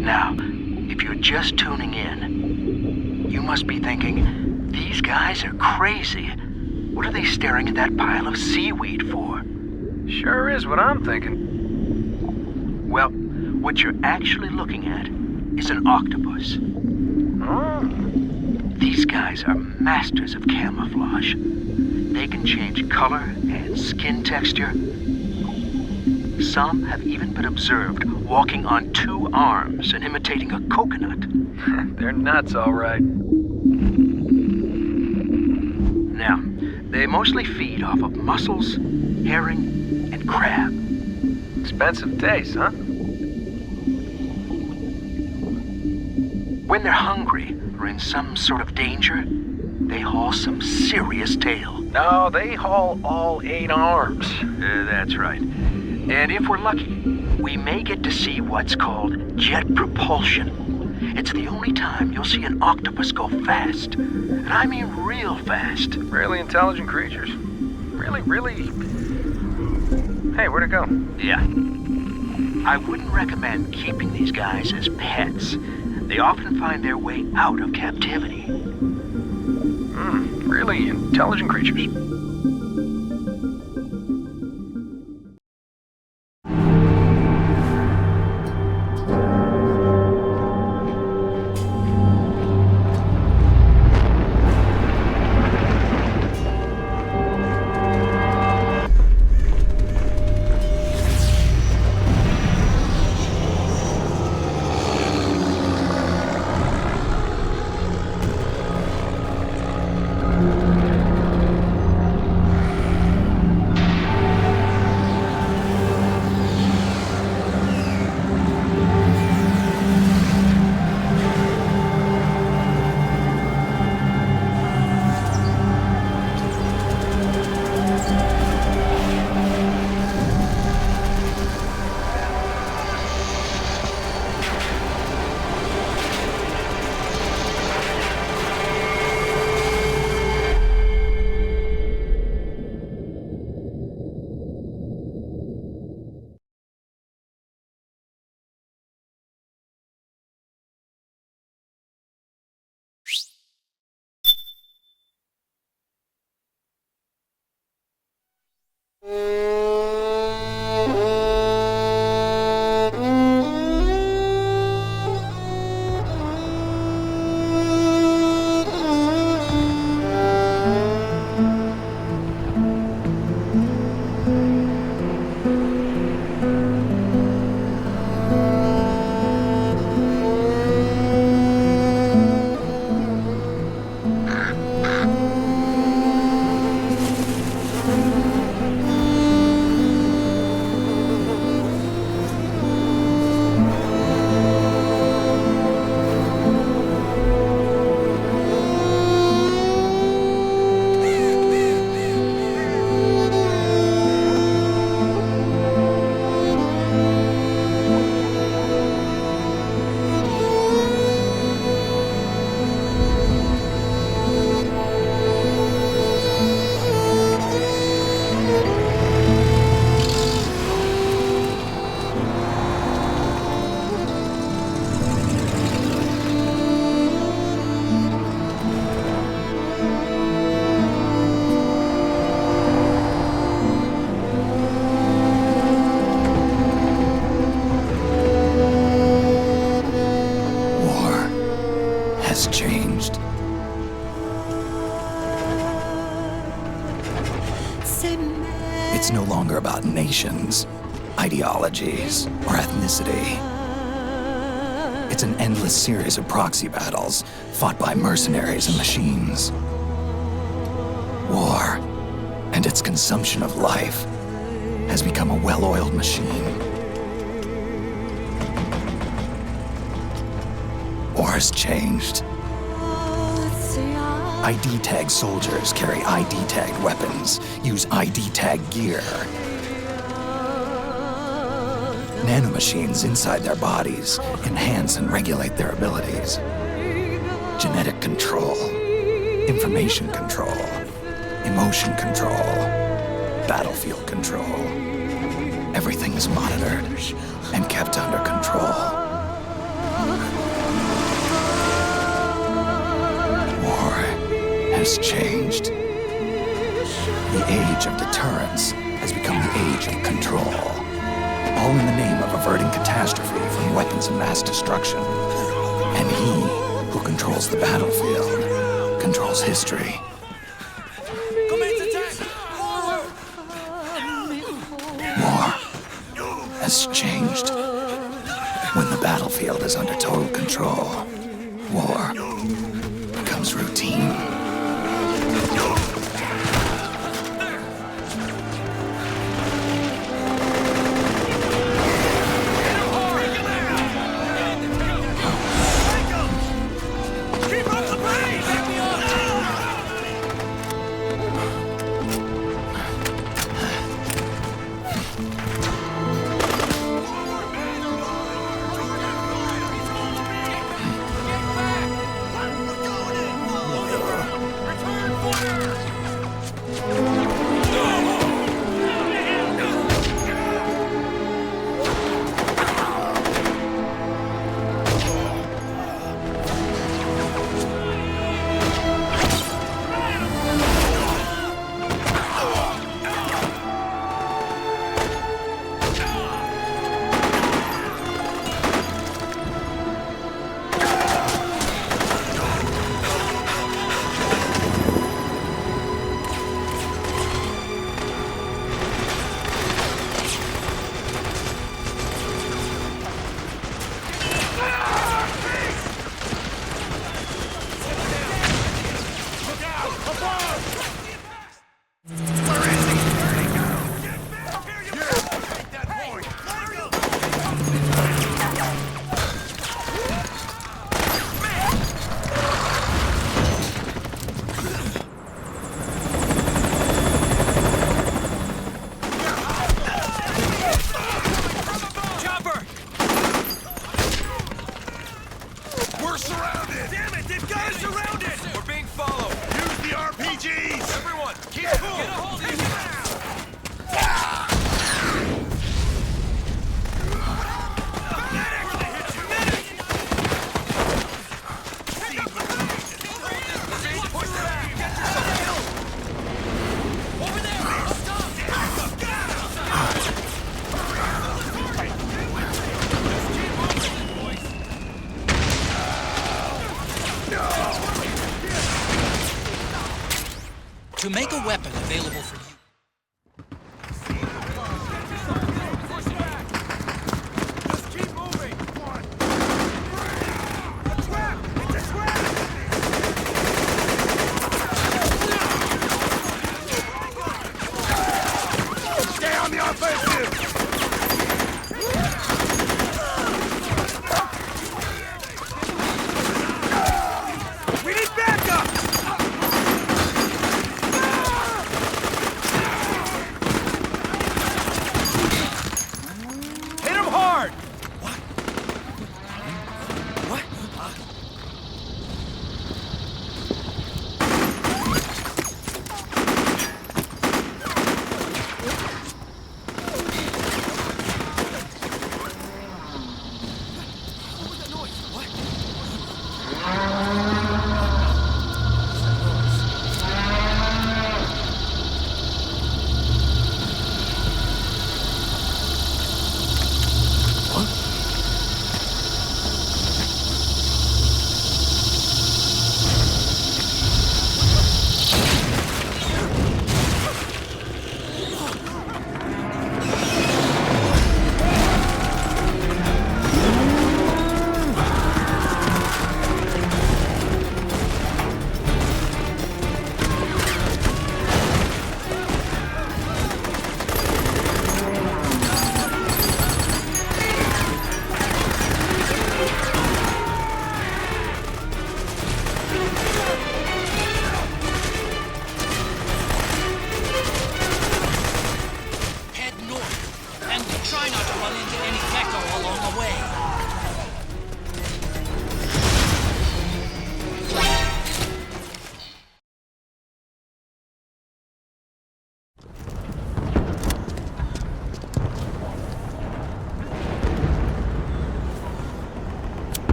Now, if you're just tuning in, you must be thinking, these guys are crazy. What are they staring at that pile of seaweed for? Sure is what I'm thinking. Well, what you're actually looking at is an octopus. Oh. These guys are masters of camouflage. They can change color and skin texture. Some have even been observed walking on 2 arms and imitating a coconut. They're nuts, all right. Now, they mostly feed off of mussels, herring, and crab. Expensive taste, huh? When they're hungry or in some sort of danger, they haul some serious tail. No, they haul all 8 arms. That's right. And if we're lucky, we may get to see what's called jet propulsion. It's the only time you'll see an octopus go fast. And I mean real fast. Really intelligent creatures. Really... Hey, where'd it go? Yeah. I wouldn't recommend keeping these guys as pets. They often find their way out of captivity. Really intelligent creatures. It's no longer about nations, ideologies, or ethnicity. It's an endless series of proxy battles fought by mercenaries and machines. War and its consumption of life has become a well-oiled machine. War has changed. ID-tagged soldiers carry ID-tagged weapons, use ID-tagged gear. Nanomachines inside their bodies enhance and regulate their abilities. Genetic control, information control, emotion control, battlefield control. Everything is monitored and kept under control. War has changed. The age of deterrence has become the age of control. All in the name of averting catastrophe from weapons of mass destruction. And he who controls the battlefield controls history. War has changed. When the battlefield is under total control, war becomes routine. To make a weapon available for you.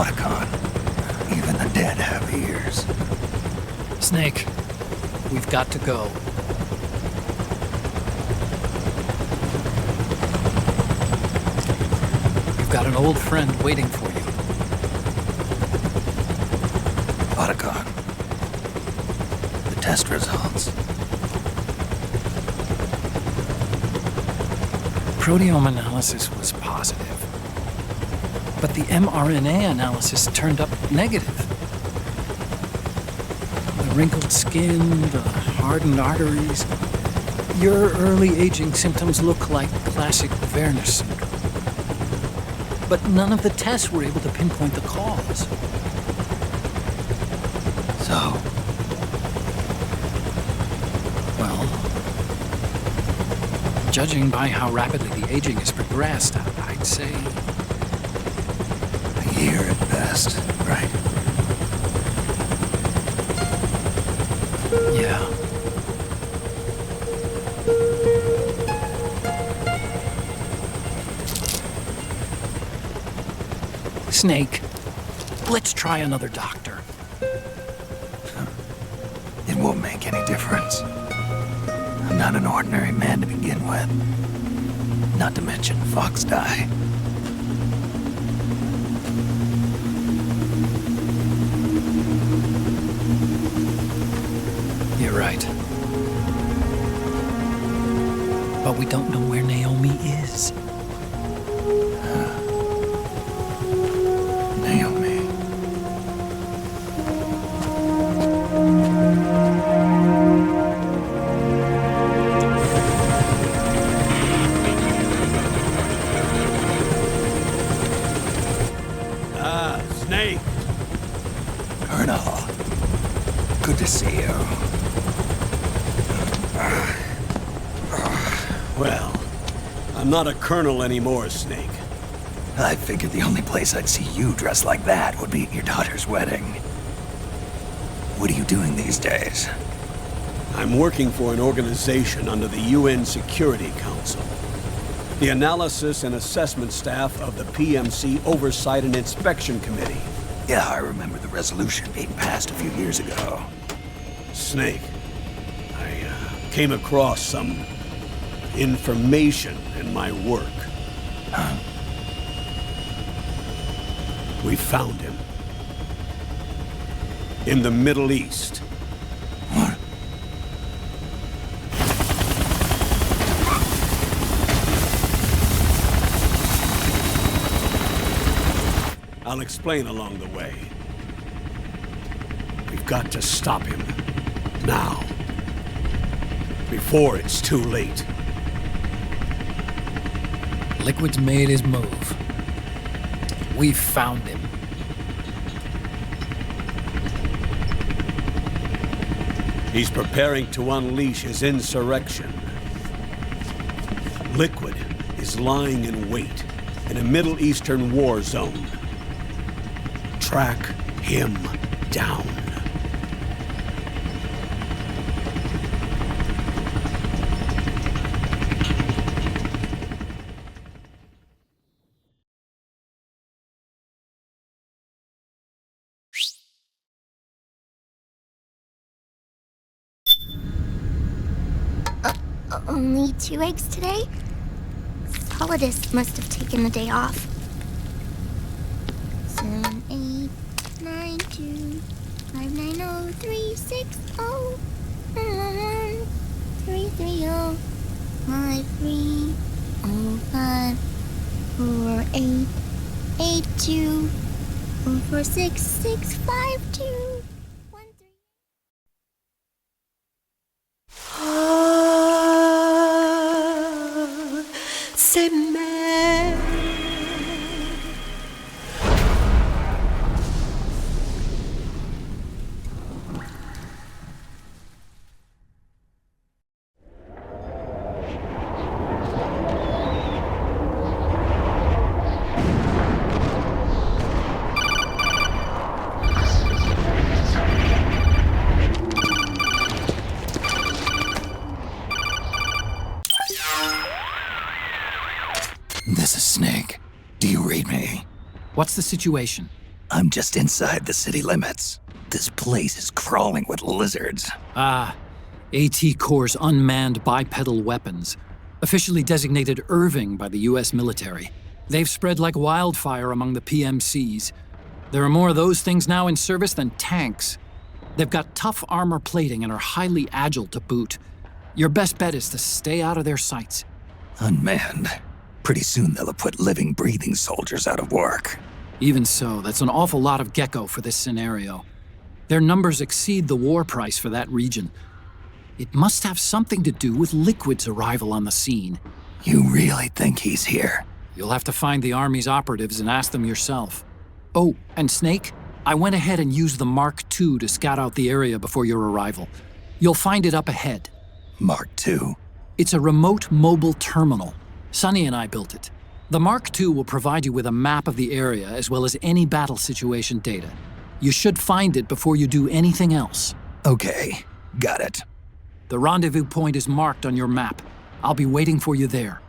Otacon. Even the dead have ears. Snake, we've got to go. You've got an old friend waiting for you. Otacon. The test results. Proteome analysis was positive, but the mRNA analysis turned up negative. The wrinkled skin, the hardened arteries. Your early aging symptoms look like classic Werner syndrome. But none of the tests were able to pinpoint the cause. So, Well, judging by how rapidly the aging has progressed, I'd say a year at best, right? yeah. Snake, let's try another doctor. It won't make any difference. I'm not an ordinary man to begin with. Not to mention Fox die. You're right. But we don't know where Naomi is. Naomi. Snake. Colonel. Good to see you. Well, I'm not a colonel anymore, Snake. I figured the only place I'd see you dressed like that would be at your daughter's wedding. What are you doing these days? I'm working for an organization under the UN Security Council. The Analysis and Assessment Staff of the PMC Oversight and Inspection Committee. Yeah, I remember the resolution being passed a few years ago. Snake, I came across some information in my work. Huh? We found him. In the Middle East. What? I'll explain along the way. We've got to stop him. Now. Before it's too late. Liquid's made his move. We found him. He's preparing to unleash his insurrection. Liquid is lying in wait in a Middle Eastern war zone. Track him down. Only 2 eggs today? Solidus must have taken the day off. 7, 8, 9, 2, 5, 9, 0, 3, 6, 0, 1, 3, 3, 0, 5, 3, 0, 5, 4, 8, 8, 2, 4, 4, 6, 6, 5, 2, 1, 3. Say man. This is Snake. Do you read me? What's the situation? I'm just inside the city limits. This place is crawling with lizards. AT Corps' unmanned bipedal weapons, officially designated Irving by the US military. They've spread like wildfire among the PMCs. There are more of those things now in service than tanks. They've got tough armor plating and are highly agile to boot. Your best bet is to stay out of their sights. Unmanned. Pretty soon they'll have put living, breathing soldiers out of work. Even so, that's an awful lot of gecko for this scenario. Their numbers exceed the war price for that region. It must have something to do with Liquid's arrival on the scene. You really think he's here? You'll have to find the Army's operatives and ask them yourself. Oh, and Snake, I went ahead and used the Mark II to scout out the area before your arrival. You'll find it up ahead. Mark II? It's a remote mobile terminal. Sonny and I built it. The Mark II will provide you with a map of the area as well as any battle situation data. You should find it before you do anything else. Okay, got it. The rendezvous point is marked on your map. I'll be waiting for you there.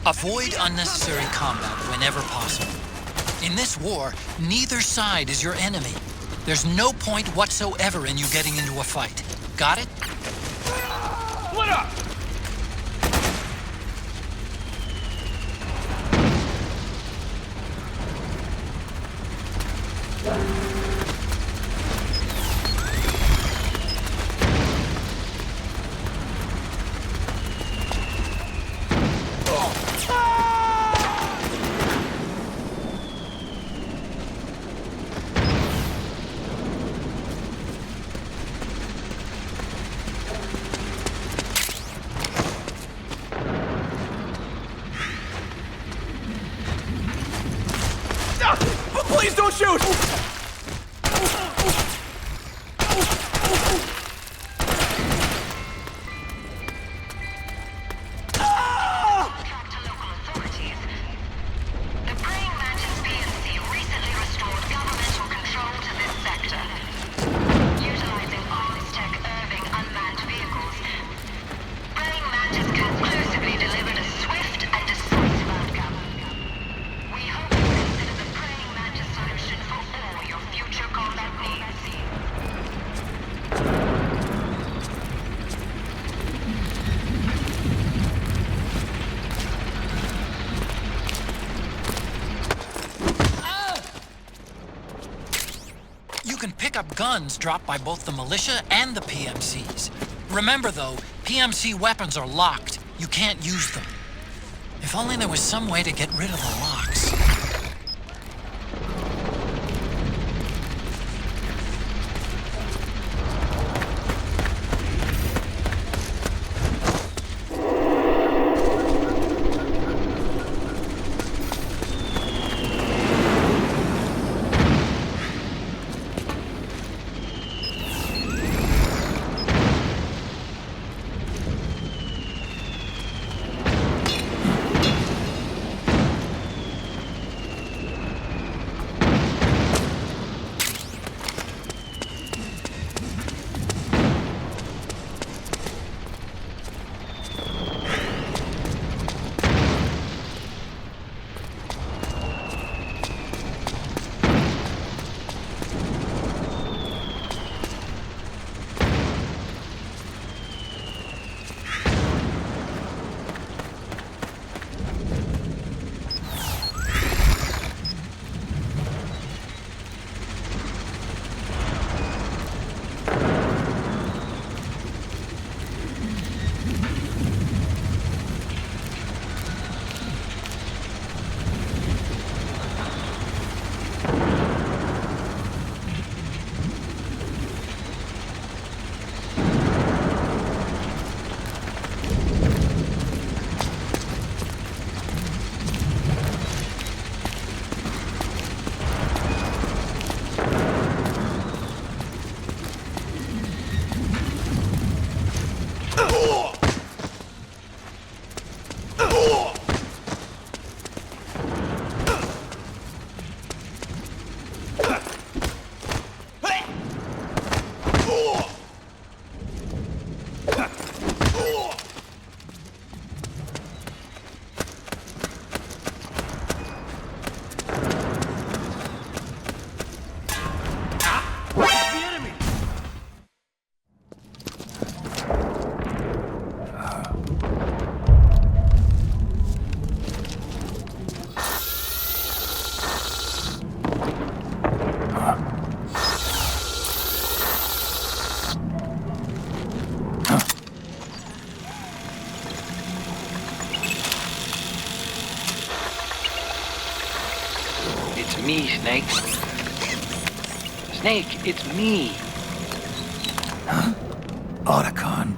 Avoid unnecessary combat whenever possible. In this war, neither side is your enemy. There's no point whatsoever in you getting into a fight. Got it? Split up! Please don't shoot! Pick up guns dropped by both the militia and the PMCs. Remember though, PMC weapons are locked. You can't use them. If only there was some way to get rid of the locks. It's me, Snake. Snake, it's me. Otacon.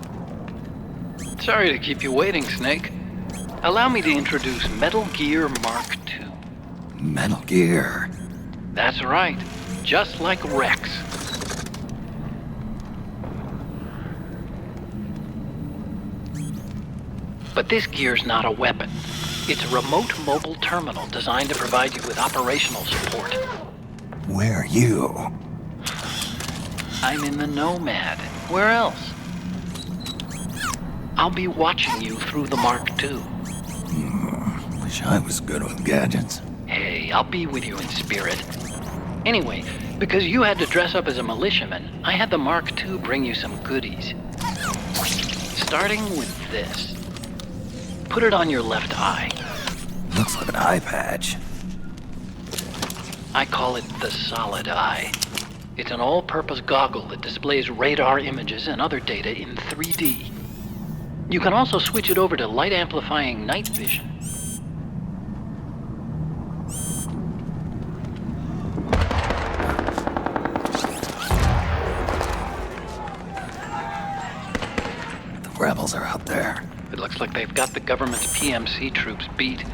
Sorry to keep you waiting, Snake. Allow me to introduce Metal Gear Mark II. Metal Gear. That's right. Just like Rex. But this gear's not a weapon. It's a remote mobile terminal designed to provide you with operational support. Where are you? I'm in the Nomad. Where else? I'll be watching you through the Mark II. Wish I was good with gadgets. Hey, I'll be with you in spirit. Anyway, because you had to dress up as a militiaman, I had the Mark II bring you some goodies. Starting with this. Put it on your left eye. Looks like an eye patch. I call it the Solid Eye. It's an all-purpose goggle that displays radar images and other data in 3D. You can also switch it over to light-amplifying night vision. The rebels are out there. It looks like they've got the government's PMC troops beat,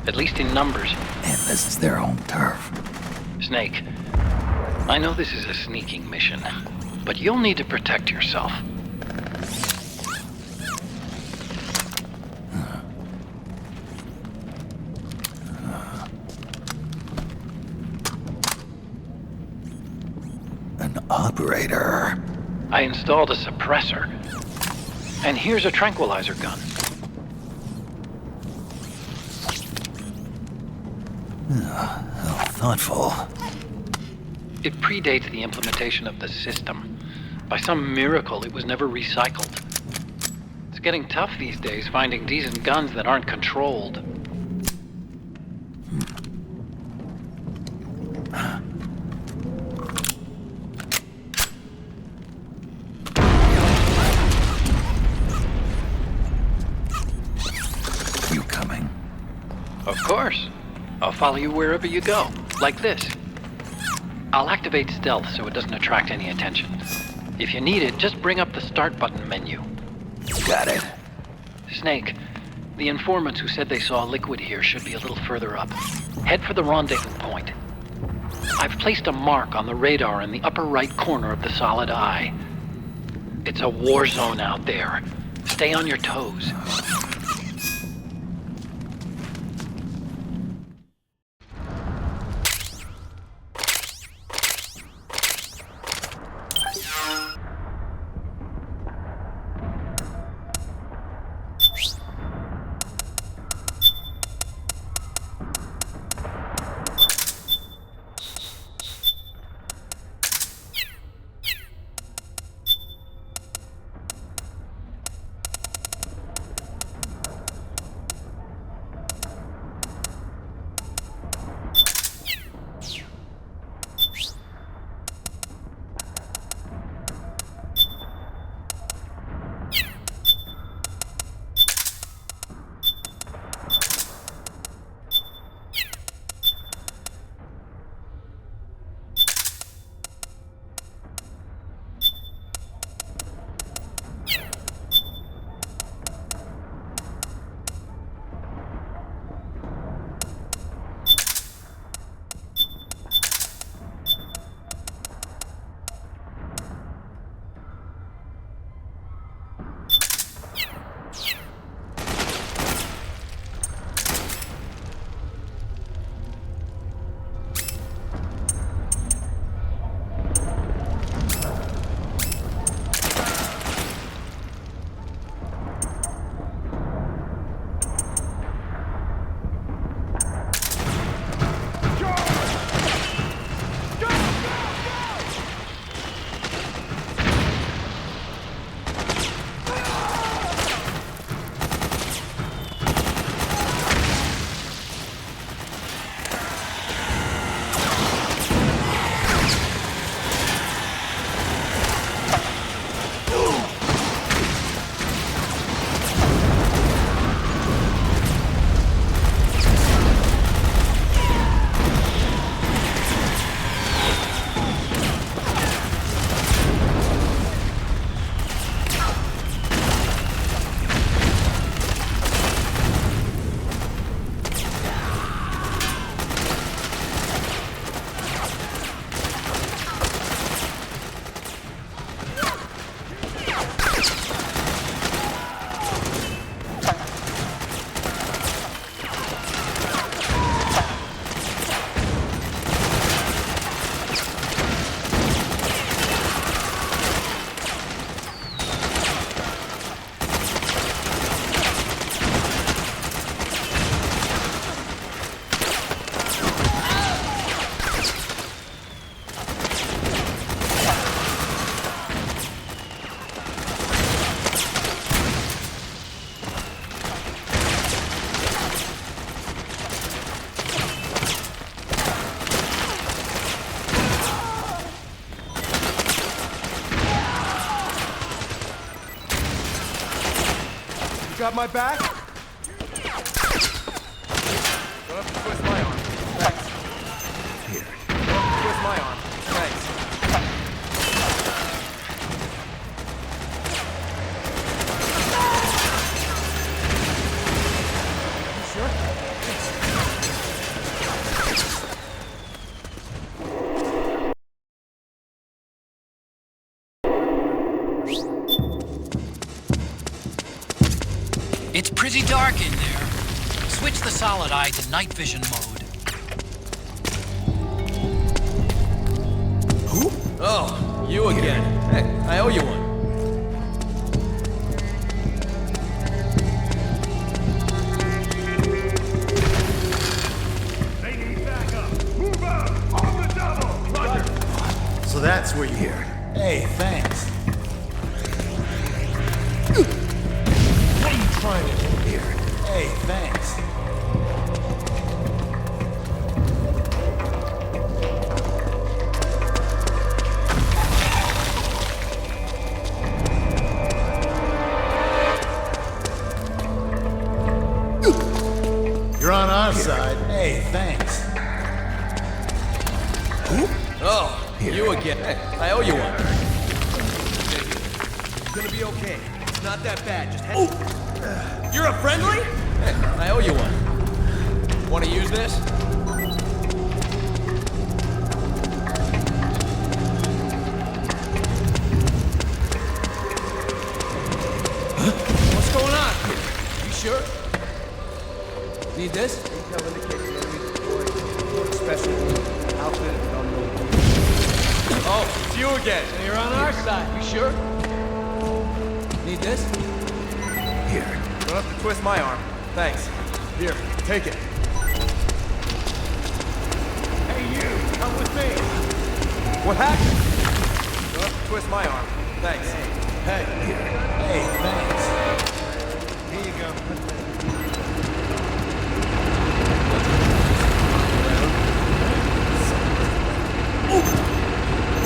at least in numbers. And this is their home turf. Snake, I know this is a sneaking mission, but you'll need to protect yourself. An operator. I installed a suppressor. And here's a tranquilizer gun. How thoughtful. It predates the implementation of the system. By some miracle, it was never recycled. It's getting tough these days finding decent guns that aren't controlled. You coming? Of course. I'll follow you wherever you go, like this. I'll activate stealth so it doesn't attract any attention. If you need it, just bring up the start button menu. Got it. Snake, the informants who said they saw liquid here should be a little further up. Head for the rendezvous point. I've placed a mark on the radar in the upper right corner of the Solid Eye. It's a war zone out there. Stay on your toes. got my back? Don't have to twist my arm. Thanks. Here. Don't have to twist my arm. Thanks. It's pretty dark in there. Switch the solid eye to night vision mode. Who? Oh, you again. Hey, I owe you one. They need backup. Move out! On the double! Roger! So that's where you're here. Hey, thanks. What are you trying to do? Here. Hey, thanks. You're on our side. Hey, thanks. Oh, you again. Hey, I owe you one. It's gonna be okay. It's not that bad. Just head. You're a friendly? Hey, I owe you one. Want to use this? What's going on here? You sure? Need this? Intel indicates enemy deployed. Special outfit and unknown. Oh, it's you again. So you're on our side. You sure? Need this? Here. Don't have to twist my arm. Thanks. Here, take it. Hey, you! Come with me! What happened? Don't have to twist my arm. Thanks. Hey, Hey, thanks. here you go.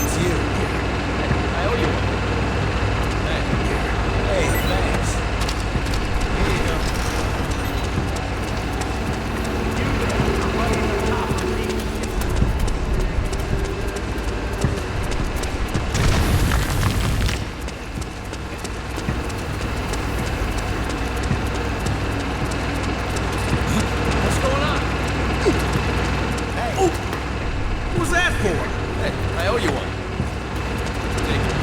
It's you. I owe you one. Hey. Hey, thanks. Here you go. What's going on? Hey. What was that for? Hey, I owe you one. Take it.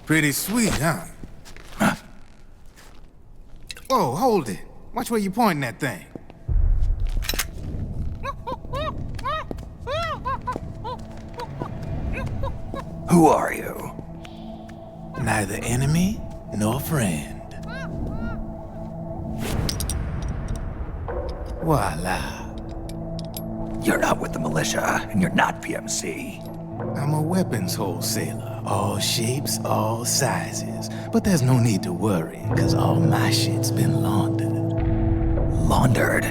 Pretty sweet, huh? Whoa, hold it. Watch where you pointing that thing. Who are you? Neither enemy nor friend. Voila. You're not with the militia, and you're not PMC. I'm a weapons wholesaler. All shapes, all sizes. But there's no need to worry, because all my shit's been laundered. Laundered?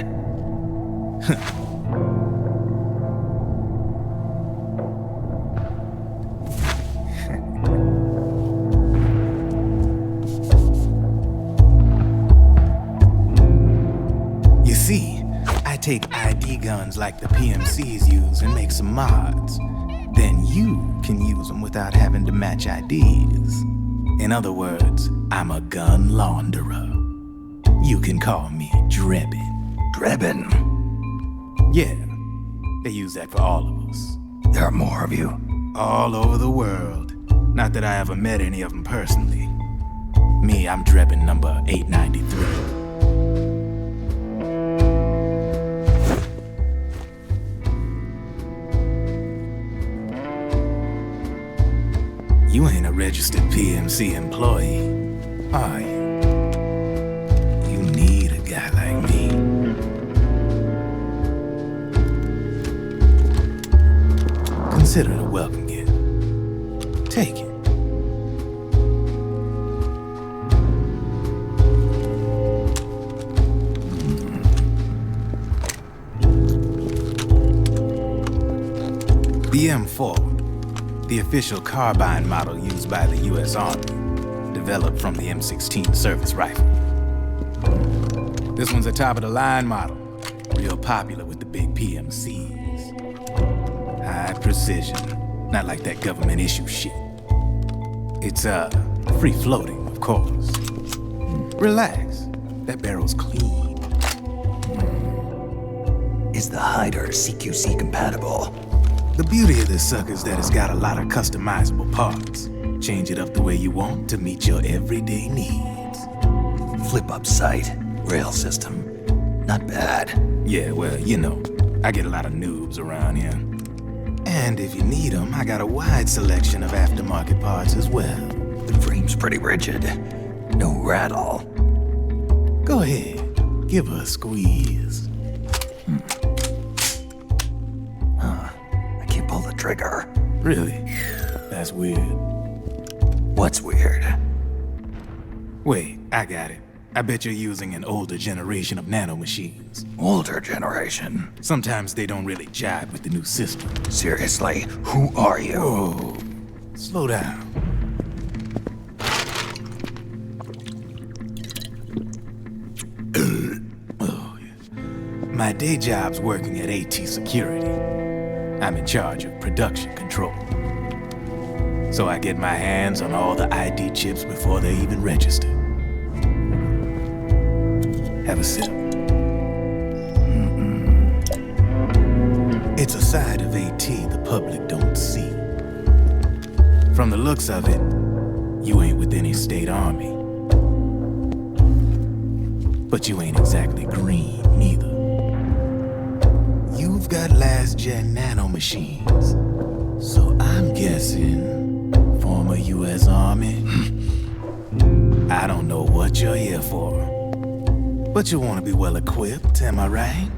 You see, I take ID guns like the PMCs use and make some mods. Then you can use them without having to match IDs. In other words, I'm a gun launderer. You can call me Drebin. Drebin? Yeah, they use that for all of us. There are more of you? All over the world. Not that I ever met any of them personally. Me, I'm Drebin number 893. You ain't a registered PMC employee, are you? You need a guy like me. Consider it a welcome gift. Take it. The M4, the official carbine model used by the U.S. Army, developed from the M16 service rifle. This one's a top-of-the-line model, real popular with the big PMCs. High precision, not like that government issue shit. It's, free-floating, of course. Relax, that barrel's clean. Is the hider CQC compatible? The beauty of this sucker is that it's got a lot of customizable parts. Change it up the way you want to meet your everyday needs. Flip-up sight, rail system. Not bad. Yeah, well, you know, I get a lot of noobs around here. And if you need them, I got a wide selection of aftermarket parts as well. The frame's pretty rigid. No rattle. Go ahead, give her a squeeze. I can't pull the trigger. Really? That's weird. What's weird? Wait, I got it. I bet you're using an older generation of nanomachines. Older generation? Sometimes they don't really jive with the new system. Seriously, who are you? Whoa, slow down. My day job's working at AT Security. I'm in charge of production control. So I get my hands on all the ID chips before they even register. Have a sip. It's a side of AT the public don't see. From the looks of it, you ain't with any state army. But you ain't exactly green, neither. You've got last-gen nanomachines. So I'm guessing former U.S. Army. I don't know what you're here for. But you want to be well-equipped, am I right?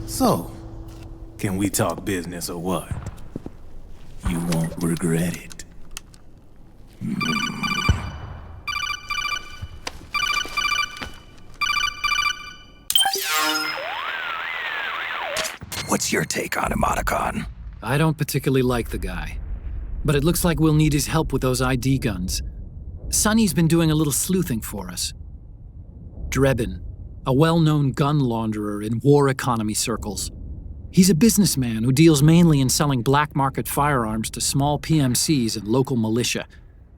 So, can we talk business or what? You won't regret it. What's your take on him, Otacon? I don't particularly like the guy. But it looks like we'll need his help with those ID guns. Sonny's been doing a little sleuthing for us. Drebin, a well-known gun launderer in war economy circles. He's a businessman who deals mainly in selling black market firearms to small PMCs and local militia.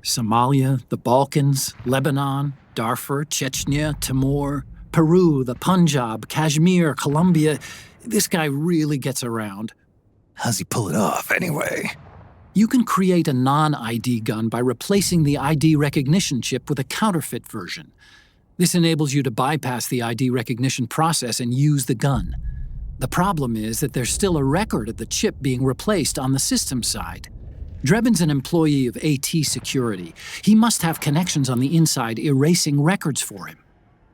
Somalia, the Balkans, Lebanon, Darfur, Chechnya, Timor, Peru, the Punjab, Kashmir, Colombia. This guy really gets around. How's he pull it off, anyway? You can create a non-ID gun by replacing the ID recognition chip with a counterfeit version. This enables you to bypass the ID recognition process and use the gun. The problem is that there's still a record of the chip being replaced on the system side. Drebin's an employee of AT Security. He must have connections on the inside erasing records for him.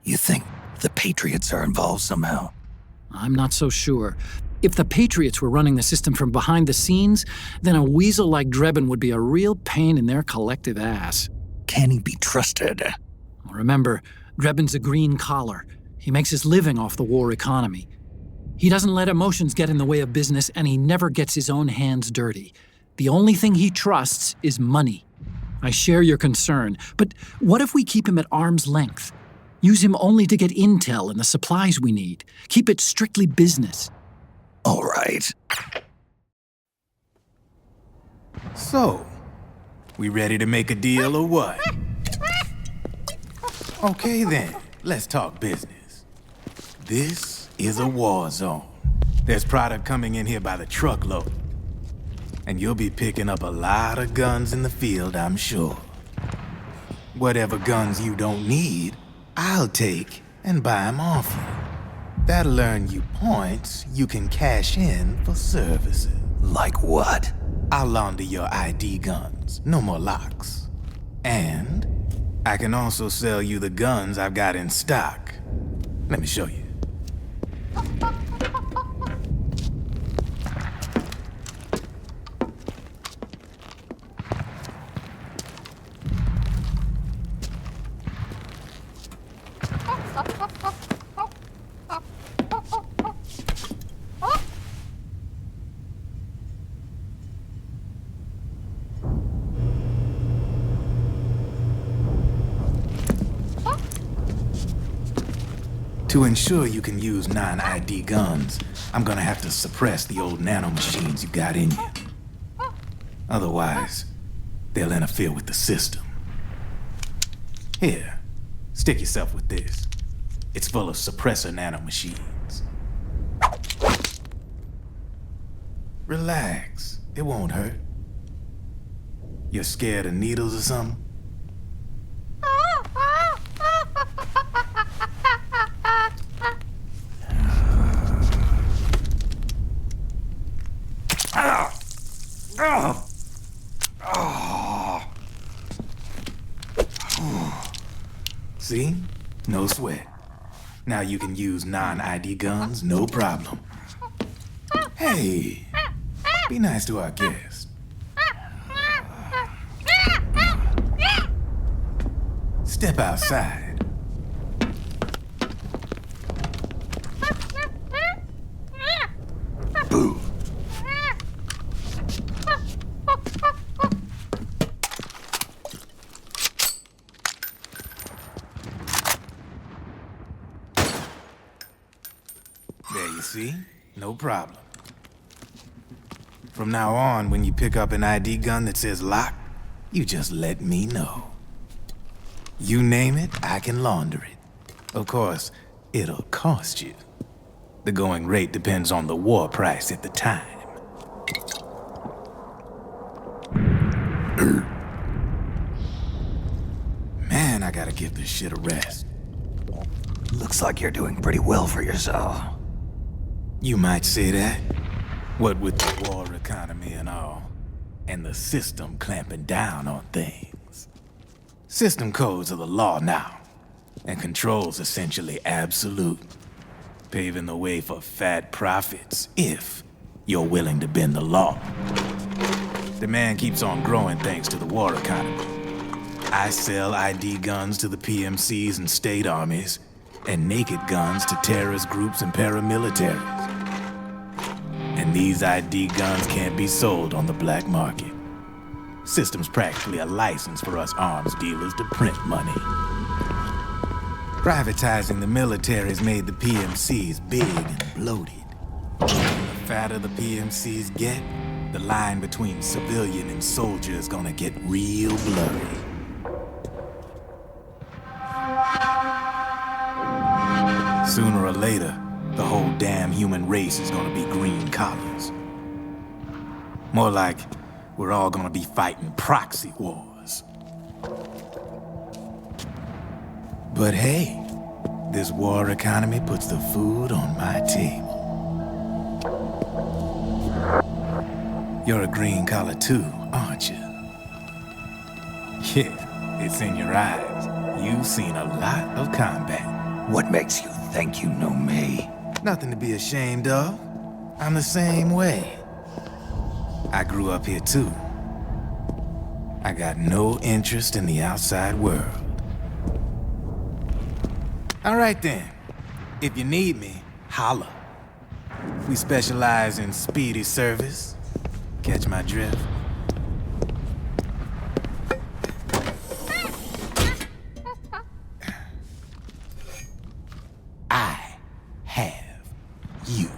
You think the Patriots are involved somehow? I'm not so sure. If the Patriots were running the system from behind the scenes, then a weasel like Drebin would be a real pain in their collective ass. Can he be trusted? Remember, Drebin's a green collar. He makes his living off the war economy. He doesn't let emotions get in the way of business, and he never gets his own hands dirty. The only thing he trusts is money. I share your concern, but what if we keep him at arm's length? Use him only to get intel and the supplies we need. Keep it strictly business. All right. So, We ready to make a deal or what? Okay then, let's talk business. This is a war zone. There's product coming in here by the truckload. And you'll be picking up a lot of guns in the field, I'm sure. Whatever guns you don't need, I'll take and buy them off you. That'll earn you points you can cash in for services. Like what? I'll launder your ID guns, no more locks. And I can also sell you the guns I've got in stock. Let me show you. To ensure you can use non-ID guns, I'm gonna have to suppress the old nanomachines you got in you. Otherwise, they'll interfere with the system. Here, stick yourself with this. It's full of suppressor nanomachines. Relax, it won't hurt. You're scared of needles or something? See? No sweat. Now you can use non-ID guns, no problem. Hey, be nice to our guest. Step outside. Boo. There you see? No problem. From now on, when you pick up an ID gun that says lock, you just let me know. You name it, I can launder it. Of course, it'll cost you. The going rate depends on the war price at the time. Man, I gotta give this shit a rest. Looks like you're doing pretty well for yourself. You might say that. What with the war economy and all, and the system clamping down on things. System codes are the law now, and control's essentially absolute, paving the way for fat profits if you're willing to bend the law. Demand keeps on growing thanks to the war economy. I sell ID guns to the PMCs and state armies, and naked guns to terrorist groups and paramilitaries. And these ID guns can't be sold on the black market. System's practically a license for us arms dealers to print money. Privatizing the military's made the PMCs big and bloated. The fatter the PMCs get, the line between civilian and soldier is gonna get real blurry. Sooner or later, the whole damn human race is gonna be green collars. More like we're all gonna be fighting proxy wars. But hey, this war economy puts the food on my table. You're a green collar too, aren't you? Yeah, it's in your eyes. You've seen a lot of combat. What makes you think you know me? Nothing to be ashamed of. I'm the same way. I grew up here too. I got no interest in the outside world. All right then. If you need me, holla. We specialize in speedy service. Catch my drift? I have you.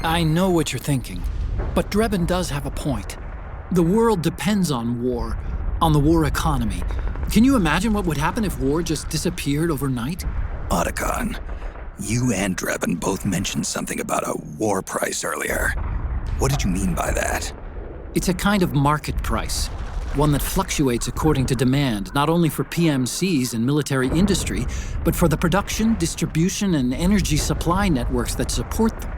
I know what you're thinking, but Drebin does have a point. The world depends on war, on the war economy. Can you imagine what would happen if war just disappeared overnight? Otacon, you and Drebin both mentioned something about a war price earlier. What did you mean by that? It's a kind of market price, one that fluctuates according to demand, not only for PMCs and military industry, but for the production, distribution, and energy supply networks that support them.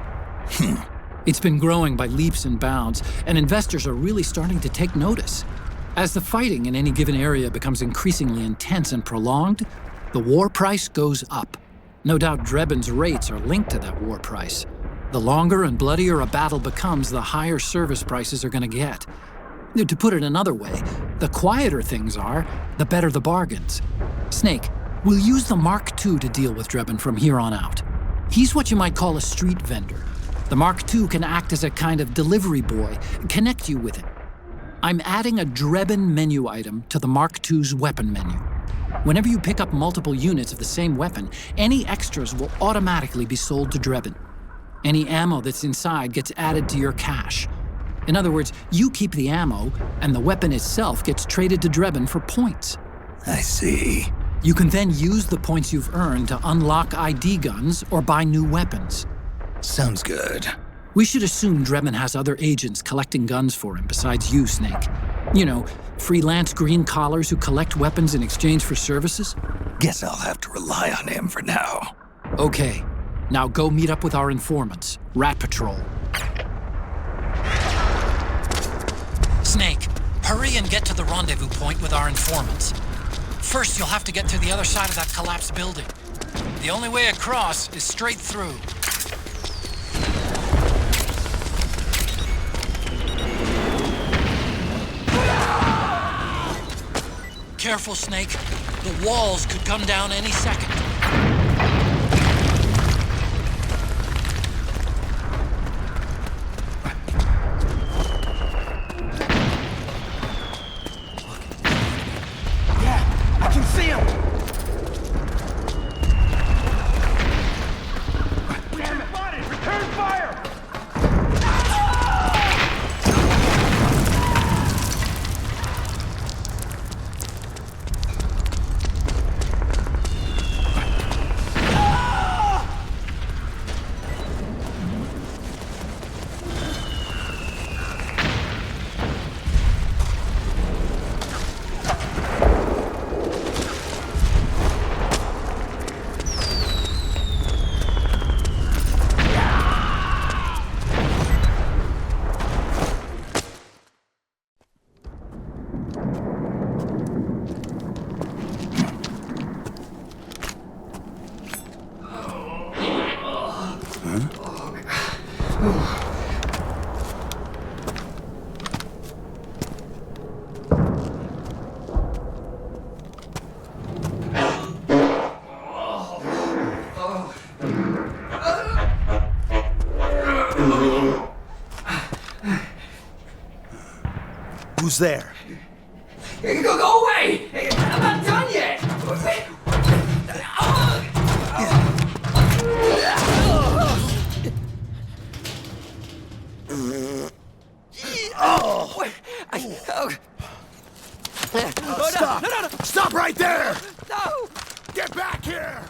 It's been growing by leaps and bounds, and investors are really starting to take notice. As the fighting in any given area becomes increasingly intense and prolonged, the war price goes up. No doubt Drebin's rates are linked to that war price. The longer and bloodier a battle becomes, the higher service prices are going to get. To put it another way, the quieter things are, the better the bargains. Snake, we'll use the Mark II to deal with Drebin from here on out. He's what you might call a street vendor. The Mark II can act as a kind of delivery boy, connect you with it. I'm adding a Drebin menu item to the Mark II's weapon menu. Whenever you pick up multiple units of the same weapon, any extras will automatically be sold to Drebin. Any ammo that's inside gets added to your cache. In other words, you keep the ammo, and the weapon itself gets traded to Drebin for points. I see. You can then use the points you've earned to unlock ID guns or buy new weapons. Sounds good. We should assume Drebin has other agents collecting guns for him besides you, Snake. You know, freelance green collars who collect weapons in exchange for services? Guess I'll have to rely on him for now. Okay, now go meet up with our informants, Rat Patrol. Snake, hurry and get to the rendezvous point with our informants. First, you'll have to get to the other side of that collapsed building. The only way across is straight through. Careful, Snake. The walls could come down any second. Yeah, I can see him! We have him spotted! Return fire! Who's there? Go away! I'm not done yet! Stop! No! Stop right there! No! Get back here!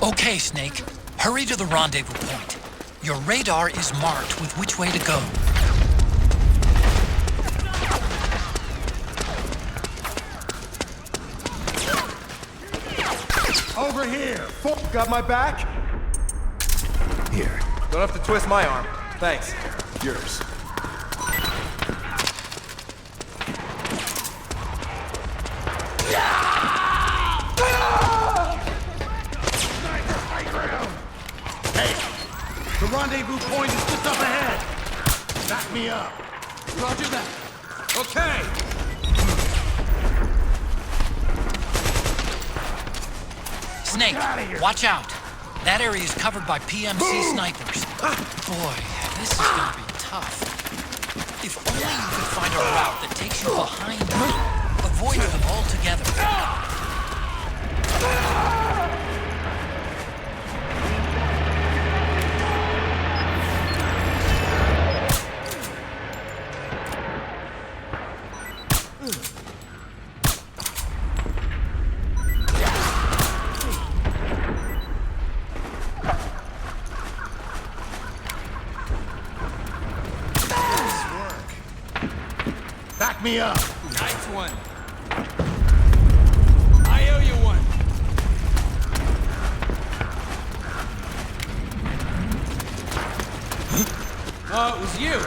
Okay, Snake. Hurry to the rendezvous point. Your radar is marked with which way to go. Over here! Got my back? Here. Don't have to twist my arm. Thanks. Yours. rendezvous point is just up ahead. Back me up. Roger that. Okay. Snake, watch out. That area is covered by PMC snipers. Boy, this is gonna be tough. If only you could find a route that takes you behind them. Avoid them altogether. Back me up. Nice one. I owe you one. Oh, it was you.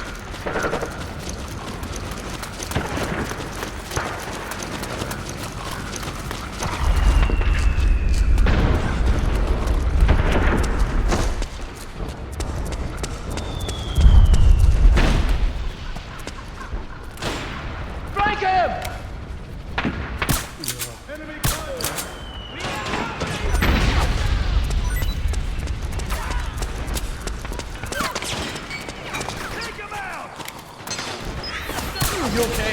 You okay?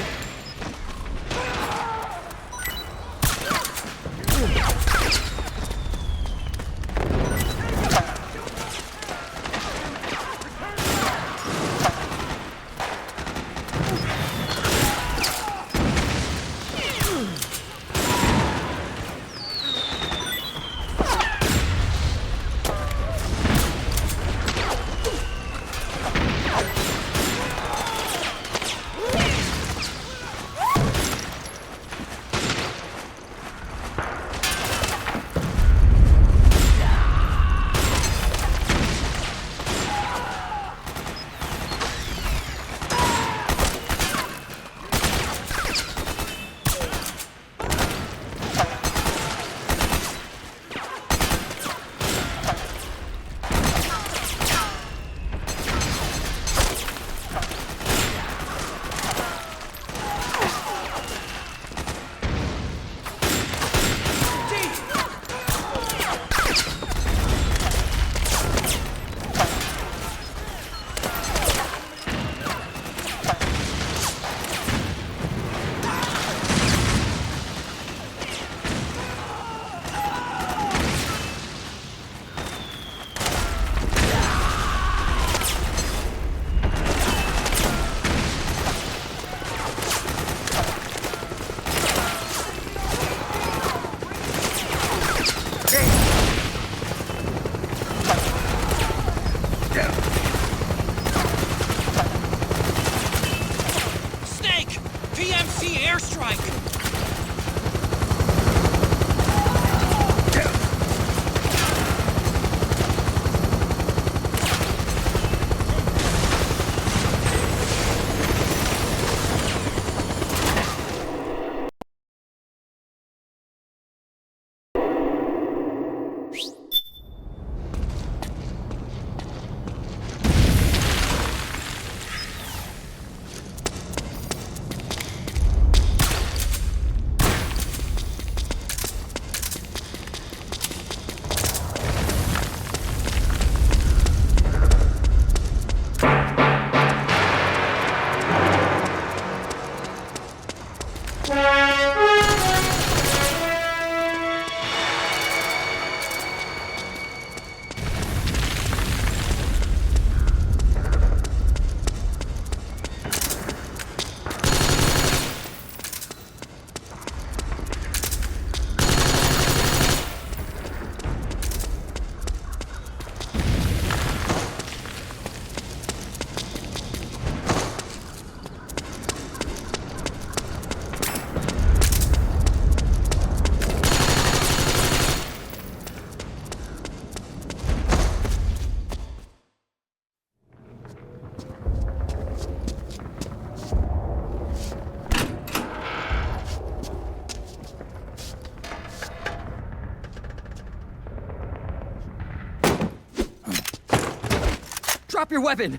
Drop your weapon!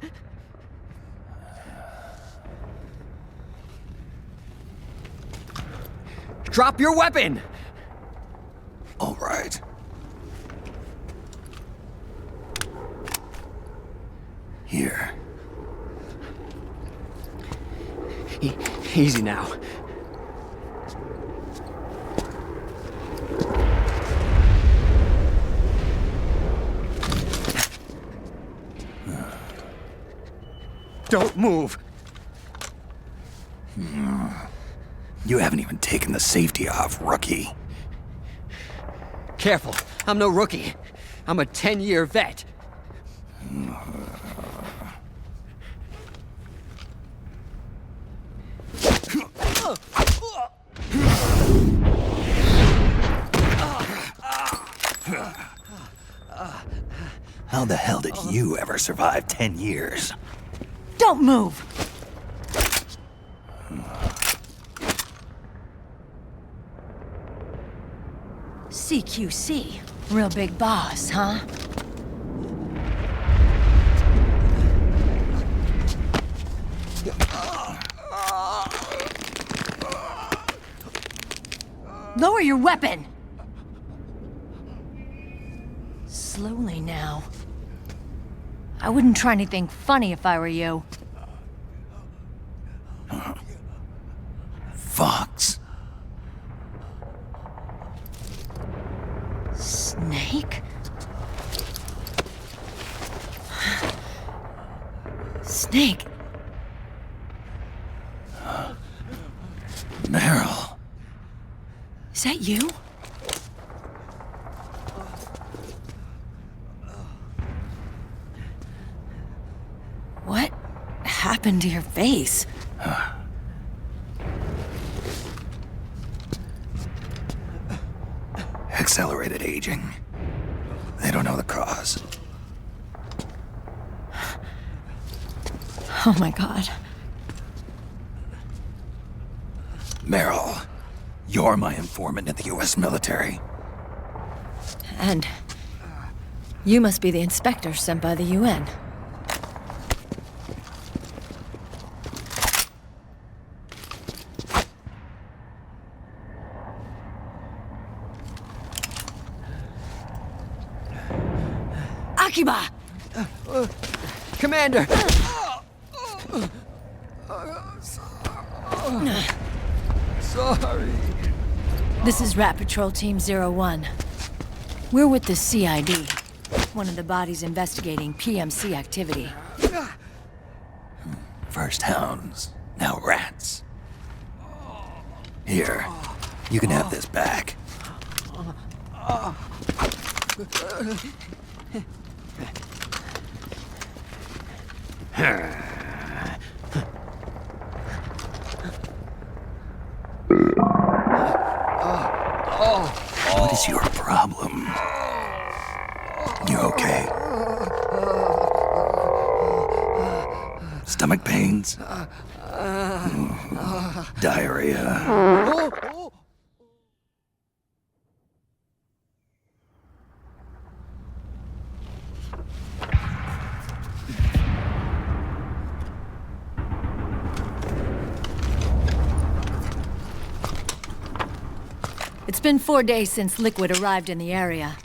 Drop your weapon! All right. Here. Easy now. Don't move! You haven't even taken the safety off, rookie. Careful, I'm no rookie. I'm a 10-year vet. How the hell did you ever survive 10 years? Don't move! CQC. Real big boss, huh? Lower your weapon! Slowly now. I wouldn't try anything funny if I were you. Fox. Snake? Snake? Meryl. Is that you? What happened to your face? Accelerated aging. They don't know the cause. Oh my god. Meryl, you're my informant in the U.S. military. And you must be the inspector sent by the UN. Akiba! Commander! Sorry. This is Rat Patrol Team 01. We're with the CID, one of the bodies investigating PMC activity. First hounds, now rats. Here, you can have this back. What is your problem? You okay? Stomach pains? Diarrhea? It's been 4 days since Liquid arrived in the area.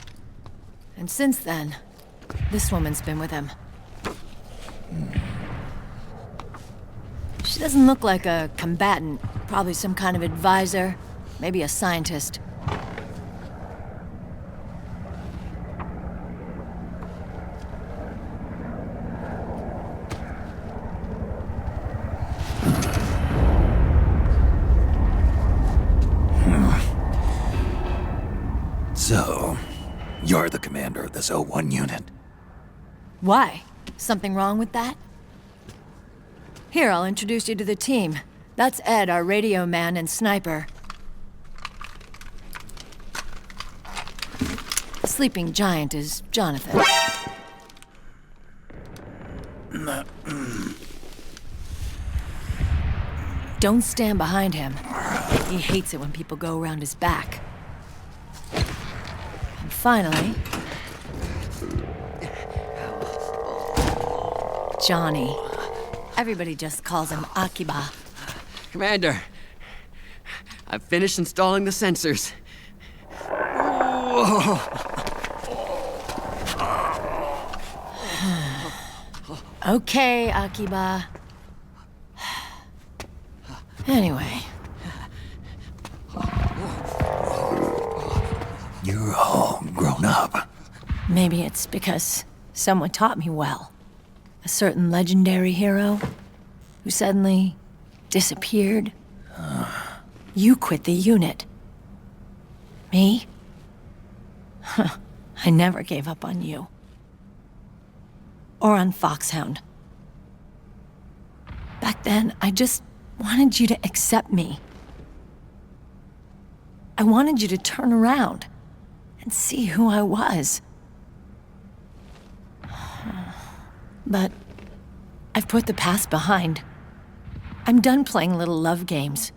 And since then, this woman's been with him. She doesn't look like a combatant. Probably some kind of advisor, maybe a scientist. So, you're the commander of this 01 unit. Why? Something wrong with that? Here, I'll introduce you to the team. That's Ed, our radio man and sniper. The sleeping giant is Jonathan. Don't stand behind him. He hates it when people go around his back. And finally... Johnny. Everybody just calls him Akiba. Commander, I've finished installing the sensors. Okay, Akiba. Anyway. You're all grown up. Maybe it's because someone taught me well. A certain legendary hero who suddenly disappeared. You quit the unit. Me? I never gave up on you. Or on Foxhound. Back then, I just wanted you to accept me. I wanted you to turn around and see who I was. But I've put the past behind. I'm done playing little love games.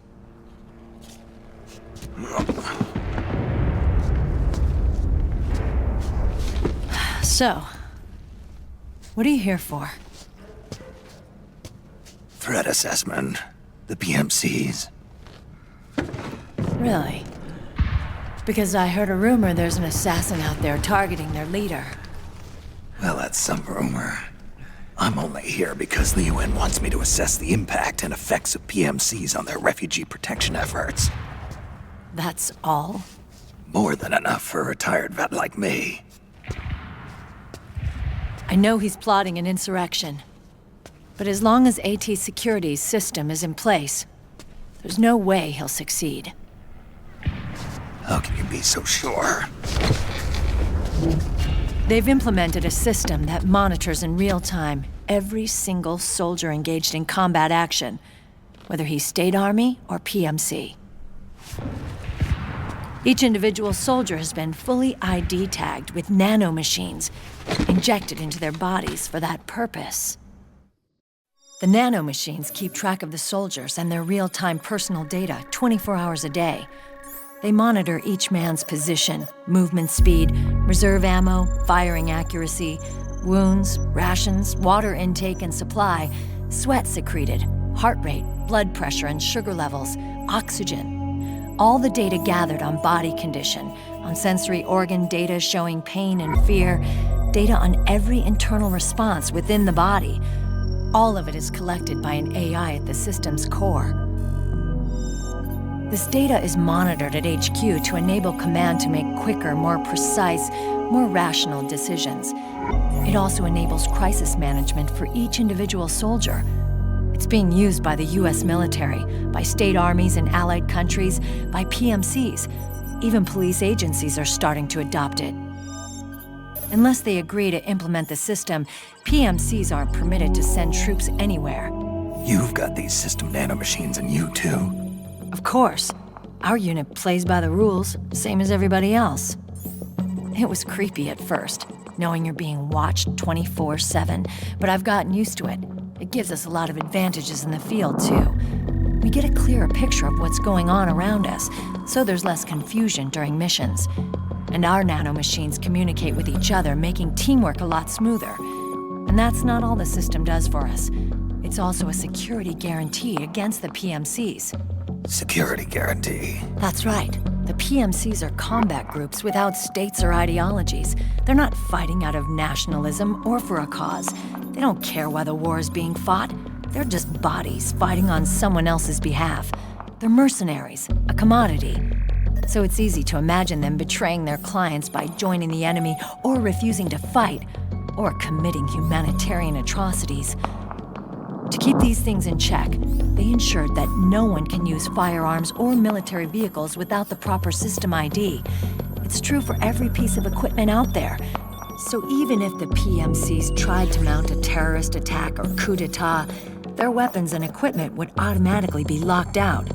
So, what are you here for? Threat assessment. The PMCs. Really? Because I heard a rumor there's an assassin out there targeting their leader. Well, that's some rumor. I'm only here because the UN wants me to assess the impact and effects of PMCs on their refugee protection efforts. That's all? More than enough for a retired vet like me. I know he's plotting an insurrection. But as long as AT Security's system is in place, there's no way he'll succeed. How can you be so sure? They've implemented a system that monitors in real time every single soldier engaged in combat action, whether he's State Army or PMC. Each individual soldier has been fully ID tagged with nanomachines injected into their bodies for that purpose. The nanomachines keep track of the soldiers and their real-time personal data 24 hours a day. They monitor each man's position, movement speed, reserve ammo, firing accuracy, wounds, rations, water intake and supply, sweat secreted, heart rate, blood pressure and sugar levels, oxygen. All the data gathered on body condition, on sensory organ data showing pain and fear, data on every internal response within the body. All of it is collected by an AI at the system's core. This data is monitored at HQ to enable command to make quicker, more precise, more rational decisions. It also enables crisis management for each individual soldier. It's being used by the US military, by state armies in allied countries, by PMCs. Even police agencies are starting to adopt it. Unless they agree to implement the system, PMCs aren't permitted to send troops anywhere. You've got these system nanomachines in you too. Of course. Our unit plays by the rules, same as everybody else. It was creepy at first, knowing you're being watched 24/7, but I've gotten used to it. It gives us a lot of advantages in the field, too. We get a clearer picture of what's going on around us, so there's less confusion during missions. And our nanomachines communicate with each other, making teamwork a lot smoother. And that's not all the system does for us. It's also a security guarantee against the PMCs. Security guarantee? That's right. The PMCs are combat groups without states or ideologies. They're not fighting out of nationalism or for a cause. They don't care why the war is being fought. They're just bodies fighting on someone else's behalf. They're mercenaries, a commodity. So it's easy to imagine them betraying their clients by joining the enemy or refusing to fight, or committing humanitarian atrocities. To keep these things in check, they ensured that no one can use firearms or military vehicles without the proper system ID. It's true for every piece of equipment out there. So even if the PMCs tried to mount a terrorist attack or coup d'etat, their weapons and equipment would automatically be locked out.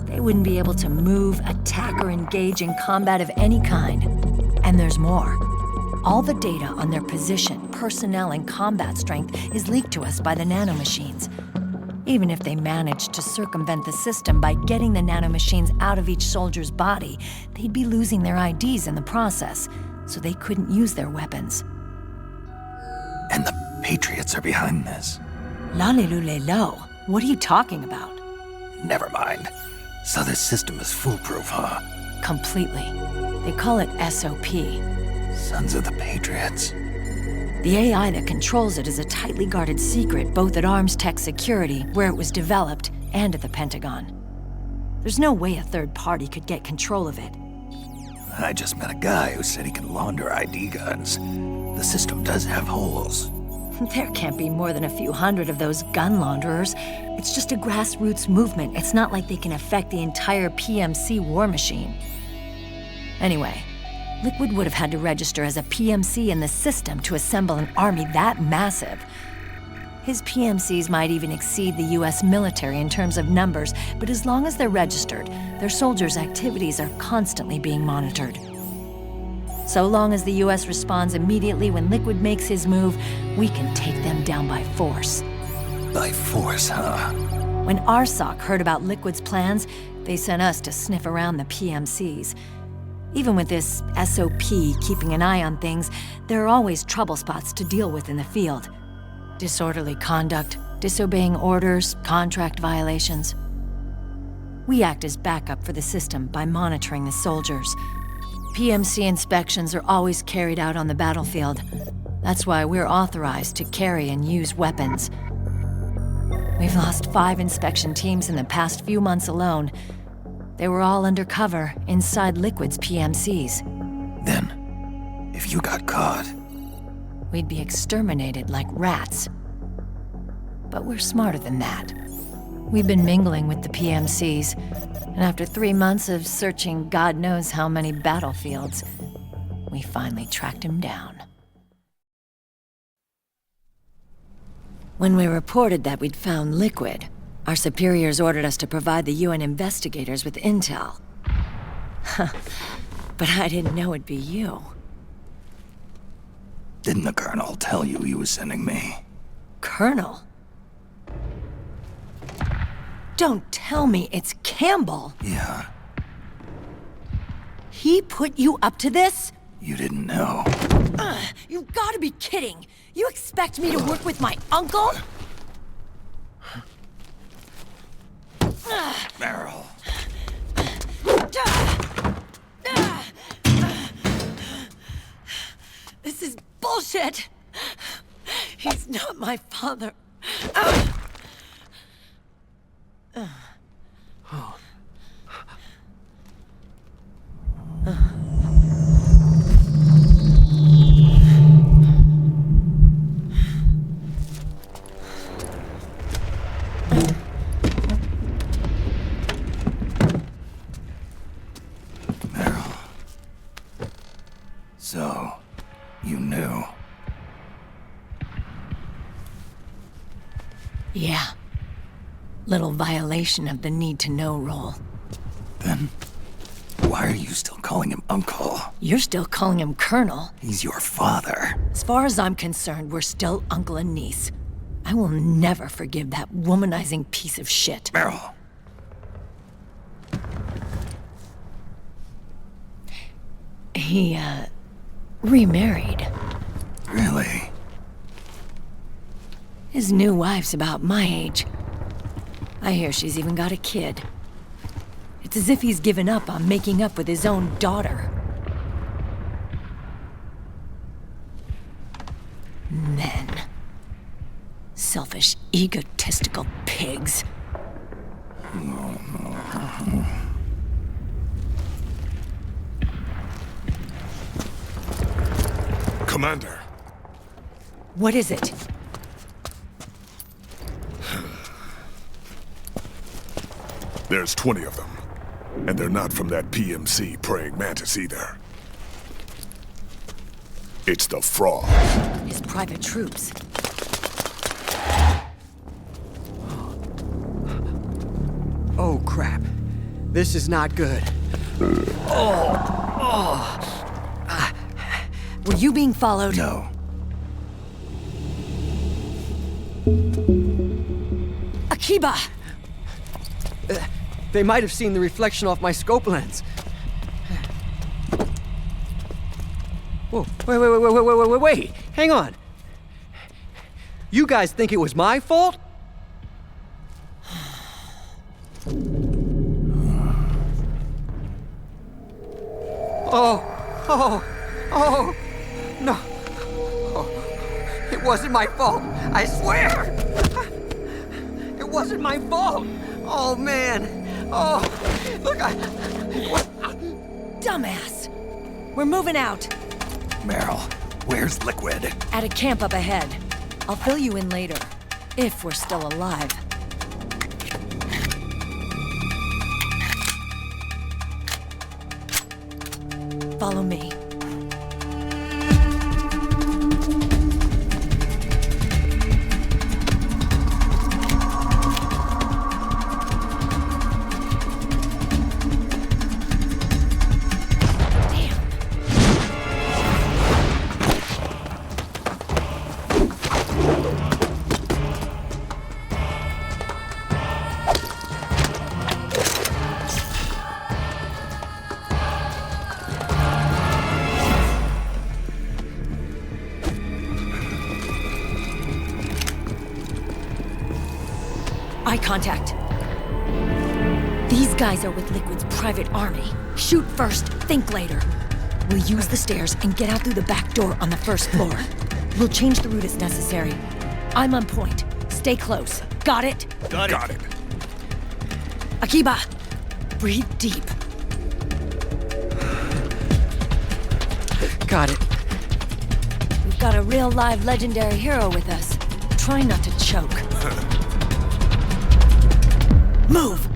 They wouldn't be able to move, attack, or engage in combat of any kind. And there's more. All the data on their position, personnel, and combat strength is leaked to us by the nanomachines. Even if they managed to circumvent the system by getting the nanomachines out of each soldier's body, they'd be losing their IDs in the process, so they couldn't use their weapons. And the Patriots are behind this. Lalilulelo, what are you talking about? Never mind. So this system is foolproof, huh? Completely. They call it SOP. Sons of the Patriots. The AI that controls it is a tightly guarded secret both at Arms Tech Security, where it was developed, and at the Pentagon. There's no way a third party could get control of it. I just met a guy who said he can launder ID guns. The system does have holes. There can't be more than a few hundred of those gun launderers. It's just a grassroots movement. It's not like they can affect the entire PMC war machine. Anyway, Liquid would have had to register as a PMC in the system to assemble an army that massive. His PMCs might even exceed the US military in terms of numbers, but as long as they're registered, their soldiers' activities are constantly being monitored. So long as the US responds immediately when Liquid makes his move, we can take them down by force. By force, huh? When RSOC heard about Liquid's plans, they sent us to sniff around the PMCs. Even with this SOP keeping an eye on things, there are always trouble spots to deal with in the field. Disorderly conduct, disobeying orders, contract violations. We act as backup for the system by monitoring the soldiers. PMC inspections are always carried out on the battlefield. That's why we're authorized to carry and use weapons. We've lost 5 inspection teams in the past few months alone. They were all undercover inside Liquid's PMCs. Then, if you got caught, we'd be exterminated like rats. But we're smarter than that. We've been mingling with the PMCs, and after 3 months of searching God knows how many battlefields, we finally tracked him down. When we reported that we'd found Liquid, our superiors ordered us to provide the UN investigators with intel. But I didn't know it'd be you. Didn't the Colonel tell you he was sending me? Colonel? Don't tell me it's Campbell. Yeah. He put you up to this? You didn't know. You've got to be kidding. You expect me to work with my uncle? Meryl. This is bullshit. He's not my father. Meryl. So, you knew. Yeah. Little violation of the need-to-know rule. Then, why are you still calling him Uncle? You're still calling him Colonel. He's your father. As far as I'm concerned, we're still uncle and niece. I will never forgive that womanizing piece of shit. Meryl. He, remarried. Really? His new wife's about my age. I hear she's even got a kid. It's as if he's given up on making up with his own daughter. Men. Selfish, egotistical pigs. Commander. What is it? There's 20 of them. And they're not from that PMC praying mantis either. It's the Frog. His private troops. Oh, crap. This is not good. Were you being followed? No. Akiba! They might have seen the reflection off my scope lens. Whoa, wait, hang on. You guys think it was my fault? Oh, no. Oh, it wasn't my fault, I swear! It wasn't my fault! Oh, man. Oh, look, Dumbass! We're moving out. Meryl, where's Liquid? At a camp up ahead. I'll fill you in later. If we're still alive. Follow me. Eye contact. These guys are with Liquid's private army. Shoot first, think later. We'll use the stairs and get out through the back door on the first floor. We'll change the route as necessary. I'm on point. Stay close. Got it? Got it. Akiba, breathe deep. Got it. We've got a real live legendary hero with us. Try not to choke. Move!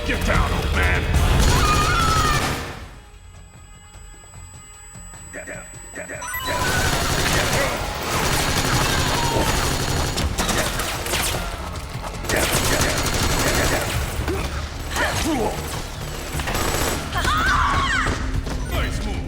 Get down, old man! Nice move!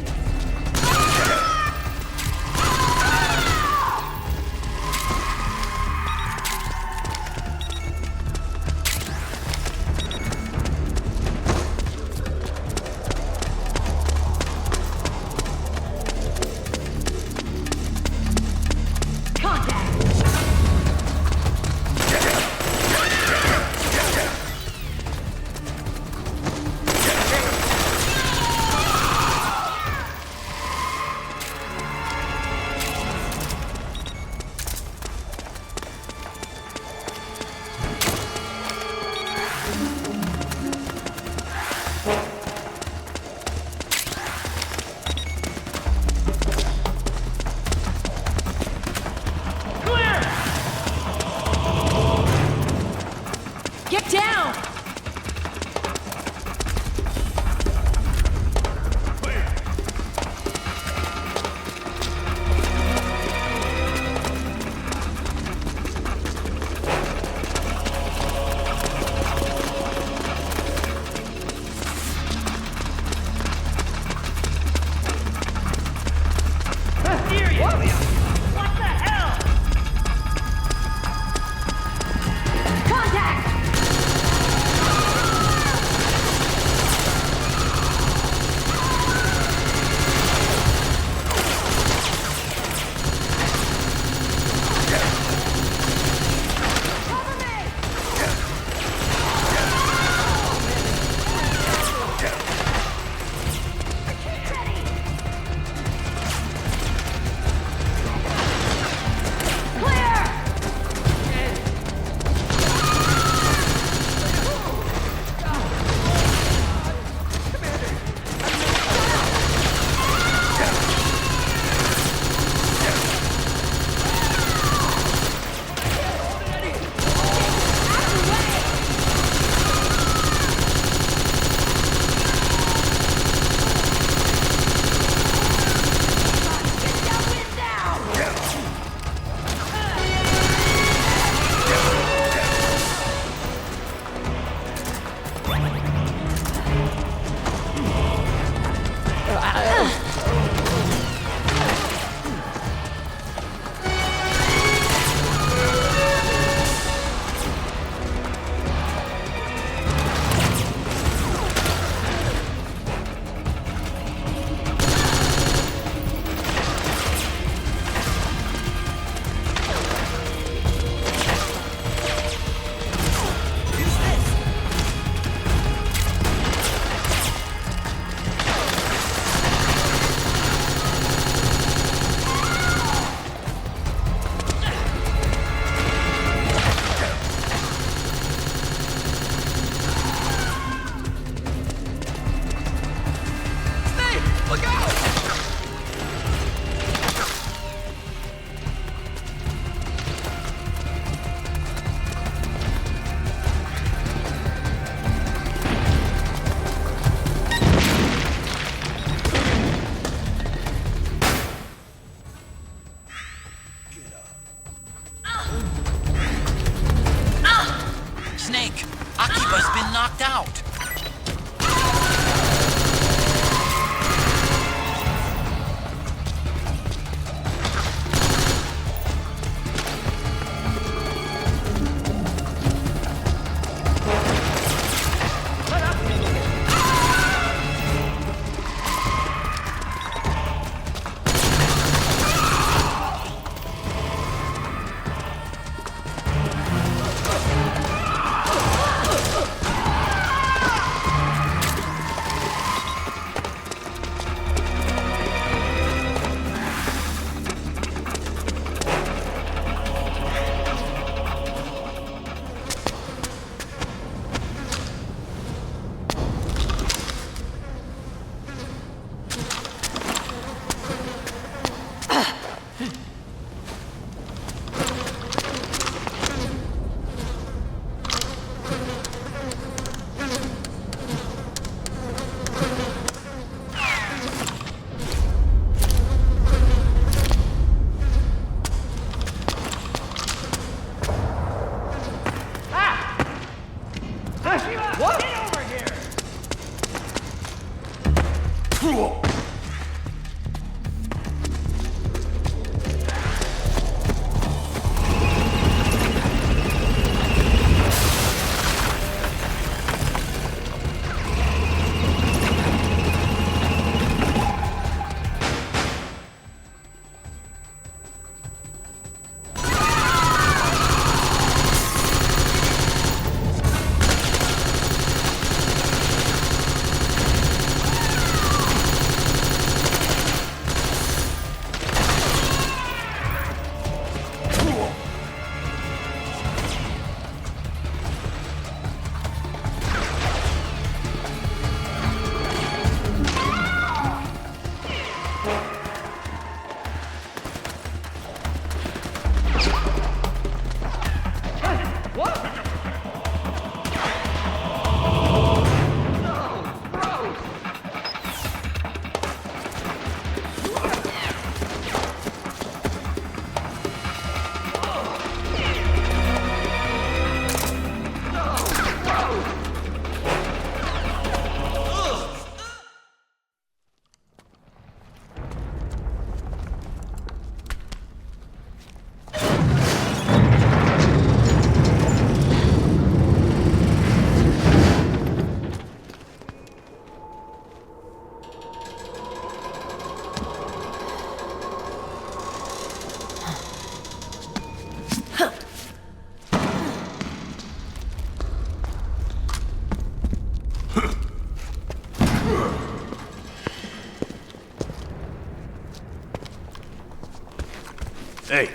Hey.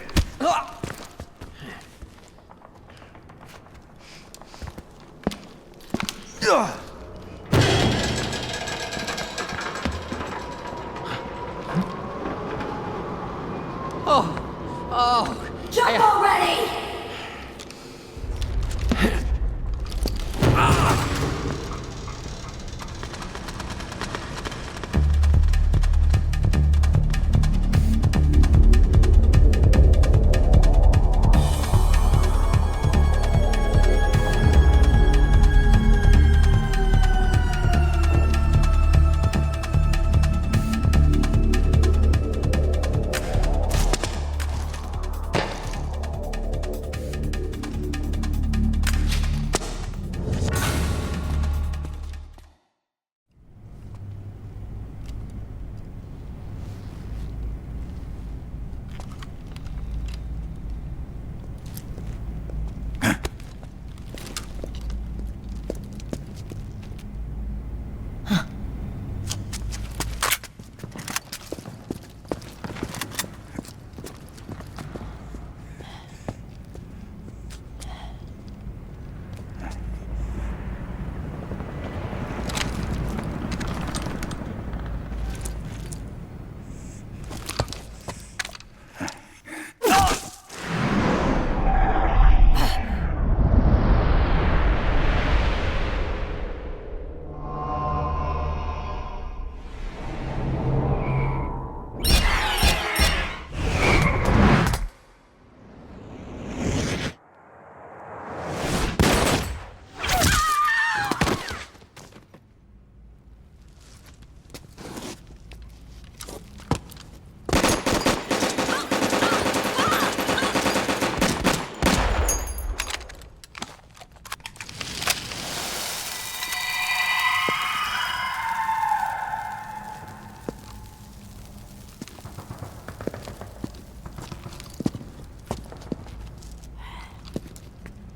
Jump already!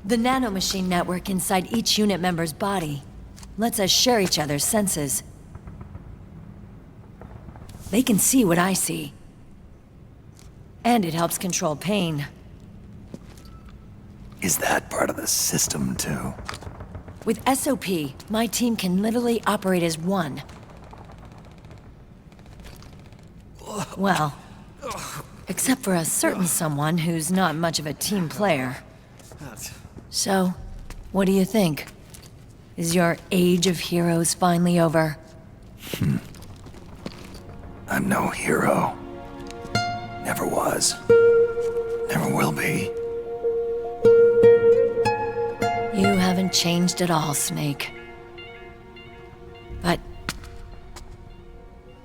The nanomachine network inside each unit member's body lets us share each other's senses. They can see what I see. And it helps control pain. Is that part of the system, too? With SOP, my team can literally operate as one. Well, except for a certain someone who's not much of a team player. So, what do you think? Is your age of heroes finally over? I'm no hero. Never was. Never will be. You haven't changed at all, Snake. But...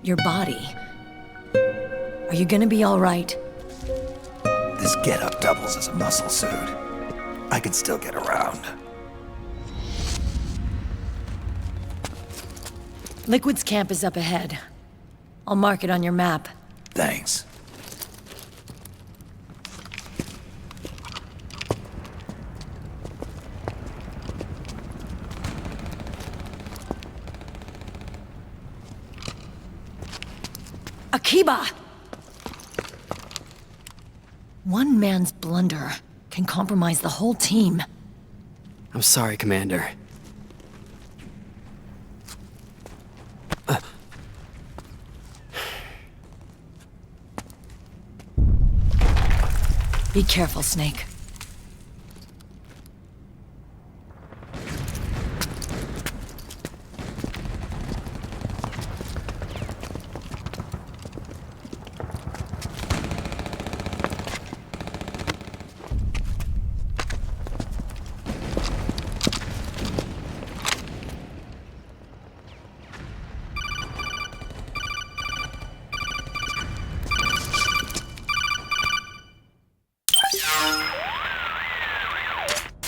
your body... are you gonna be all right? This getup doubles as a muscle suit. I can still get around. Liquid's camp is up ahead. I'll mark it on your map. Thanks. Akiba! One man's blunder can compromise the whole team. I'm sorry, Commander. Be careful, Snake.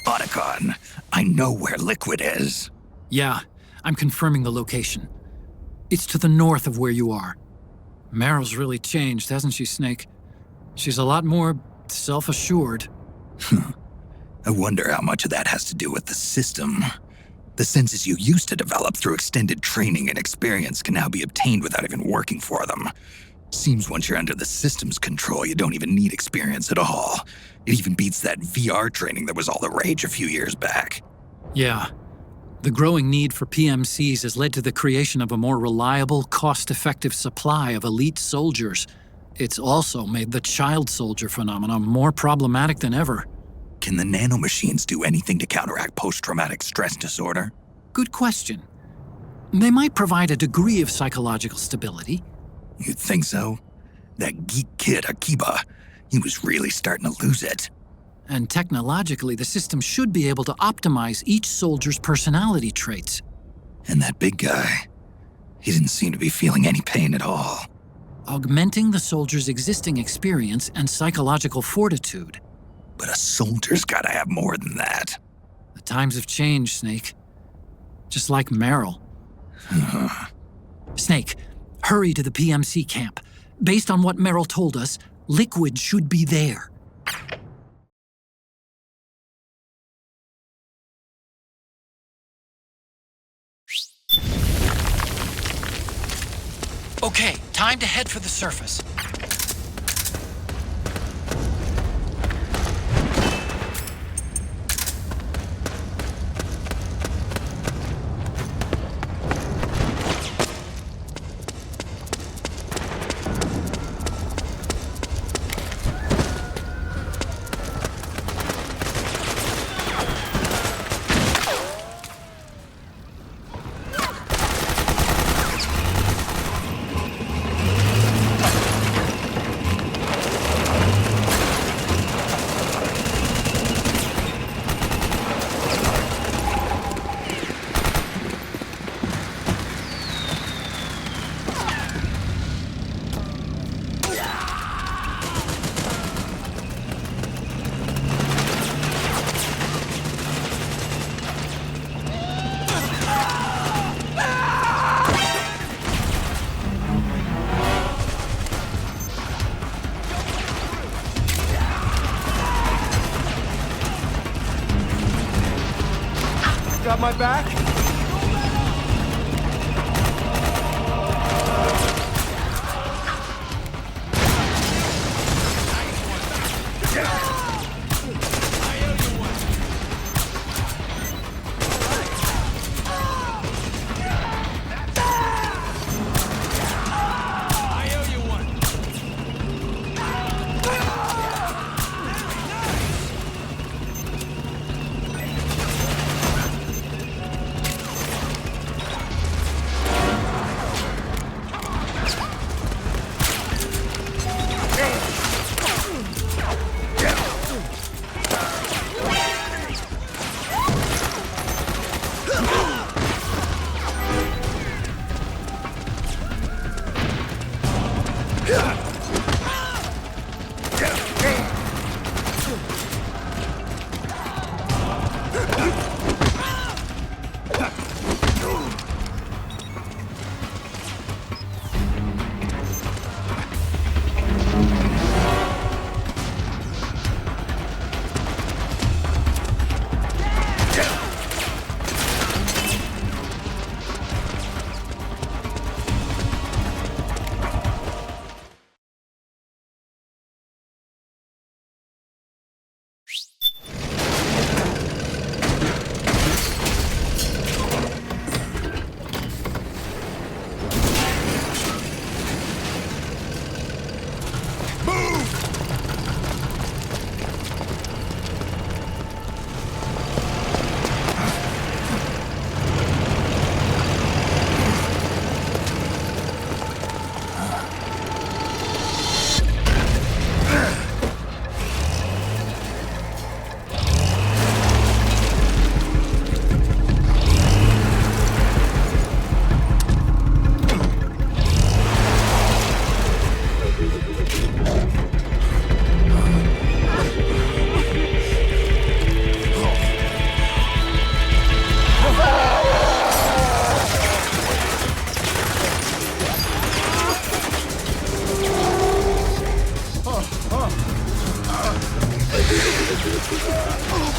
Otacon, I know where Liquid is. Yeah, I'm confirming the location. It's to the north of where you are. Meryl's really changed, hasn't she, Snake? She's a lot more self-assured. I wonder how much of that has to do with the system. The senses you used to develop through extended training and experience can now be obtained without even working for them. Seems once you're under the system's control, you don't even need experience at all. It even beats that VR training that was all the rage a few years back. Yeah. The growing need for PMCs has led to the creation of a more reliable, cost-effective supply of elite soldiers. It's also made the child soldier phenomenon more problematic than ever. Can the nanomachines do anything to counteract post-traumatic stress disorder? Good question. They might provide a degree of psychological stability. You'd think so? That geek kid, Akiba, he was really starting to lose it. And technologically, the system should be able to optimize each soldier's personality traits. And that big guy, he didn't seem to be feeling any pain at all. Augmenting the soldier's existing experience and psychological fortitude. But a soldier's gotta have more than that. The times have changed, Snake. Just like Meryl. Snake, hurry to the PMC camp. Based on what Meryl told us, Liquid should be there. Okay, time to head for the surface. Got my back?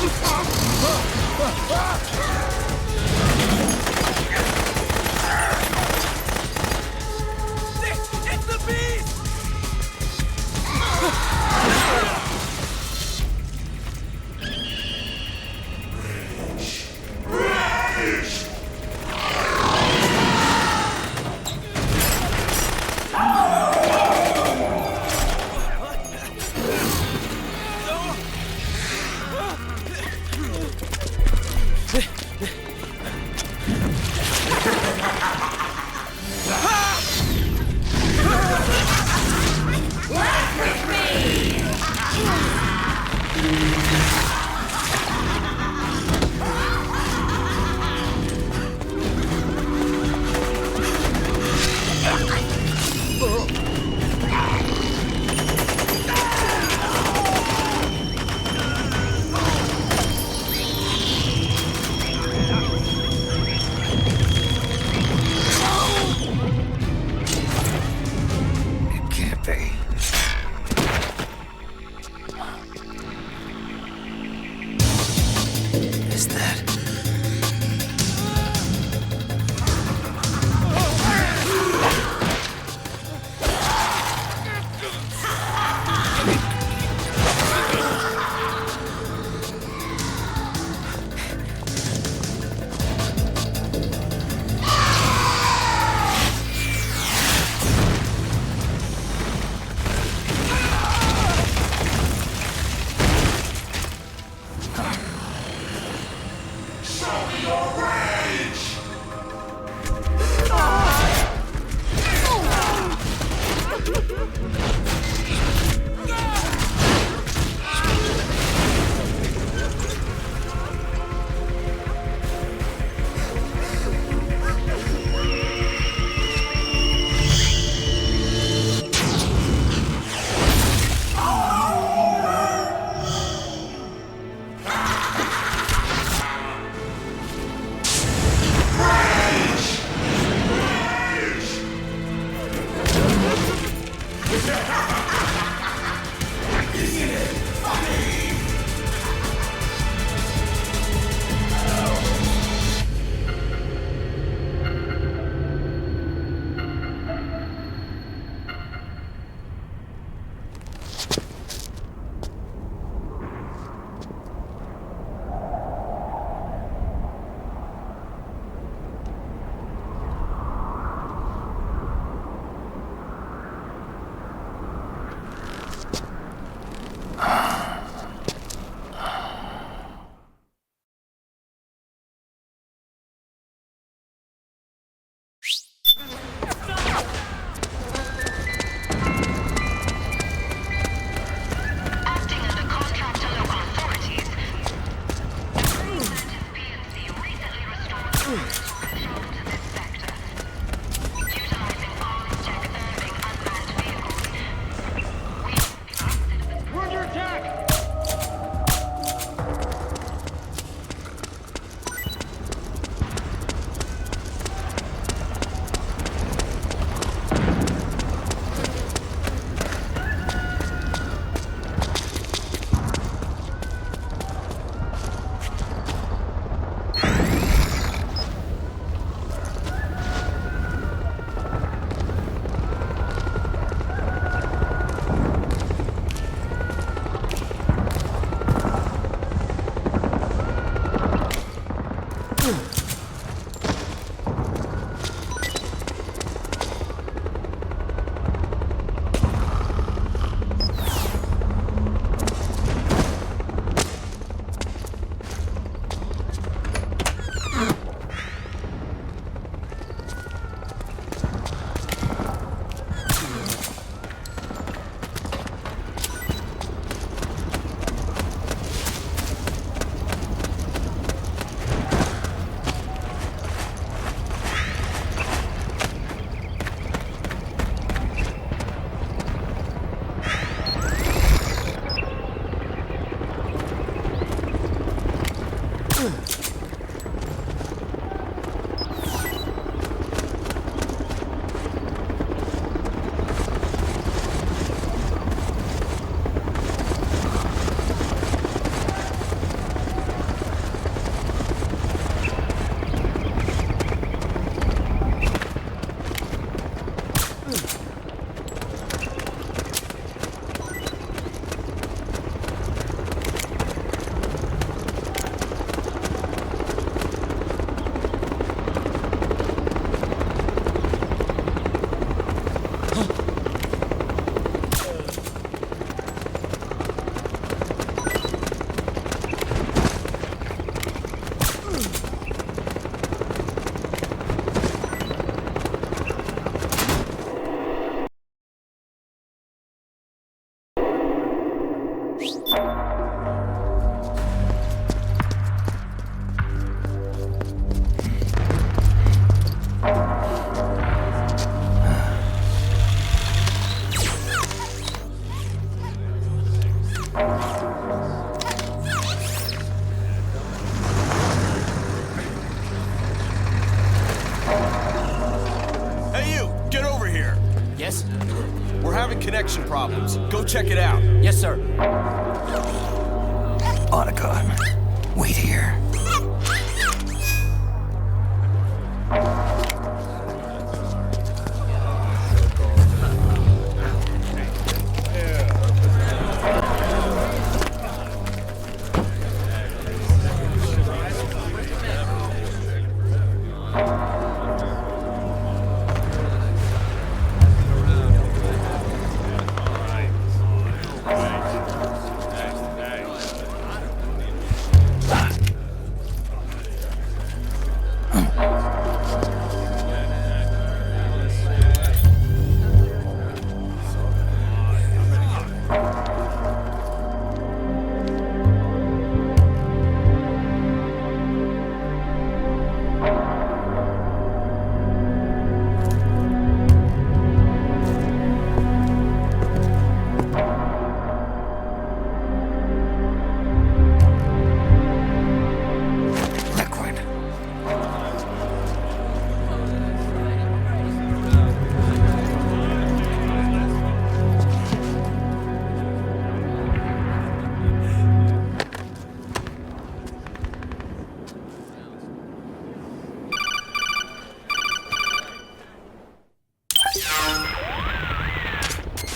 It's the beast! connection problems. Go check it out. Yes, sir. Otacon, wait here.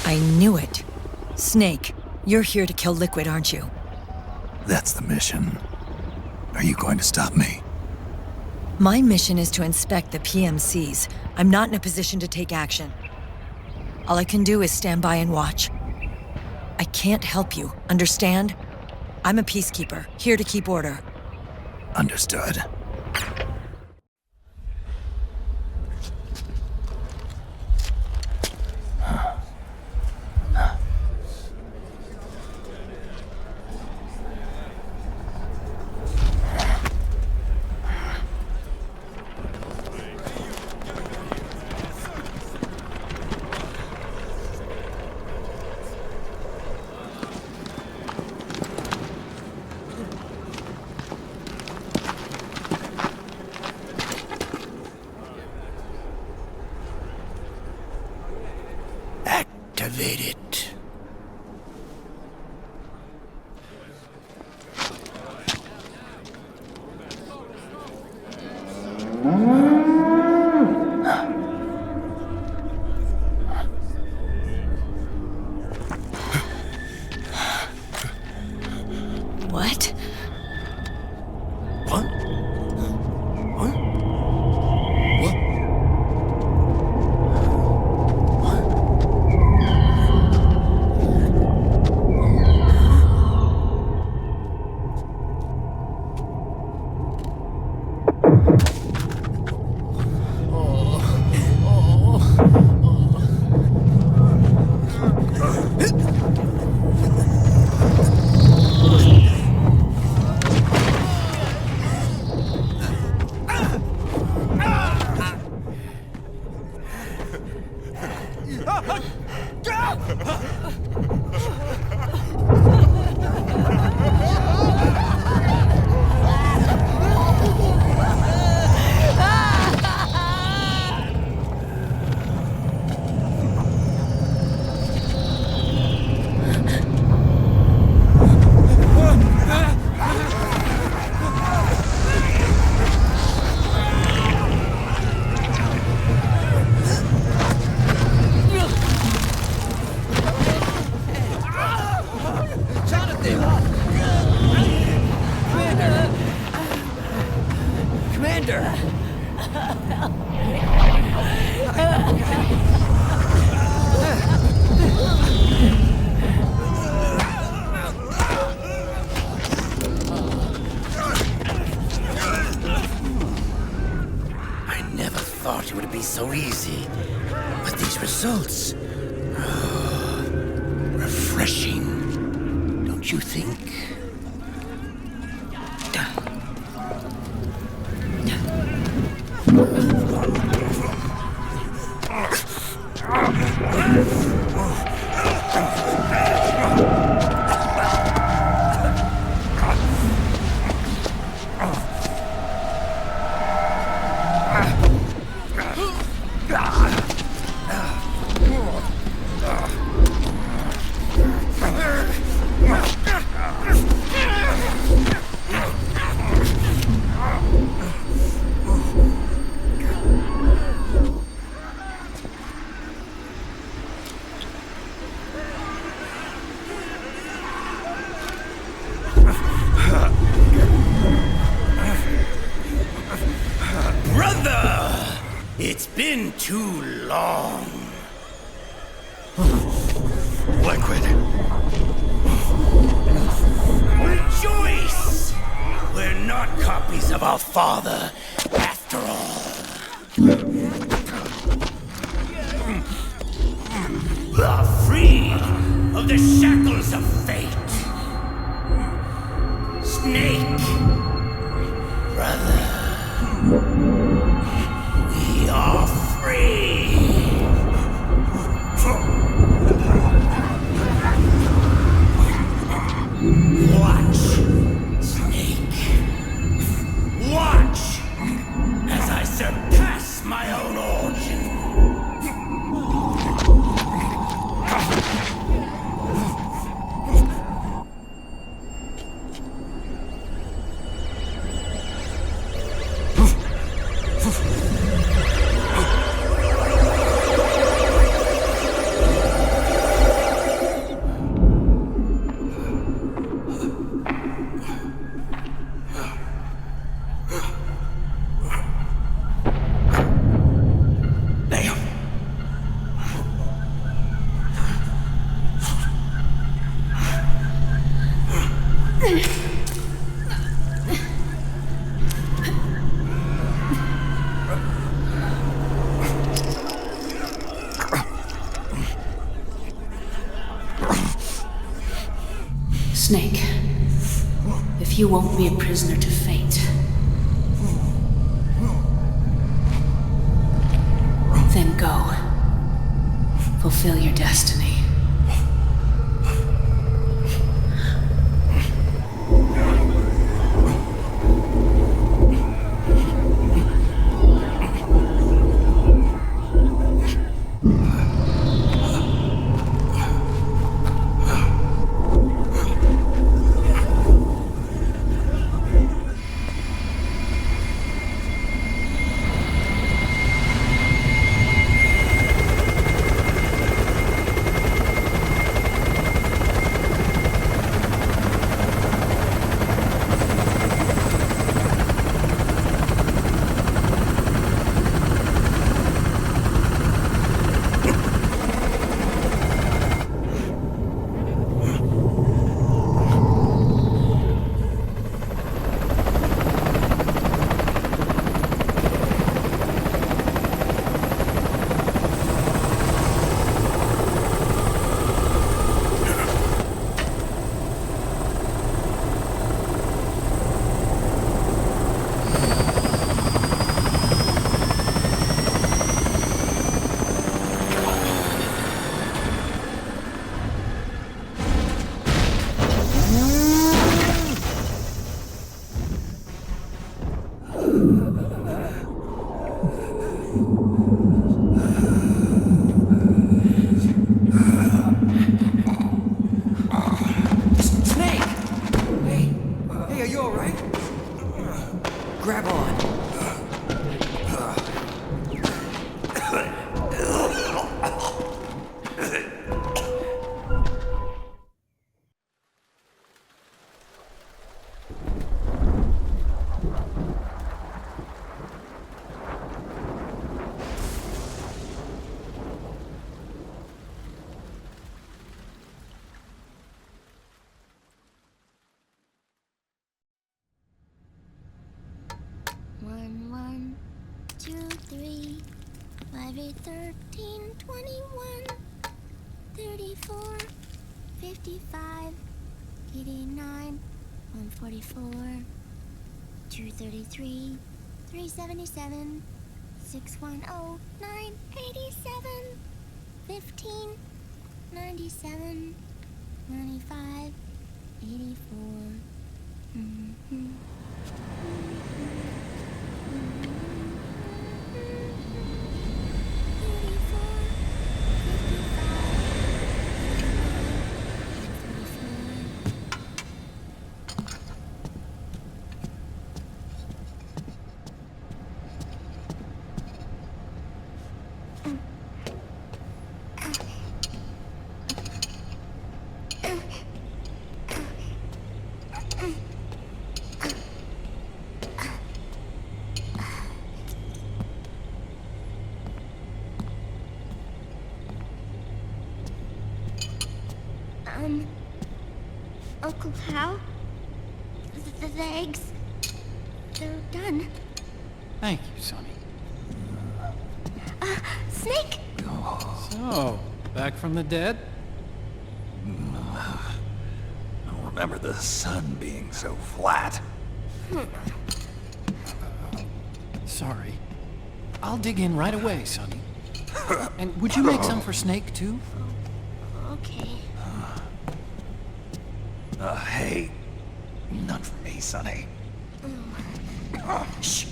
I knew it. Snake, you're here to kill Liquid, aren't you? That's the mission. Are you going to stop me? My mission is to inspect the PMCs. I'm not in a position to take action. All I can do is stand by and watch. I can't help you, understand? I'm a peacekeeper, here to keep order. Understood. Activate it. What? What? What? It would be so easy. But these results... refreshing. Don't you think? too long. Liquid. Rejoice! We're not copies of our father, after all. We are free of the shackles of fate. Snake, brother, we are free. Watch, Snake. Watch as I surpass my own origin. Snake, if you won't be a prisoner to fate, then go. Fulfill your destiny. $233, $377, $610, $987, $15, $97, $95, $84. Uncle Hal? The eggs, they're done. Thank you, Sonny. Snake! So, back from the dead? I don't remember the sun being so flat. Sorry. I'll dig in right away, Sonny. And would you make some for Snake, too? Okay. Hey. None for me, Sonny. Shh.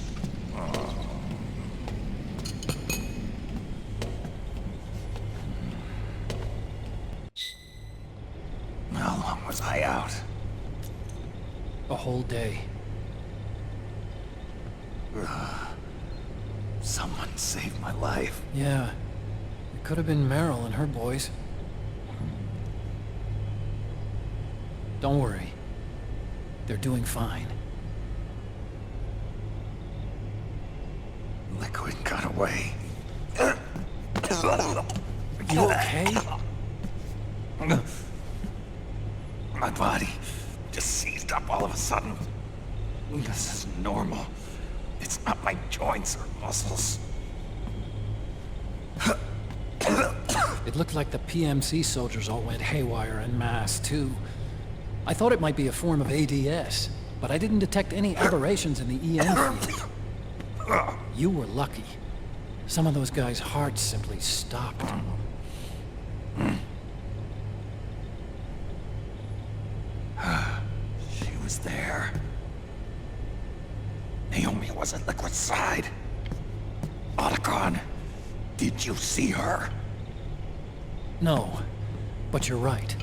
How long was I out? A whole day. Someone saved my life. Yeah. It could have been Meryl and her boys. Don't worry. They're doing fine. Liquid got away. You okay? My body just seized up all of a sudden. This is normal. It's not my joints or muscles. It looked like the PMC soldiers all went haywire en masse, too. I thought it might be a form of ADS, but I didn't detect any aberrations in the EM field. You were lucky. Some of those guys' hearts simply stopped. She was there. Naomi was at Liquid's side. Otacon, did you see her? No, but you're right.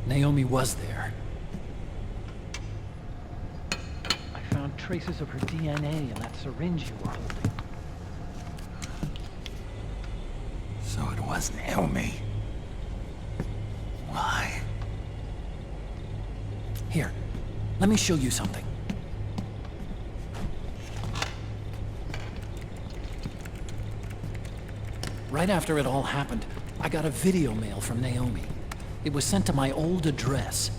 Naomi was there. I found traces of her DNA in that syringe you were holding. So it was Naomi. Why? Here, let me show you something. Right after it all happened, I got a video mail from Naomi. It was sent to my old address.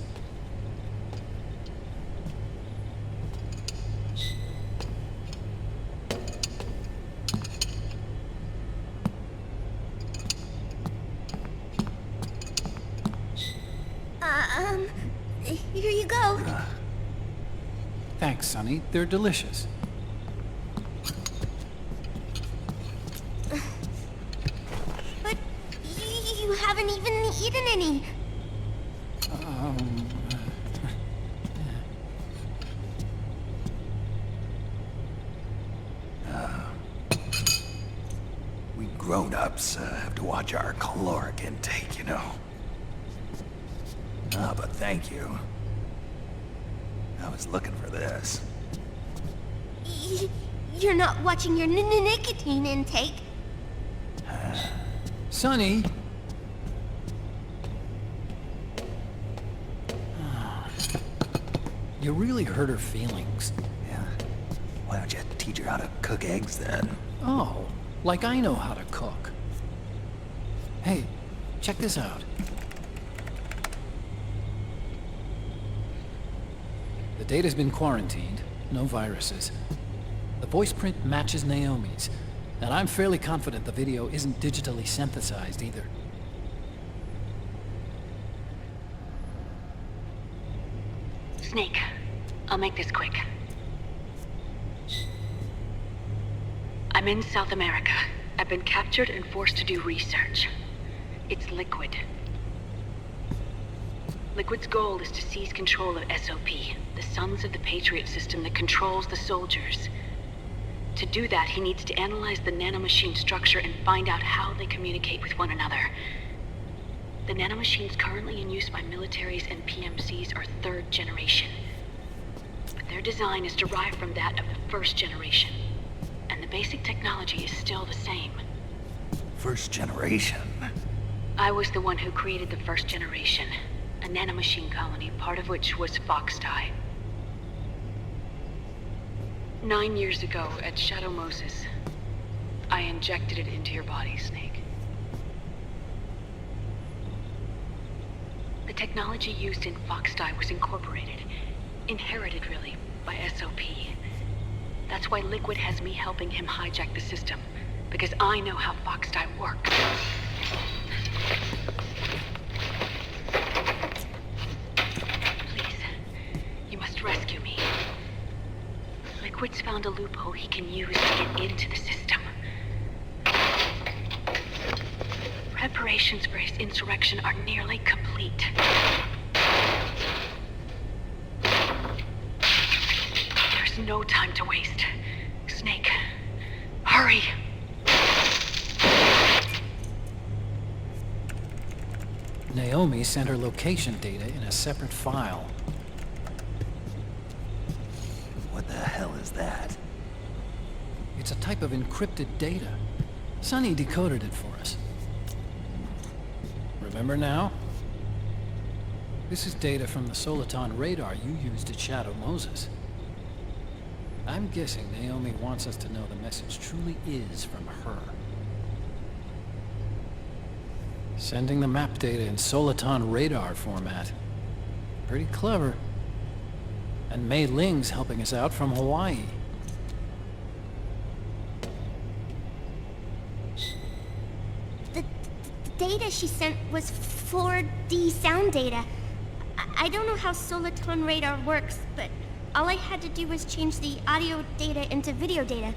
Here you go. Thanks, Sonny. They're delicious. But you haven't even eaten any. We grown-ups have to watch our caloric intake, you know. But thank you. I was looking for this. You're not watching your nicotine intake. Sonny! You really hurt her feelings. Yeah. Why don't you teach her how to cook eggs then? Oh, like I know how to cook. Hey, check this out. The data's been quarantined, no viruses. The voice print matches Naomi's, and I'm fairly confident the video isn't digitally synthesized either. Snake, I'll make this quick. I'm in South America. I've been captured and forced to do research. It's Liquid. Liquid's goal is to seize control of SOP, the Sons of the Patriot system that controls the soldiers. To do that, he needs to analyze the nanomachine structure and find out how they communicate with one another. The nanomachines currently in use by militaries and PMCs are third generation. But their design is derived from that of the first generation. And the basic technology is still the same. First generation? I was the one who created the first generation. A nanomachine colony, part of which was Foxdie. 9 years ago, at Shadow Moses, I injected it into your body, Snake. The The technology used in Foxdie was incorporated, inherited really, by SOP. That's why Liquid has me helping him hijack the system, because I know how Foxdie works. Please, you must rescue me. Liquid's found a loophole he can use to get into the system. Preparations for his insurrection are nearly complete. There's no time to waste. Snake, hurry! Naomi sent her location data in a separate file. What the hell is that? It's a type of encrypted data. Sonny decoded it for us. Remember now? This is data from the Soliton radar you used at Shadow Moses. I'm guessing Naomi wants us to know the message truly is from her. Sending the map data in Soliton radar format. Pretty clever. And Mei Ling's helping us out from Hawaii. The data she sent was 4D sound data. I don't know how Soliton radar works, but all I had to do was change the audio data into video data.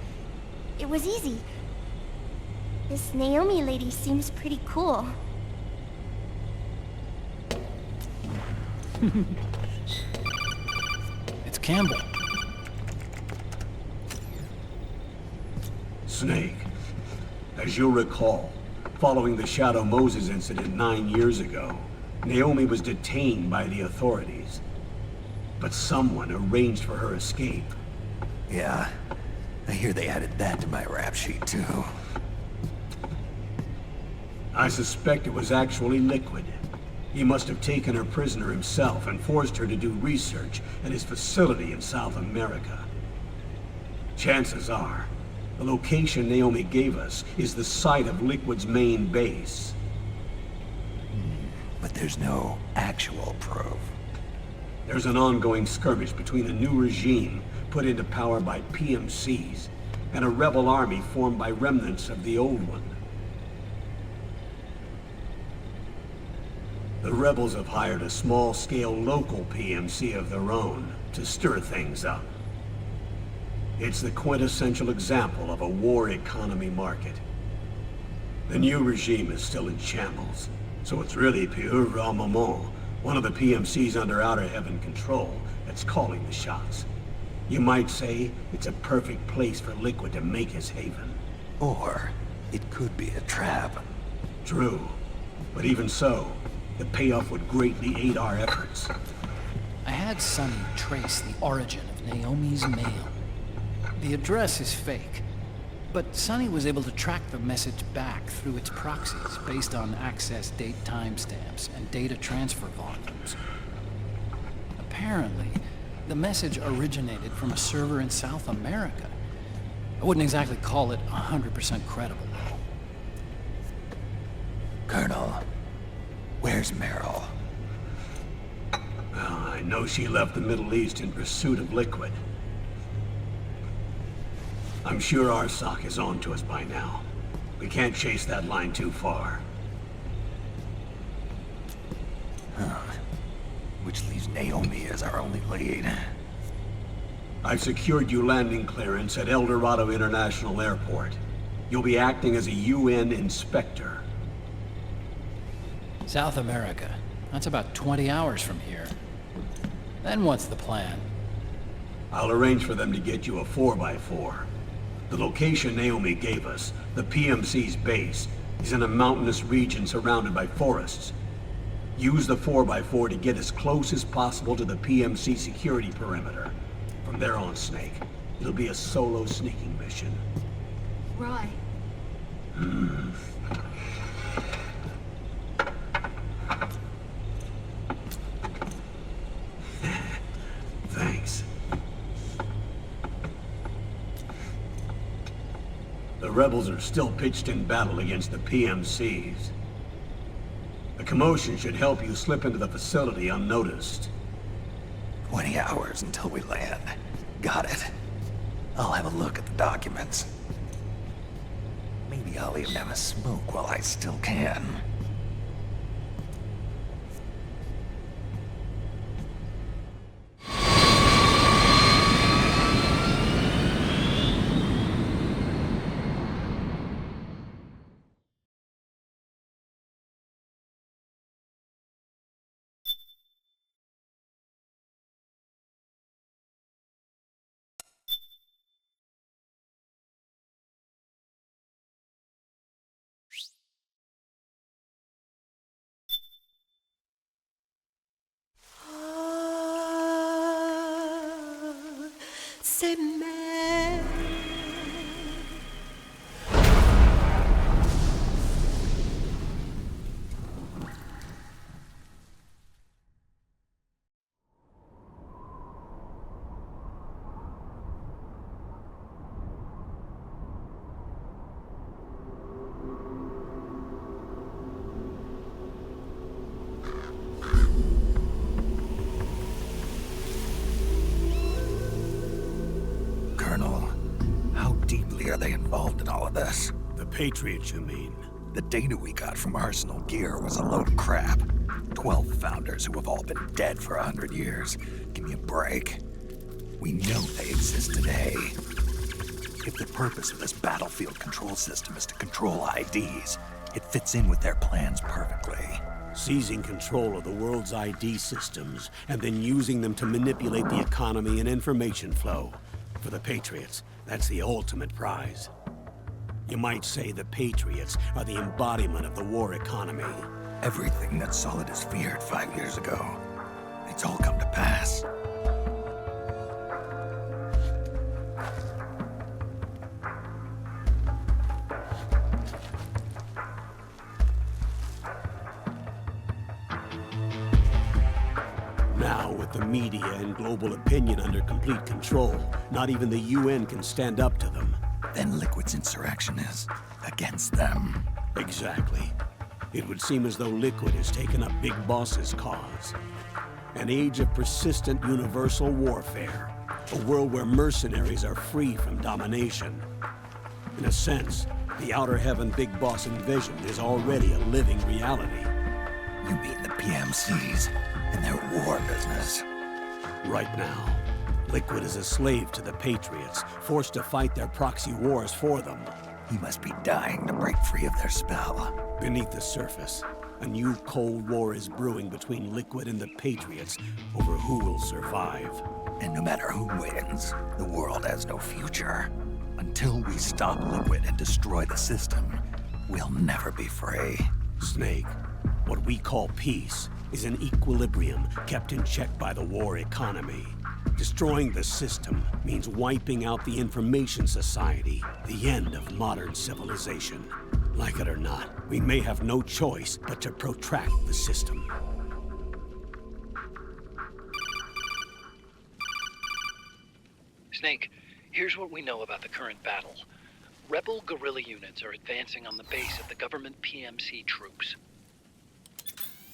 It was easy. This Naomi lady seems pretty cool. It's Campbell. Snake, as you'll recall, following the Shadow Moses incident 9 years ago, Naomi was detained by the authorities. But someone arranged for her escape. Yeah, I hear they added that to my rap sheet too. I suspect it was actually Liquid. He must have taken her prisoner himself and forced her to do research at his facility in South America. Chances are, the location Naomi gave us is the site of Liquid's main base. But there's no actual proof. There's an ongoing skirmish between a new regime put into power by PMCs and a rebel army formed by remnants of the old one. The rebels have hired a small-scale local PMC of their own to stir things up. It's the quintessential example of a war economy market. The new regime is still in shambles, so it's really pure Ramamon, one of the PMCs under Outer Heaven control, that's calling the shots. You might say it's a perfect place for Liquid to make his haven. Or it could be a trap. True, but even so, the payoff would greatly aid our efforts. I had Sonny trace the origin of Naomi's mail. The address is fake, but Sonny was able to track the message back through its proxies based on access date timestamps and data transfer volumes. Apparently, the message originated from a server in South America. I wouldn't exactly call it 100% credible, though. Colonel, where's Meryl? Well, I know she left the Middle East in pursuit of Liquid. I'm sure RSOC is on to us by now. We can't chase that line too far. Which leaves Naomi as our only lead. I've secured you landing clearance at El Dorado International Airport. You'll be acting as a UN inspector. South America. That's about 20 hours from here. Then what's the plan? I'll arrange for them to get you a 4x4. The location Naomi gave us, the PMC's base, is in a mountainous region surrounded by forests. Use the 4x4 to get as close as possible to the PMC security perimeter. From there on, Snake, it'll be a solo sneaking mission. Right. Thanks. The rebels are still pitched in battle against the PMCs. The commotion should help you slip into the facility unnoticed. 20 hours until we land. Got it. I'll have a look at the documents. Maybe I'll even have a smoke while I still can. C'est même. Are they involved in all of this? The Patriots, you mean? The data we got from Arsenal Gear was a load of crap. 12 founders who have all been dead for 100 years. Give me a break. We know they exist today. If the purpose of this battlefield control system is to control IDs, it fits in with their plans perfectly. Seizing control of the world's ID systems, and then using them to manipulate the economy and information flow. For the Patriots, that's the ultimate prize. You might say the Patriots are the embodiment of the war economy. Everything that Solidus feared 5 years ago, it's all come to pass. Now, with the media and global opinion under complete control, not even the UN can stand up to them. Then Liquid's insurrection is against them. Exactly. It would seem as though Liquid has taken up Big Boss's cause. An age of persistent universal warfare. A world where mercenaries are free from domination. In a sense, the Outer Heaven Big Boss envisioned is already a living reality. You mean the PMCs and their war business? Right now, Liquid is a slave to the Patriots, forced to fight their proxy wars for them. He must be dying to break free of their spell. Beneath the surface, a new Cold War is brewing between Liquid and the Patriots over who will survive. And no matter who wins, the world has no future. Until we stop Liquid and destroy the system, we'll never be free. Snake, what we call peace is an equilibrium kept in check by the war economy. Destroying the system means wiping out the information society, the end of modern civilization. Like it or not, we may have no choice but to protract the system. Snake, here's what we know about the current battle. Rebel guerrilla units are advancing on the base of the government PMC troops.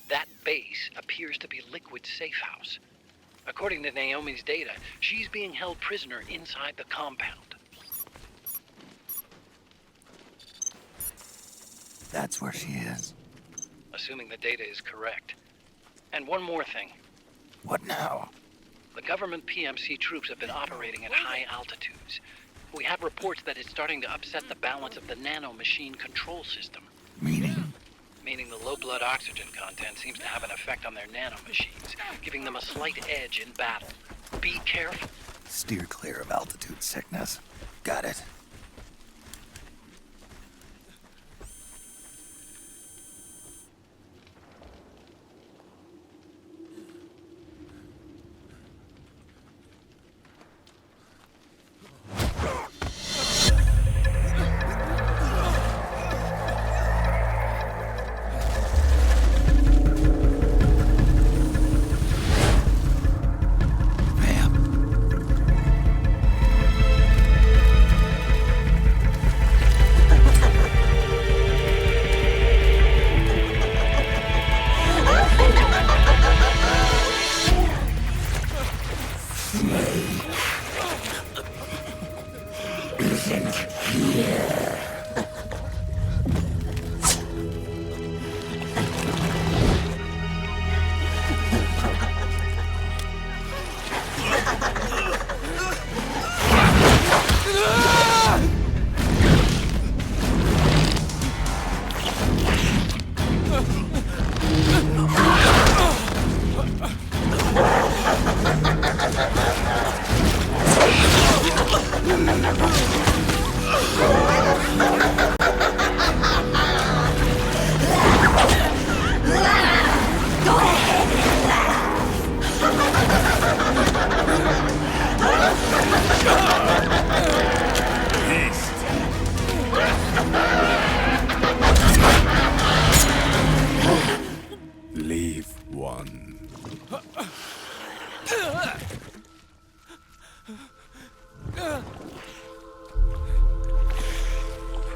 That base appears to be Liquid's safe house. According to Naomi's data, she's being held prisoner inside the compound. That's where she is. Assuming the data is correct. And one more thing. What now? The government PMC troops have been operating at high altitudes. We have reports that it's starting to upset the balance of the nano-machine control system. Meaning? Meaning the low blood oxygen content seems to have an effect on their nano-machines, giving them a slight edge in battle. Be careful. Steer clear of altitude sickness. Got it.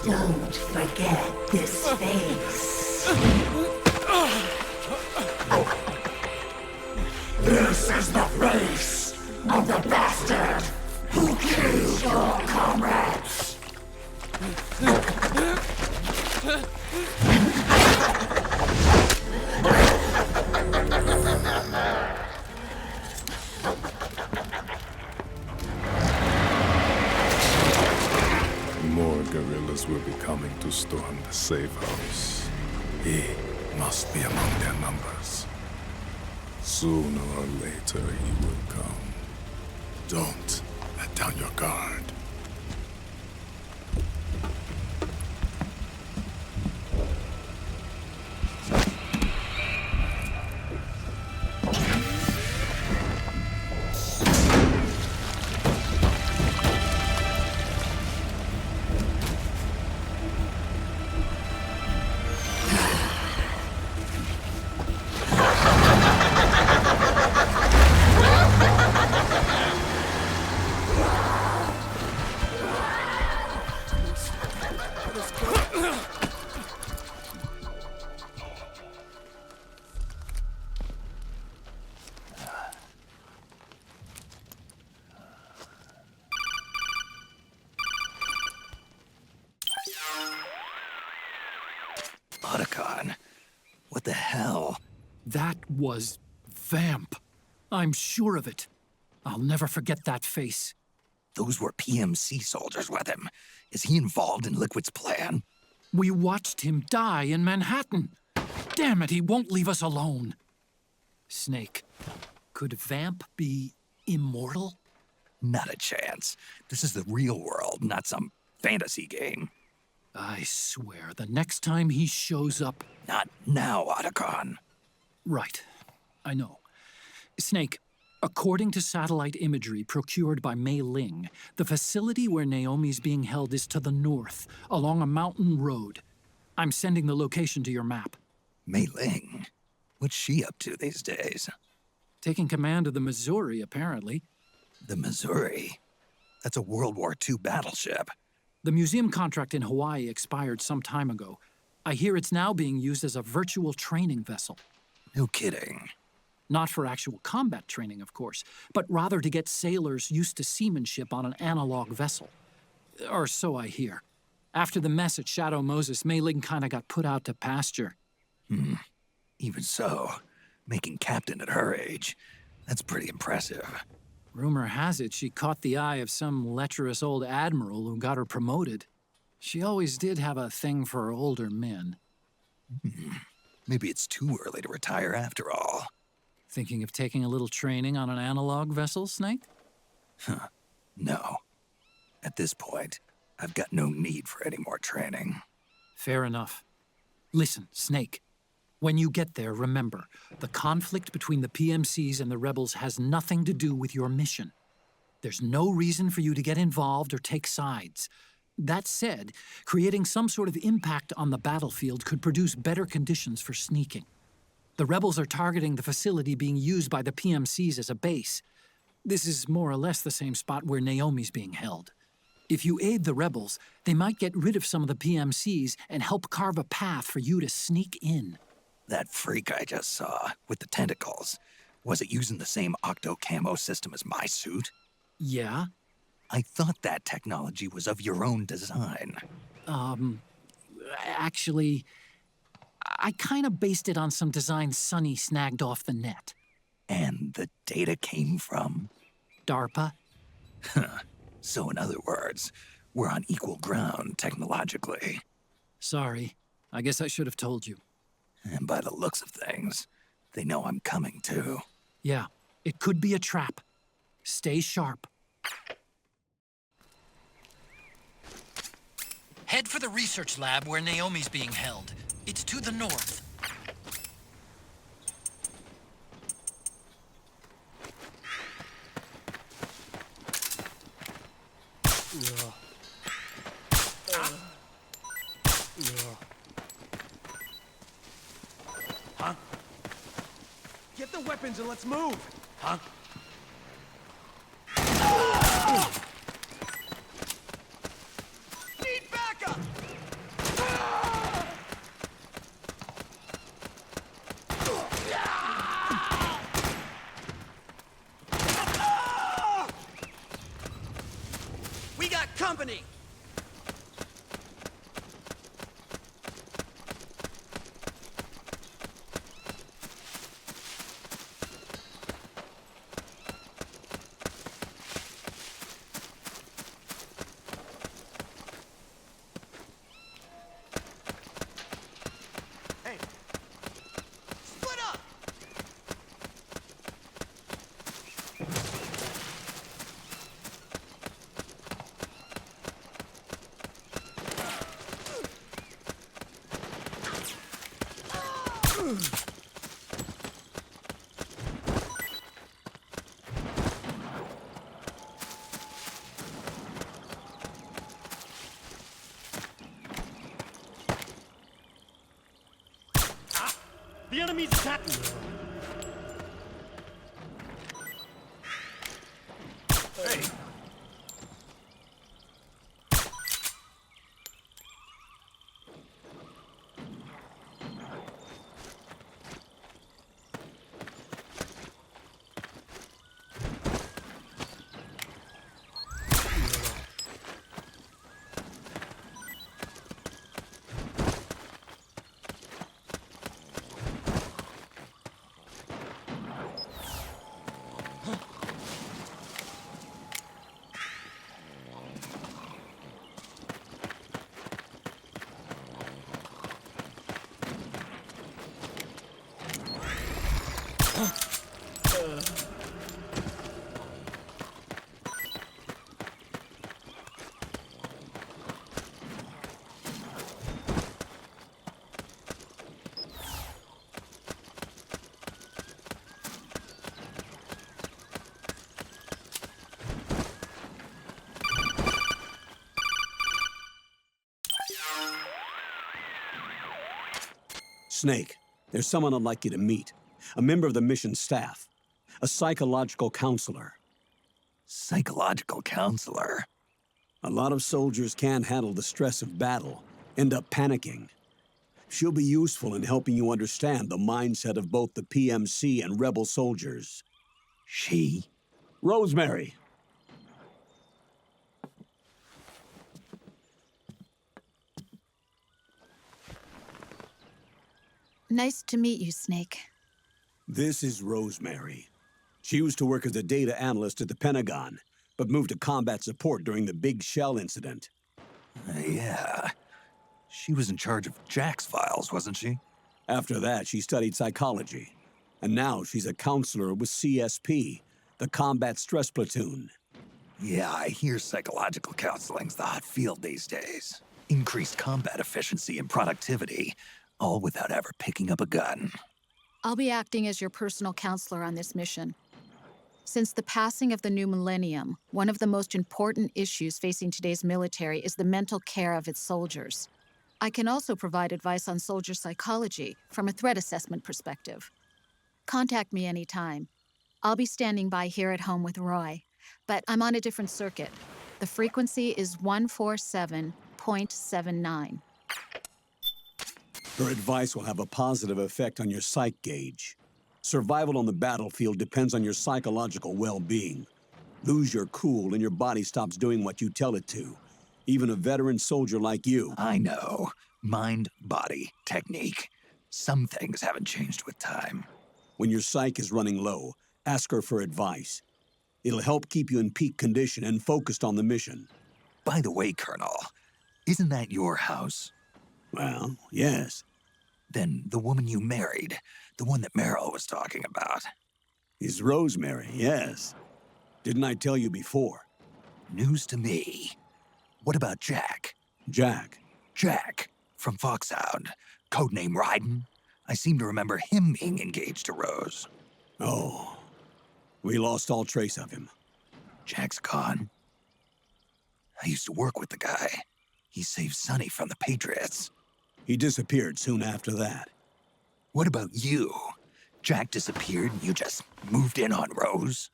Don't forget this face. This is the face of the bastard who killed your comrades. More guerrillas will be coming to storm the safe house. He must be among their numbers. Sooner or later, he will come. Don't let down your guard. Otacon, what the hell? That was Vamp. I'm sure of it. I'll never forget that face. Those were PMC soldiers with him. Is he involved in Liquid's plan? We watched him die in Manhattan. Damn it, he won't leave us alone. Snake, could Vamp be immortal? Not a chance. This is the real world, not some fantasy game. I swear, the next time he shows up... Not now, Otacon. Right. I know. Snake, according to satellite imagery procured by Mei Ling, the facility where Naomi's being held is to the north, along a mountain road. I'm sending the location to your map. Mei Ling? What's she up to these days? Taking command of the Missouri, apparently. The Missouri? That's a World War II battleship. The museum contract in Hawaii expired some time ago. I hear it's now being used as a virtual training vessel. No kidding. Not for actual combat training, of course, but rather to get sailors used to seamanship on an analog vessel. Or so I hear. After the mess at Shadow Moses, Mei Ling kinda got put out to pasture. Even so, making captain at her age, that's pretty impressive. Rumor has it she caught the eye of some lecherous old admiral who got her promoted. She always did have a thing for older men. Maybe it's too early to retire after all. Thinking of taking a little training on an analog vessel, Snake? No. At this point, I've got no need for any more training. Fair enough. Listen, Snake. When you get there, remember, the conflict between the PMCs and the rebels has nothing to do with your mission. There's no reason for you to get involved or take sides. That said, creating some sort of impact on the battlefield could produce better conditions for sneaking. The rebels are targeting the facility being used by the PMCs as a base. This is more or less the same spot where Naomi's being held. If you aid the rebels, they might get rid of some of the PMCs and help carve a path for you to sneak in. That freak I just saw, with the tentacles, was it using the same octo-camo system as my suit? Yeah? I thought that technology was of your own design. Actually, I kinda based it on some design Sonny snagged off the net. And the data came from? DARPA. So in other words, we're on equal ground technologically. Sorry. I guess I should have told you. And by the looks of things, they know I'm coming too. Yeah, it could be a trap. Stay sharp. Head for the research lab where Naomi's being held. It's to the north. Get the weapon weapons and let's move! Huh? Need backup! We got company! Hey! Split up! The enemy's attacking! Hey! Snake, there's someone I'd like you to meet. A member of the mission staff. A psychological counselor. Psychological counselor? A lot of soldiers can't handle the stress of battle, end up panicking. She'll be useful in helping you understand the mindset of both the PMC and rebel soldiers. She? Rosemary. Nice to meet you, Snake. This is Rosemary. She used to work as a data analyst at the Pentagon, but moved to combat support during the Big Shell incident. Yeah. She was in charge of Jack's files, wasn't she? After that, she studied psychology. And now she's a counselor with CSP, the Combat Stress Platoon. Yeah, I hear psychological counseling's the hot field these days. Increased combat efficiency and productivity, all without ever picking up a gun. I'll be acting as your personal counselor on this mission. Since the passing of the new millennium, one of the most important issues facing today's military is the mental care of its soldiers. I can also provide advice on soldier psychology from a threat assessment perspective. Contact me anytime. I'll be standing by here at home with Roy, but I'm on a different circuit. The frequency is 147.79. Her advice will have a positive effect on your psych gauge. Survival on the battlefield depends on your psychological well-being. Lose your cool and your body stops doing what you tell it to. Even a veteran soldier like you. I know. Mind, body, technique. Some things haven't changed with time. When your psych is running low, ask her for advice. It'll help keep you in peak condition and focused on the mission. By the way, Colonel, isn't that your house? Well, yes. Then the woman you married, the one that Meryl was talking about. Is Rosemary, yes. Didn't I tell you before? News to me. What about Jack? Jack? Jack, from Foxhound. Codename Ryzen. I seem to remember him being engaged to Rose. Oh. We lost all trace of him. Jack's gone. I used to work with the guy. He saved Sonny from the Patriots. He disappeared soon after that. What about you? Jack disappeared and you just moved in on Rose?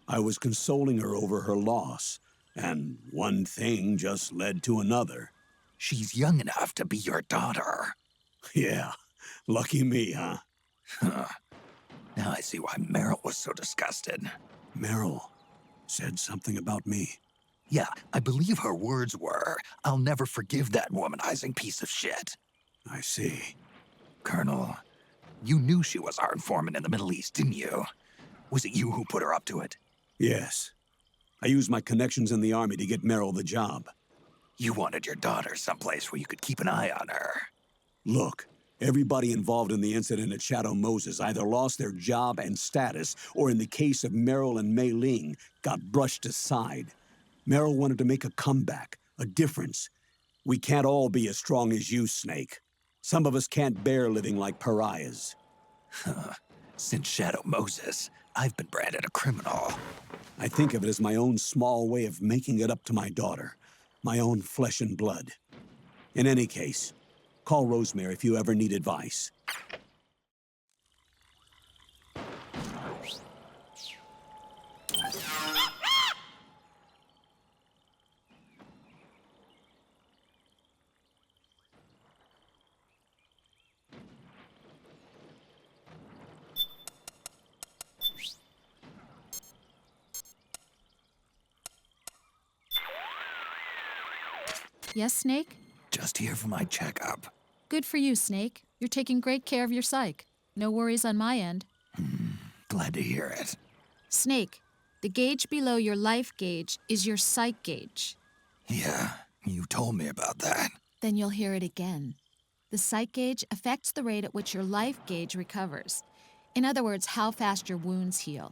I was consoling her over her loss, and one thing just led to another. She's young enough to be your daughter. Yeah, lucky me, huh? Now I see why Meryl was so disgusted. Meryl said something about me. Yeah, I believe her words were, "I'll never forgive that womanizing piece of shit." I see. Colonel, you knew she was our informant in the Middle East, didn't you? Was it you who put her up to it? Yes. I used my connections in the army to get Meryl the job. You wanted your daughter someplace where you could keep an eye on her. Look, everybody involved in the incident at Shadow Moses either lost their job and status, or in the case of Meryl and Mei Ling, got brushed aside. Meryl wanted to make a comeback, a difference. We can't all be as strong as you, Snake. Some of us can't bear living like pariahs. Since Shadow Moses, I've been branded a criminal. I think of it as my own small way of making it up to my daughter. My own flesh and blood. In any case, call Rosemary if you ever need advice. Yes, Snake? Just here for my checkup. Good for you, Snake. You're taking great care of your psych. No worries on my end. Glad to hear it. Snake, the gauge below your life gauge is your psych gauge. Yeah, you told me about that. Then you'll hear it again. The psych gauge affects the rate at which your life gauge recovers. In other words, how fast your wounds heal.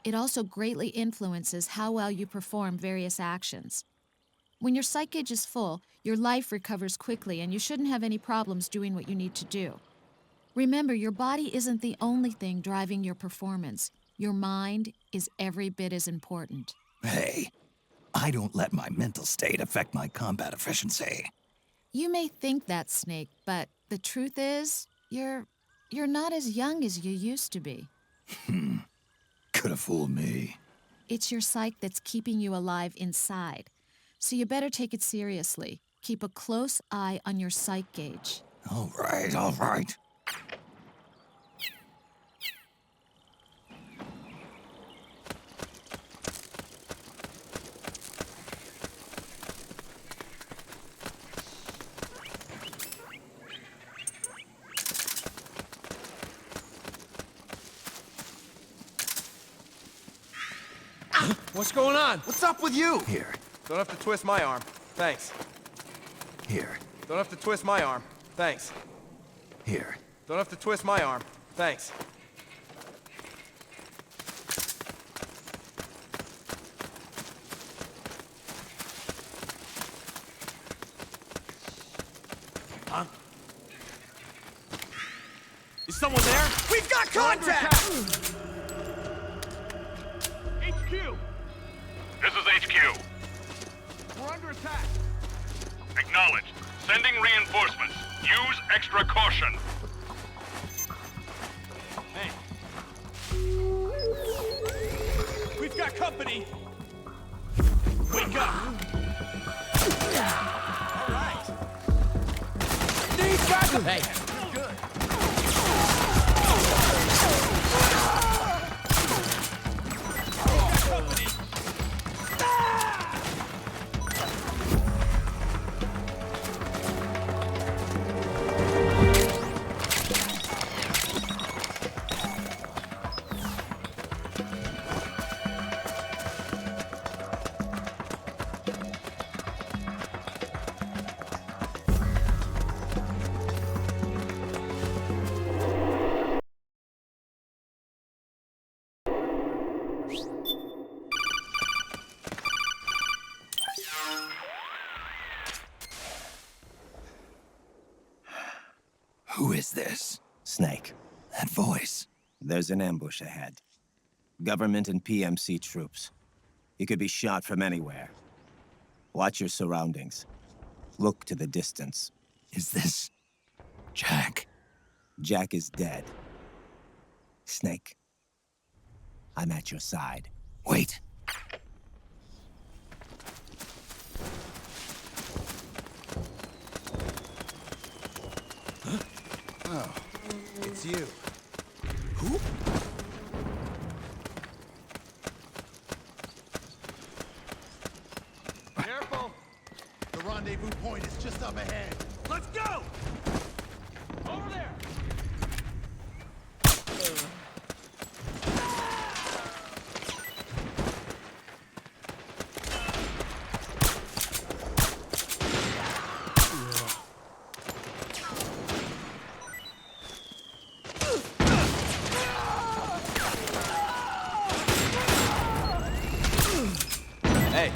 It also greatly influences how well you perform various actions. When your psych gauge is full, your life recovers quickly and you shouldn't have any problems doing what you need to do. Remember, your body isn't the only thing driving your performance. Your mind is every bit as important. Hey, I don't let my mental state affect my combat efficiency. You may think that, Snake, but the truth is, you're not as young as you used to be. Could have fooled me. It's your psyche that's keeping you alive inside. So you better take it seriously. Keep a close eye on your psych gauge. All right, all right. What's going on? What's up with you? Here. Don't have to twist my arm. Thanks. Here. Don't have to twist my arm. Thanks. Here. Don't have to twist my arm. Thanks. Huh? Is someone there? We've got contact! HQ! This is HQ. We're under attack. Acknowledged. Sending reinforcements. Use extra caution. Hey. We've got company. Wake up. All right. Need backup! Hey. Who is this? Snake. That voice. There's an ambush ahead. Government and PMC troops. You could be shot from anywhere. Watch your surroundings. Look to the distance. Is this Jack? Jack is dead. Snake, I'm at your side. Wait. Oh, it's you. Who? Careful! The rendezvous point is just up ahead. Let's go! Over there! Hey.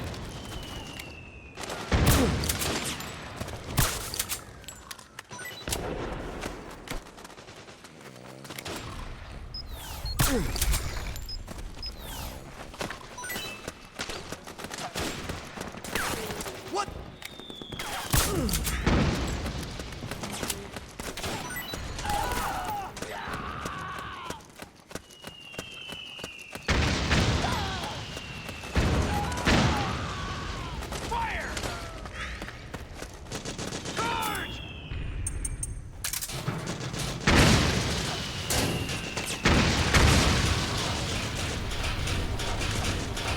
What? Fire! Charge!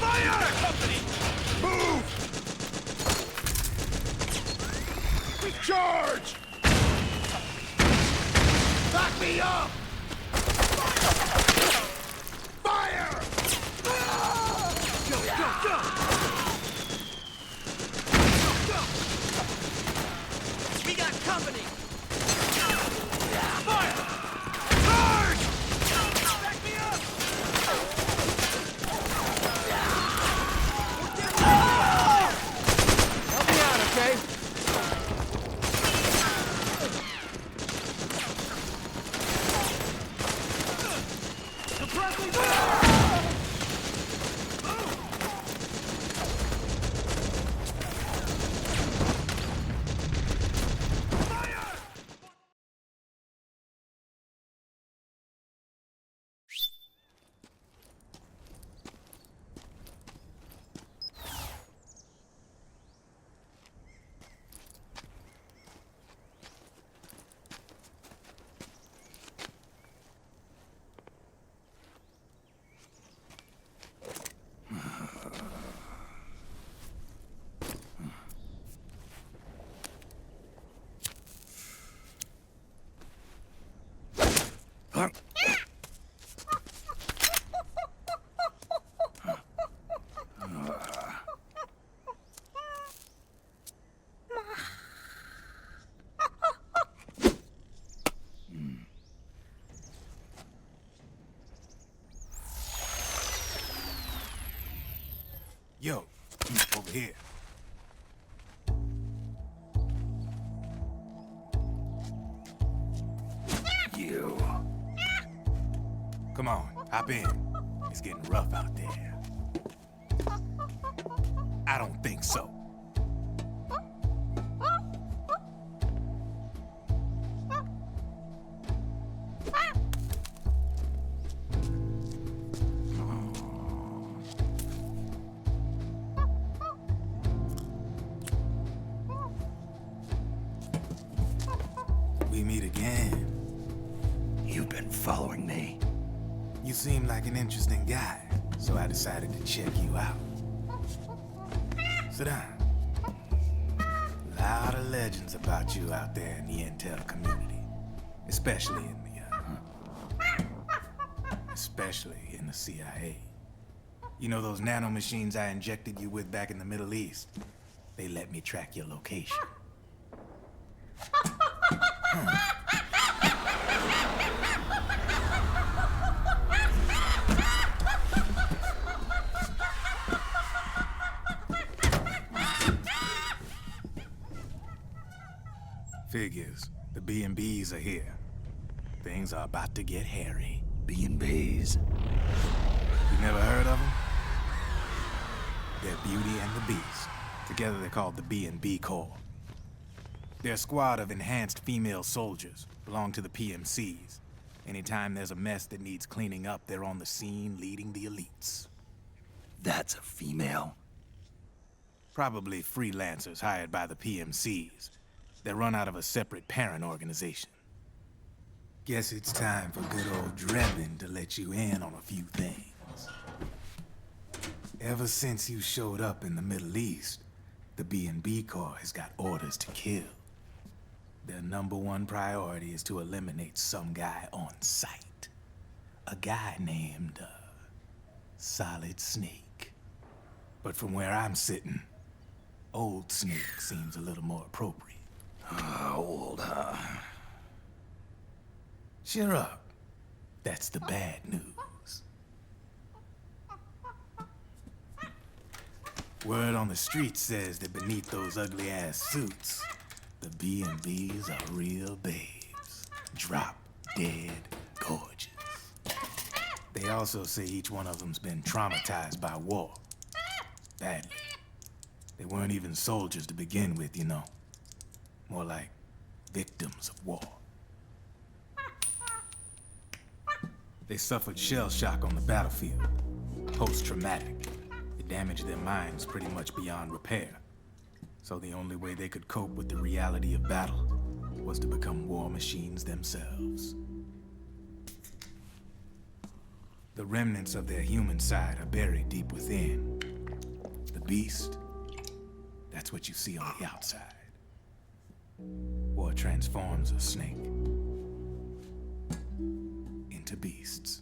Fire! Company! Move! Charge! Back me up! Fire! Go, go, go! Go! We got company! Fire! Charge! Back me up! Help me out, okay? Suppressing Yo, over here. You. Come on, hop in. It's getting rough out there. I don't think so. We meet again. You've been following me. You seem like an interesting guy, so I decided to check you out. Sit down. A lot of legends about you out there in the intel community, especially in the CIA. You know those nanomachines I injected you with back in the Middle East? They let me track your location. Figures. The B&Bs are here. Things are about to get hairy. B&Bs. You never heard of them? They're Beauty and the Beast. Together they're called the B&B Corps. They're a squad of enhanced female soldiers, belong to the PMCs. Anytime there's a mess that needs cleaning up, they're on the scene leading the elites. That's a female? Probably freelancers hired by the PMCs. They're run out of a separate parent organization. Guess it's time for good old Drebin to let you in on a few things. Ever since you showed up in the Middle East, the B&B Corps has got orders to kill. Their #1 priority is to eliminate some guy on sight. A guy named, Solid Snake. But from where I'm sitting, Old Snake seems a little more appropriate. Old, huh? Cheer up. That's the bad news. Word on the street says that beneath those ugly-ass suits, the B&Bs are real babes. Drop dead gorgeous. They also say each one of them's been traumatized by war. Badly. They weren't even soldiers to begin with, you know. More like victims of war. They suffered shell shock on the battlefield. Post-traumatic. It damaged their minds pretty much beyond repair. So the only way they could cope with the reality of battle was to become war machines themselves. The remnants of their human side are buried deep within. The beast, that's what you see on the outside. War transforms a snake into beasts.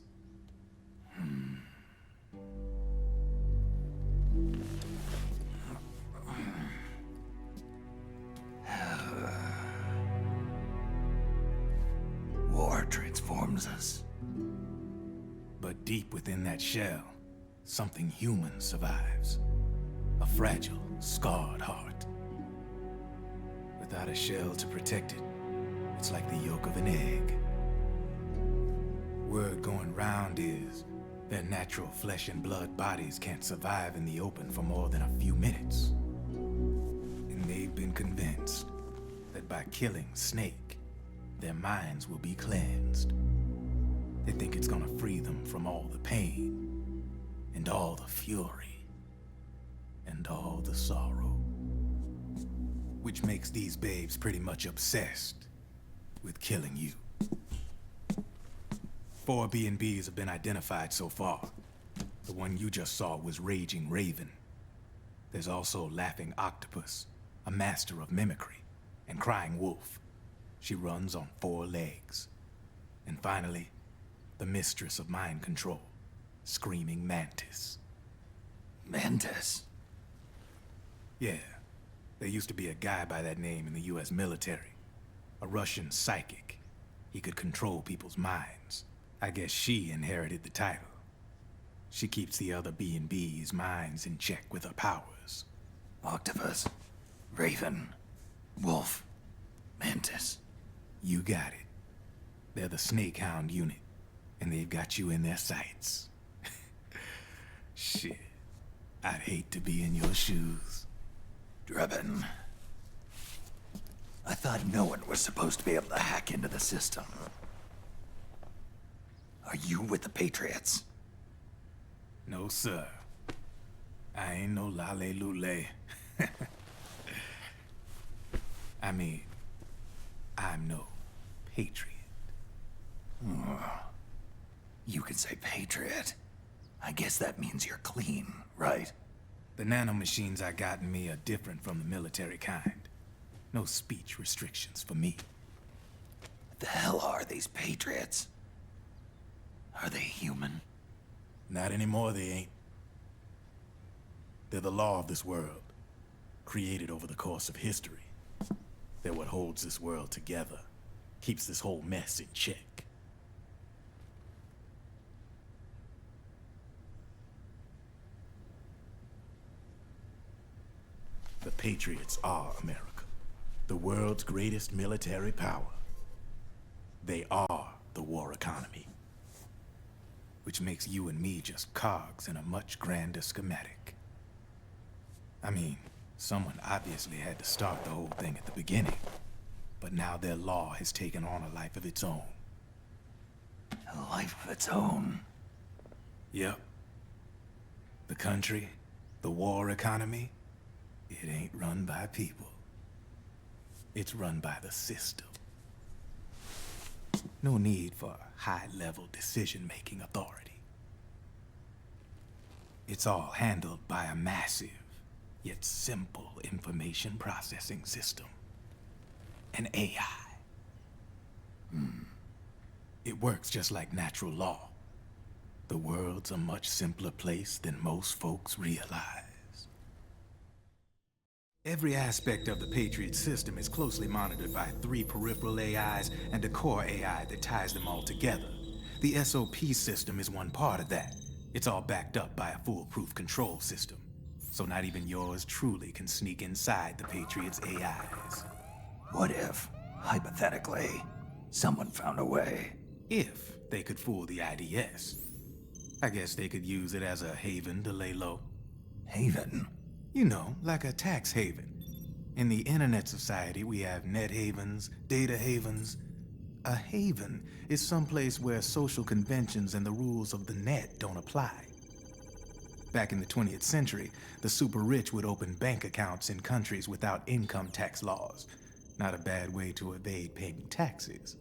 War transforms us. But deep within that shell, something human survives. A fragile, scarred heart. Without a shell to protect it, it's like the yolk of an egg. Word going round is their natural flesh and blood bodies can't survive in the open for more than a few minutes. And they've been convinced that by killing Snake, their minds will be cleansed. They think it's gonna free them from all the pain, and all the fury, and all the sorrow. Which makes these babes pretty much obsessed with killing you. 4 B&Bs have been identified so far. The one you just saw was Raging Raven. There's also Laughing Octopus, a master of mimicry, and Crying Wolf. She runs on 4 legs. And finally, the mistress of mind control, Screaming Mantis. Mantis? Yeah. There used to be a guy by that name in the US military. A Russian psychic. He could control people's minds. I guess she inherited the title. She keeps the other B&B's minds in check with her powers. Octopus, Raven, Wolf, Mantis. You got it. They're the Snakehound unit, and they've got you in their sights. Shit. I'd hate to be in your shoes. Drebin. I thought no one was supposed to be able to hack into the system. Are you with the Patriots? No, sir. I ain't no lale-lule. I mean, I'm no patriot. You can say patriot. I guess that means you're clean, right? The nanomachines I got in me are different from the military kind. No speech restrictions for me. What the hell are these Patriots? Are they human? Not anymore, they ain't. They're the law of this world, created over the course of history. They're what holds this world together, keeps this whole mess in check. The Patriots are America, the world's greatest military power. They are the war economy. Which makes you and me just cogs in a much grander schematic. I mean, someone obviously had to start the whole thing at the beginning, but now their law has taken on a life of its own. A life of its own. Yep. The country, the war economy, it ain't run by people. It's run by the system. No need for high-level decision-making authority. It's all handled by a massive, yet simple information processing system. An AI. It works just like natural law. The world's a much simpler place than most folks realize. Every aspect of the Patriot system is closely monitored by 3 peripheral AIs and a core AI that ties them all together. The SOP system is one part of that. It's all backed up by a foolproof control system. So not even yours truly can sneak inside the Patriot's AIs. What if, hypothetically, someone found a way? If they could fool the IDS. I guess they could use it as a haven to lay low. Haven? You know, like a tax haven. In the internet society, we have net havens, data havens. A haven is someplace where social conventions and the rules of the net don't apply. Back in the 20th century, the super rich would open bank accounts in countries without income tax laws. Not a bad way to evade paying taxes.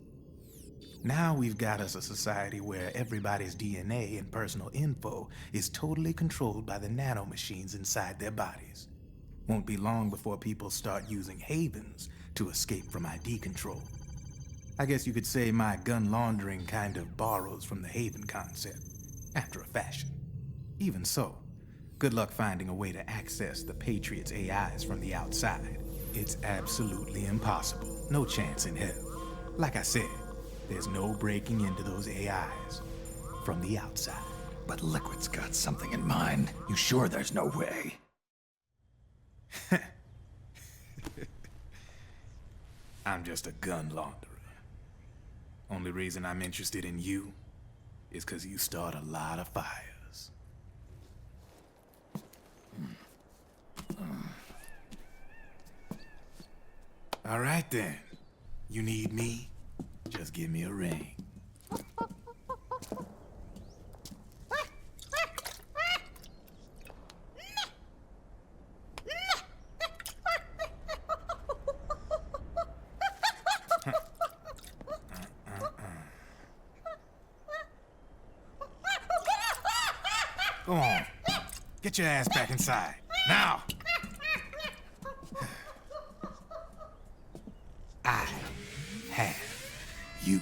Now we've got us a society where everybody's DNA and personal info is totally controlled by the nanomachines inside their bodies. Won't be long before people start using havens to escape from ID control. I guess you could say my gun laundering kind of borrows from the haven concept, after a fashion. Even so, good luck finding a way to access the Patriots' AIs from the outside. It's absolutely impossible. No chance in hell. Like I said, there's no breaking into those AIs from the outside. But Liquid's got something in mind. You sure there's no way? I'm just a gun launderer. Only reason I'm interested in you is because you start a lot of fires. All right then. You need me? Just give me a ring. Go on. Get your ass back inside. Now! I have you.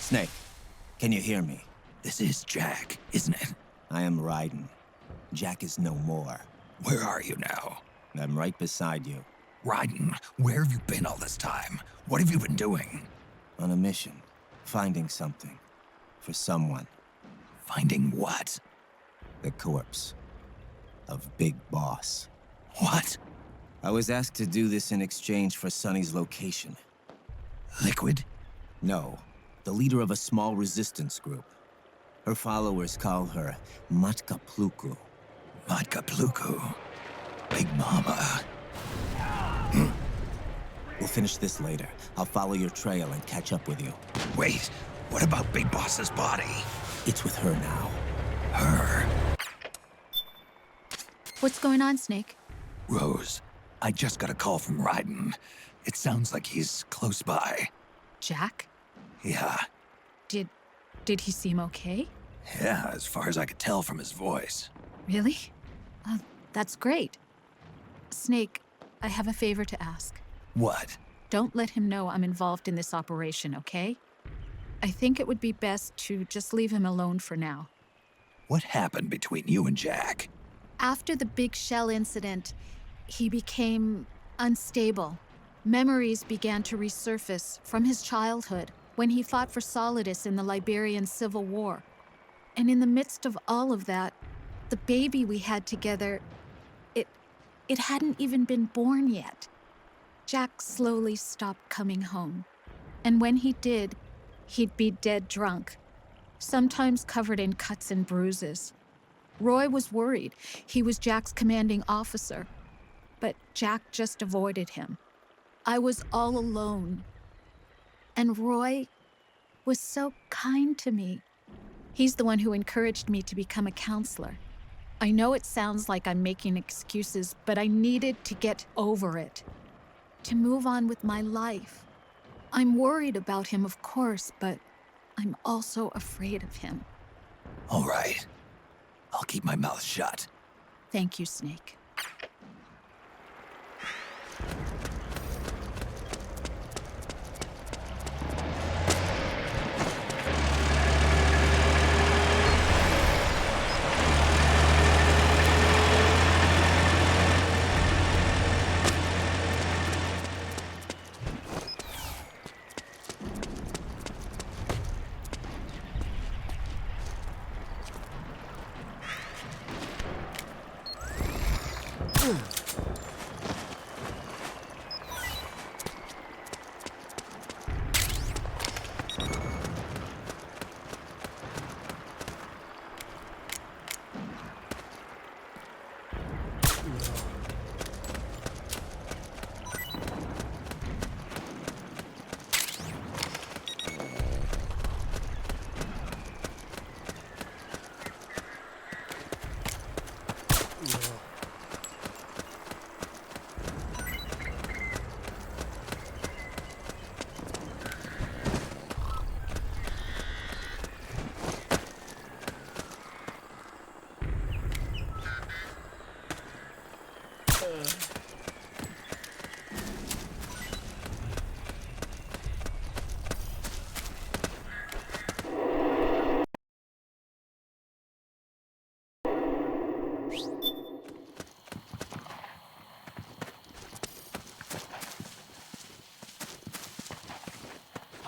Snake, can you hear me? This is Jack, isn't it? I am Ryzen. Jack is no more. Where are you now? I'm right beside you. Ryzen, where have you been all this time? What have you been doing? On a mission. Finding something. For someone. Finding what? The corpse. Of Big Boss. What? I was asked to do this in exchange for Sonny's location. Liquid? No. The leader of a small resistance group. Her followers call her Matka Pluku. Matka Pluku? Big Mama. We'll finish this later. I'll follow your trail and catch up with you. Wait, what about Big Boss's body? It's with her now. Her? What's going on, Snake? Rose, I just got a call from Ryzen. It sounds like he's close by. Jack? Yeah. Did he seem okay? Yeah, as far as I could tell from his voice. Really? That's great. Snake, I have a favor to ask. What? Don't let him know I'm involved in this operation, okay? I think it would be best to just leave him alone for now. What happened between you and Jack? After the big shell incident, he became unstable. Memories began to resurface from his childhood when he fought for Solidus in the Liberian Civil War. And in the midst of all of that, the baby we had together, it hadn't even been born yet. Jack slowly stopped coming home. And when he did, he'd be dead drunk, sometimes covered in cuts and bruises. Roy was worried. He was Jack's commanding officer. But Jack just avoided him. I was all alone. And Roy was so kind to me. He's the one who encouraged me to become a counselor. I know it sounds like I'm making excuses, but I needed to get over it. To move on with my life. I'm worried about him, of course, but I'm also afraid of him. All right. I'll keep my mouth shut. Thank you, Snake.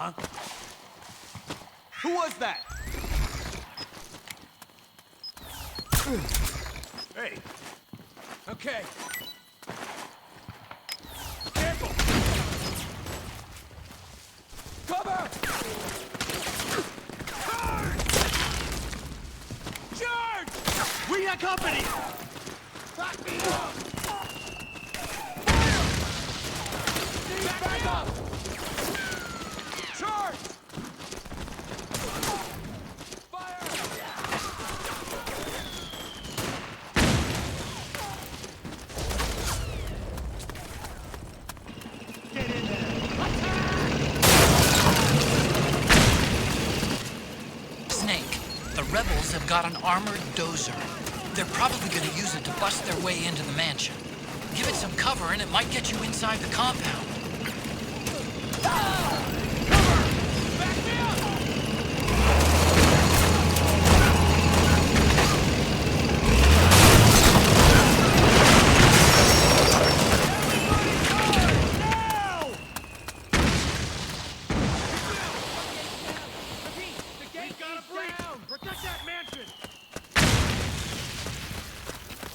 Huh? Who was that? Hey. Okay. Careful! Cover! Charge! We got company! Back me up! Fire! Back up! Charge! Rebels have got an armored dozer. They're probably going to use it to bust their way into the mansion. Give it some cover and it might get you inside the compound. Cover! Back me up!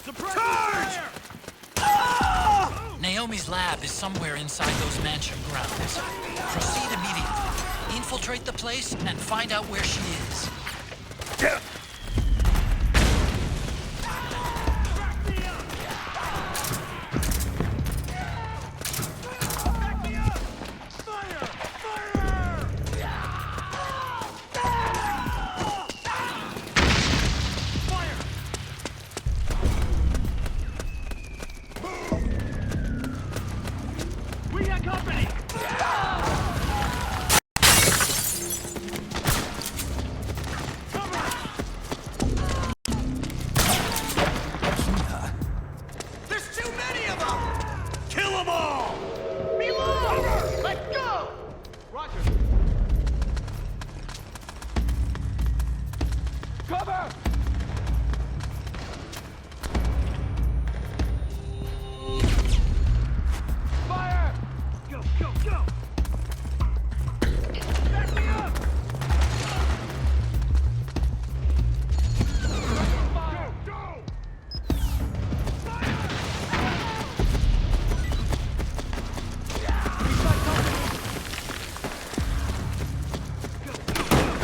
Charge! Naomi's lab is somewhere inside those mansion grounds. Proceed immediately. Infiltrate the place and find out where she is. We got company! There's too many of them! Kill them all! Below! Let's go! Roger. Cover! Fire! Go, go, go! Back me up! Fire! Go, go!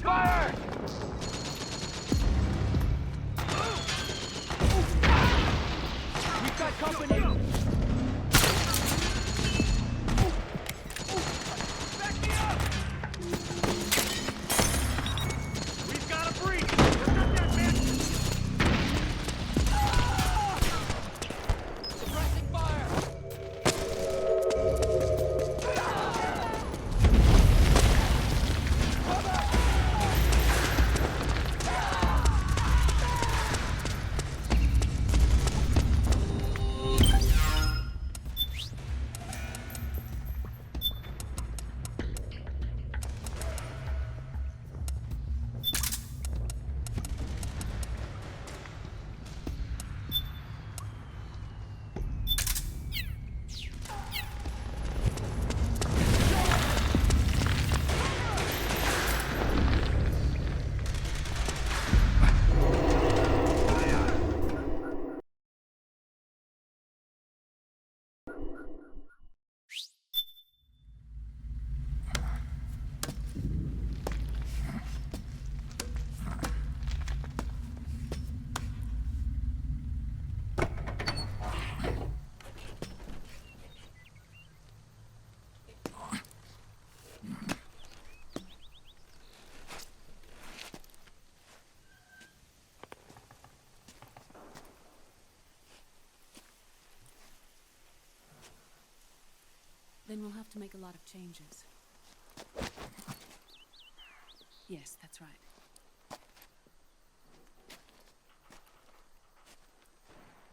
Fire! We've got company! Back me up! We've got a breach! We're not that man! Suppressing fire! Then we'll have to make a lot of changes. Yes, that's right.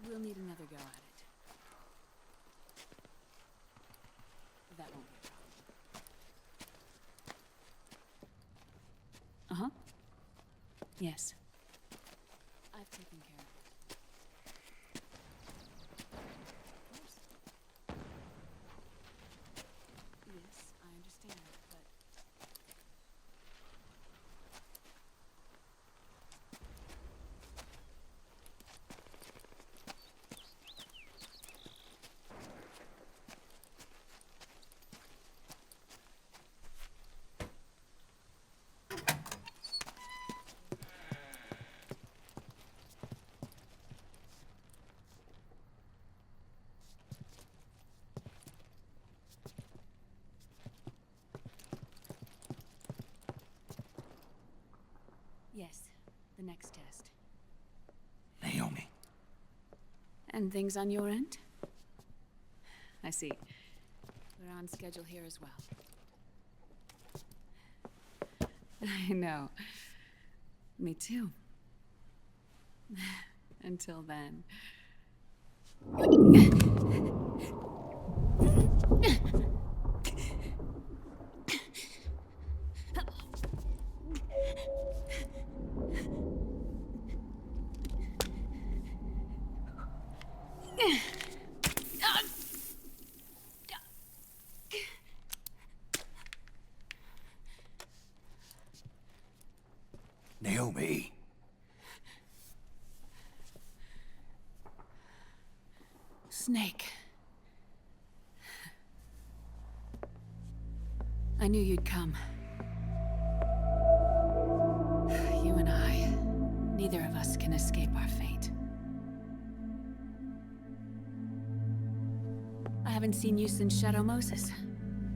We'll need another go at it. That won't be a problem. Uh-huh. Yes. I've taken care of it. Yes, I understand, but... Yes, the next test. Naomi. And things on your end? I see. We're on schedule here as well. I know. Me too. Until then. Naomi. Snake. I knew you'd come. You and I, neither of us can escape our fate. I haven't seen you since Shadow Moses.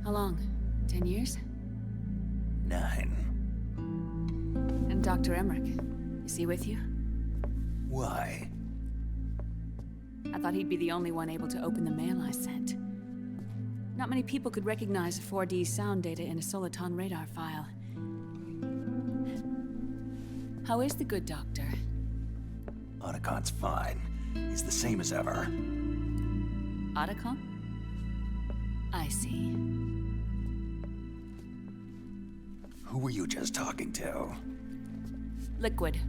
How long? 10 years? 9. And Dr. Emmerich, is he with you? Why? I thought he'd be the only one able to open the mail I sent. Not many people could recognize 4D sound data in a Soliton radar file. How is the good doctor? Otacon's fine. He's the same as ever. Otacon? I see. Who were you just talking to? Liquid.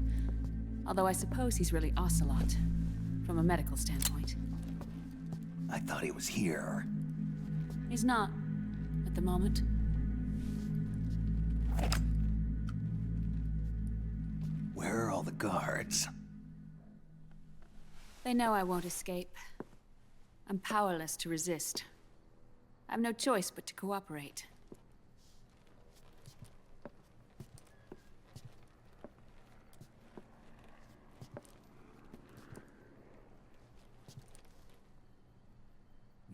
Although I suppose he's really Ocelot, from a medical standpoint. I thought he was here. He's not, at the moment. Where are all the guards? They know I won't escape. I'm powerless to resist. I have no choice but to cooperate.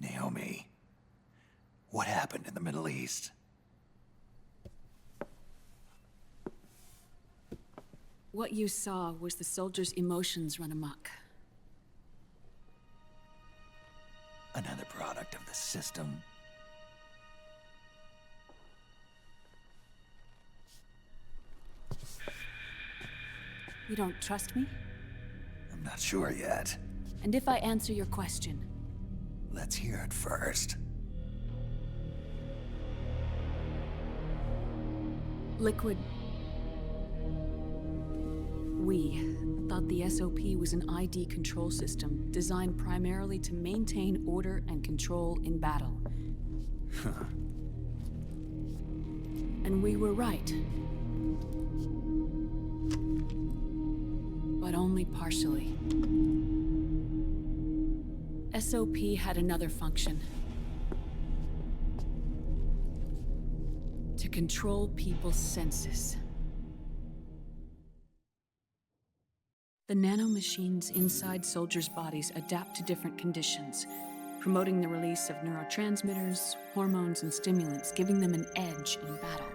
Naomi, what happened in the Middle East? What you saw was the soldiers' emotions run amok. Another product of the system. You don't trust me? I'm not sure yet. And if I answer your question? Let's hear it first. Liquid. We thought the SOP was an ID control system designed primarily to maintain order and control in battle. And we were right. But only partially. SOP had another function. To control people's senses. The nanomachines inside soldiers' bodies adapt to different conditions, promoting the release of neurotransmitters, hormones, and stimulants, giving them an edge in battle.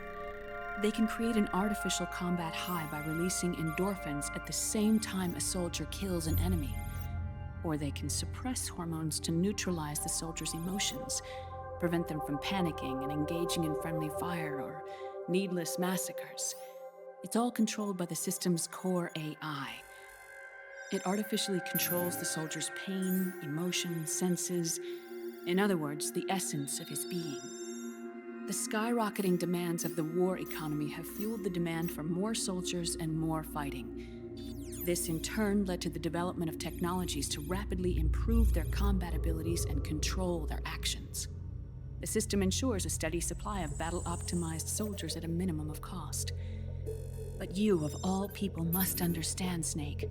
They can create an artificial combat high by releasing endorphins at the same time a soldier kills an enemy. Or they can suppress hormones to neutralize the soldier's emotions, prevent them from panicking and engaging in friendly fire or needless massacres. It's all controlled by the system's core AI. It artificially controls the soldier's pain, emotion, senses, in other words, the essence of his being. The skyrocketing demands of the war economy have fueled the demand for more soldiers and more fighting. This in turn led to the development of technologies to rapidly improve their combat abilities and control their actions. The system ensures a steady supply of battle-optimized soldiers at a minimum of cost. But you, of all people, must understand, Snake,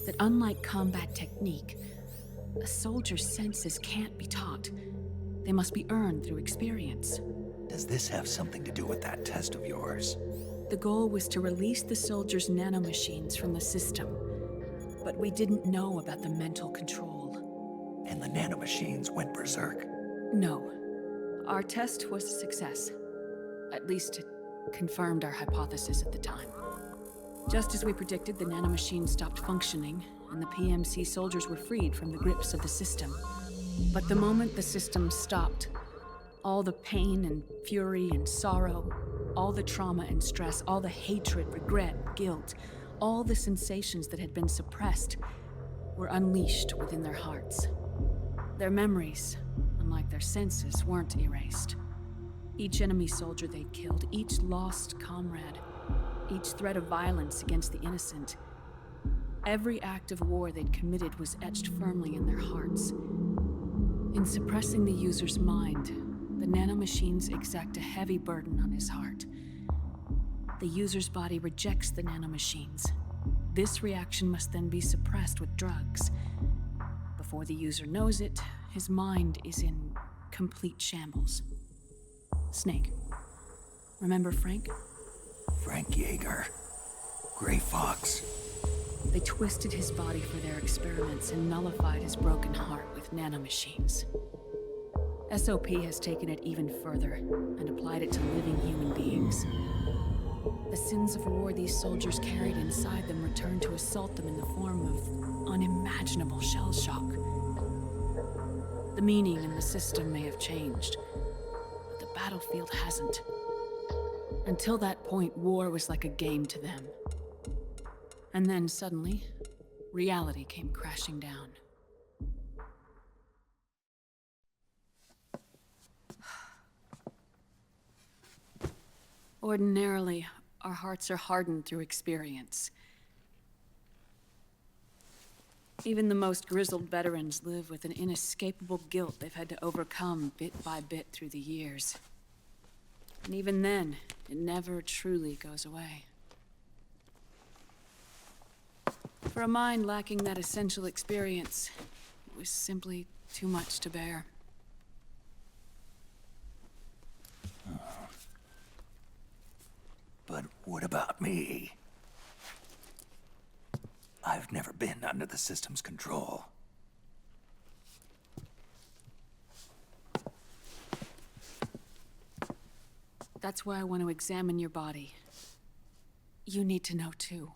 that unlike combat technique, a soldier's senses can't be taught. They must be earned through experience. Does this have something to do with that test of yours? The goal was to release the soldiers' nanomachines from the system, but we didn't know about the mental control. And the nanomachines went berserk? No. Our test was a success. At least it confirmed our hypothesis at the time. Just as we predicted, the nanomachines stopped functioning, and the PMC soldiers were freed from the grips of the system. But the moment the system stopped, all the pain and fury and sorrow, all the trauma and stress, all the hatred, regret, guilt, all the sensations that had been suppressed were unleashed within their hearts. Their memories, unlike their senses, weren't erased. Each enemy soldier they'd killed, each lost comrade, each threat of violence against the innocent, every act of war they'd committed was etched firmly in their hearts. In suppressing the user's mind, the nanomachines exact a heavy burden on his heart. The user's body rejects the nanomachines. This reaction must then be suppressed with drugs. Before the user knows it, his mind is in complete shambles. Snake. Remember Frank? Frank Yeager. Gray Fox. They twisted his body for their experiments and nullified his broken heart with nanomachines. SOP has taken it even further and applied it to living human beings. The sins of war these soldiers carried inside them returned to assault them in the form of unimaginable shell shock. The meaning in the system may have changed, but the battlefield hasn't. Until that point, war was like a game to them. And then suddenly, reality came crashing down. Ordinarily, our hearts are hardened through experience. Even the most grizzled veterans live with an inescapable guilt they've had to overcome bit by bit through the years. And even then, it never truly goes away. For a mind lacking that essential experience, it was simply too much to bear. But what about me? I've never been under the system's control. That's why I want to examine your body. You need to know too.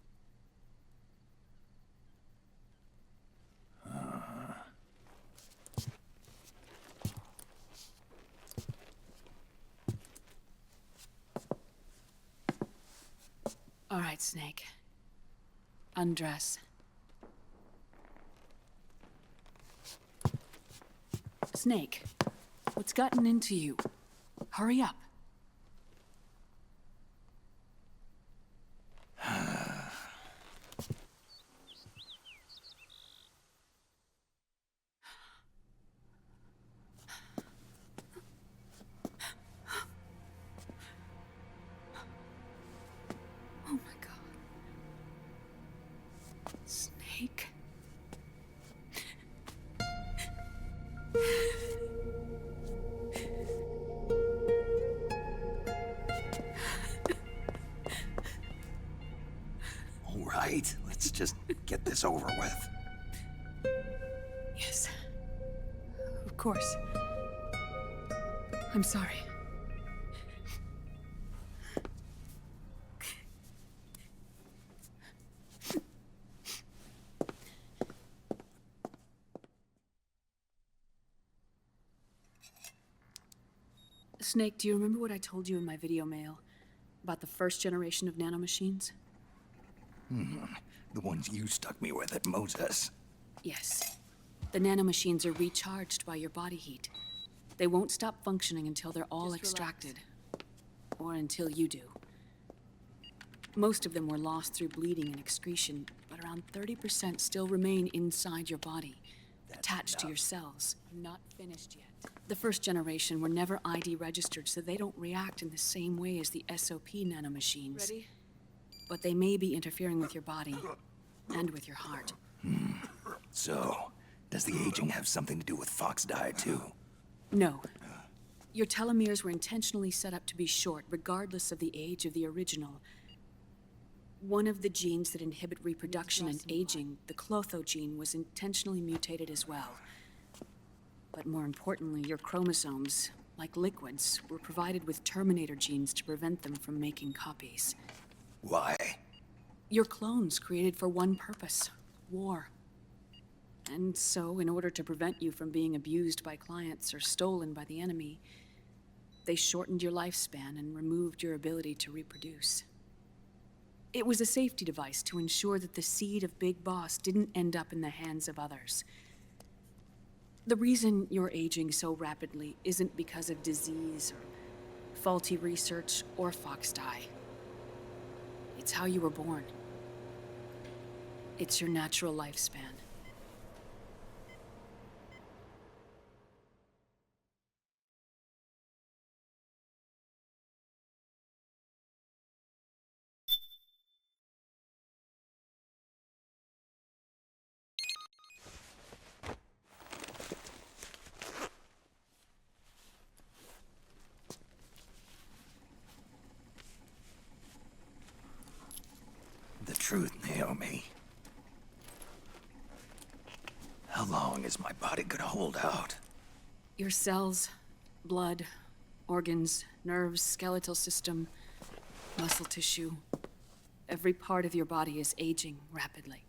All right, Snake. Undress. Snake, what's gotten into you? Hurry up. Oh my God. Snake. All right, let's just get this over with. Yes. Of course. I'm sorry. Snake, do you remember what I told you in my video mail about the first generation of nanomachines? The ones you stuck me with at Moses. Yes. The nanomachines are recharged by your body heat. They won't stop functioning until they're all extracted. Or until you do. Most of them were lost through bleeding and excretion, but around 30% still remain inside your body, attached to your cells. I'm not finished yet. The first generation were never ID registered, so they don't react in the same way as the SOP nanomachines. Ready? But they may be interfering with your body, and with your heart. So, does the aging have something to do with Fox diet too? No. Your telomeres were intentionally set up to be short, regardless of the age of the original. One of the genes that inhibit reproduction and aging, the clotho gene, was intentionally mutated as well. But more importantly, your chromosomes, like liquids, were provided with terminator genes to prevent them from making copies. Why? Your clones created for one purpose: war. And so, in order to prevent you from being abused by clients or stolen by the enemy, they shortened your lifespan and removed your ability to reproduce. It was a safety device to ensure that the seed of Big Boss didn't end up in the hands of others. The reason you're aging so rapidly isn't because of disease or faulty research or Fox die. It's how you were born. It's your natural lifespan. truth, Naomi. How long is my body gonna hold out? Your cells, blood, organs, nerves, skeletal system, muscle tissue. Every part of your body is aging rapidly.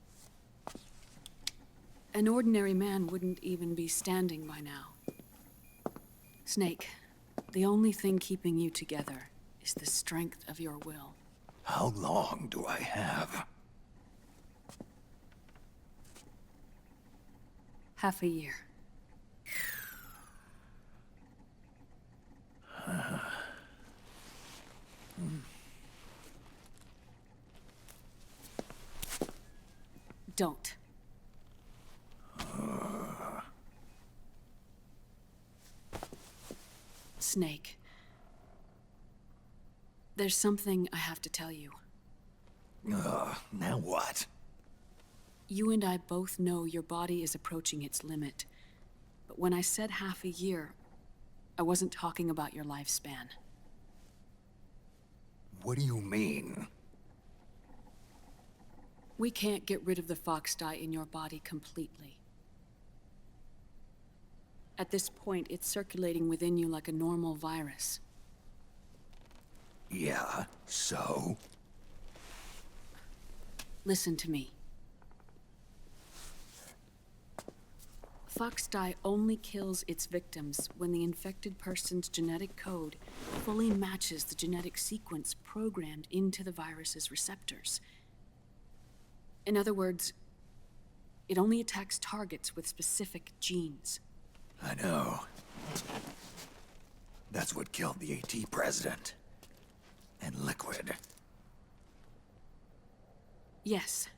An ordinary man wouldn't even be standing by now. Snake, the only thing keeping you together is the strength of your will. How long do I have? Half a year. Don't. Snake. There's something I have to tell you. Now what? You and I both know your body is approaching its limit. But when I said half a year, I wasn't talking about your lifespan. What do you mean? We can't get rid of the fox dye in your body completely. At this point, it's circulating within you like a normal virus. Yeah, so? Listen to me. Fox dye only kills its victims when the infected person's genetic code fully matches the genetic sequence programmed into the virus's receptors. In other words, it only attacks targets with specific genes. I know. That's what killed the AT president. And Liquid. Yes.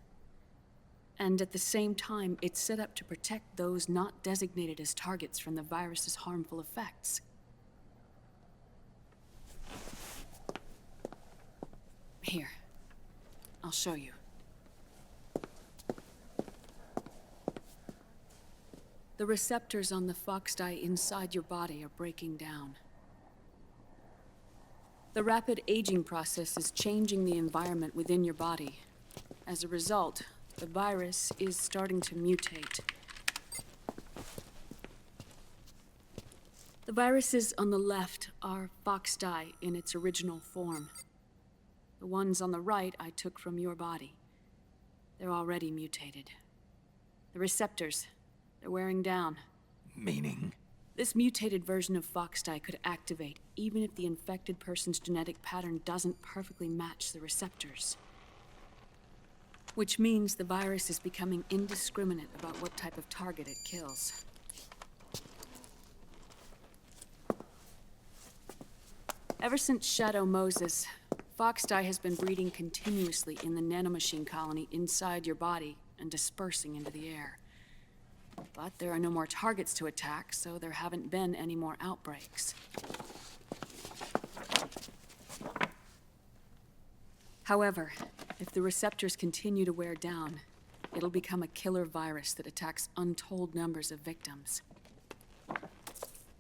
And at the same time, it's set up to protect those not designated as targets from the virus's harmful effects. Here. I'll show you. The receptors on the fox dye inside your body are breaking down. The rapid aging process is changing the environment within your body. As a result, the virus is starting to mutate. The viruses on the left are fox dye in its original form. The ones on the right I took from your body. They're already mutated. The receptors, they're wearing down. Meaning? This mutated version of fox dye could activate even if the infected person's genetic pattern doesn't perfectly match the receptors. Which means the virus is becoming indiscriminate about what type of target it kills. Ever since Shadow Moses, fox dye has been breeding continuously in the nanomachine colony inside your body and dispersing into the air. But there are no more targets to attack, so there haven't been any more outbreaks. However, if the receptors continue to wear down, it'll become a killer virus that attacks untold numbers of victims.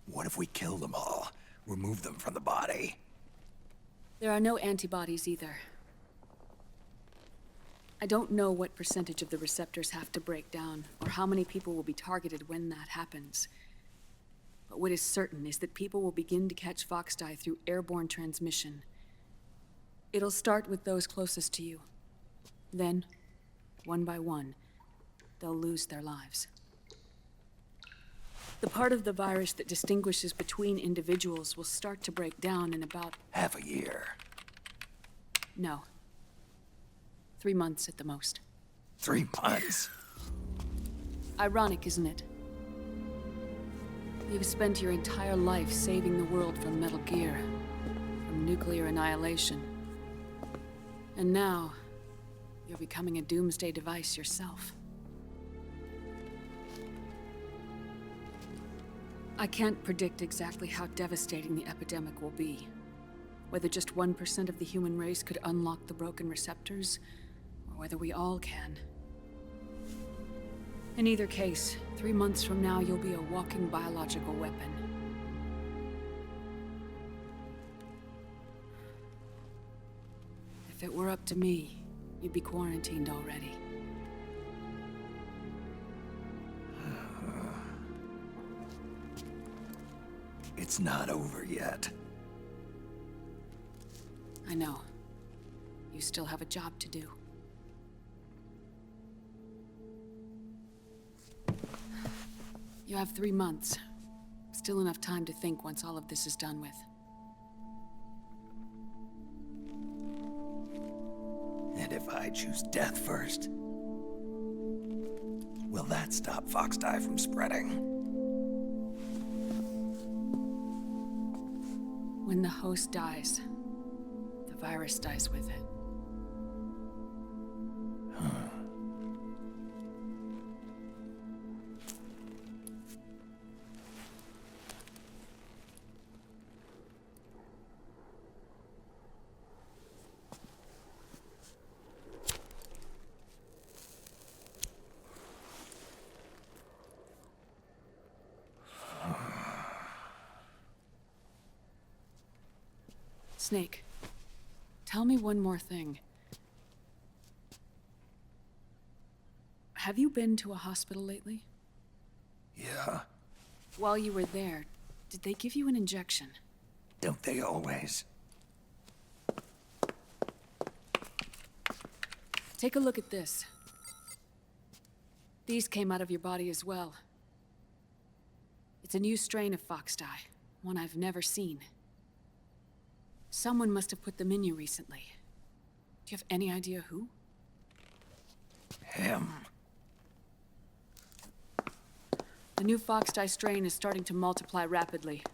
What if we kill them all? Remove them from the body? There are no antibodies either. I don't know what percentage of the receptors have to break down, or how many people will be targeted when that happens. But what is certain is that people will begin to catch fox dye through airborne transmission. It'll start with those closest to you. Then, one by one, they'll lose their lives. The part of the virus that distinguishes between individuals will start to break down in about... half a year. No. 3 months at the most. 3 months? Ironic, isn't it? You've spent your entire life saving the world from Metal Gear, from nuclear annihilation. And now, you're becoming a doomsday device yourself. I can't predict exactly how devastating the epidemic will be. Whether just 1% of the human race could unlock the broken receptors, or whether we all can. In either case, 3 months from now, you'll be a walking biological weapon. If it were up to me, you'd be quarantined already. It's not over yet. I know. You still have a job to do. You have 3 months. Still enough time to think once all of this is done with. And if I choose death first, will that stop Foxdie from spreading? When the host dies, the virus dies with it. Snake, tell me one more thing. Have you been to a hospital lately? Yeah. While you were there, did they give you an injection? Don't they always? Take a look at this. These came out of your body as well. It's a new strain of Foxdie, one I've never seen. Someone must have put them in you recently. Do you have any idea who? Him. The new Foxdie strain is starting to multiply rapidly.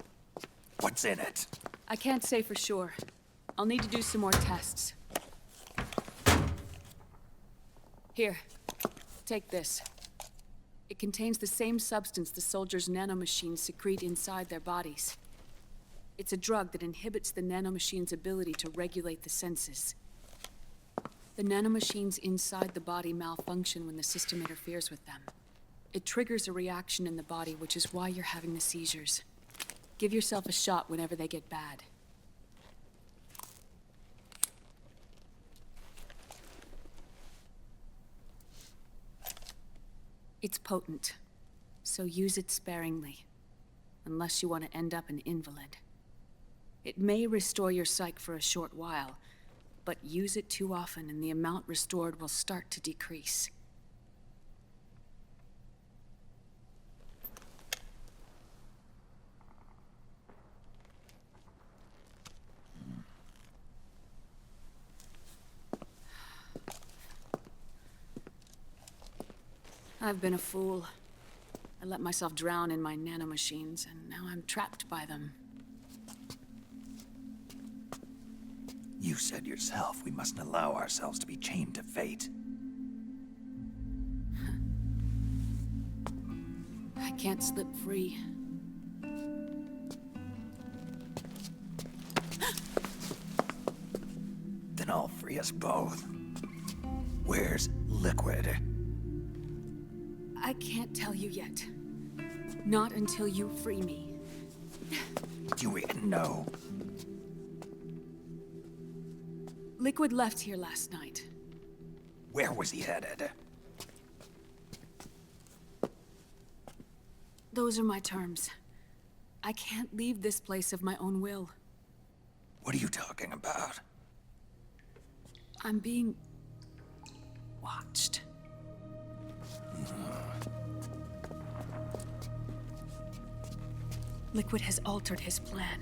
What's in it? I can't say for sure. I'll need to do some more tests. Here, take this. It contains the same substance the soldiers' nanomachines secrete inside their bodies. It's a drug that inhibits the nanomachine's ability to regulate the senses. The nanomachines inside the body malfunction when the system interferes with them. It triggers a reaction in the body, which is why you're having the seizures. Give yourself a shot whenever they get bad. It's potent, so use it sparingly, unless you want to end up an invalid. It may restore your psyche for a short while, but use it too often and the amount restored will start to decrease. I've been a fool. I let myself drown in my nanomachines, and now I'm trapped by them. You said yourself we mustn't allow ourselves to be chained to fate. I can't slip free. Then I'll free us both. Where's Liquid? I can't tell you yet. Not until you free me. Do you even know? Liquid left here last night. Where was he headed? Those are my terms. I can't leave this place of my own will. What are you talking about? I'm being watched. Liquid has altered his plan.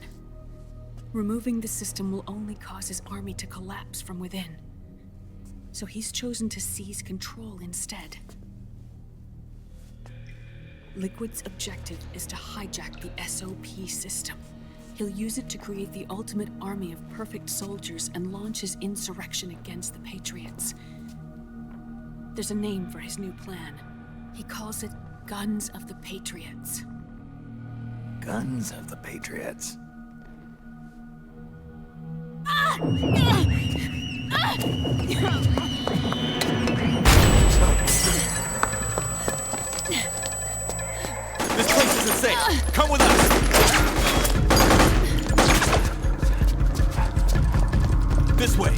Removing the system will only cause his army to collapse from within. So he's chosen to seize control instead. Liquid's objective is to hijack the SOP system. He'll use it to create the ultimate army of perfect soldiers and launch his insurrection against the Patriots. There's a name for his new plan. He calls it Guns of the Patriots. Guns of the Patriots? This place isn't safe. Come with us. This way.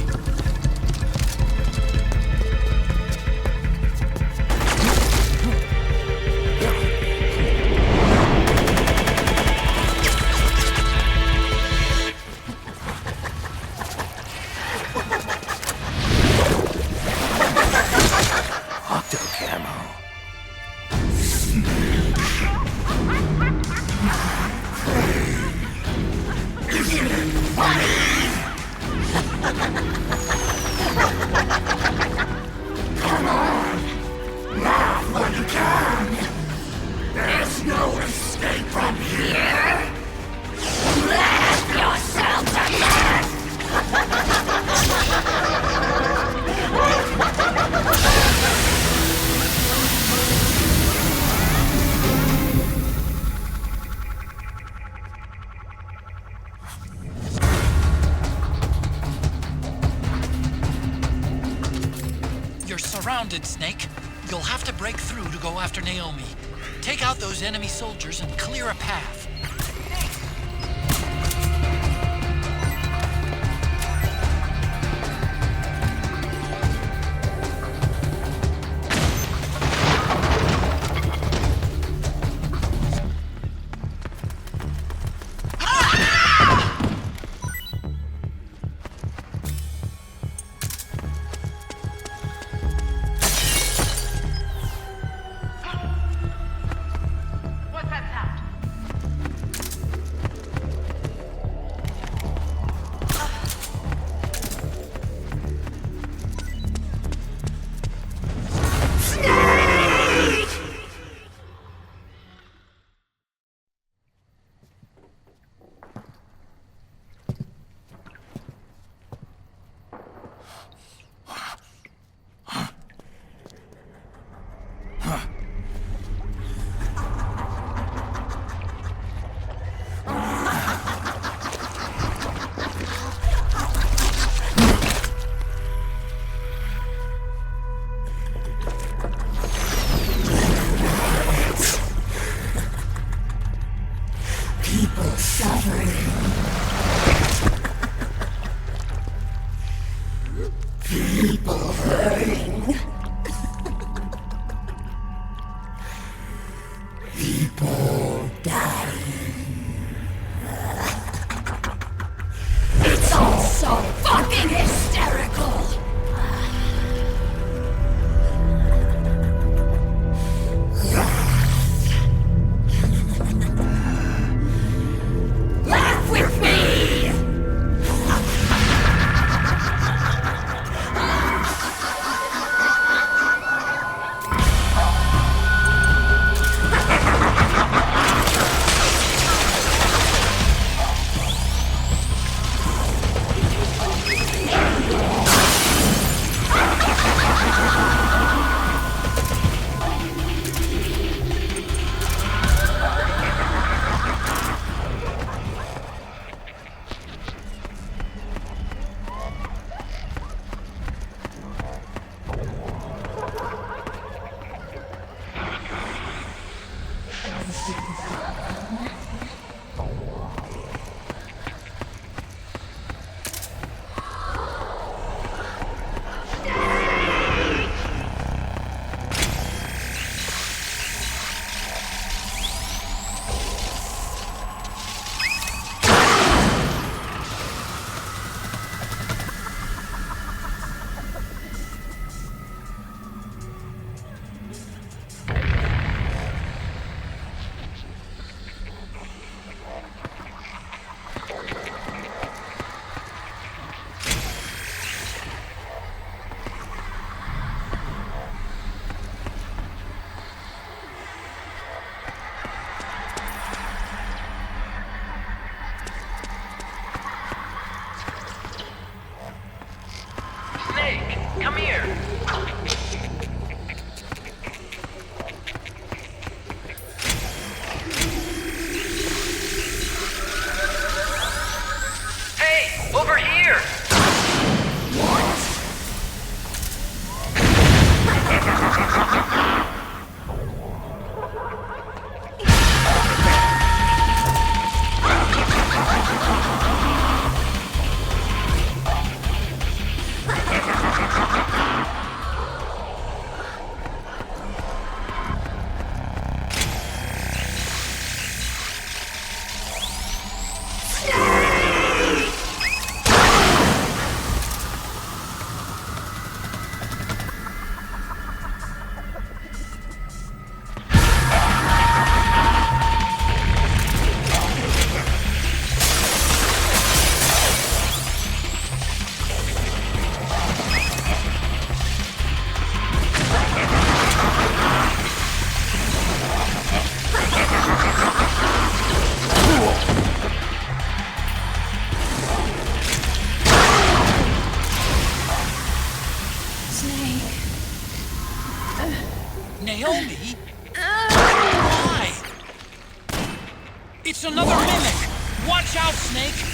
Octo camo. Come on! Laugh when you can! There's no escape from here! Laugh yourself to death! You're surrounded, Snake. You'll have to break through to go after Naomi. Take out those enemy soldiers and clear a path. It's all so fucking hysterical! Laugh with me! Come here. Hey, over here. kill me? Why? It's another mimic! Watch out, Snake!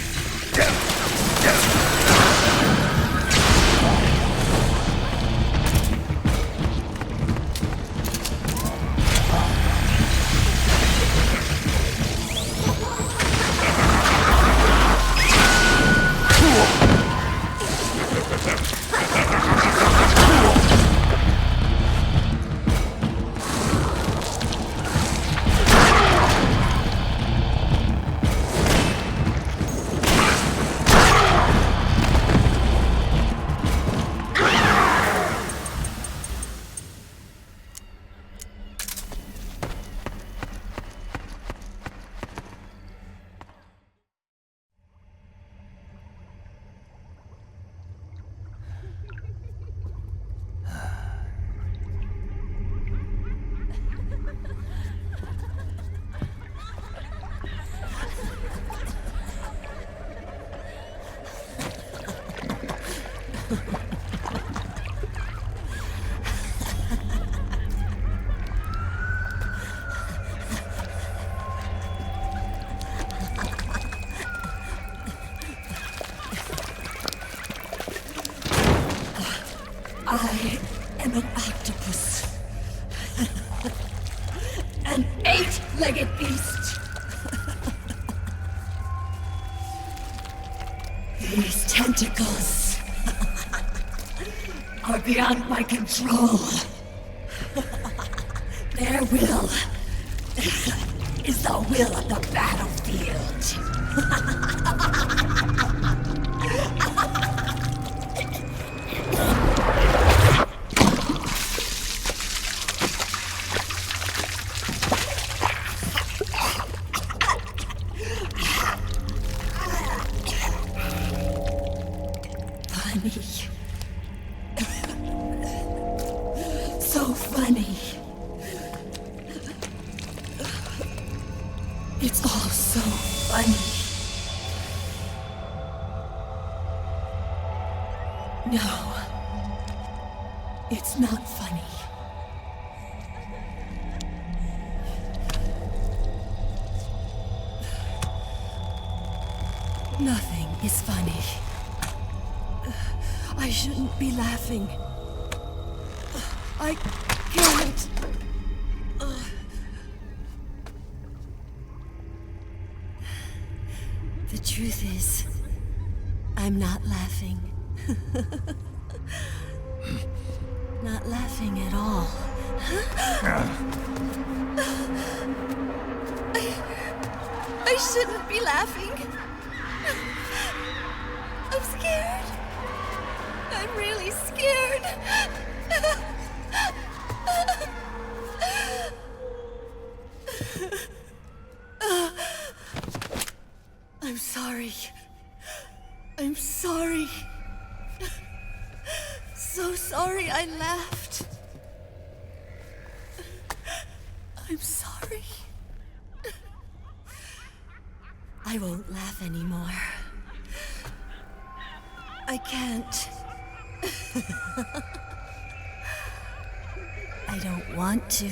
I am an octopus. An 8-legged beast. These tentacles are beyond my control. Their will is the will of the battlefield. So funny. It's all so funny. No, it's not funny. Nothing is funny. I shouldn't be laughing. I can't. The truth is, I'm not laughing. Not laughing at all. I shouldn't be laughing. I'm scared. I'm really scared. I'm sorry. I'm sorry. So sorry I laughed. I'm sorry. I won't laugh anymore. I can't. I don't want to.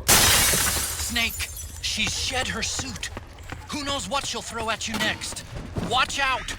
Snake, she's shed her suit. Who knows what she'll throw at you next? Watch out!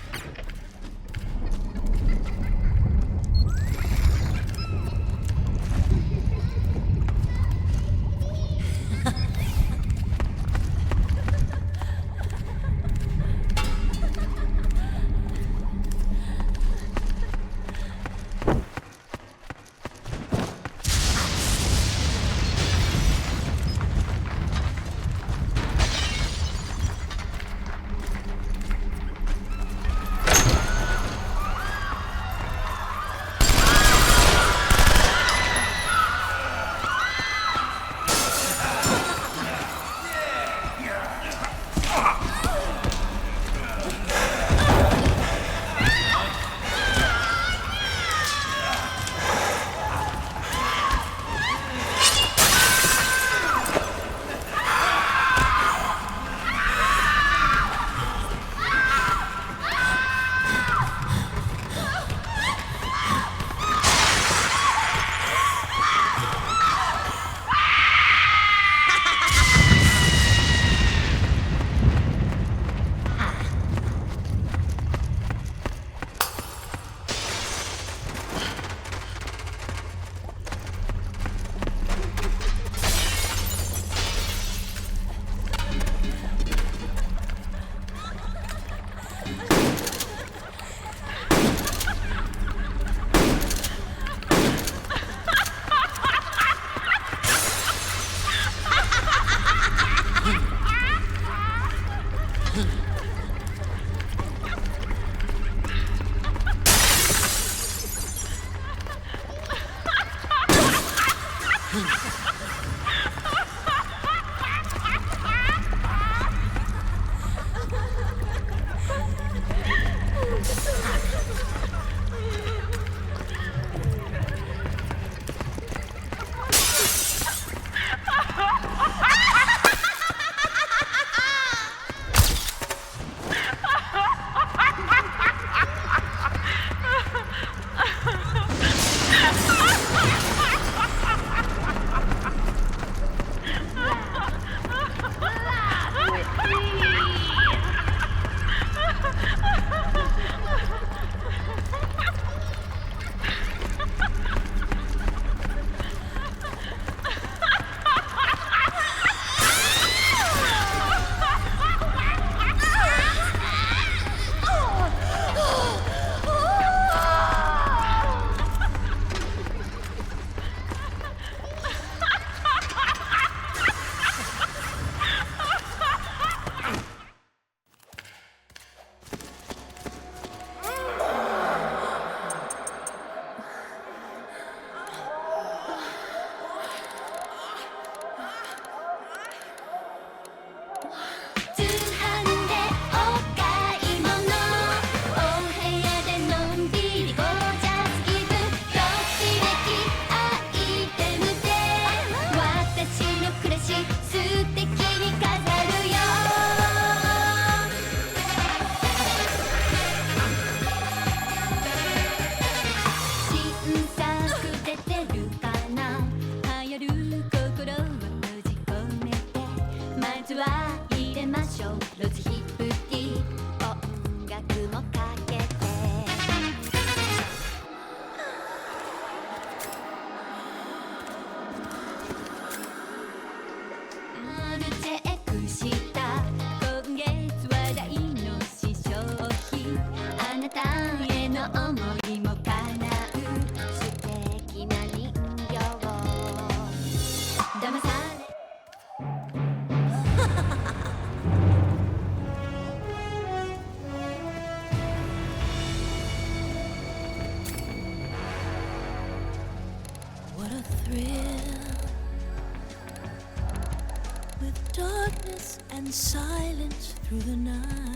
Silence through the night.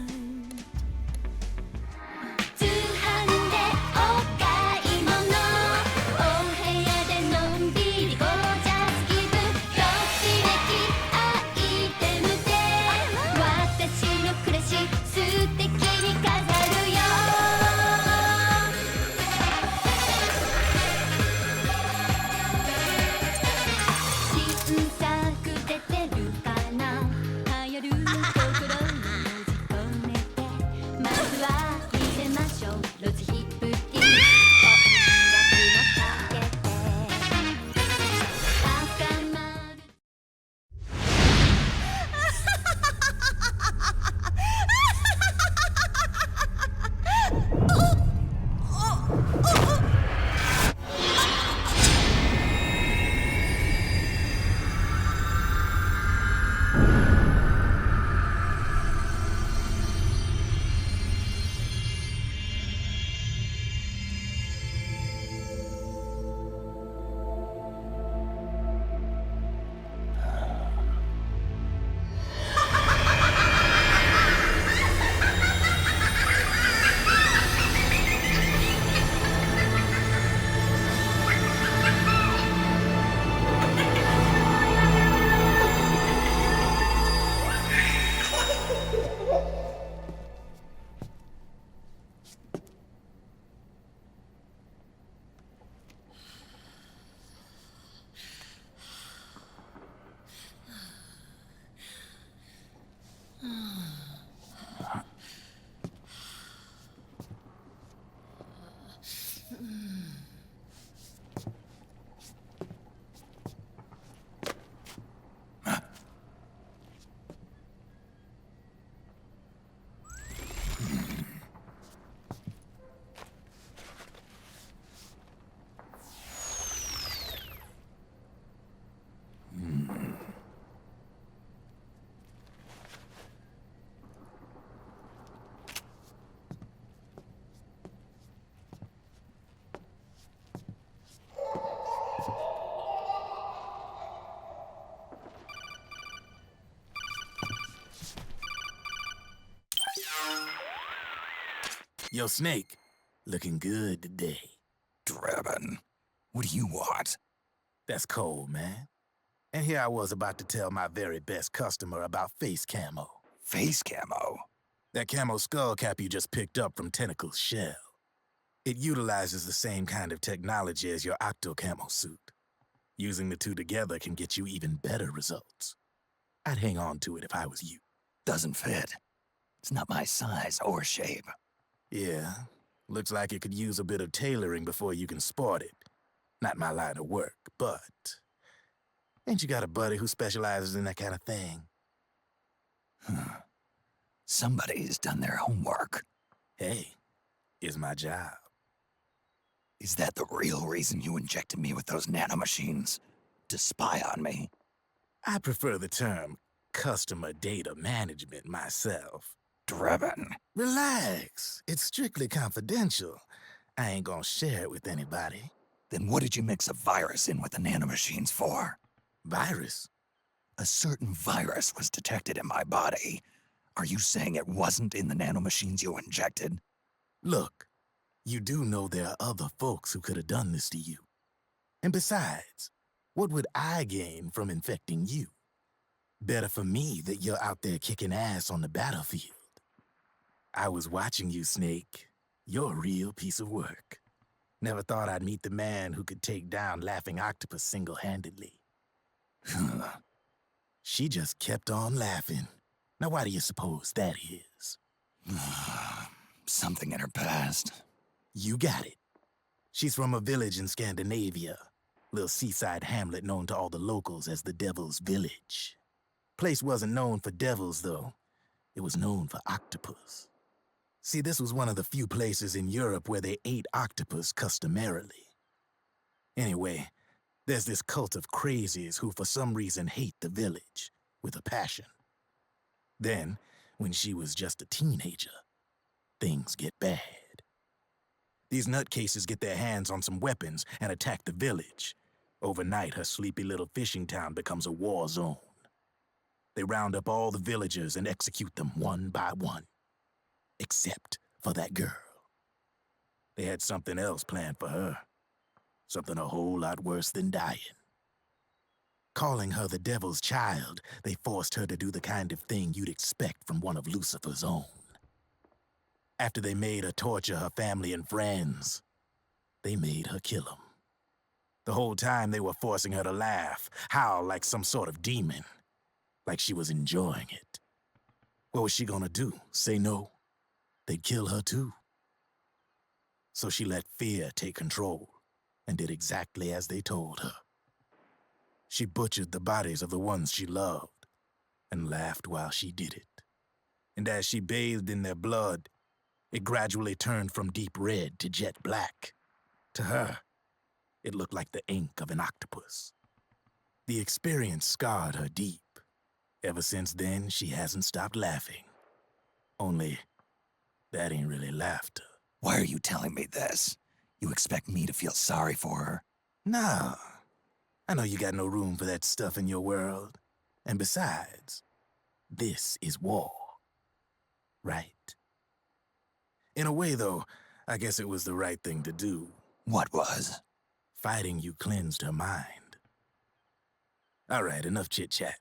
Yo, Snake, looking good today. Drebin, what do you want? That's cold, man. And here I was about to tell my very best customer about face camo. Face camo? That camo skull cap you just picked up from Tentacle's shell. It utilizes the same kind of technology as your Octo camo suit. Using the two together can get you even better results. I'd hang on to it if I was you. Doesn't fit. It's not my size or shape. Yeah, looks like it could use a bit of tailoring before you can sport it. Not my line of work, but... Ain't you got a buddy who specializes in that kind of thing? Somebody's done their homework. Hey, it's my job. Is that the real reason you injected me with those nanomachines? To spy on me? I prefer the term customer data management myself. Drebin. Relax. It's strictly confidential. I ain't gonna share it with anybody. Then what did you mix a virus in with the nanomachines for? Virus? A certain virus was detected in my body. Are you saying it wasn't in the nanomachines you injected? Look, you do know there are other folks who could have done this to you. And besides, what would I gain from infecting you? Better for me that you're out there kicking ass on the battlefield. I was watching you, Snake. You're a real piece of work. Never thought I'd meet the man who could take down Laughing Octopus single-handedly. She just kept on laughing. Now why do you suppose that is? Something in her past. You got it. She's from a village in Scandinavia. Little seaside hamlet known to all the locals as the Devil's Village. Place wasn't known for devils, though. It was known for octopus. See, this was one of the few places in Europe where they ate octopus customarily. Anyway, there's this cult of crazies who for some reason hate the village with a passion. Then, when she was just a teenager, things get bad. These nutcases get their hands on some weapons and attack the village. Overnight, her sleepy little fishing town becomes a war zone. They round up all the villagers and execute them one by one. Except for that girl. They had something else planned for her. Something a whole lot worse than dying. Calling her the devil's child, they forced her to do the kind of thing you'd expect from one of Lucifer's own. After they made her torture her family and friends, they made her kill them. The whole time they were forcing her to laugh, howl like some sort of demon. Like she was enjoying it. What was she gonna do? Say no? They'd kill her too. So she let fear take control and did exactly as they told her. She butchered the bodies of the ones she loved and laughed while she did it. And as she bathed in their blood, it gradually turned from deep red to jet black. To her, it looked like the ink of an octopus. The experience scarred her deep. Ever since then, she hasn't stopped laughing. Only, that ain't really laughter. Why are you telling me this? You expect me to feel sorry for her? Nah. I know you got no room for that stuff in your world. And besides, this is war. Right? In a way, though, I guess it was the right thing to do. What was? Fighting you cleansed her mind. All right, enough chit-chat.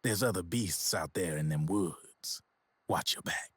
There's other beasts out there in them woods. Watch your back.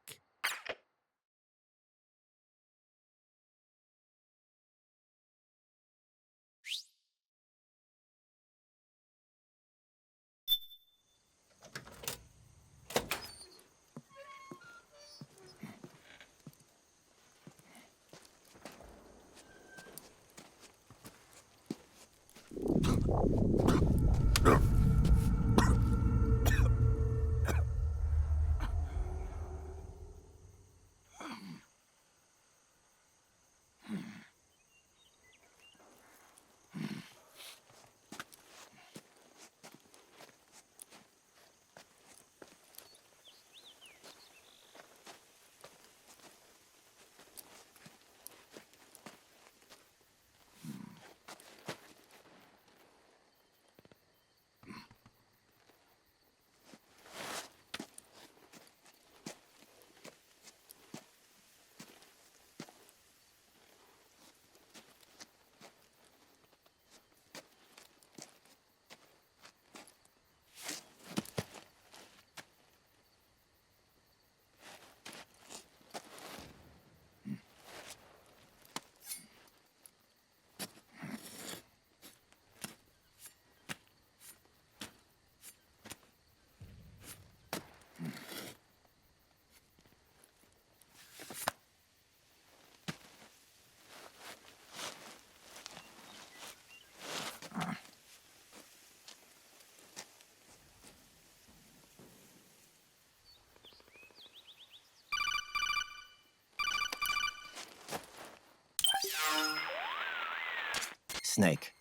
Snake,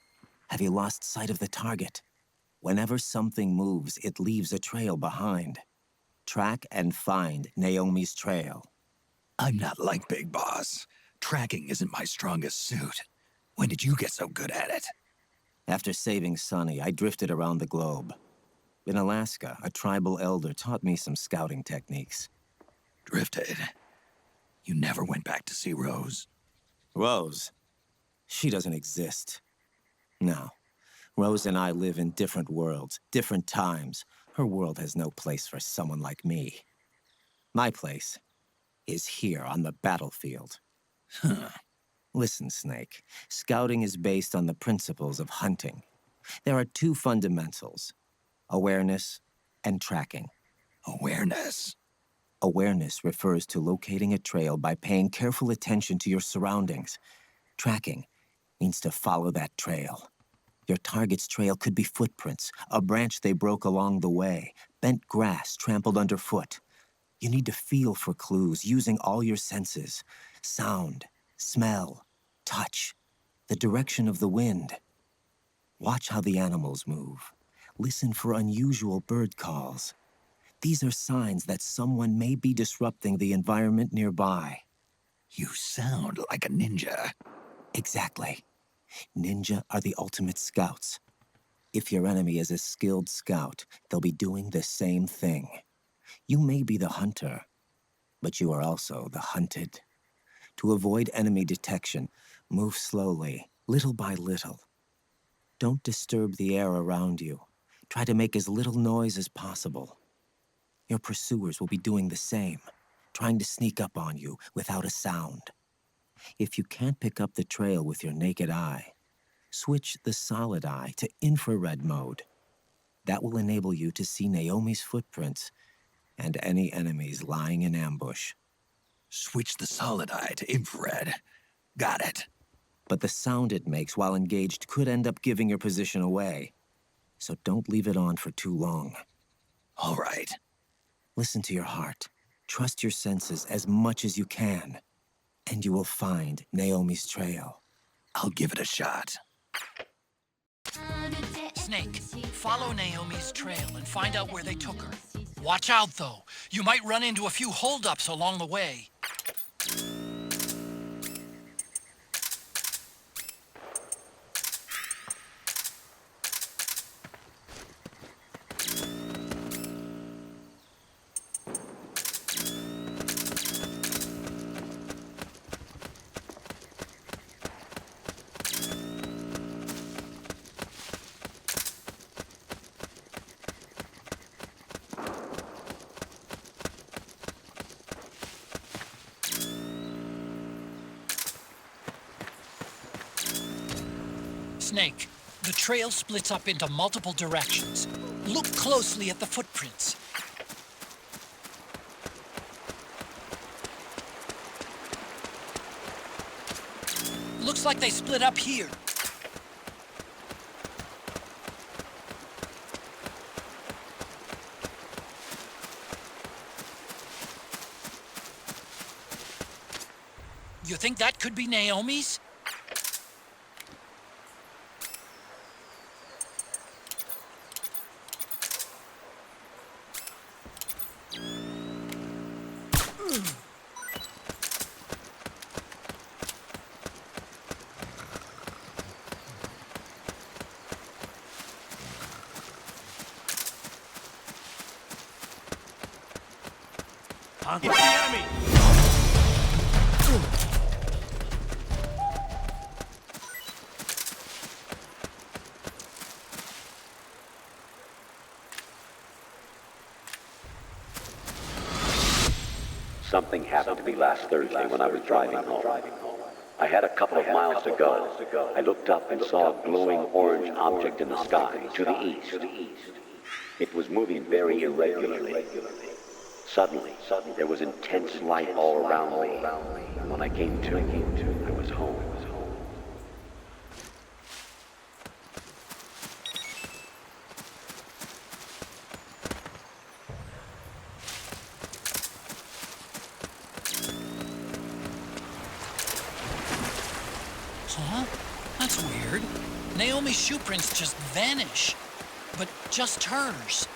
have you lost sight of the target? Whenever something moves, it leaves a trail behind. Track and find Naomi's trail. I'm not like Big Boss. Tracking isn't my strongest suit. When did you get so good at it? After saving Sonny, I drifted around the globe. In Alaska, a tribal elder taught me some scouting techniques. Drifted? You never went back to see Rose? Rose? She doesn't exist. No. Rose and I live in different worlds, different times. Her world has no place for someone like me. My place is here on the battlefield. Huh. Listen, Snake. Scouting is based on the principles of hunting. There are two fundamentals: awareness and tracking. Awareness? Awareness refers to locating a trail by paying careful attention to your surroundings. Tracking means to follow that trail. Your target's trail could be footprints, a branch they broke along the way, bent grass trampled underfoot. You need to feel for clues using all your senses: sound, smell, touch, the direction of the wind. Watch how the animals move. Listen for unusual bird calls. These are signs that someone may be disrupting the environment nearby. You sound like a ninja. Exactly. Ninja are the ultimate scouts. If your enemy is a skilled scout, they'll be doing the same thing. You may be the hunter, but you are also the hunted. To avoid enemy detection, move slowly, little by little. Don't disturb the air around you. Try to make as little noise as possible. Your pursuers will be doing the same, trying to sneak up on you without a sound. If you can't pick up the trail with your naked eye, switch the solid eye to infrared mode. That will enable you to see Naomi's footprints and any enemies lying in ambush. Switch the solid eye to infrared. Got it. But the sound it makes while engaged could end up giving your position away. So don't leave it on for too long. All right. Listen to your heart. Trust your senses as much as you can. And you will find Naomi's trail. I'll give it a shot. Snake, follow Naomi's trail and find out where they took her. Watch out, though. You might run into a few holdups along the way. Snake, the trail splits up into multiple directions. Look closely at the footprints. Looks like they split up here. You think that could be Naomi's? It's the enemy! Something happened to me last Thursday when I was driving home. I had a couple of miles to go. I looked up and saw a glowing orange object in the sky to the east. It was moving very irregularly. Suddenly, there was intense light all around me. And when I came to, I was home. Huh? That's That's weird. Naomi's shoe prints just vanish. But just hers.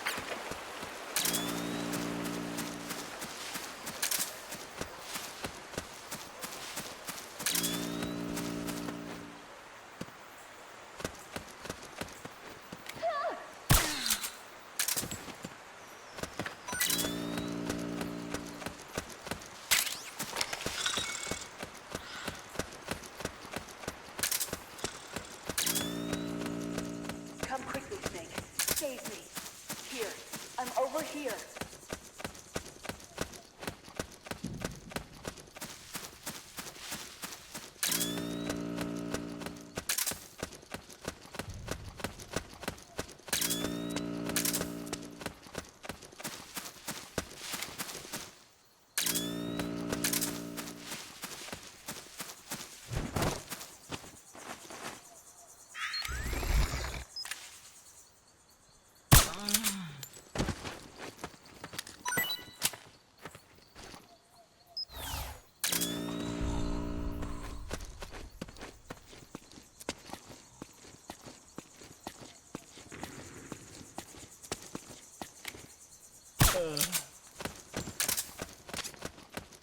Come quickly, Snake. Save me. Here. I'm over here.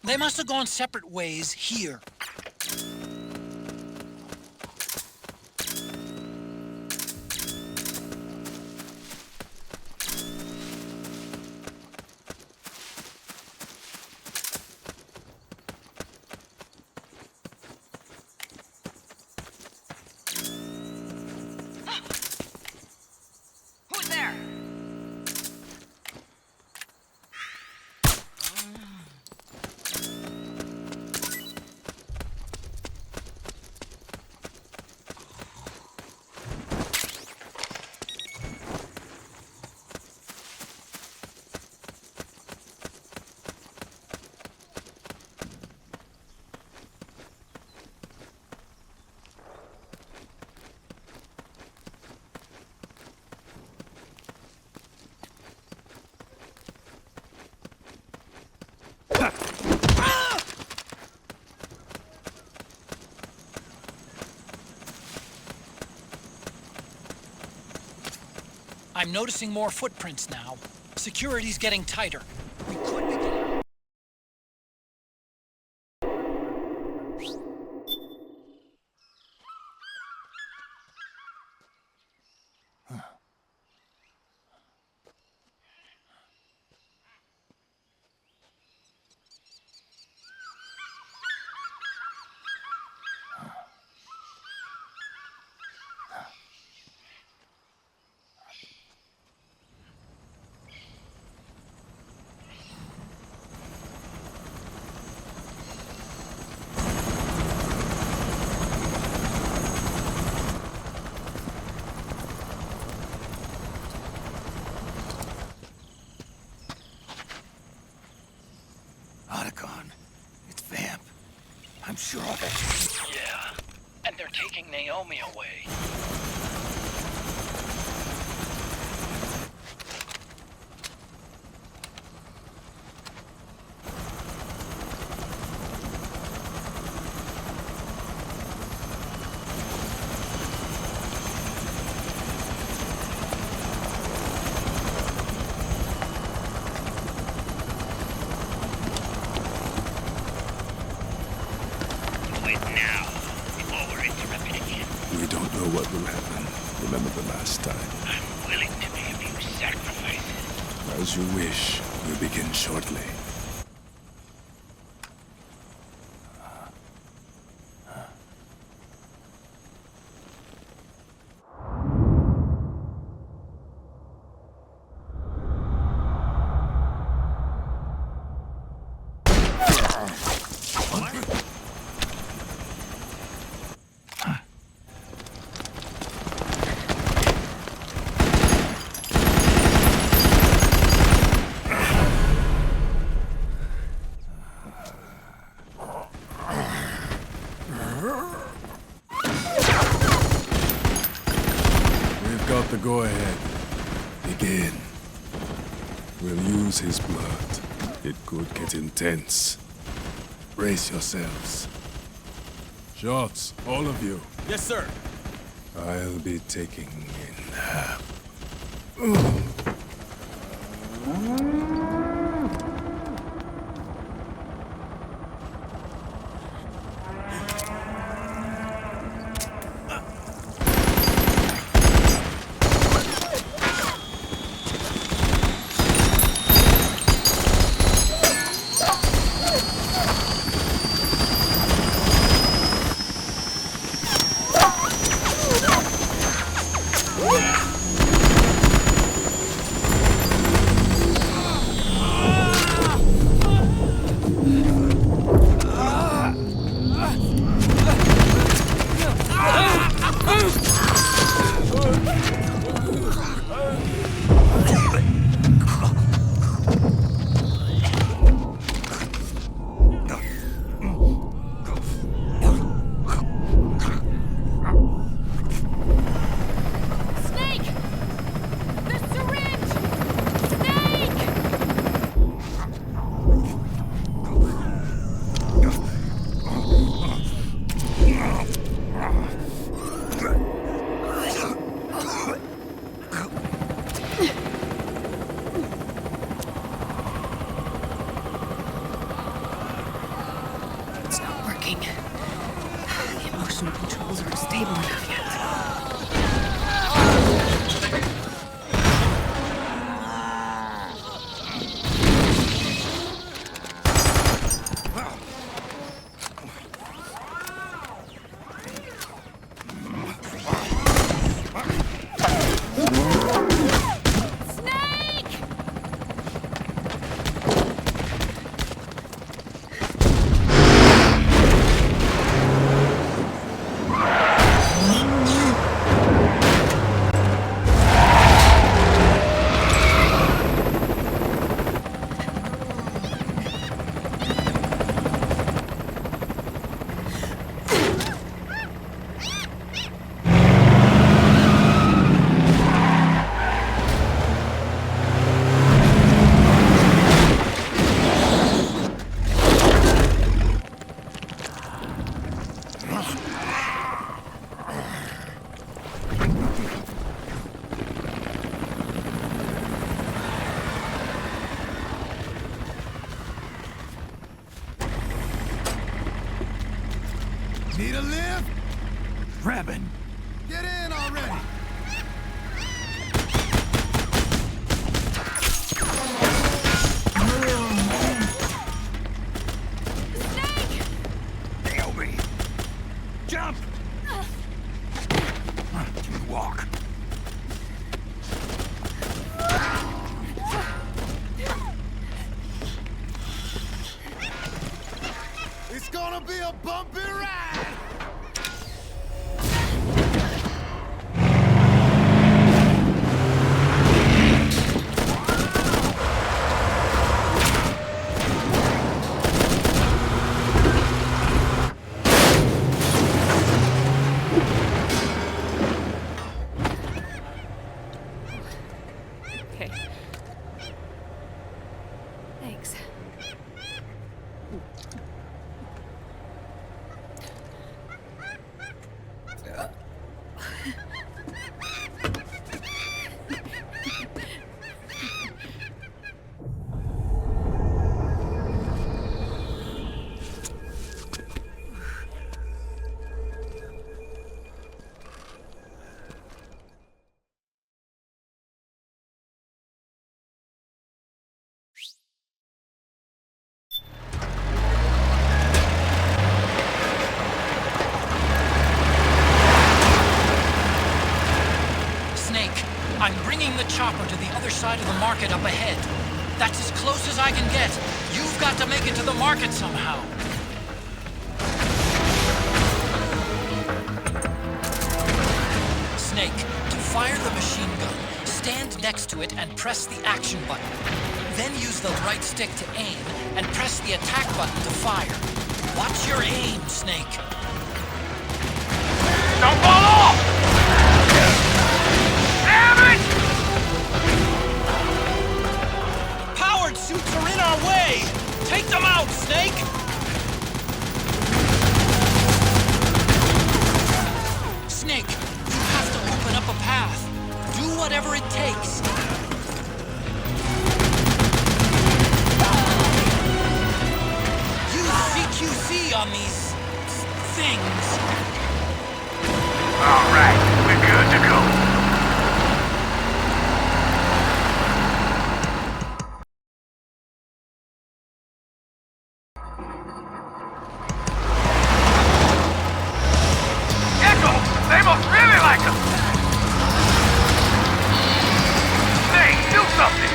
They must have gone separate ways here. Who's there? I'm noticing more footprints now. Security's getting tighter. We could be... Otacon. It's Vamp. I'm sure of it. Yeah. And they're taking Naomi away. We don't know what will happen. Remember the last time. I'm willing to make a few sacrifices. As you wish. We'll begin shortly. Got the go-ahead. Begin. We'll use his blood. It could get intense. Brace yourselves. Shots, all of you. Yes, sir. I'll be taking a nap. Need a lift? Grabbing. Get in already! Nail me. Jump! Can you walk? It's gonna be a bumpy ride! Okay. Thanks. I'm bringing the chopper to the other side of the market up ahead. That's as close as I can get. You've got to make it to the market somehow. Snake, to fire the machine gun, stand next to it and press the action button. Then use the right stick to aim and press the attack button to fire. Watch your aim, Snake. Don't fall off! Damn it! Powered suits are in our way! Take them out, Snake! Snake, you things! All right, we're good to go. They must really like us! Snake, do something!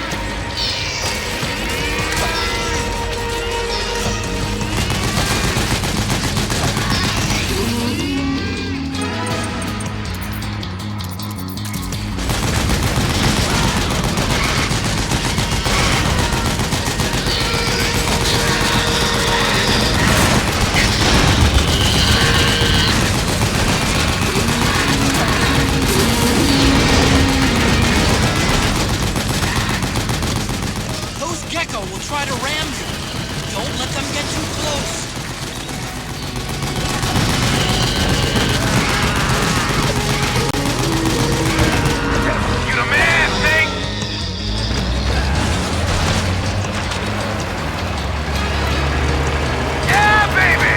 Will try to ram you. Don't let them get too close. You the man, Snake! Yeah, baby!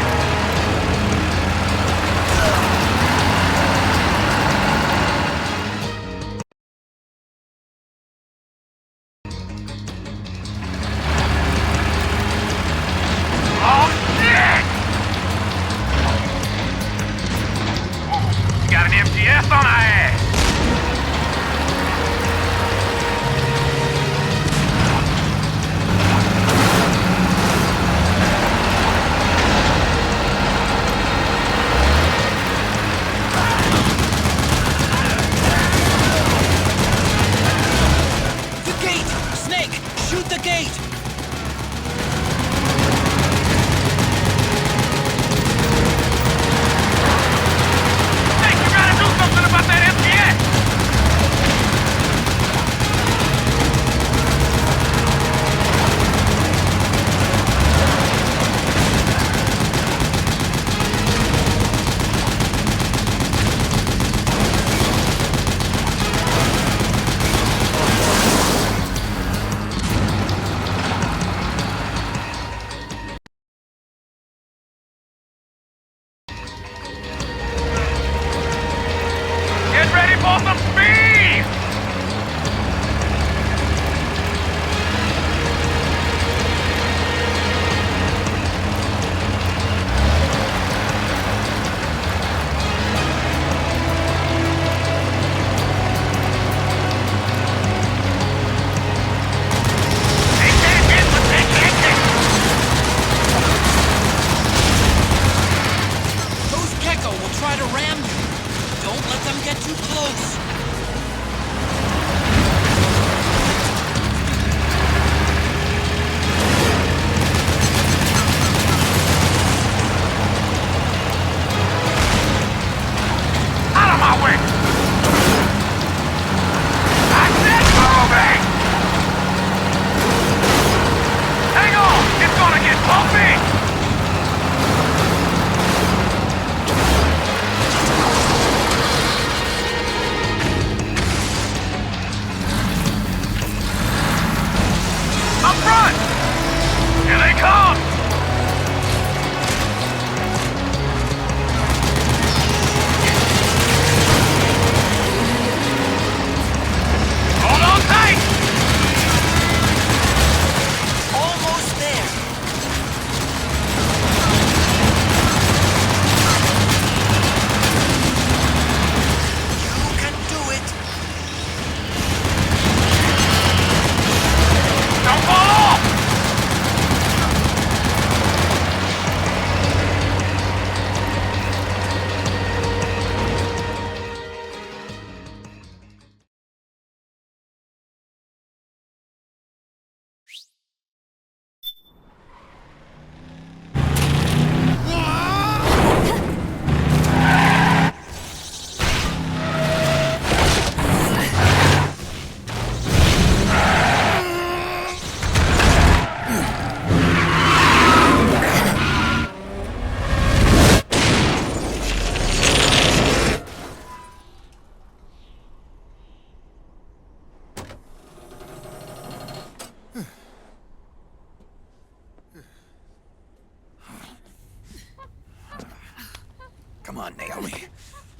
Come on, Naomi.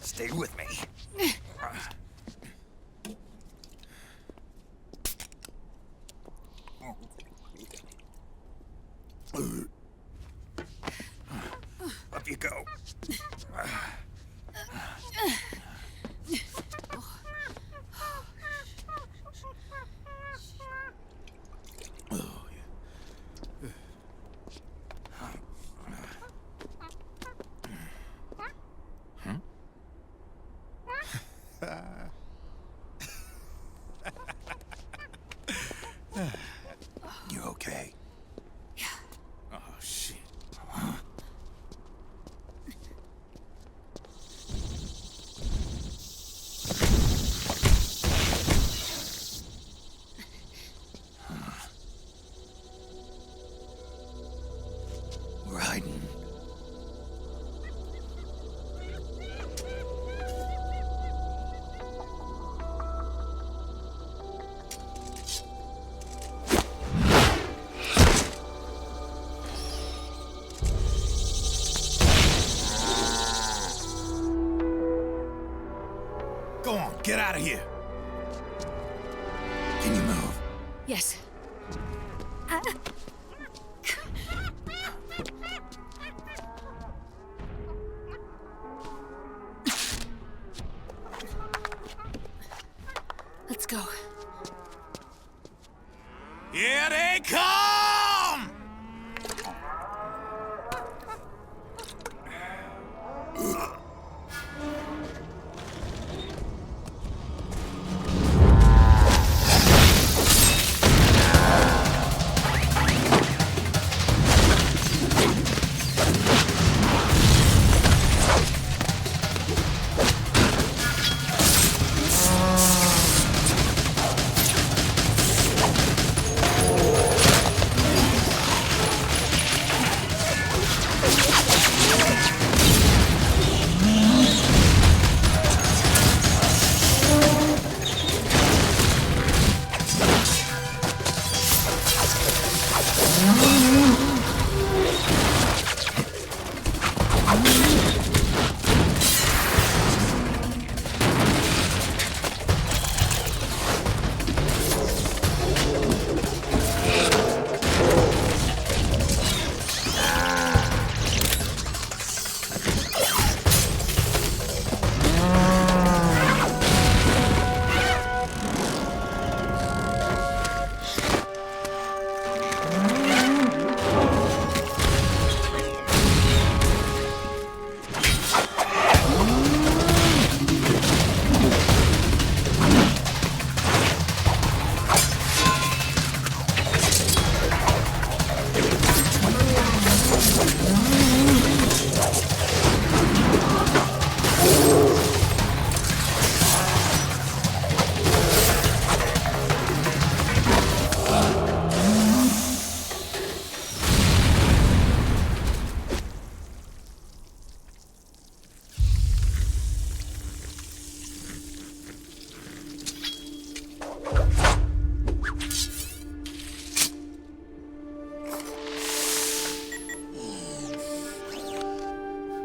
Stay with me. Up you go. You okay? Yeah. Oh, shit. Ryzen. Go on, get out of here. Can you move? Yes. Let's go. Here they come!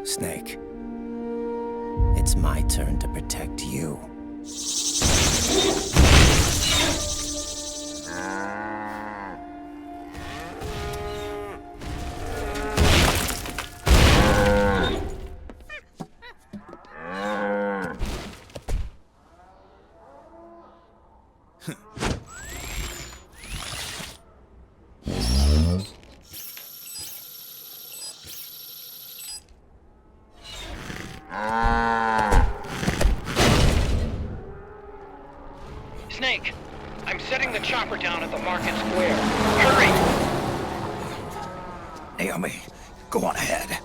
Snake, it's my turn to protect you. Snake, I'm setting the chopper down at the market square. Hurry! Naomi, go on ahead.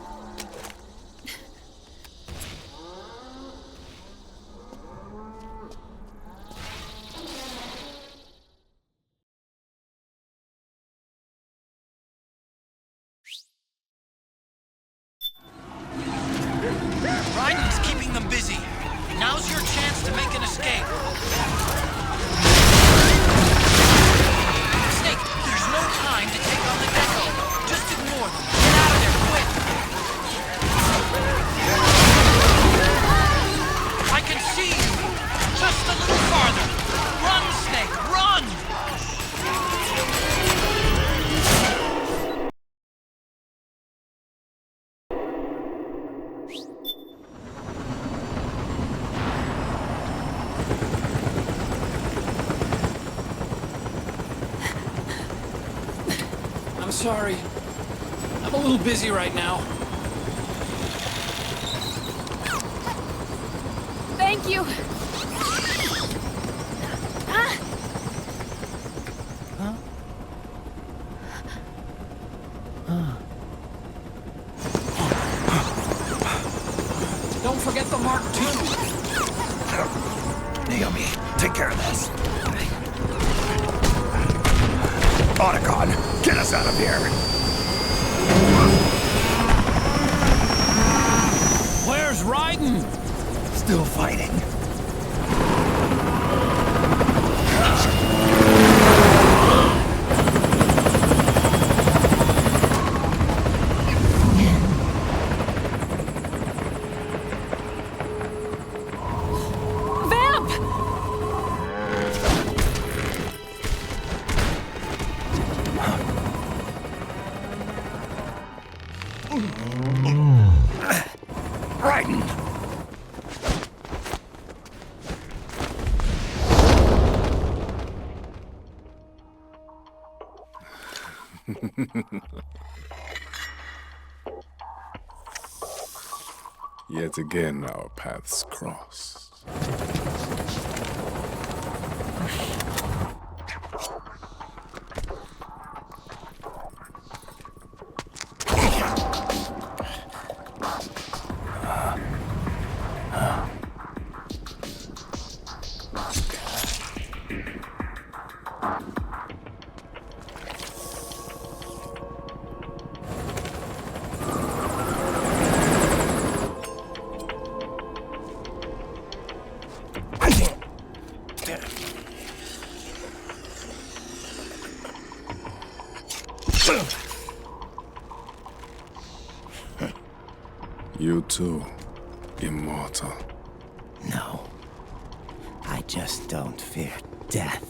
Ryzen's keeping them busy. Now's your chance to make an escape. Snake, there's no time to take on the Echo. Just ignore them. Get out of there, quick! sorry. I'm a little busy right now. Thank you. Don't forget the Mark II. Naomi, take care of this. Otacon, get us out of here. Where's Ryzen? Still fighting. Ryzen! Yet again our paths crossed. You too, immortal. No. I just don't fear death.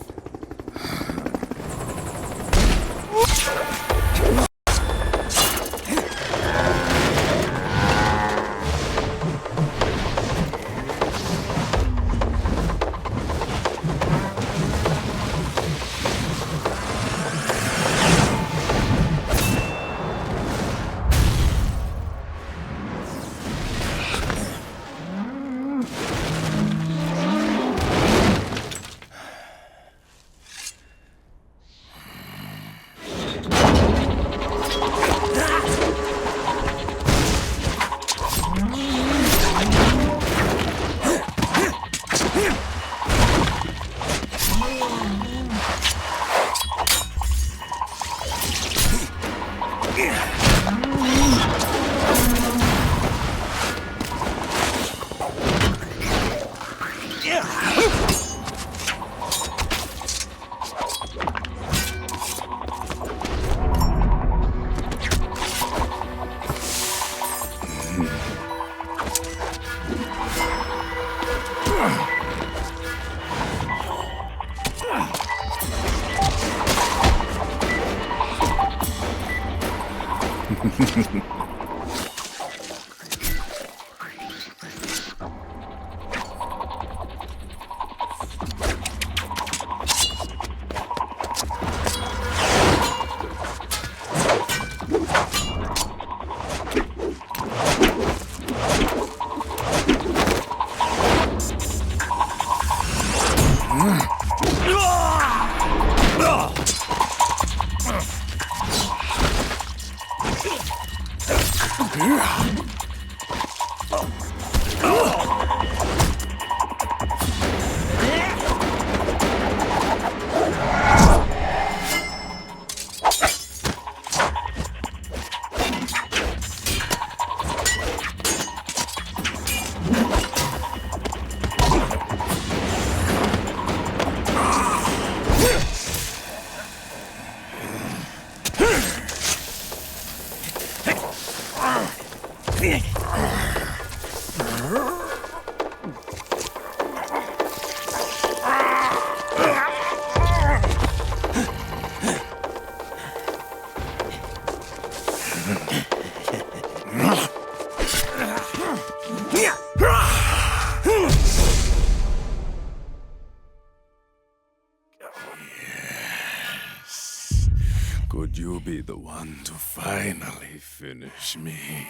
Could you be the one to finally finish me.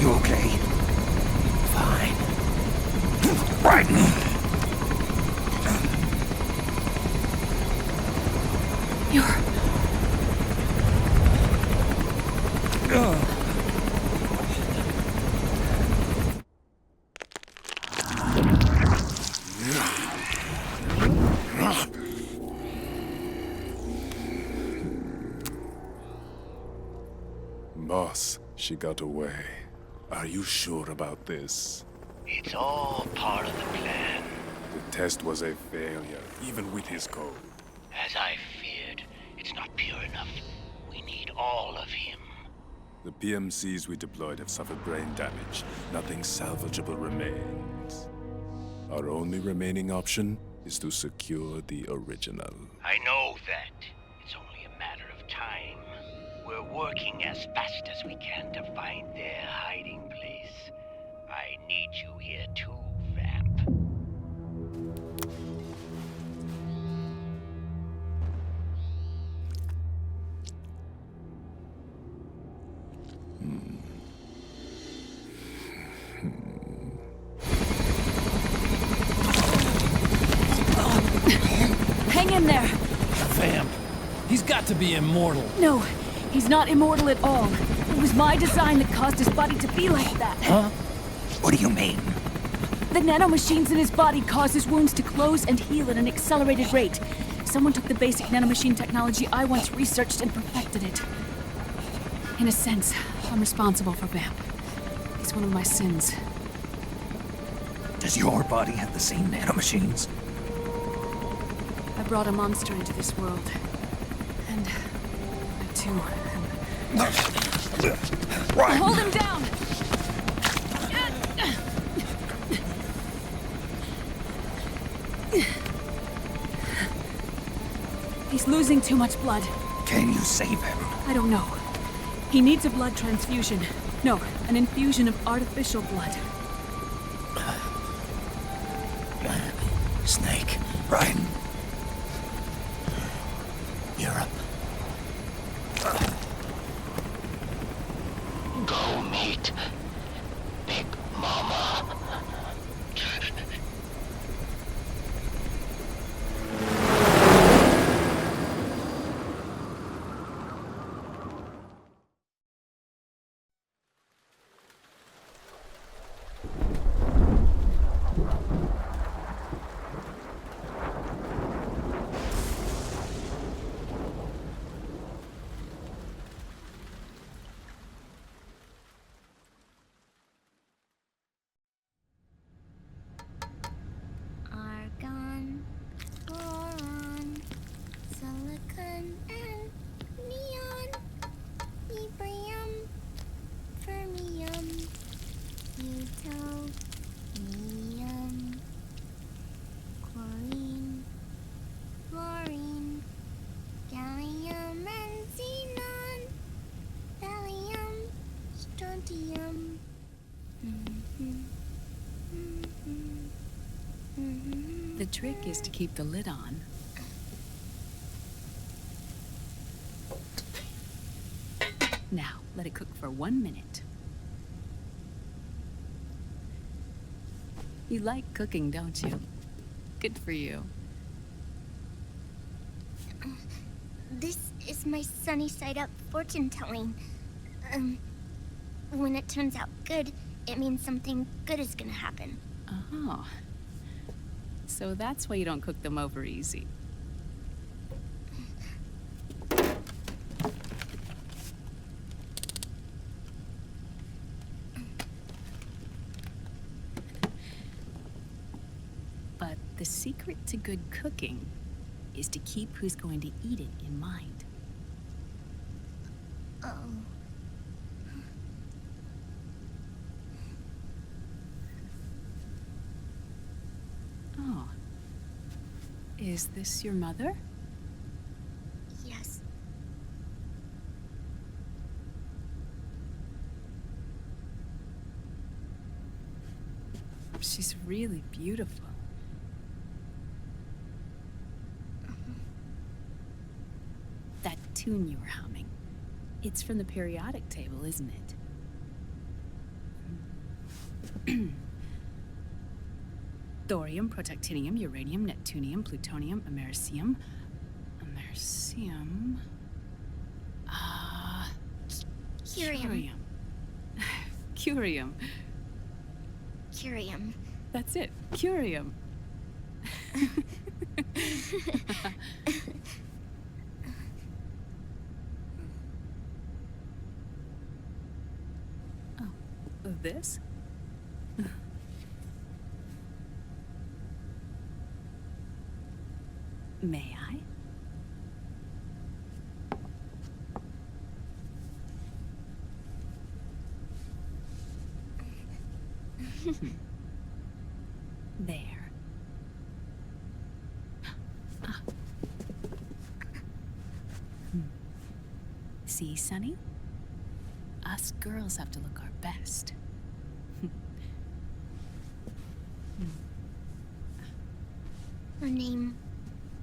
You okay? Fine. Right. Boss, she got away. Are you sure about this? It's all part of the plan. The test was a failure, even with his code. As I feared, it's not pure enough. We need all of him. The PMCs we deployed have suffered brain damage. Nothing salvageable remains. Our only remaining option is to secure the original. I know that. It's only a matter of time. We're working as fast as we can to find their hiding place. I need you here too, Vamp. Hang in there! Vamp. He's got to be immortal. No, he's not immortal at all. It was my design that caused his body to be like that. Huh? What do you mean? The nanomachines in his body cause his wounds to close and heal at an accelerated rate. Someone took the basic nanomachine technology I once researched and perfected it. In a sense, I'm responsible for Vamp. It's one of my sins. Does your body have the same nanomachines? I brought a monster into this world. And I too am... Right. Hold him down! He's losing too much blood. Can you save him? I don't know. He needs a blood transfusion. No, an infusion of artificial blood. Snake. Ryzen. You're up. Go meet Big Mama. Argon, boron, silicon, and neon, yttrium, fermium, plutonium, chlorine, fluorine, gallium, and xenon, thallium, strontium. The trick is to keep the lid on. Now, let it cook for 1 minute. You like cooking, don't you? Good for you. This is my sunny side up fortune telling. When it turns out good, it means something good is gonna happen. Oh. So that's why you don't cook them over easy. secret to good cooking is to keep who's going to eat it in mind. Oh. Oh. Is this your mother? Yes. She's really beautiful. That tune you were humming, it's from the periodic table, isn't it? Thorium, protactinium, uranium, neptunium, plutonium, americium. Curium. Curium. Curium. That's it. Curium. Oh, this? May I? There. See, Sonny? Us girls have to look our best. Her name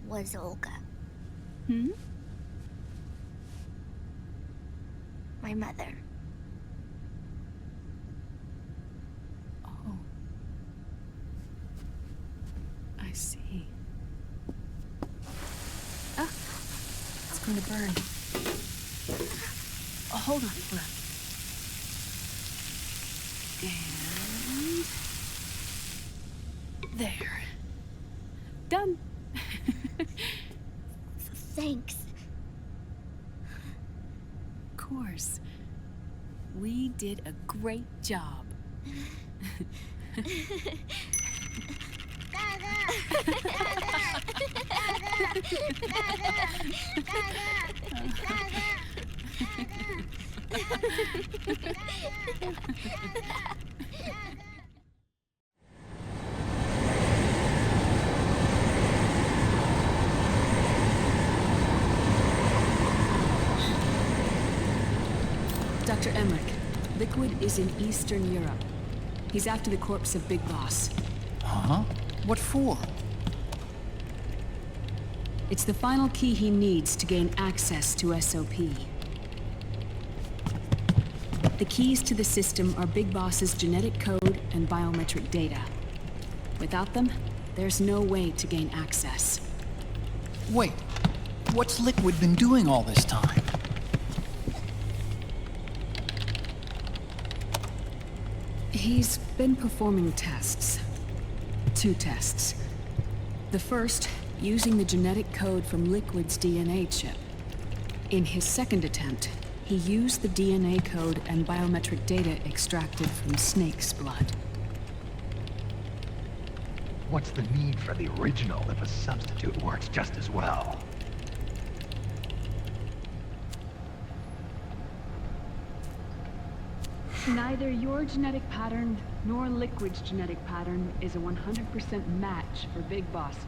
was Olga. Hmm? My mother. Oh. I see. Ah! It's going to burn. Oh, hold on. And... there. Done. Thanks. Of course. We did a great job. Dr. Emmerich, Liquid is in Eastern Europe. He's after the corpse of Big Boss. Huh? What for? It's the final key he needs to gain access to SOP. The keys to the system are Big Boss's genetic code and biometric data. Without them, there's no way to gain access. Wait, what's Liquid been doing all this time? He's been performing tests. 2 tests. The first, using the genetic code from Liquid's DNA chip. In his second attempt, he used the DNA code and biometric data extracted from Snake's blood. What's the need for the original if a substitute works just as well? Neither your genetic pattern nor Liquid's genetic pattern is a 100% match for Big Bosses.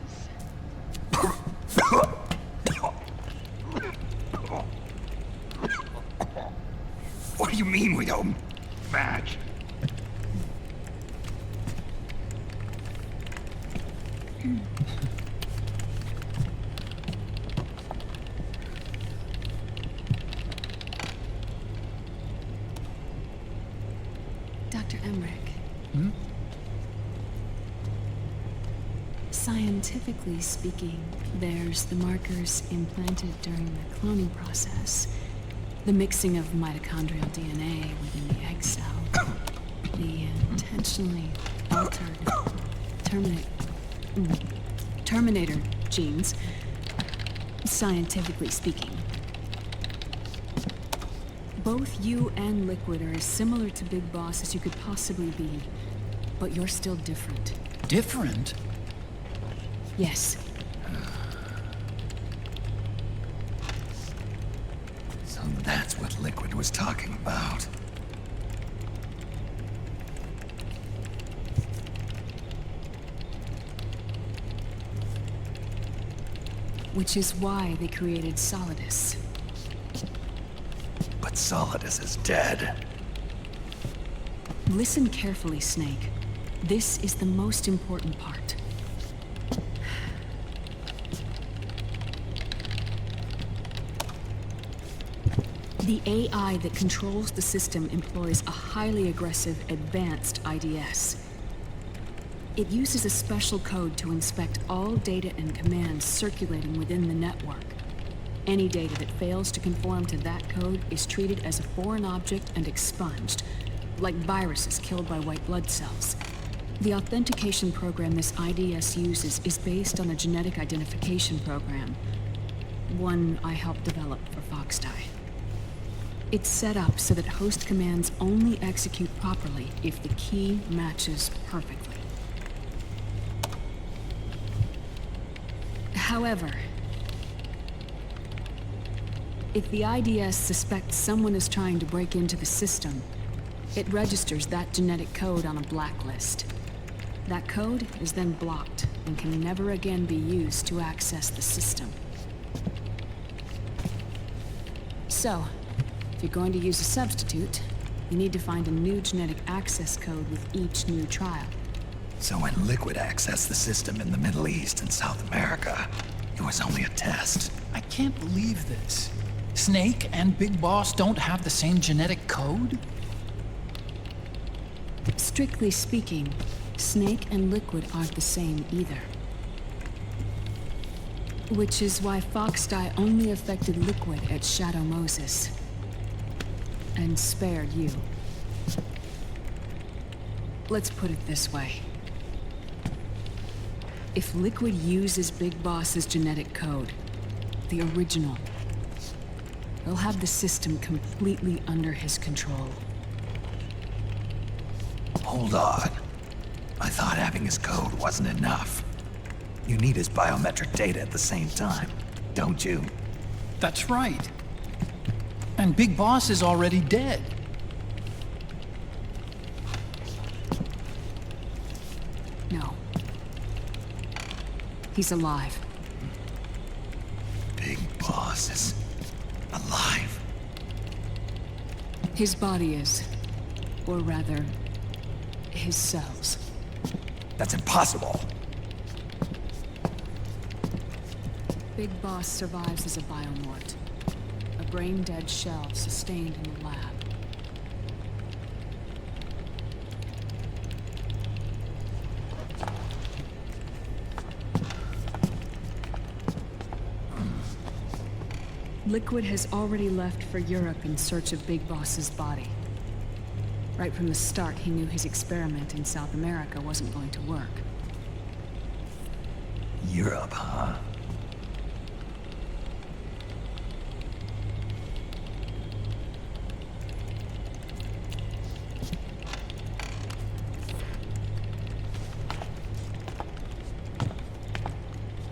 What do you mean we don't match? Dr. Emmerich. Hmm? Scientifically speaking, there's the markers implanted during the cloning process. The mixing of mitochondrial DNA within the egg cell. The intentionally altered Terminator genes. Scientifically speaking. Both you and Liquid are as similar to Big Boss as you could possibly be, but you're still different. Different? Yes. So that's what Liquid was talking about. Which is why they created Solidus. But Solidus is dead. Listen carefully, Snake. This is the most important part. The AI that controls the system employs a highly aggressive, advanced IDS. It uses a special code to inspect all data and commands circulating within the network. Any data that fails to conform to that code is treated as a foreign object and expunged, like viruses killed by white blood cells. The authentication program this IDS uses is based on a genetic identification program, one I helped develop for Foxdie. It's set up so that host commands only execute properly if the key matches perfectly. However, if the IDS suspects someone is trying to break into the system, it registers that genetic code on a blacklist. That code is then blocked and can never again be used to access the system. So, if you're going to use a substitute, you need to find a new genetic access code with each new trial. So when Liquid accessed the system in the Middle East and South America, it was only a test. I can't believe this. Snake and Big Boss don't have the same genetic code? Strictly speaking, Snake and Liquid aren't the same either. Which is why Foxdie only affected Liquid at Shadow Moses. And spared you. Let's put it this way. If Liquid uses Big Boss's genetic code, the original, he'll have the system completely under his control. Hold on. I thought having his code wasn't enough. You need his biometric data at the same time, don't you? That's right. And Big Boss is already dead. No. He's alive. Big Boss is alive. His body is. Or rather, his cells. That's impossible. Big Boss survives as a biomort. A brain-dead shell sustained in the lab. Liquid has already left for Europe in search of Big Boss's body. Right from the start, he knew his experiment in South America wasn't going to work. Europe, huh?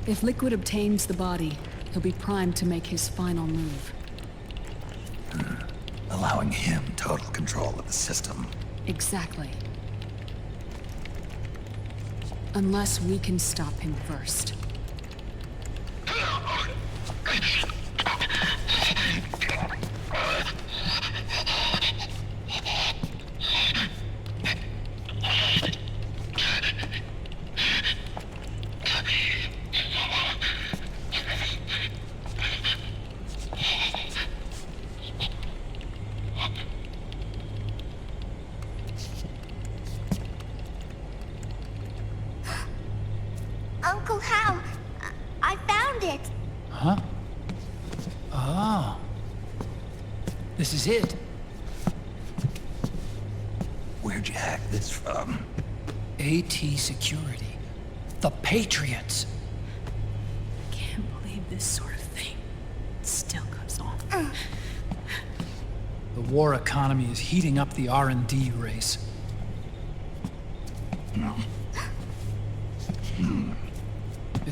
If Liquid obtains the body, he'll be primed to make his final move. Allowing him total control of the system. Exactly. Unless we can stop him first. Uncle Hal, I found it. Huh? Ah. This is it. Where'd you hack this from? AT Security. The Patriots. Can't believe this sort of thing still goes on. The war economy is heating up the R&D race.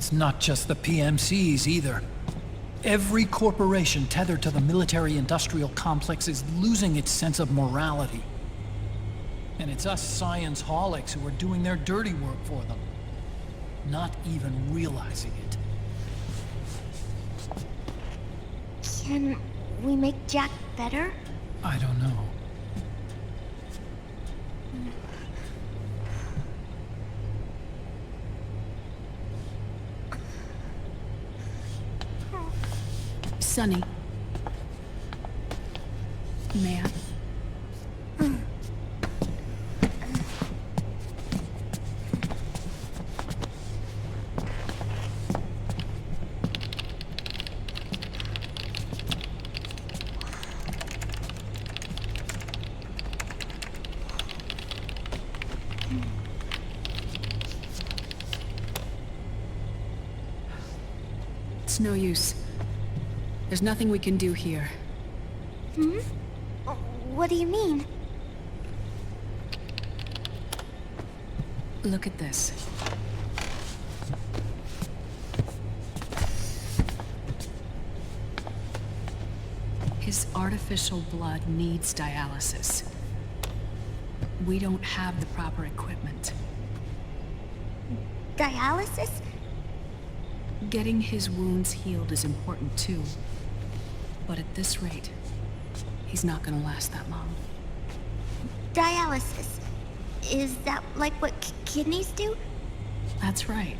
It's not just the PMCs either. Every corporation tethered to the military-industrial complex is losing its sense of morality. And it's us science-holics who are doing their dirty work for them, not even realizing it. Can we make Jack better? I don't know. Sonny. May I? It's no use. There's nothing we can do here. Hmm? What do you mean? Look at this. His artificial blood needs dialysis. We don't have the proper equipment. Dialysis? Getting his wounds healed is important too. But at this rate, he's not gonna last that long. Dialysis. Is that like what kidneys do? That's right.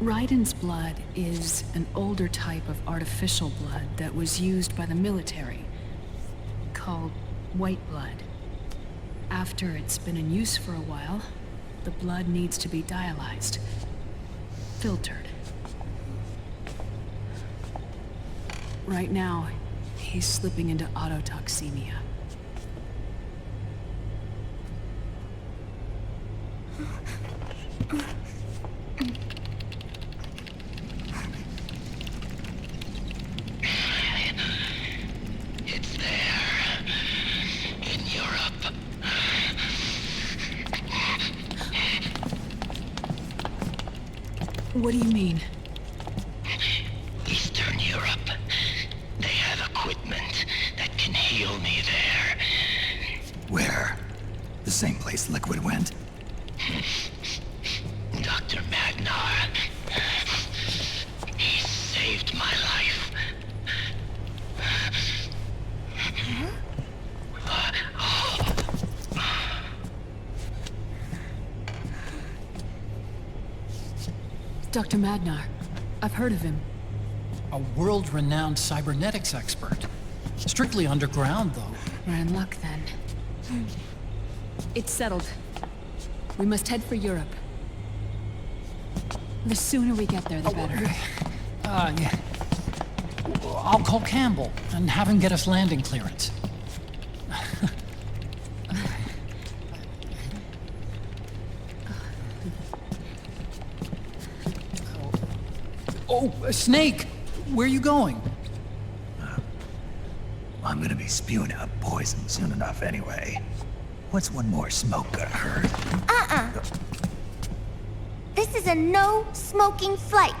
Raiden's blood is an older type of artificial blood that was used by the military, called white blood. After it's been in use for a while, the blood needs to be dialyzed, filtered. Right now, he's slipping into autotoxemia. It's there. In Europe. What do you mean? Eastern Europe. They have equipment that can heal me there. Where? The same place Liquid went? Dr. Magnar. He saved my life. Dr. Magnar. I've heard of him. A world-renowned cybernetics expert. Strictly underground, though. We're in luck, then. It's settled. We must head for Europe. The sooner we get there, the better. Yeah. I'll call Campbell and have him get us landing clearance. Oh, Snake! Where are you going? I'm gonna be spewing out poison soon enough anyway. What's one more smoke gonna hurt? This is a no smoking flight.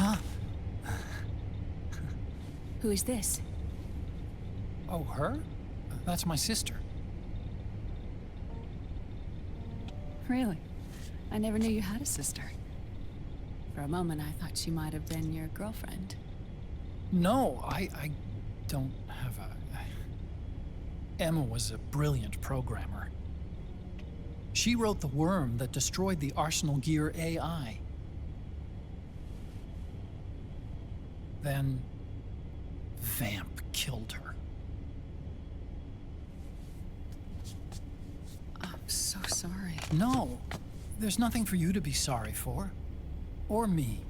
Huh? Who is this? Oh, her? That's my sister. Really? I never knew you had a sister. For a moment, I thought she might have been your girlfriend. No, I don't have a... Emma was a brilliant programmer. She wrote the worm that destroyed the Arsenal Gear AI. Then... Vamp killed her. I'm so sorry. No, there's nothing for you to be sorry for. Or me.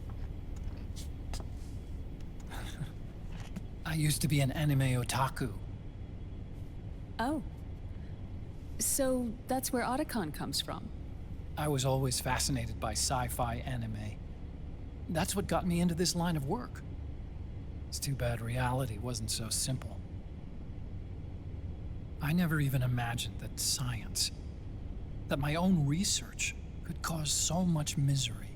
I used to be an anime otaku. Oh. So that's where Otacon comes from? I was always fascinated by sci-fi anime. That's what got me into this line of work. It's too bad reality wasn't so simple. I never even imagined that science, that my own research, could cause so much misery.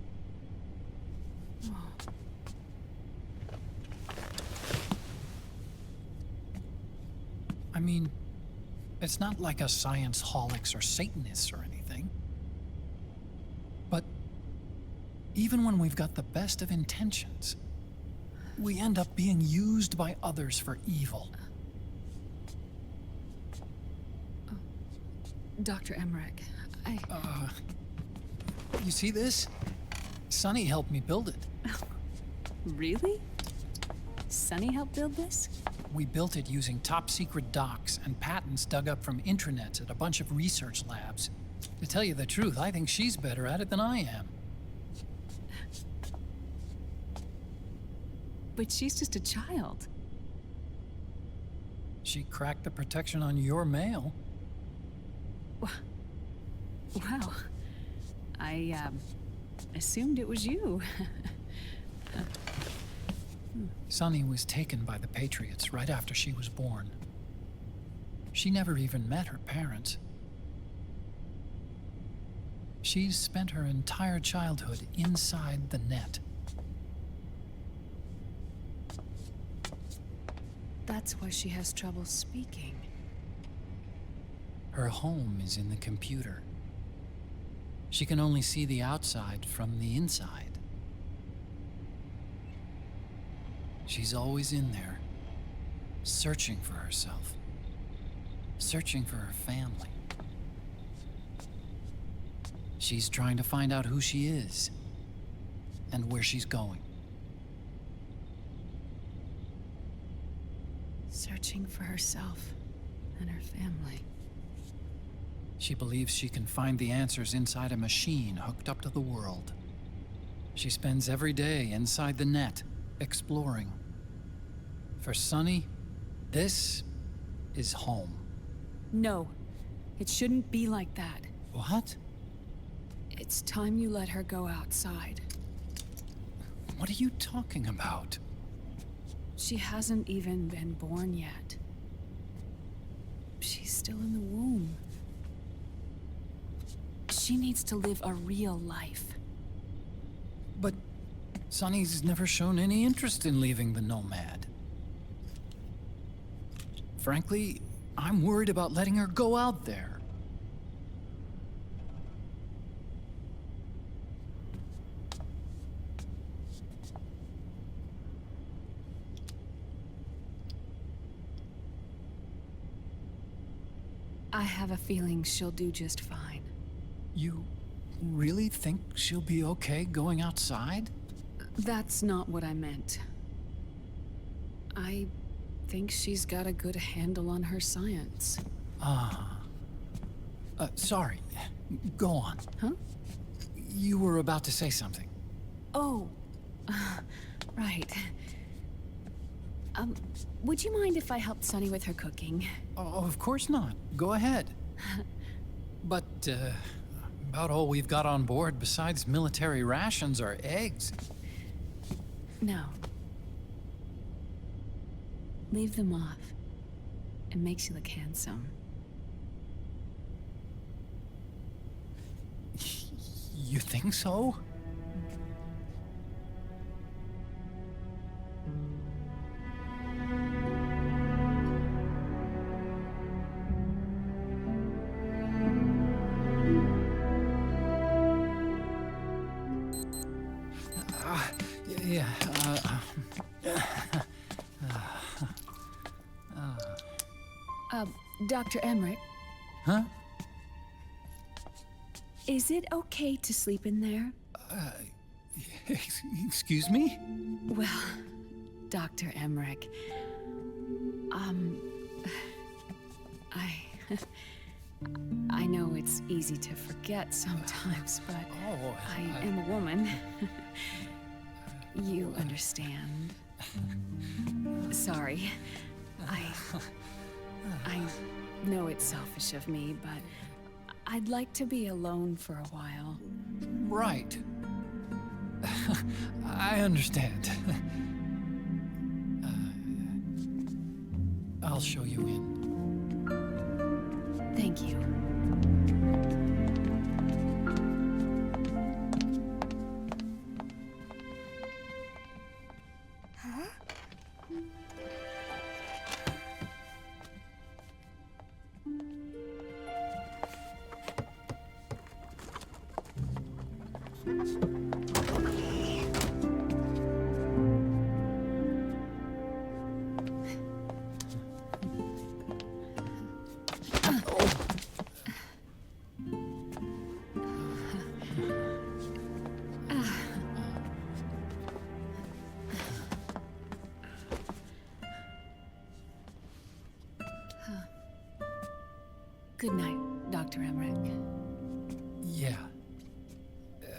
I mean, it's not like us science-holics or Satanists or anything. But even when we've got the best of intentions, we end up being used by others for evil. Dr. Emmerich, You see this? Sonny helped me build it. Really? Sonny helped build this? We built it using top-secret docs and patents dug up from intranets at a bunch of research labs. To tell you the truth, I think she's better at it than I am. But she's just a child. She cracked the protection on your mail. Wow. I, assumed it was you. Sunny was taken by the Patriots right after she was born. She never even met her parents. She's spent her entire childhood inside the net. That's why she has trouble speaking. Her home is in the computer. She can only see the outside from the inside. She's always in there, searching for herself, searching for her family. She's trying to find out who she is and where she's going. Searching for herself and her family. She believes she can find the answers inside a machine hooked up to the world. She spends every day inside the net, exploring. For Sunny, this is home. No, it shouldn't be like that. What? It's time you let her go outside. What are you talking about? She hasn't even been born yet. She's still in the womb. She needs to live a real life. But Sunny's never shown any interest in leaving the Nomad. Frankly, I'm worried about letting her go out there. I have a feeling she'll do just fine. You really think she'll be okay going outside? That's not what I meant. I think she's got a good handle on her science. Sorry. Go on. Huh? You were about to say something. Oh, right. Would you mind if I helped Sunny with her cooking? Oh, of course not. Go ahead. But, about all we've got on board besides military rations are eggs. No. Leave them off. It makes you look handsome. You think so? Dr. Emmerich, Huh? is it okay to sleep in there? Excuse me? Well, Dr. Emmerich, I know it's easy to forget sometimes, but I am a woman. You understand. Sorry. I know it's selfish of me, but I'd like to be alone for a while. Right. I understand. I'll show you in. Thank you. Huh? Good night, Dr. Emmerich. Yeah.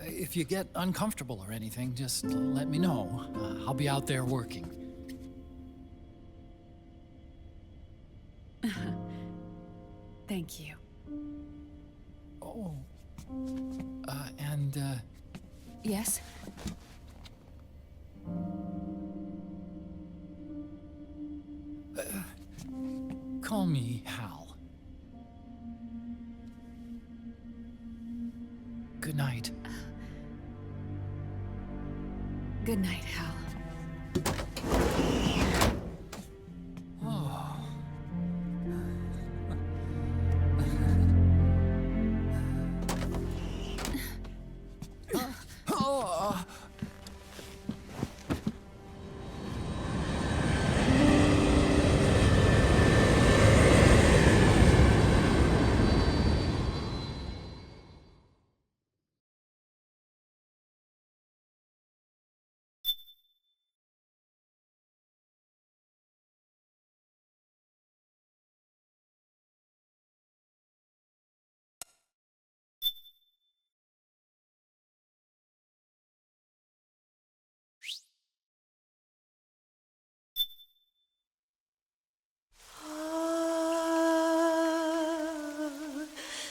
If you get uncomfortable or anything, just let me know. I'll be out there working. Thank you. Oh. And, Yes? call me Hal. Good night. Good night, Hal.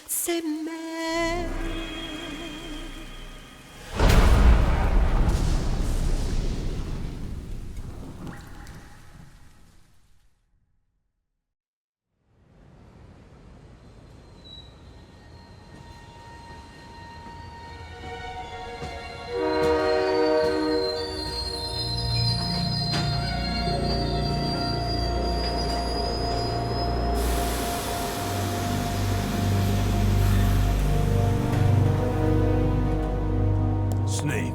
C'est mère. Snake,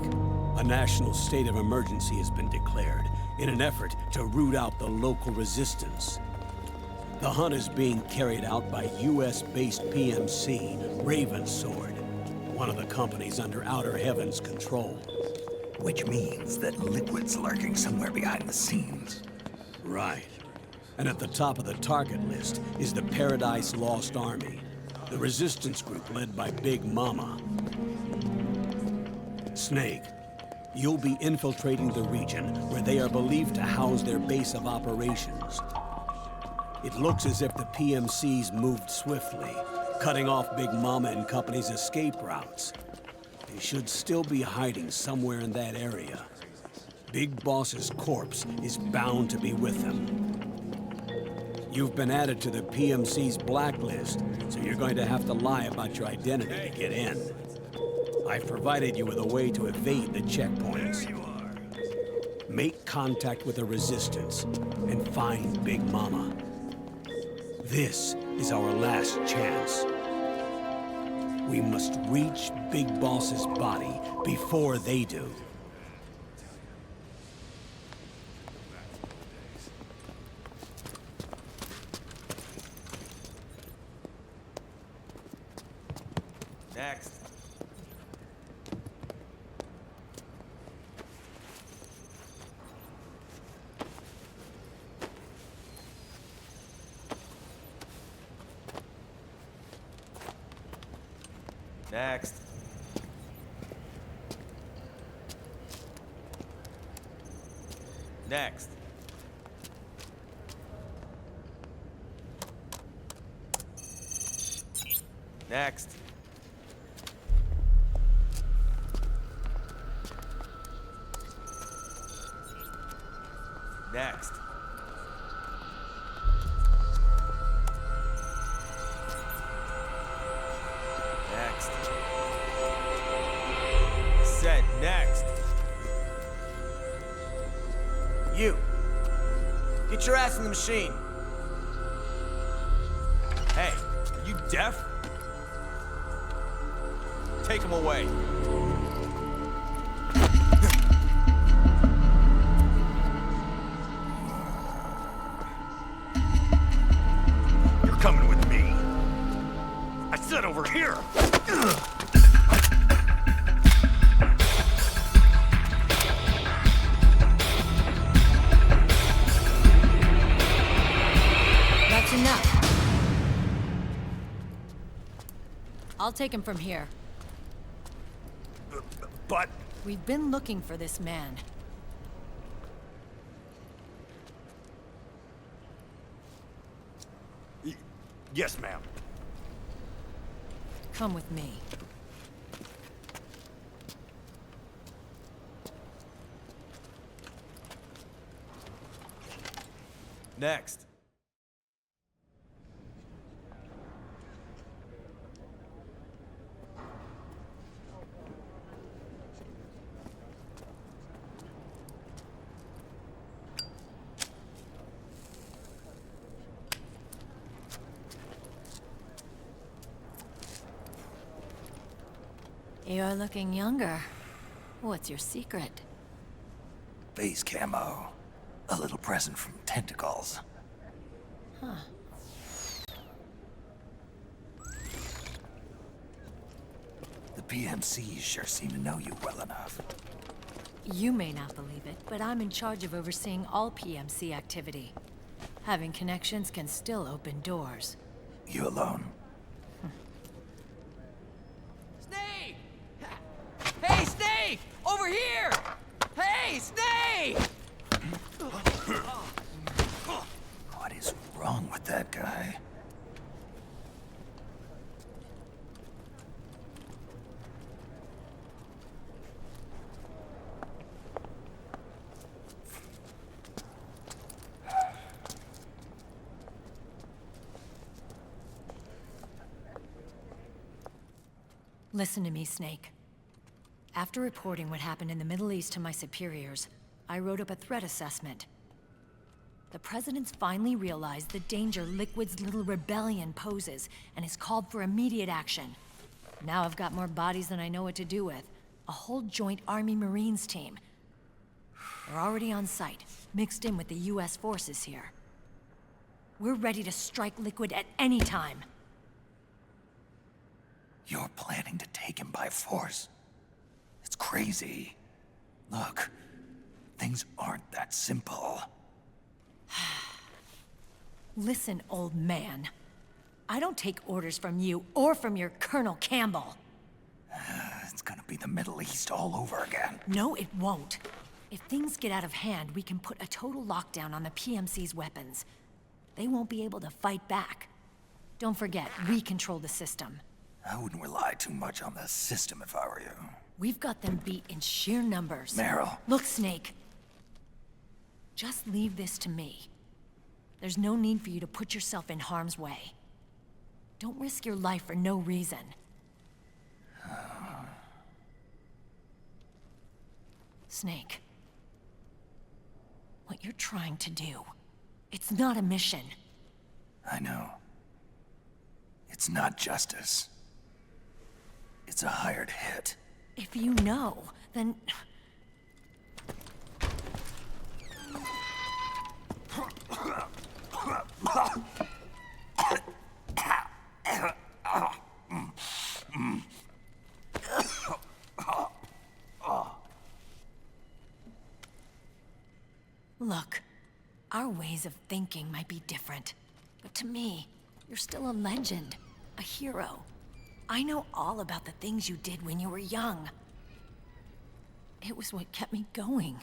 a national state of emergency has been declared in an effort to root out the local resistance. The hunt is being carried out by US-based PMC Ravensword, one of the companies under Outer Heaven's control. Which means that Liquid's lurking somewhere behind the scenes. Right. And at the top of the target list is the Paradise Lost Army, the resistance group led by Big Mama. Snake, you'll be infiltrating the region where they are believed to house their base of operations. It looks as if the PMCs moved swiftly, cutting off Big Mama and company's escape routes. They should still be hiding somewhere in that area. Big Boss's corpse is bound to be with them. You've been added to the PMC's blacklist, so you're going to have to lie about your identity to get in. I've provided you with a way to evade the checkpoints. Make contact with the Resistance and find Big Mama. This is our last chance. We must reach Big Boss's body before they do. Next. Next. Next. Next. Next. Next. Said next. You! Get your ass in the machine! Hey, are you deaf? Take him away. You're coming with me. I said over here. That's enough. I'll take him from here. But... We've been looking for this man. Yes, ma'am. Come with me. Next. You're looking younger. What's your secret? Base camo. A little present from tentacles. Huh. The PMCs sure seem to know you well enough. You may not believe it, but I'm in charge of overseeing all PMC activity. Having connections can still open doors. You alone? Snake! Hey, Snake! Over here! Hey, Snake! What is wrong with that guy? Listen to me, Snake. After reporting what happened in the Middle East to my superiors, I wrote up a threat assessment. The President's finally realized the danger Liquid's little rebellion poses and has called for immediate action. Now I've got more bodies than I know what to do with. A whole joint Army-Marines team. We're already on site, mixed in with the US forces here. We're ready to strike Liquid at any time. You're planning to take him by force? It's crazy. Look, things aren't that simple. Listen, old man. I don't take orders from you or from your Colonel Campbell. It's gonna be the Middle East all over again. No, it won't. If things get out of hand, we can put a total lockdown on the PMC's weapons. They won't be able to fight back. Don't forget, we control the system. I wouldn't rely too much on the system if I were you. We've got them beat in sheer numbers. Meryl. Look, Snake. Just leave this to me. There's no need for you to put yourself in harm's way. Don't risk your life for no reason. Snake. What you're trying to do, it's not a mission. I know. It's not justice. It's a hired hit. If you know, then... ways of thinking might be different, but to me, you're still a legend, a hero. I know all about the things you did when you were young. It was what kept me going.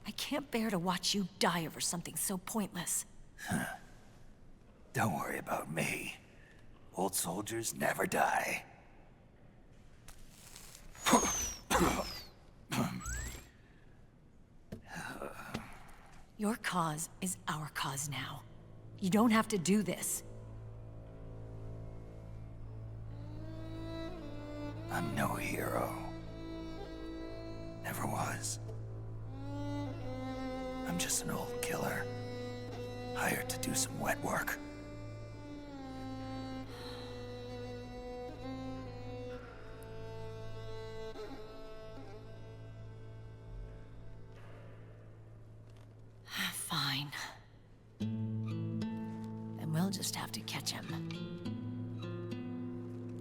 I can't bear to watch you die over something so pointless. Don't worry about me. Old soldiers never die. Your cause is our cause now. You don't have to do this. I'm no hero. Never was. I'm just an old killer, hired to do some wet work. Fine. Then we'll just have to catch him.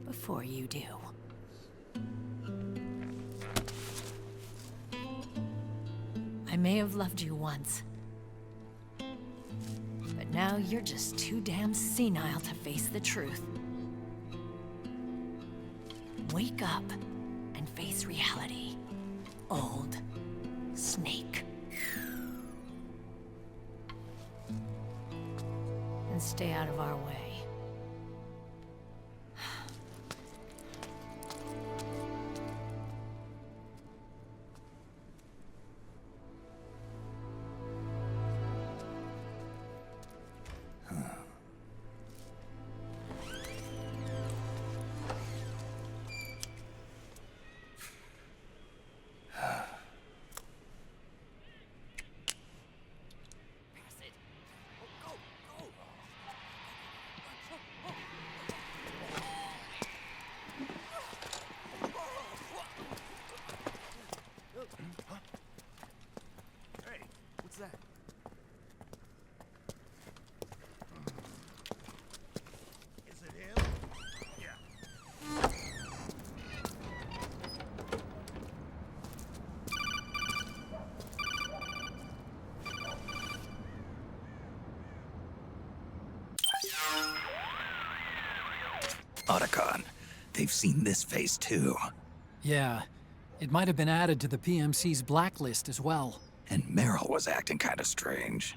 Before you do. I may have loved you once. But now you're just too damn senile to face the truth. Wake up and face reality. Old Snake. And stay out of our way. Otacon, they've seen this face too. Yeah, it might have been added to the PMC's blacklist as well. And Merrill was acting kind of strange.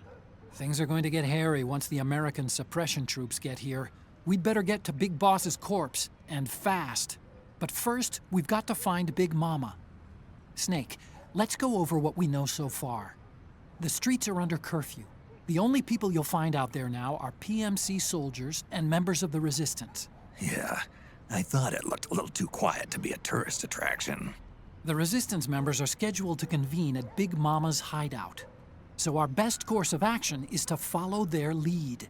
Things are going to get hairy once the American suppression troops get here. We'd better get to Big Boss's corpse, and fast. But first, we've got to find Big Mama. Snake, let's go over what we know so far. The streets are under curfew. The only people you'll find out there now are PMC soldiers and members of the Resistance. Yeah, I thought it looked a little too quiet to be a tourist attraction. The Resistance members are scheduled to convene at Big Mama's hideout. So our best course of action is to follow their lead.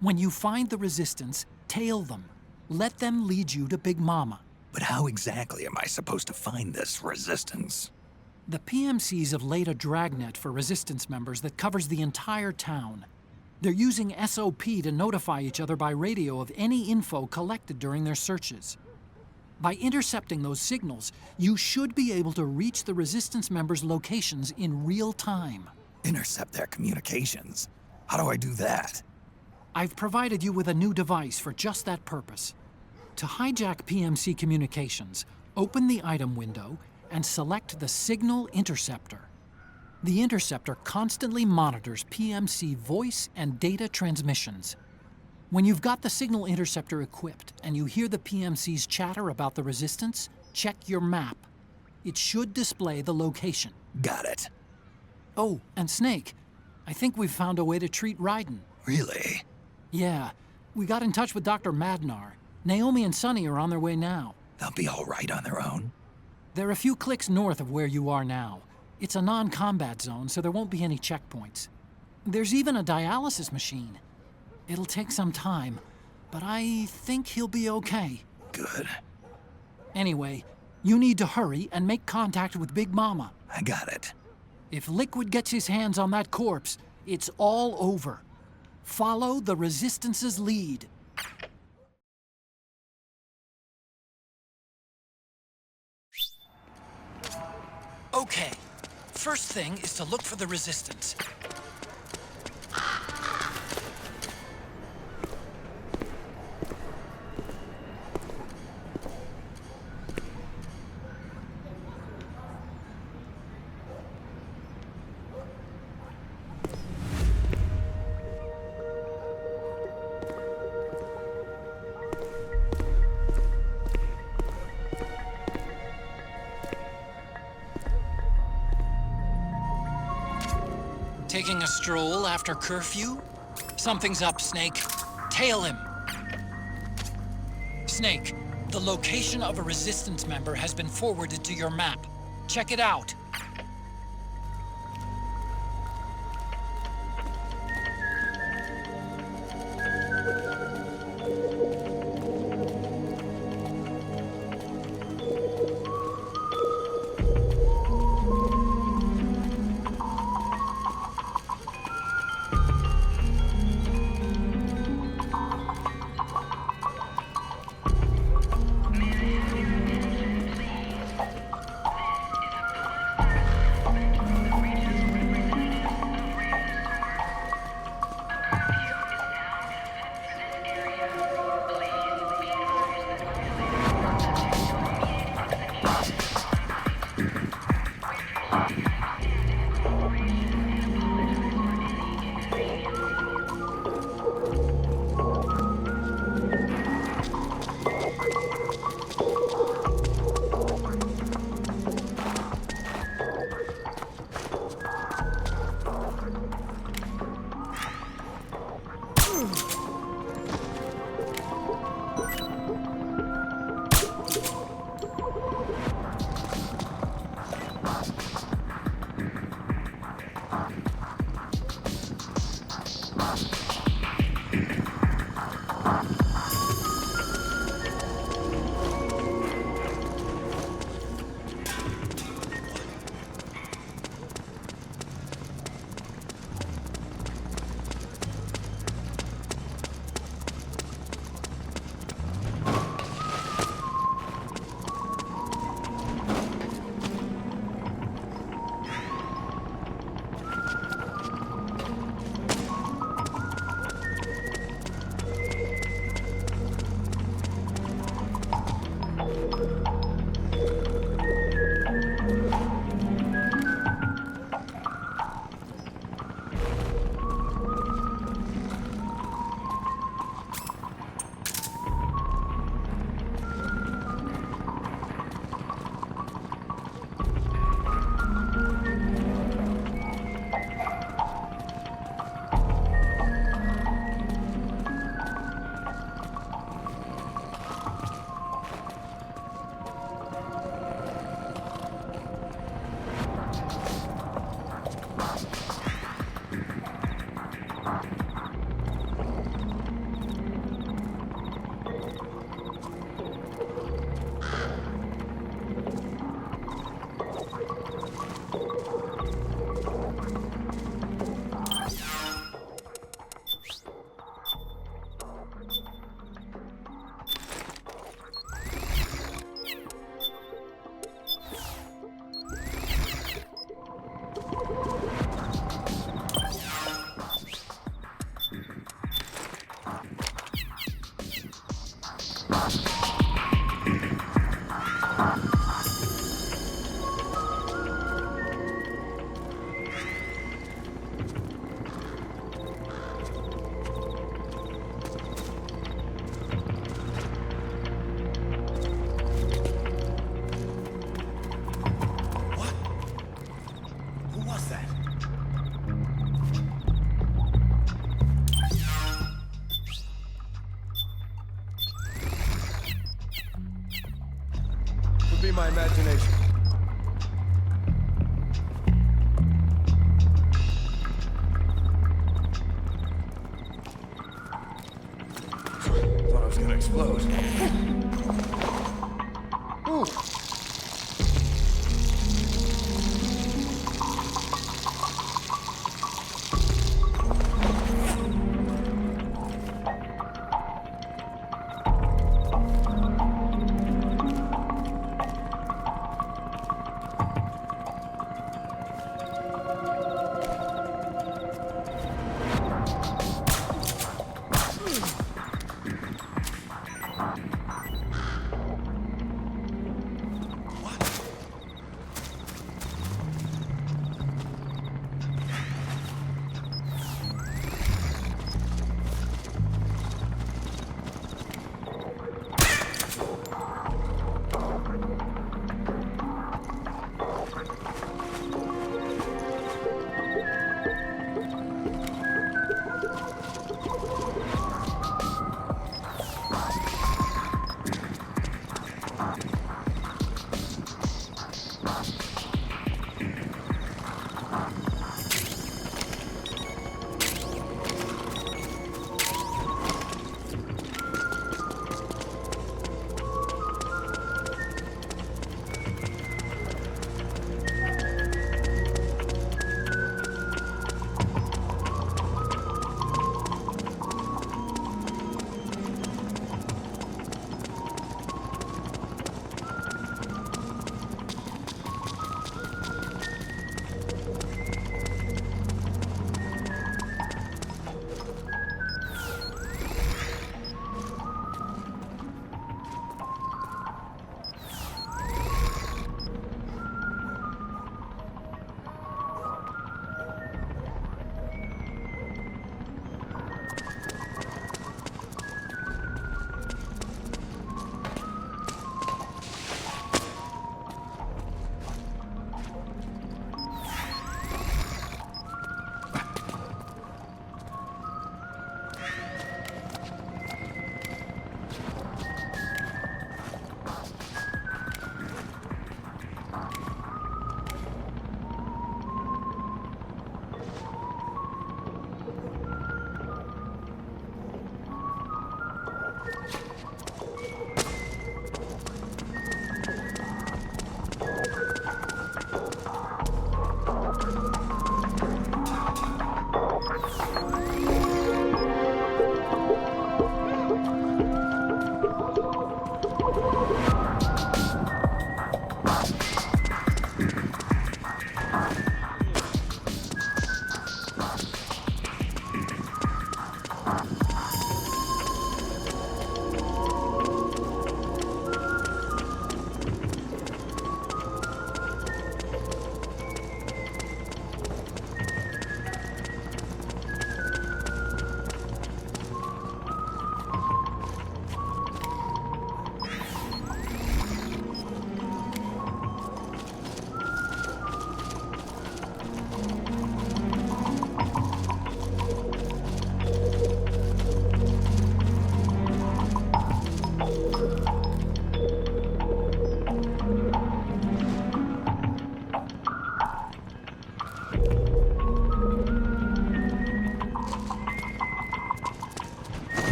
When you find the Resistance, tail them. Let them lead you to Big Mama. But how exactly am I supposed to find this Resistance? The PMCs have laid a dragnet for Resistance members that covers the entire town. They're using SOP to notify each other by radio of any info collected during their searches. By intercepting those signals, you should be able to reach the Resistance members' locations in real time. Intercept their communications? How do I do that? I've provided you with a new device for just that purpose. To hijack PMC communications, open the item window and select the Signal Interceptor. The interceptor constantly monitors PMC voice and data transmissions. When you've got the Signal Interceptor equipped and you hear the PMC's chatter about the Resistance, check your map. It should display the location. Got it. Oh, and Snake, I think we've found a way to treat Ryzen. Really? Yeah, we got in touch with Dr. Madnar. Naomi and Sonny are on their way now. They'll be all right on their own? They're a few clicks north of where you are now. It's a non-combat zone, so there won't be any checkpoints. There's even a dialysis machine. It'll take some time, but I think he'll be okay. Good. Anyway, you need to hurry and make contact with Big Mama. I got it. If Liquid gets his hands on that corpse, it's all over. Follow the Resistance's lead. Okay. First thing is to look for the Resistance. Taking a stroll after curfew? Something's up, Snake. Tail him. Snake, the location of a Resistance member has been forwarded to your map. Check it out. Be my imagination. Thought I was gonna explode. Ooh.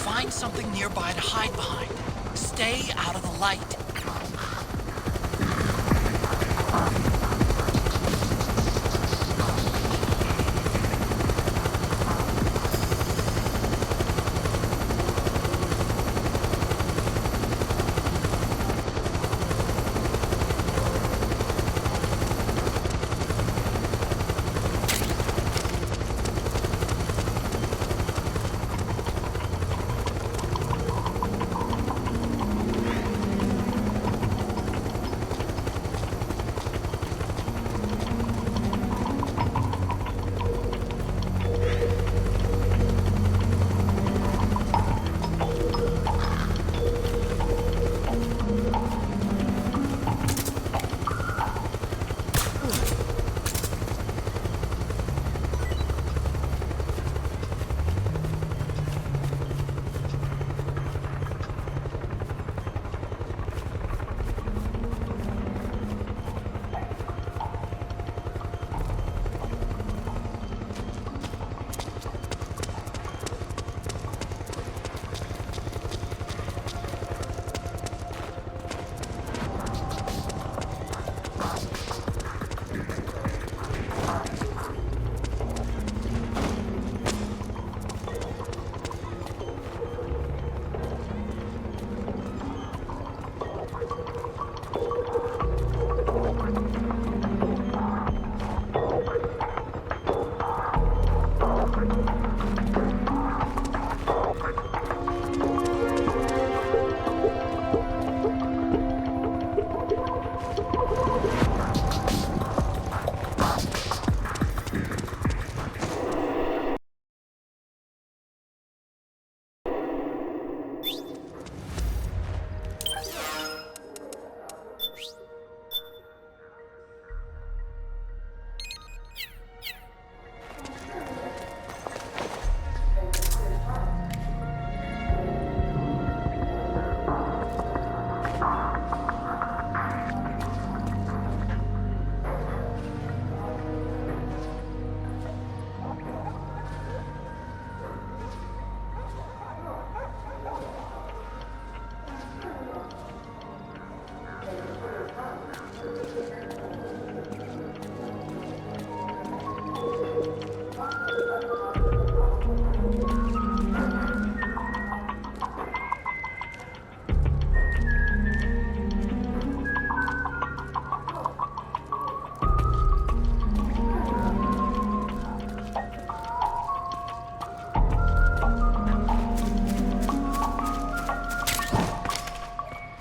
Find something nearby to hide behind. Stay out of the light.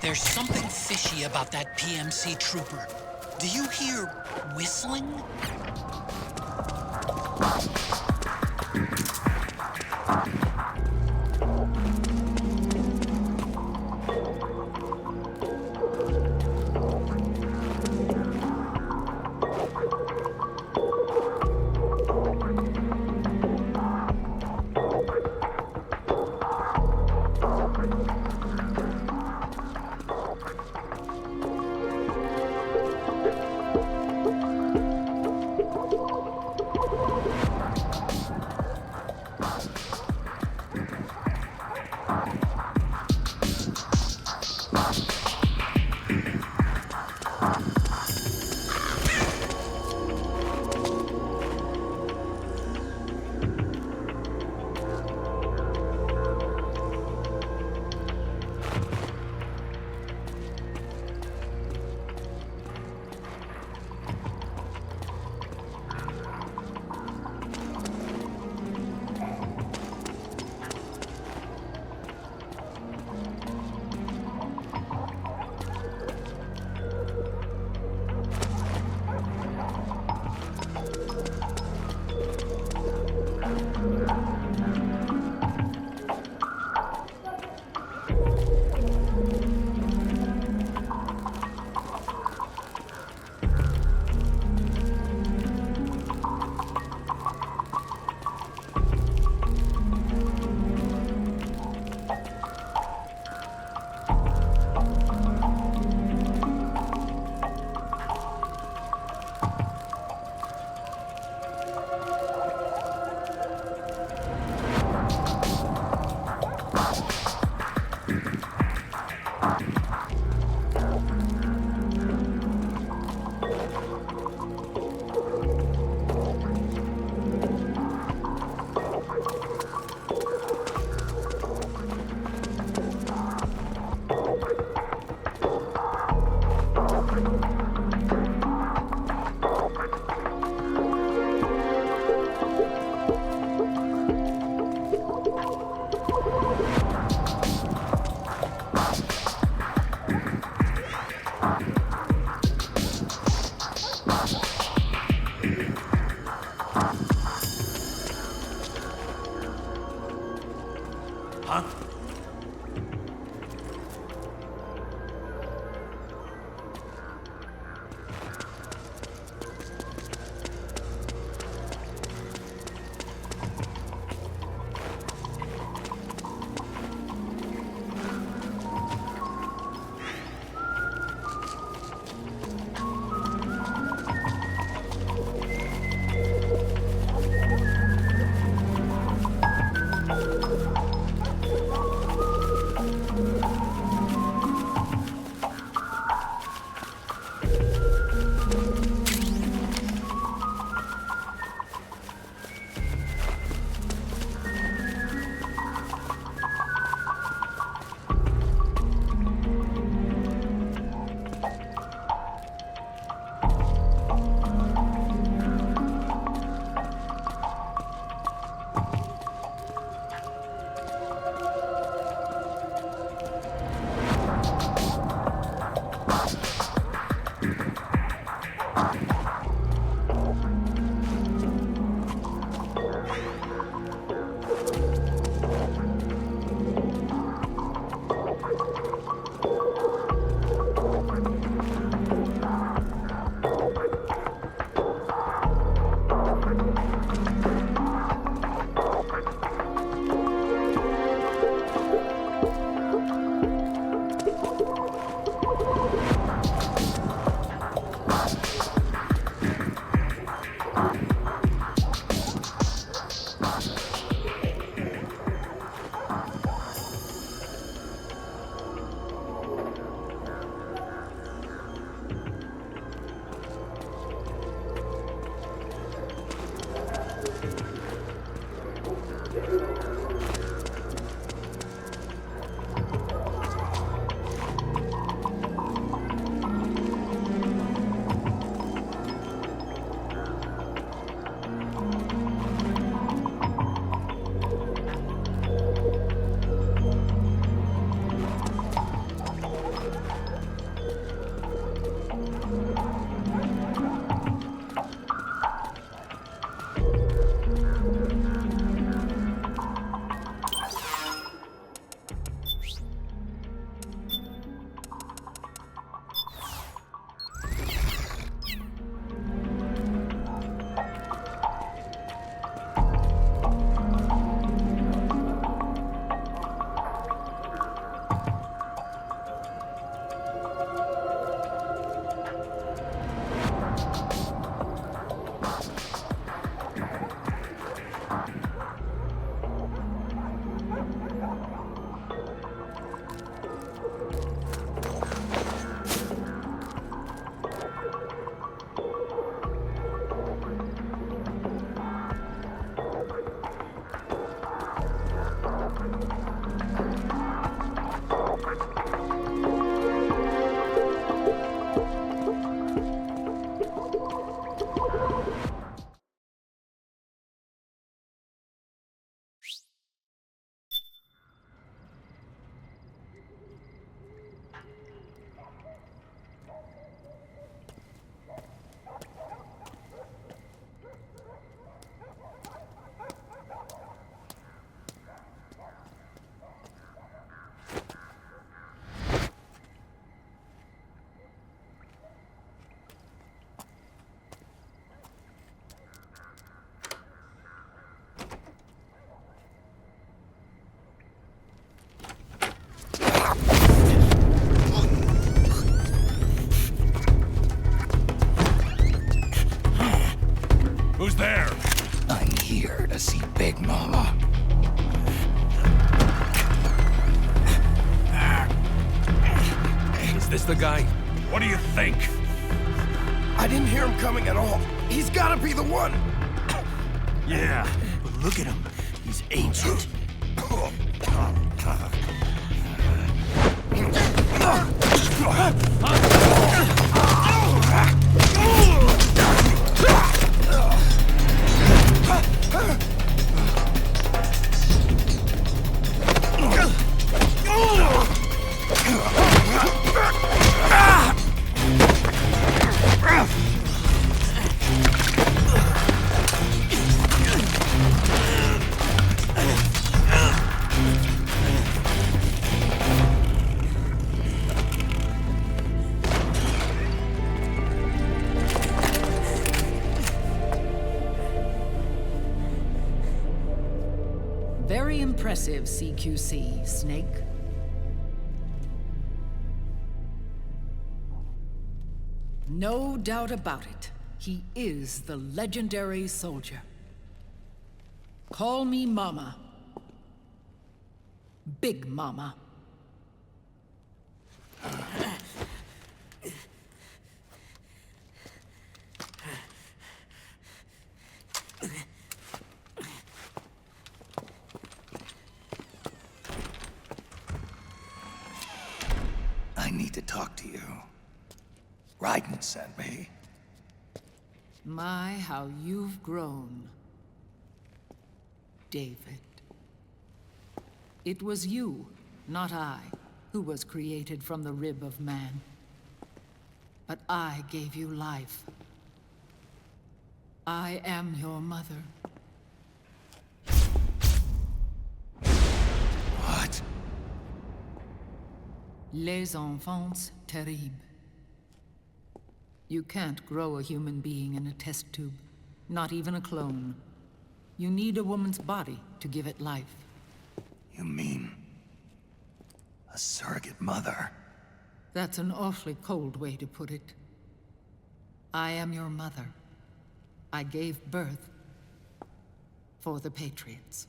There's something fishy about that PMC trooper. Do you hear whistling? the guy? What do you think? I didn't hear him coming at all. He's gotta be the one! Yeah, but look at him. He's ancient. Very impressive, CQC, Snake. No doubt about it. He is the legendary soldier. Call me Mama. Big Mama. I need to talk to you. Ryzen sent me. My, how you've grown, David. It was you, not I, who was created from the rib of man. But I gave you life. I am your mother. What? Les enfants terribles. You can't grow a human being in a test tube, not even a clone. You need a woman's body to give it life. You mean a surrogate mother? That's an awfully cold way to put it. I am your mother. I gave birth for the Patriots.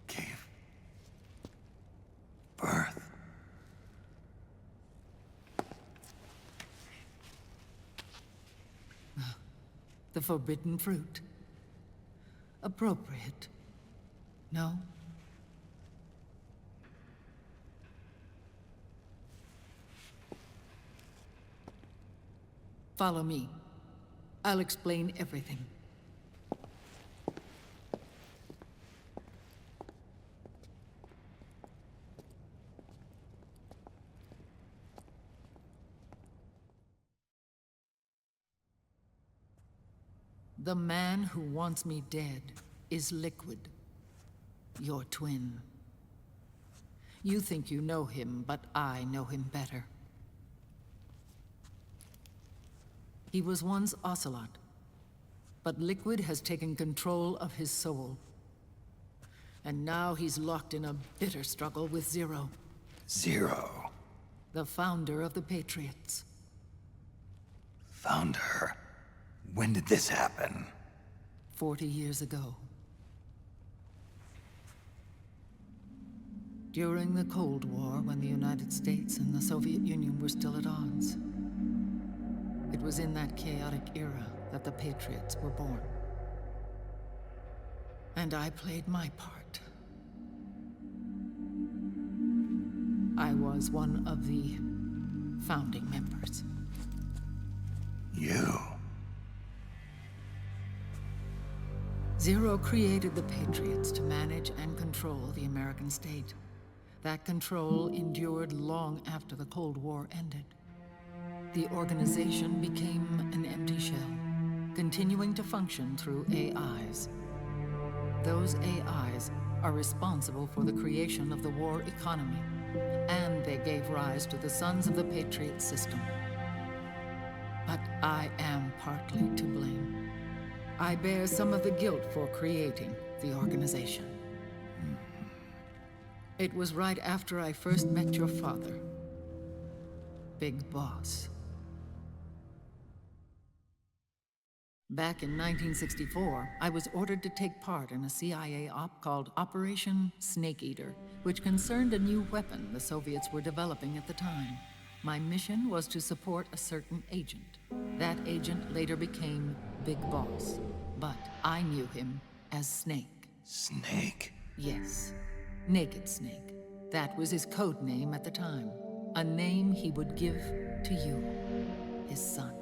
Gave birth? The forbidden fruit. Appropriate. No? Follow me. I'll explain everything. The man who wants me dead is Liquid, your twin. You think you know him, but I know him better. He was once Ocelot, but Liquid has taken control of his soul. And now he's locked in a bitter struggle with Zero. Zero? The founder of the Patriots. Founder? When did this happen? 40 years ago. During the Cold War, when the United States and the Soviet Union were still at odds. It was in that chaotic era that the Patriots were born. And I played my part. I was one of the founding members. You? Zero created the Patriots to manage and control the American state. That control endured long after the Cold War ended. The organization became an empty shell, continuing to function through AIs. Those AIs are responsible for the creation of the war economy, and they gave rise to the Sons of the Patriot system. But I am partly to blame. I bear some of the guilt for creating the organization. It was right after I first met your father, Big Boss. Back in 1964, I was ordered to take part in a CIA op called Operation Snake Eater, which concerned a new weapon the Soviets were developing at the time. My mission was to support a certain agent. That agent later became Big Boss, but I knew him as Snake. Snake? Yes, Naked Snake. That was his code name at the time, a name he would give to you, his son.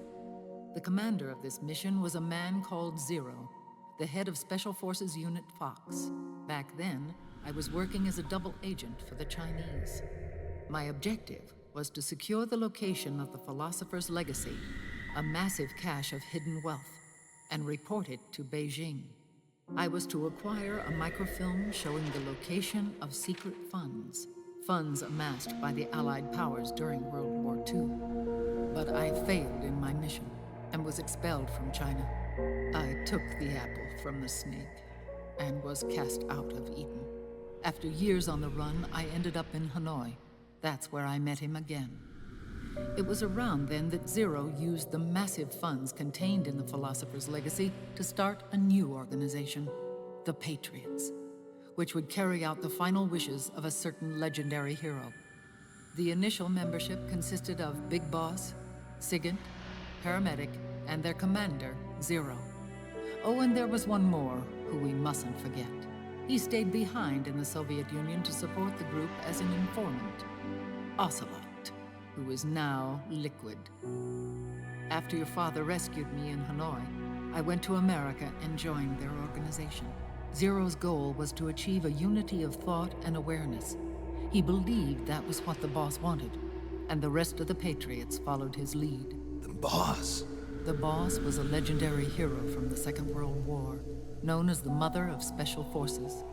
The commander of this mission was a man called Zero, the head of Special Forces Unit Fox. Back then, I was working as a double agent for the Chinese. My objective was to secure the location of the Philosopher's Legacy, a massive cache of hidden wealth, and report it to Beijing. I was to acquire a microfilm showing the location of secret funds, funds amassed by the Allied powers during World War II. But I failed in my mission and was expelled from China. I took the apple from the snake and was cast out of Eden. After years on the run, I ended up in Hanoi. That's where I met him again. It was around then that Zero used the massive funds contained in the Philosopher's Legacy to start a new organization, the Patriots, which would carry out the final wishes of a certain legendary hero. The initial membership consisted of Big Boss, Sigint, Paramedic, and their commander, Zero. Oh, and there was one more who we mustn't forget. He stayed behind in the Soviet Union to support the group as an informant, Ocelot, who is now Liquid. After your father rescued me in Hanoi, I went to America and joined their organization. Zero's goal was to achieve a unity of thought and awareness. He believed that was what the boss wanted, and the rest of the Patriots followed his lead. The boss? The boss was a legendary hero from the Second World War, known as the Mother of Special Forces.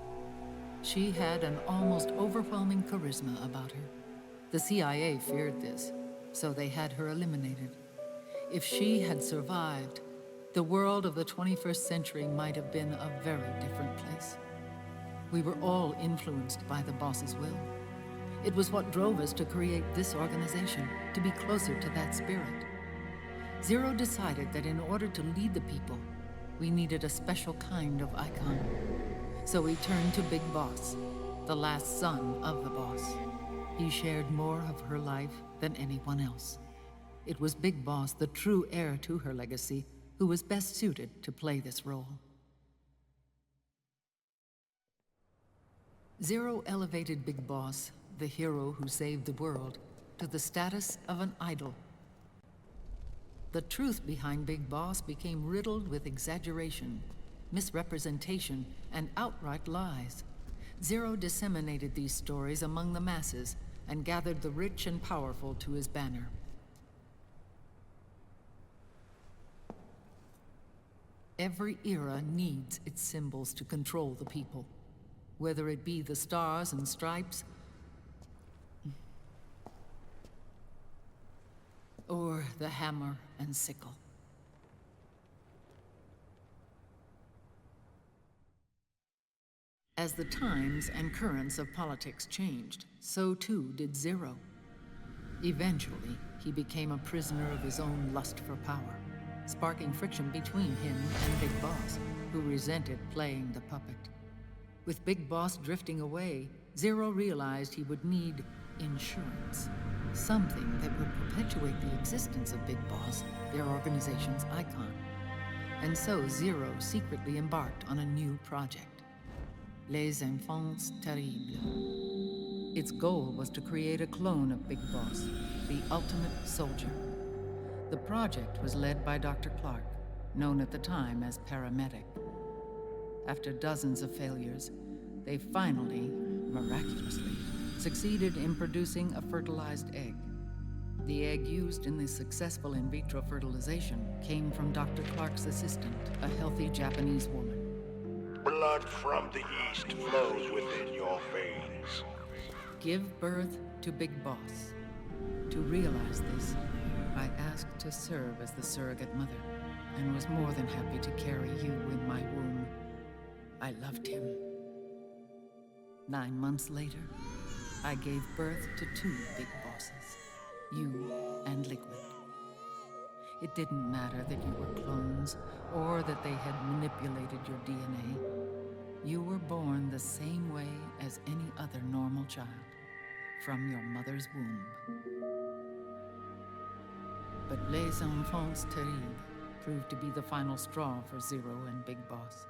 She had an almost overwhelming charisma about her. The CIA feared this, so they had her eliminated. If she had survived, the world of the 21st century might have been a very different place. We were all influenced by the boss's will. It was what drove us to create this organization, to be closer to that spirit. Zero decided that in order to lead the people, we needed a special kind of icon. So he turned to Big Boss, the last son of the boss. He shared more of her life than anyone else. It was Big Boss, the true heir to her legacy, who was best suited to play this role. Zero elevated Big Boss, the hero who saved the world, to the status of an idol. The truth behind Big Boss became riddled with exaggeration, misrepresentation, and outright lies. Zero disseminated these stories among the masses and gathered the rich and powerful to his banner. Every era needs its symbols to control the people, whether it be the stars and stripes, or the hammer and sickle. As the times and currents of politics changed, so too did Zero. Eventually, he became a prisoner of his own lust for power, sparking friction between him and Big Boss, who resented playing the puppet. With Big Boss drifting away, Zero realized he would need insurance. Something that would perpetuate the existence of Big Boss, their organization's icon. And so Zero secretly embarked on a new project, Les Enfants Terribles. Its goal was to create a clone of Big Boss, the ultimate soldier. The project was led by Dr. Clark, known at the time as Paramedic. After dozens of failures, they finally, miraculously, succeeded in producing a fertilized egg. The egg used in the successful in vitro fertilization came from Dr. Clark's assistant, a healthy Japanese woman. Blood from the east flows within your veins. Give birth to Big Boss. To realize this, I asked to serve as the surrogate mother, and was more than happy to carry you in my womb. I loved him. 9 months later, I gave birth to 2 Big Bosses, you and Liquid. It didn't matter that you were clones, or that they had manipulated your DNA. You were born the same way as any other normal child, from your mother's womb. But Les Enfants Terribles proved to be the final straw for Zero and Big Boss.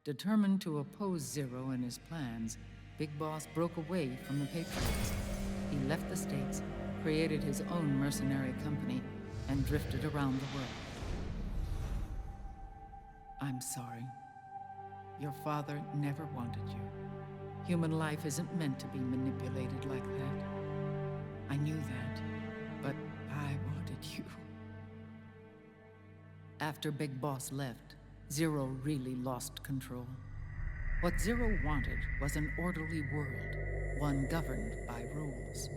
Determined to oppose Zero and his plans, Big Boss broke away from the Patriots. He left the States, created his own mercenary company, and drifted around the world. I'm sorry. Your father never wanted you. Human life isn't meant to be manipulated like that. I knew that, but I wanted you. After Big Boss left, Zero really lost control. What Zero wanted was an orderly world, one governed by rules.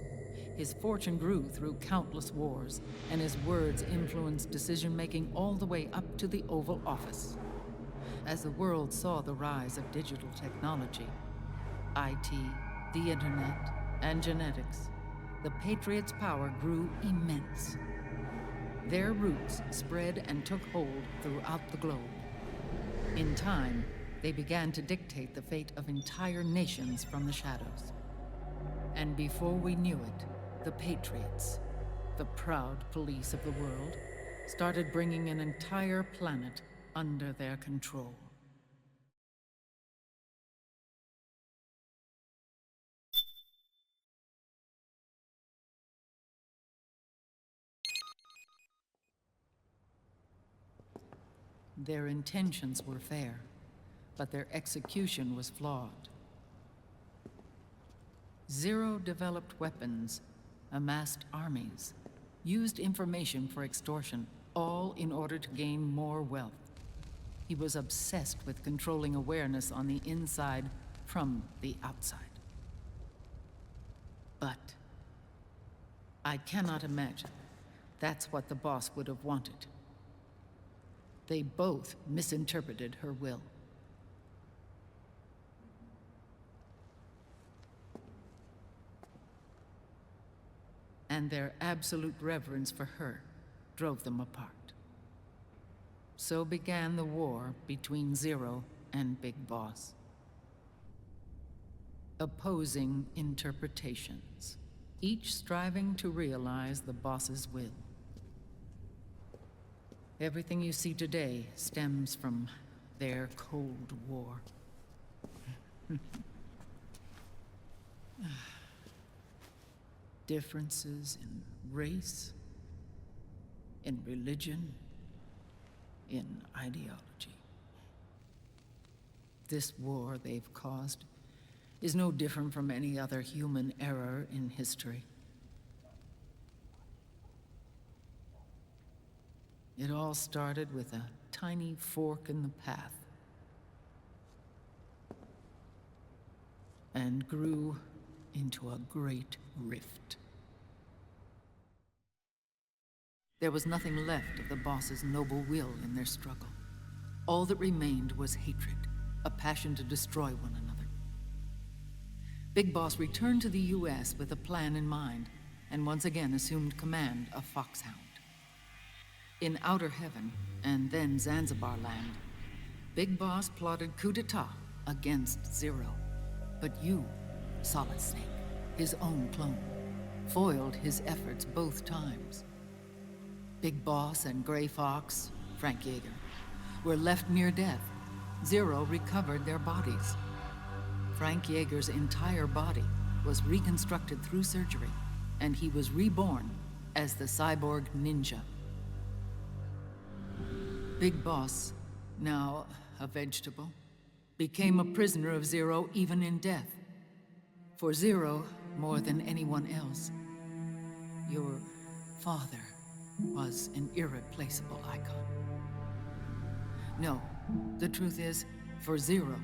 His fortune grew through countless wars, and his words influenced decision-making all the way up to the Oval Office. As the world saw the rise of digital technology, IT, the internet, and genetics, the Patriots' power grew immense. Their roots spread and took hold throughout the globe. In time, they began to dictate the fate of entire nations from the shadows. And before we knew it, the Patriots, the proud police of the world, started bringing an entire planet under their control. Their intentions were fair, but their execution was flawed. Zero developed weapons, amassed armies, used information for extortion, all in order to gain more wealth. He was obsessed with controlling awareness on the inside from the outside. But I cannot imagine that's what the boss would have wanted. They both misinterpreted her will. And their absolute reverence for her drove them apart. So began the war between Zero and Big Boss. Opposing interpretations, each striving to realize the boss's will. Everything you see today stems from their Cold War. Differences in race, in religion, in ideology. This war they've caused is no different from any other human error in history. It all started with a tiny fork in the path and grew into a great rift. There was nothing left of the boss's noble will in their struggle. All that remained was hatred, a passion to destroy one another. Big Boss returned to the US with a plan in mind, and once again assumed command of Foxhound. In Outer Heaven, and then Zanzibar Land, Big Boss plotted coup d'etat against Zero. But you, Solid Snake, his own clone, foiled his efforts both times. Big Boss and Gray Fox, Frank Yeager, were left near death. Zero recovered their bodies. Frank Yeager's entire body was reconstructed through surgery, and he was reborn as the cyborg ninja. Big Boss, now a vegetable, became a prisoner of Zero even in death. For Zero, more than anyone else, your father was an irreplaceable icon. No, the truth is, for Zero,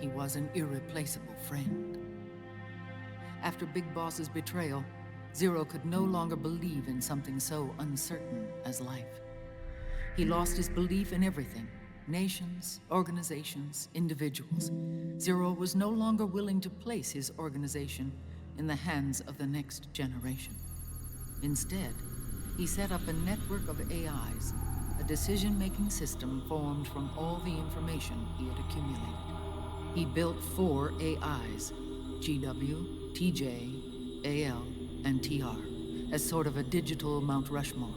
he was an irreplaceable friend. After Big Boss's betrayal, Zero could no longer believe in something so uncertain as life. He lost his belief in everything. Nations, organizations, individuals. Zero was no longer willing to place his organization in the hands of the next generation. Instead, He set up a network of AIs, a decision-making system formed from all the information he had accumulated. He built 4 AIs, GW, TJ, AL, and TR, as sort of a digital Mount Rushmore,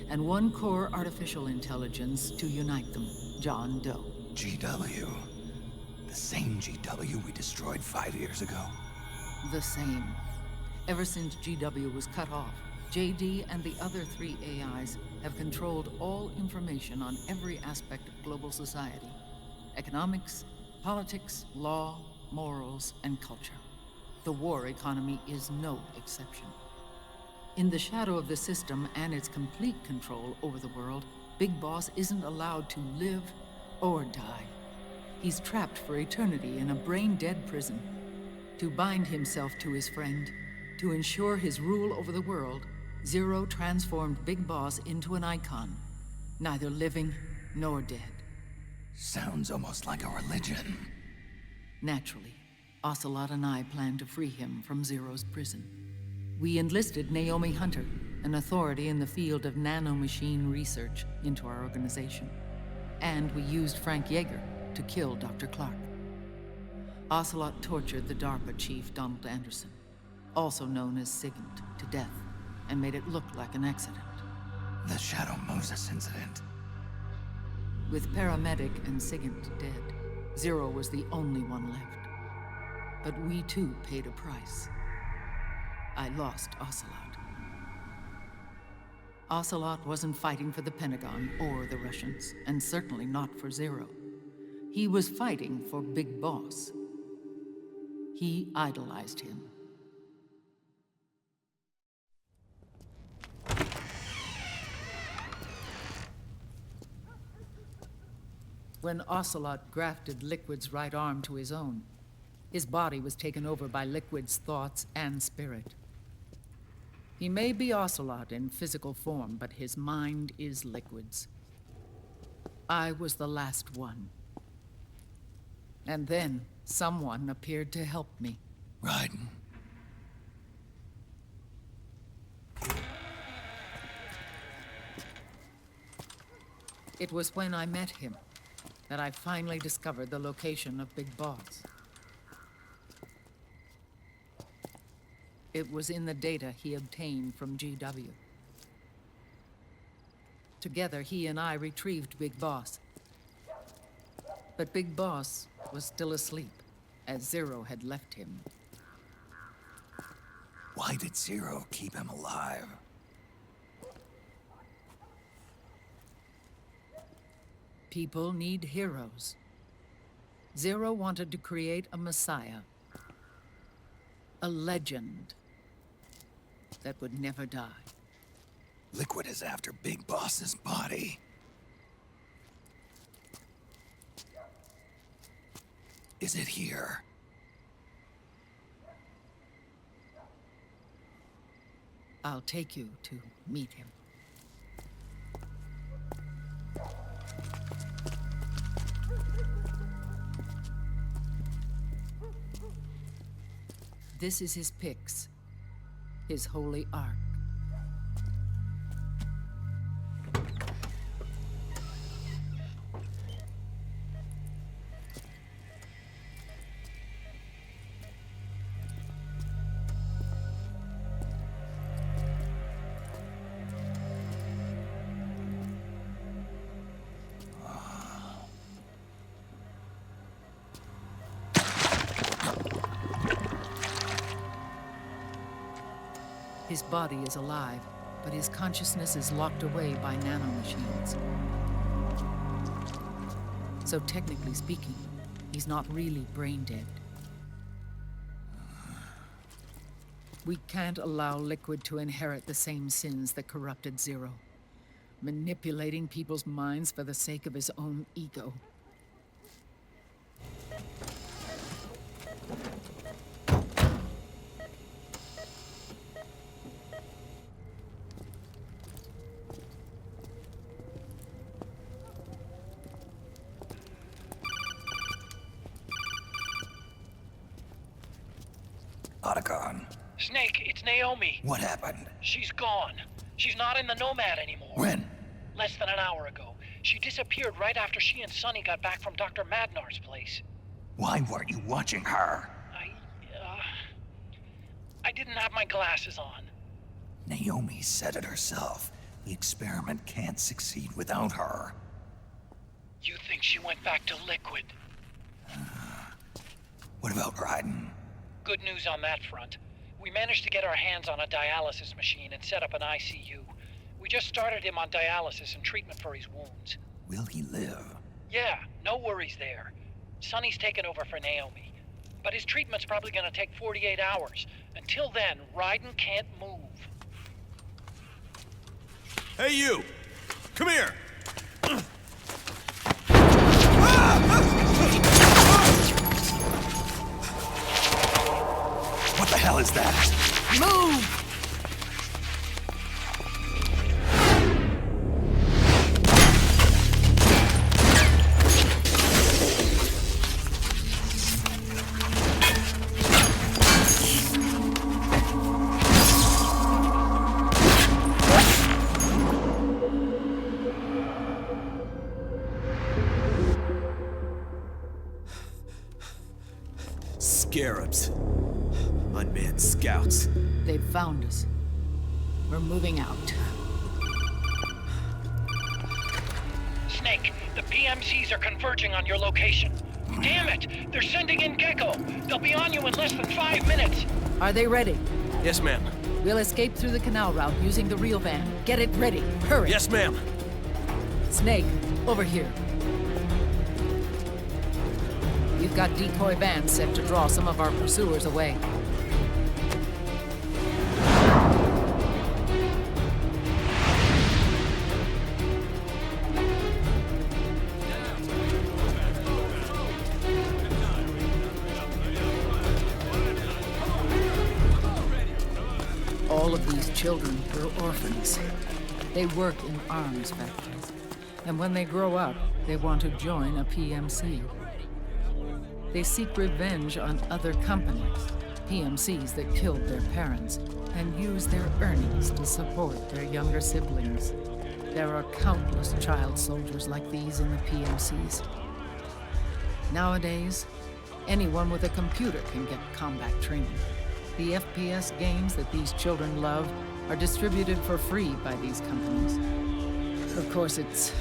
and 1 core artificial intelligence to unite them, John Doe. GW? The same GW we destroyed 5 years ago? The same. Ever since GW was cut off, JD and the other 3 AIs have controlled all information on every aspect of global society. Economics, politics, law, morals, and culture. The war economy is no exception. In the shadow of the system and its complete control over the world, Big Boss isn't allowed to live or die. He's trapped for eternity in a brain-dead prison. To bind himself to his friend, to ensure his rule over the world, Zero transformed Big Boss into an icon, neither living nor dead. Sounds almost like a religion. Naturally, Ocelot and I plan to free him from Zero's prison. We enlisted Naomi Hunter, an authority in the field of nanomachine research, into our organization. And we used Frank Yeager to kill Dr. Clark. Ocelot tortured the DARPA chief, Donald Anderson, also known as Sigint, to death, and made it look like an accident. The Shadow Moses incident. With Paramedic and Sigint dead, Zero was the only one left. But we too paid a price. I lost Ocelot. Ocelot wasn't fighting for the Pentagon or the Russians, and certainly not for Zero. He was fighting for Big Boss. He idolized him. When Ocelot grafted Liquid's right arm to his own, his body was taken over by Liquid's thoughts and spirit. He may be Ocelot in physical form, but his mind is Liquid's. I was the last one. And then someone appeared to help me. Ryzen. It was when I met him that I finally discovered the location of Big Boss. It was in the data he obtained from GW. Together, he and I retrieved Big Boss. But Big Boss was still asleep, as Zero had left him. Why did Zero keep him alive? People need heroes. Zero wanted to create a messiah. A legend that would never die. Liquid is after Big Boss's body. Is it here? I'll take you to meet him. This is his pyx, his holy ark. His body is alive, but his consciousness is locked away by nanomachines. So technically speaking, he's not really brain dead. We can't allow Liquid to inherit the same sins that corrupted Zero, manipulating people's minds for the sake of his own ego. Otacon. Snake, it's Naomi. What happened? She's gone. She's not in the Nomad anymore. When? Less than an hour ago. She disappeared right after she and Sonny got back from Dr. Madnar's place. Why weren't you watching her? I didn't have my glasses on. Naomi said it herself. The experiment can't succeed without her. You think she went back to Liquid? What about Ryden? Good news on that front. We managed to get our hands on a dialysis machine and set up an ICU. We just started him on dialysis and treatment for his wounds. Will he live? Yeah, no worries there. Sonny's taken over for Naomi. But his treatment's probably gonna take 48 hours. Until then, Ryden can't move. Hey, you! Come here! What the hell is that? Move! Scarabs. Unmanned scouts. They've found us. We're moving out. Snake, the PMCs are converging on your location. Damn it! They're sending in Gecko! They'll be on you in less than 5 minutes! Are they ready? Yes, ma'am. We'll escape through the canal route using the real van. Get it ready. Hurry. Yes, ma'am. Snake, over here. We've got decoy vans set to draw some of our pursuers away. All of these children were orphans. They work in arms factories. And when they grow up, they want to join a PMC. They seek revenge on other companies, PMCs that killed their parents, and use their earnings to support their younger siblings. There are countless child soldiers like these in the PMCs. Nowadays, anyone with a computer can get combat training. The FPS games that these children love are distributed for free by these companies. Of course, it's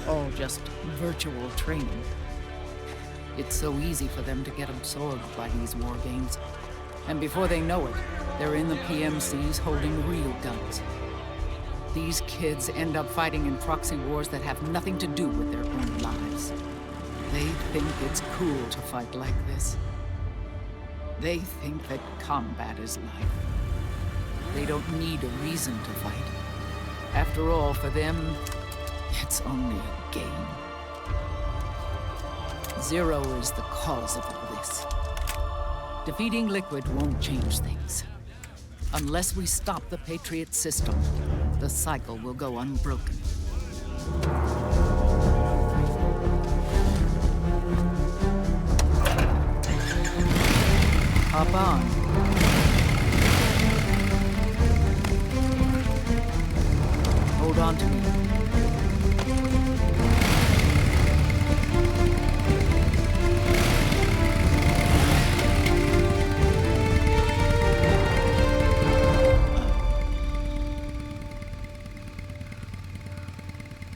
all just virtual training. It's so easy for them to get absorbed by these war games. And before they know it, they're in the PMCs holding real guns. These kids end up fighting in proxy wars that have nothing to do with their own lives. They think it's cool to fight like this. They think that combat is life. They don't need a reason to fight. After all, for them, it's only a game. Zero is the cause of all this. Defeating Liquid won't change things. Unless we stop the Patriot system, the cycle will go unbroken. Hop on. Hold on to me.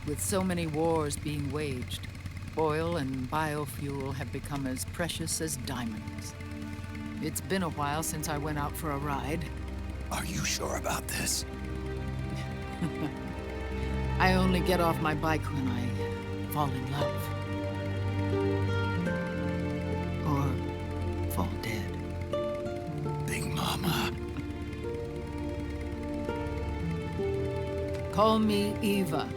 With so many wars being waged, oil and biofuel have become as precious as diamonds. It's been a while since I went out for a ride. Are you sure about this? I only get off my bike when I fall in love. Or fall dead. Big Mama. Call me Eva.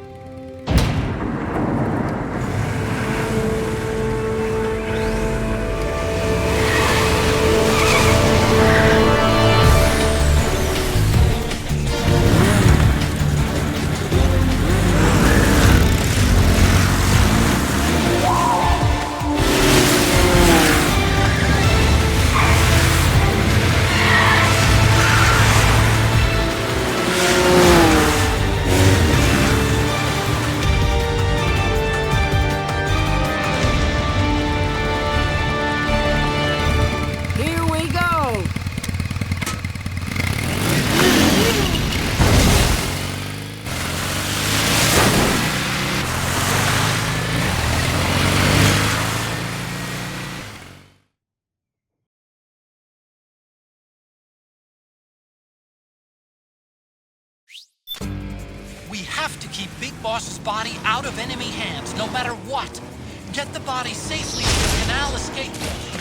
We have to keep Big Boss's body out of enemy hands, no matter what. Get the body safely to the canal escape.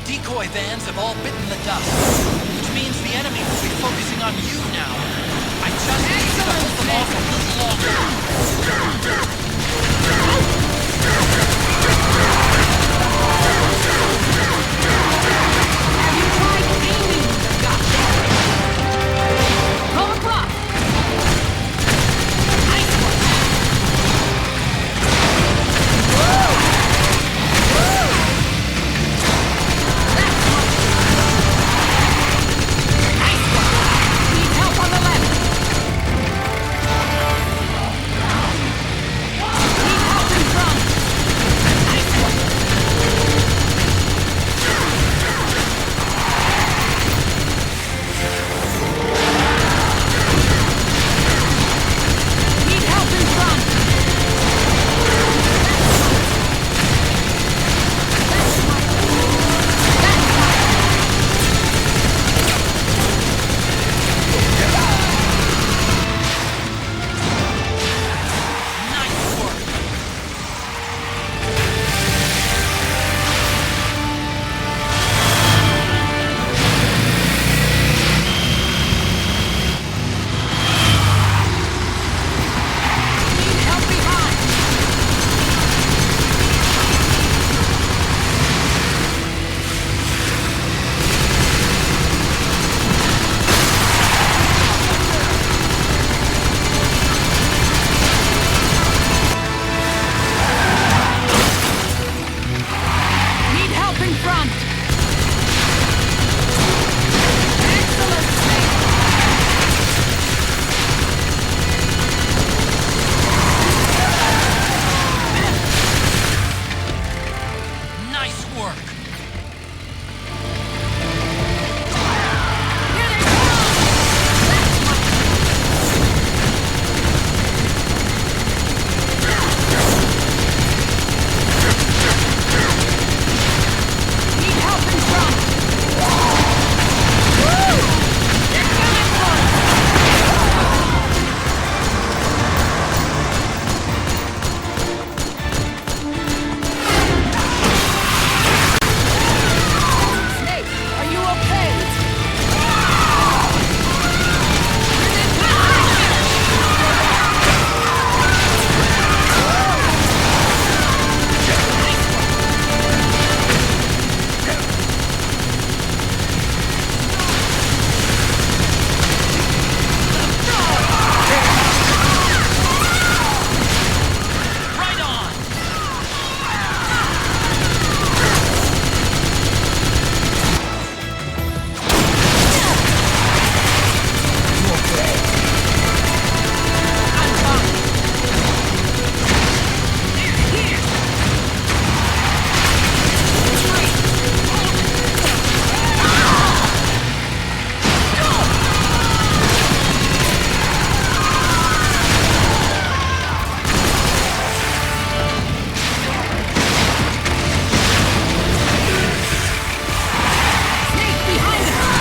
decoy vans have all bitten the dust, which means the enemy will be focusing on you now. I just need you to hold them off a little longer. Have you tried aiming the goddamn thing? Pull the plug. Nice one. Whoa! Whoa! That's one. Nice one. Need help on the left. Need help in front. Nice one. Need help in front. That's one. That's one. Nice work. Need help behind. Need help in front. Excellent, Snake. Nice work. Here they come. That's one. Need help in front. Woo! They're coming for us. Snake, are you okay? Right on. I'm fine. Here. Snake behind us.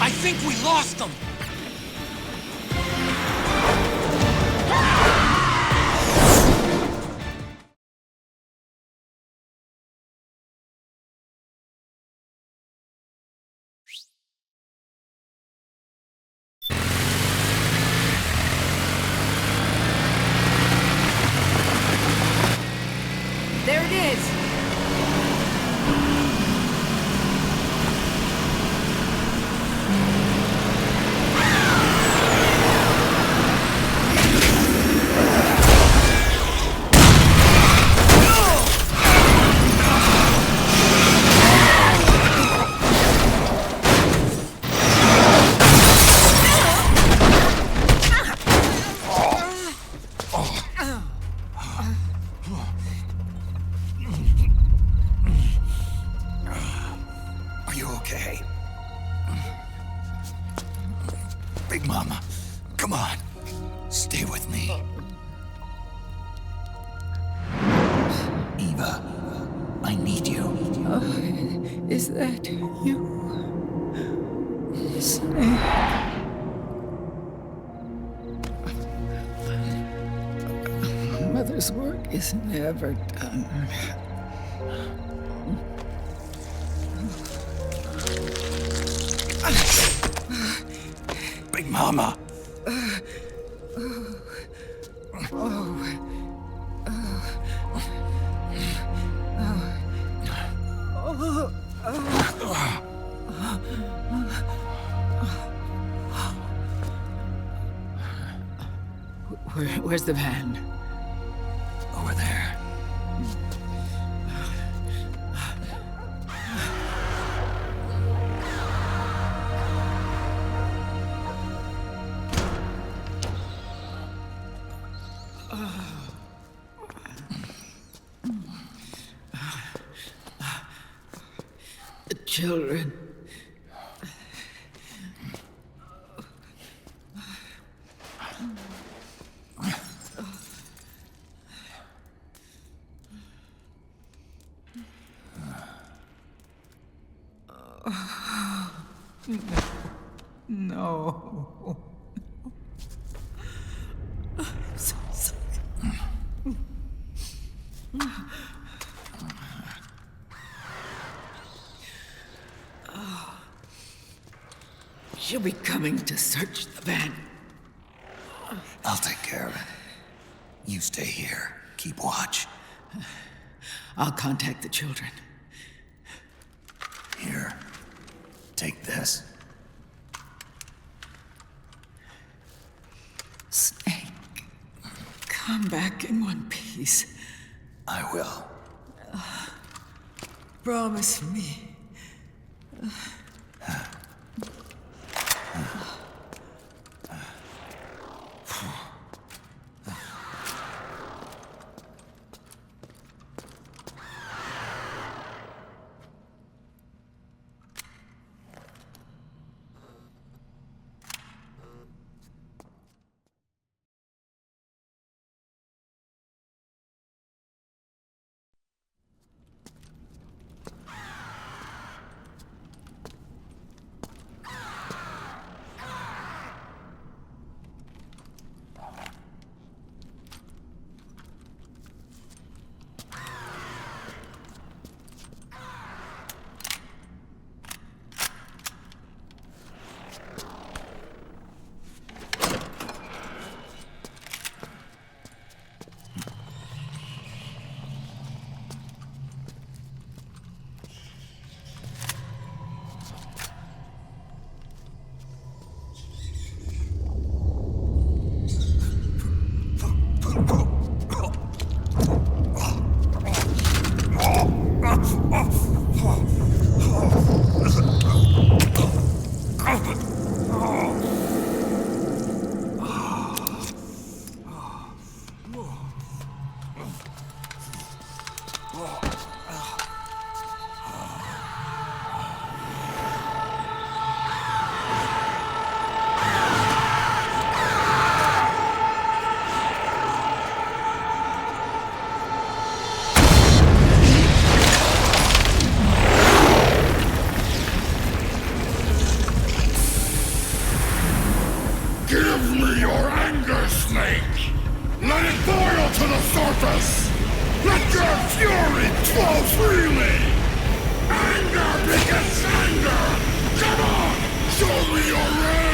I think we lost them. There it is. Are you okay? Big Mama, come on. Stay with me. Eva, I need you. Is that you? Mother's work is never done. Big Mama. Where's the van? Over there. The children. No. I'm so sorry. She'll be coming to search the van. I'll take care of it. You stay here. Keep watch. I'll contact the children. Here. Take this. Snake, come back in one piece. I will. Promise me. Give me your anger, Snake! Let it boil to the surface! Let your fury flow freely! Anger begets anger! Come on! Show me your rage!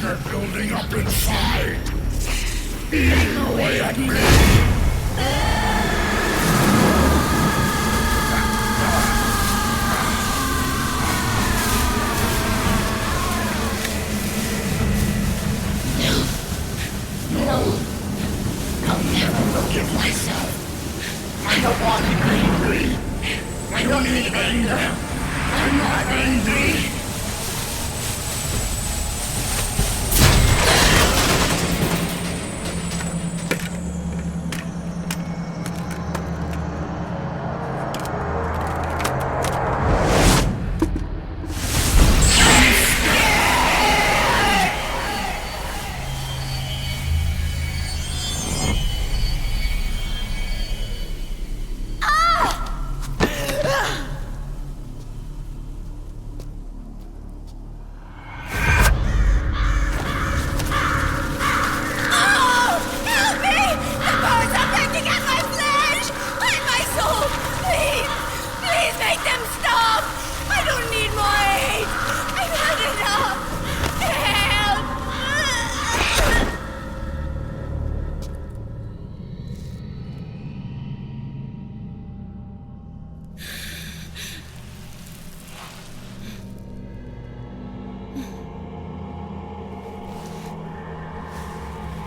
anger building up inside. Eating away at me. No. I'll never forgive myself. I don't want to be angry. I don't need anger. I'm not angry.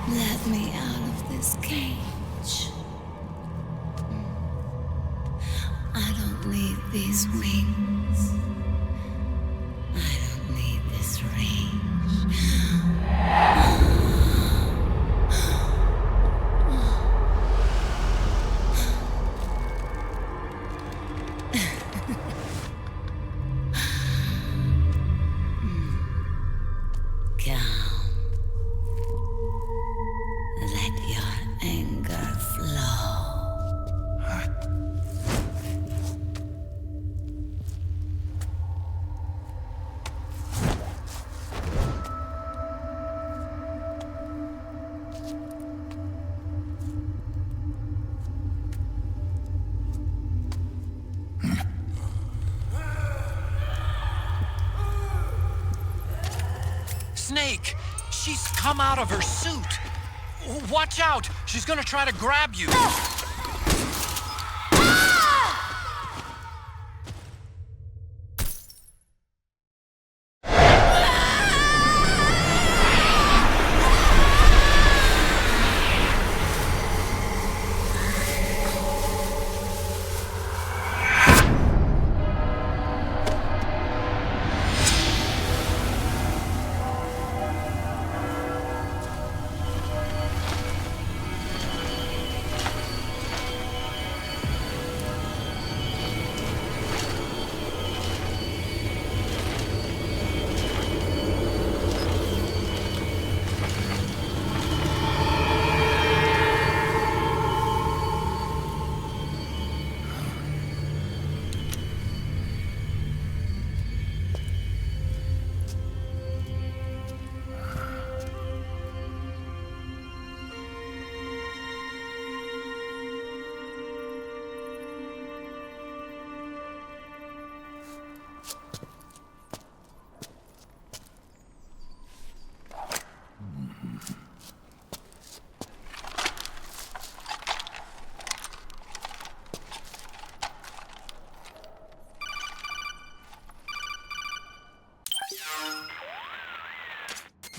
Let me out of this cage. I don't need these wings. I don't need this range. Calm. Let your anger flow. Snake! She's come out of her suit! Watch out! She's gonna try to grab you!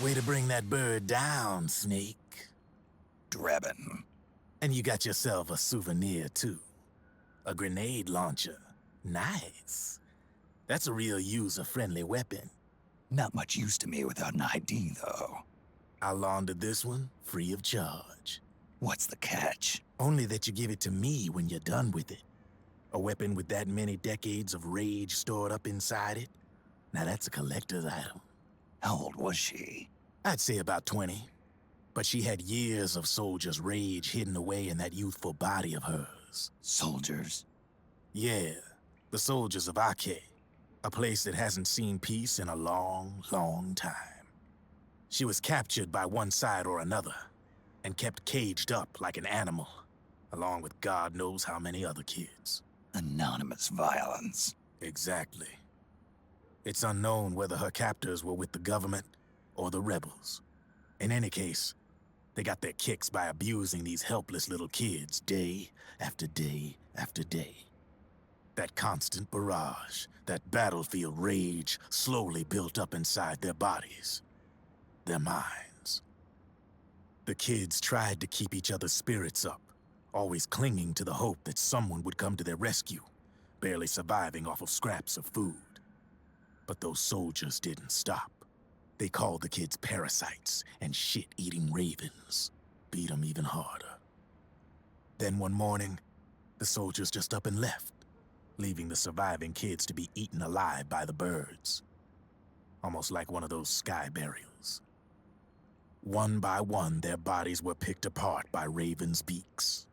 Way to bring that bird down, Snake. Drebin. And you got yourself a souvenir, too. A grenade launcher. Nice. That's a real user-friendly weapon. Not much use to me without an ID, though. I'll launder this one free of charge. What's the catch? Only that you give it to me when you're done with it. A weapon with that many decades of rage stored up inside it? Now that's a collector's item. How old was she? I'd say about 20. But she had years of soldiers' rage hidden away in that youthful body of hers. Soldiers? Yeah, the soldiers of Ake. A place that hasn't seen peace in a long, long time. She was captured by one side or another, and kept caged up like an animal, along with God knows how many other kids. Anonymous violence. Exactly. It's unknown whether her captors were with the government, or the rebels. In any case, they got their kicks by abusing these helpless little kids day after day after day. That constant barrage, that battlefield rage slowly built up inside their bodies, their minds. The kids tried to keep each other's spirits up, always clinging to the hope that someone would come to their rescue, barely surviving off of scraps of food. But those soldiers didn't stop. They called the kids parasites and shit-eating ravens, beat them even harder. Then one morning, the soldiers just up and left, leaving the surviving kids to be eaten alive by the birds. Almost like one of those sky burials. One by one, their bodies were picked apart by ravens' beaks,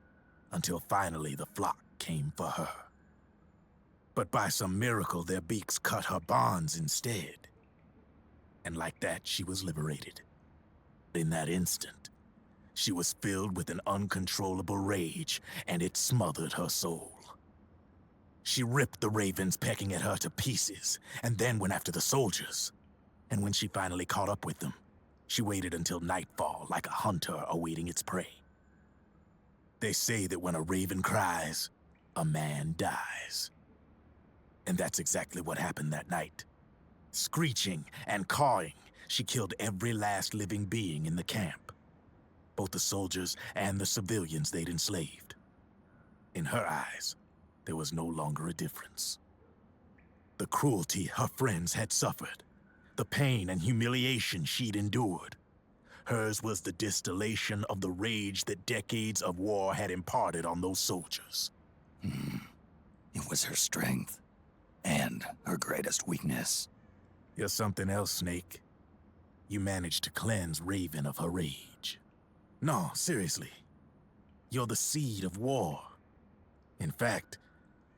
until finally the flock came for her. But by some miracle, their beaks cut her bonds instead. And like that, she was liberated. In that instant, she was filled with an uncontrollable rage, and it smothered her soul. She ripped the ravens pecking at her to pieces, and then went after the soldiers. And when she finally caught up with them, she waited until nightfall like a hunter awaiting its prey. They say that when a raven cries, a man dies. And that's exactly what happened that night. Screeching and cawing, she killed every last living being in the camp. Both the soldiers and the civilians they'd enslaved. In her eyes, there was no longer a difference. The cruelty her friends had suffered, the pain and humiliation she'd endured. Hers was the distillation of the rage that decades of war had imparted on those soldiers. It was her strength, and her greatest weakness. You're something else, Snake. You managed to cleanse Raven of her rage. No, seriously. You're the seed of war. In fact,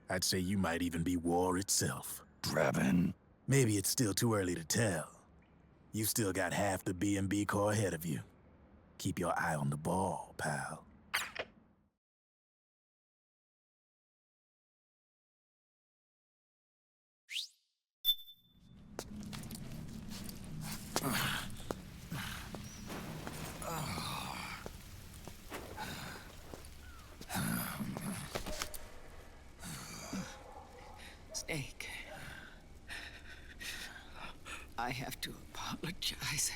I'd say you might even be war itself. Draven? Maybe it's still too early to tell. You still got half the B&B Corps ahead of you. Keep your eye on the ball, pal. Snake, I have to apologize.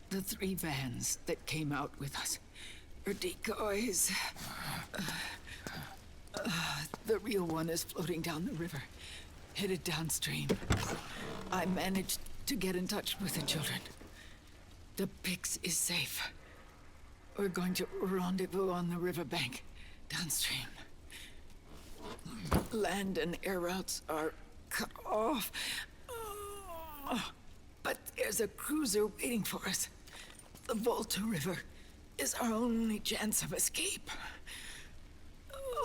The 3 vans that came out with us are decoys. The real one is floating down the river, headed downstream. I managed to get in touch with the children. The Pix is safe. We're going to rendezvous on the riverbank, downstream. Land and air routes are cut off. But there's a cruiser waiting for us. The Volta River is our only chance of escape.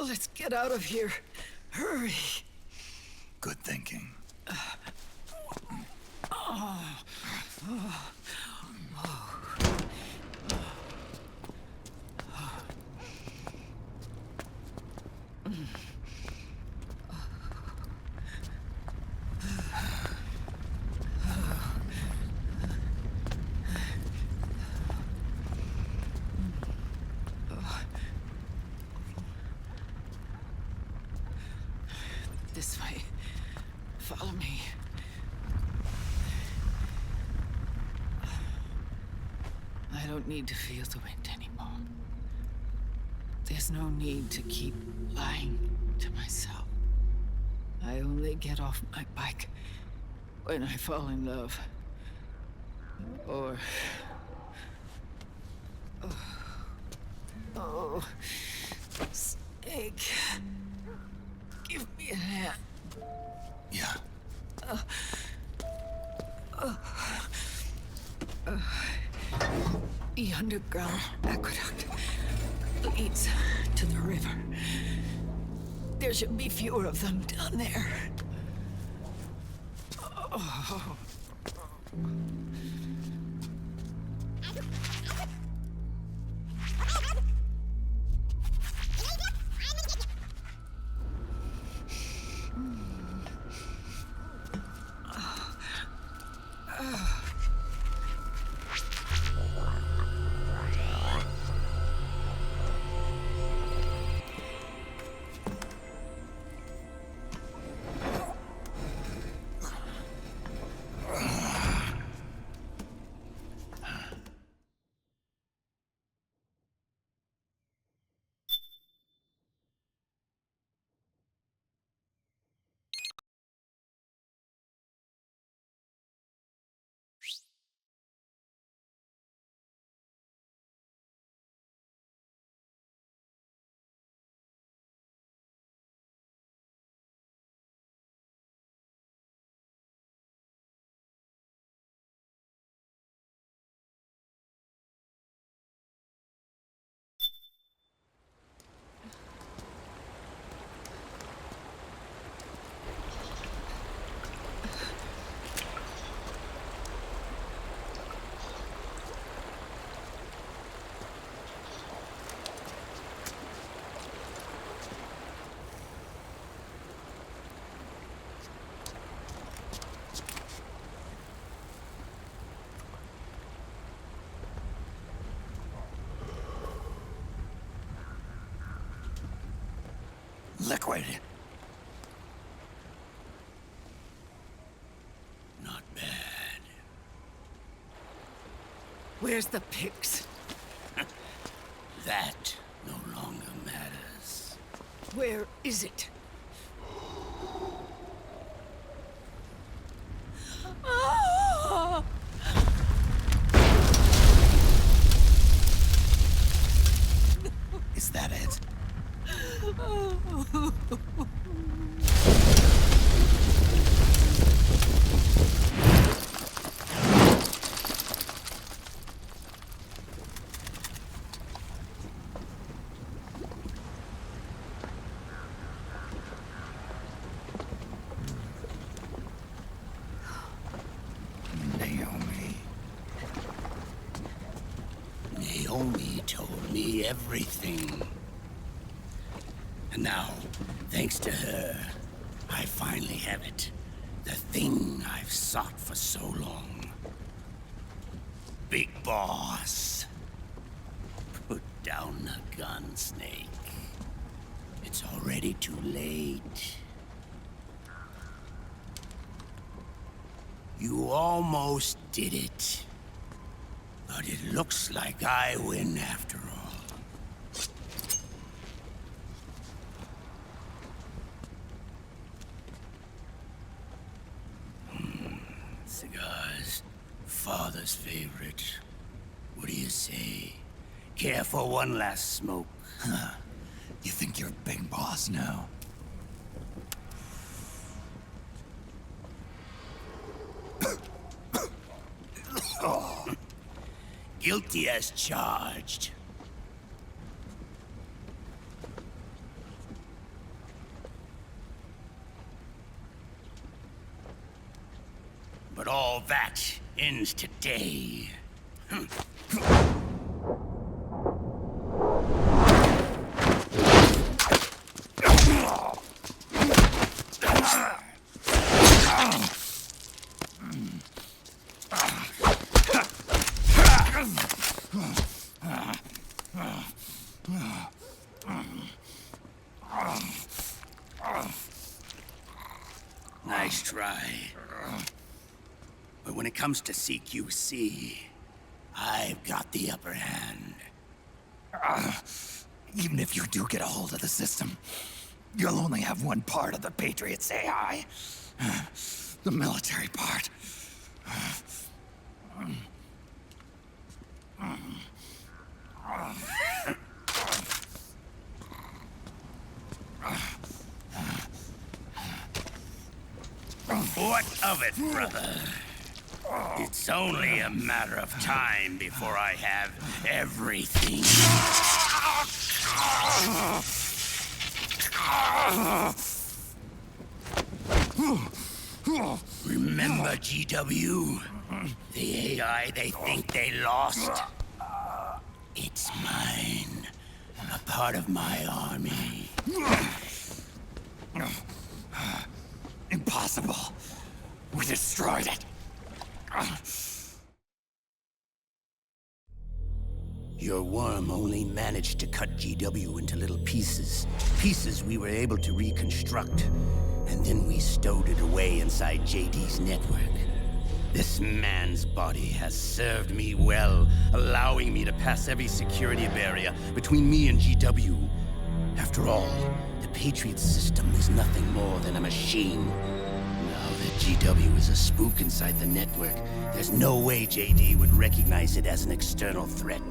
Let's get out of here. Hurry. Good thinking. This way. Follow me. I don't need to feel the wind anymore. There's no need to keep lying to myself. I only get off my bike when I fall in love. Or... Oh... Snake... Give me a hand. Yeah. The underground aqueduct leads to the river. There should be fewer of them down there. Oh. Liquid. Not bad. Where's the pics? That no longer matters. Where is it? Ah! Is that it? Naomi told me everything. And now, thanks to her, I finally have it. The thing I've sought for so long. Big Boss. Put down the gun, Snake. It's already too late. You almost did it. But it looks like I win after all. Cigars. Father's favorite. What do you say? Care for one last smoke? Huh. You think you're Big Boss now? Guilty as charged. But all that ends today. Nice try. But when it comes to CQC, I've got the upper hand. Even if you do get a hold of the system, you'll only have one part of the Patriots AI. The military part. What of it, brother? It's only a matter of time before I have everything. Remember GW? The AI they think they lost? It's mine. A part of my army. Impossible. We destroyed it. Your worm only managed to cut GW into little pieces. Pieces we were able to reconstruct. And then we stowed it away inside JD's network. This man's body has served me well, allowing me to pass every security barrier between me and GW. After all, the Patriot system is nothing more than a machine. Now that GW is a spook inside the network, there's no way JD would recognize it as an external threat.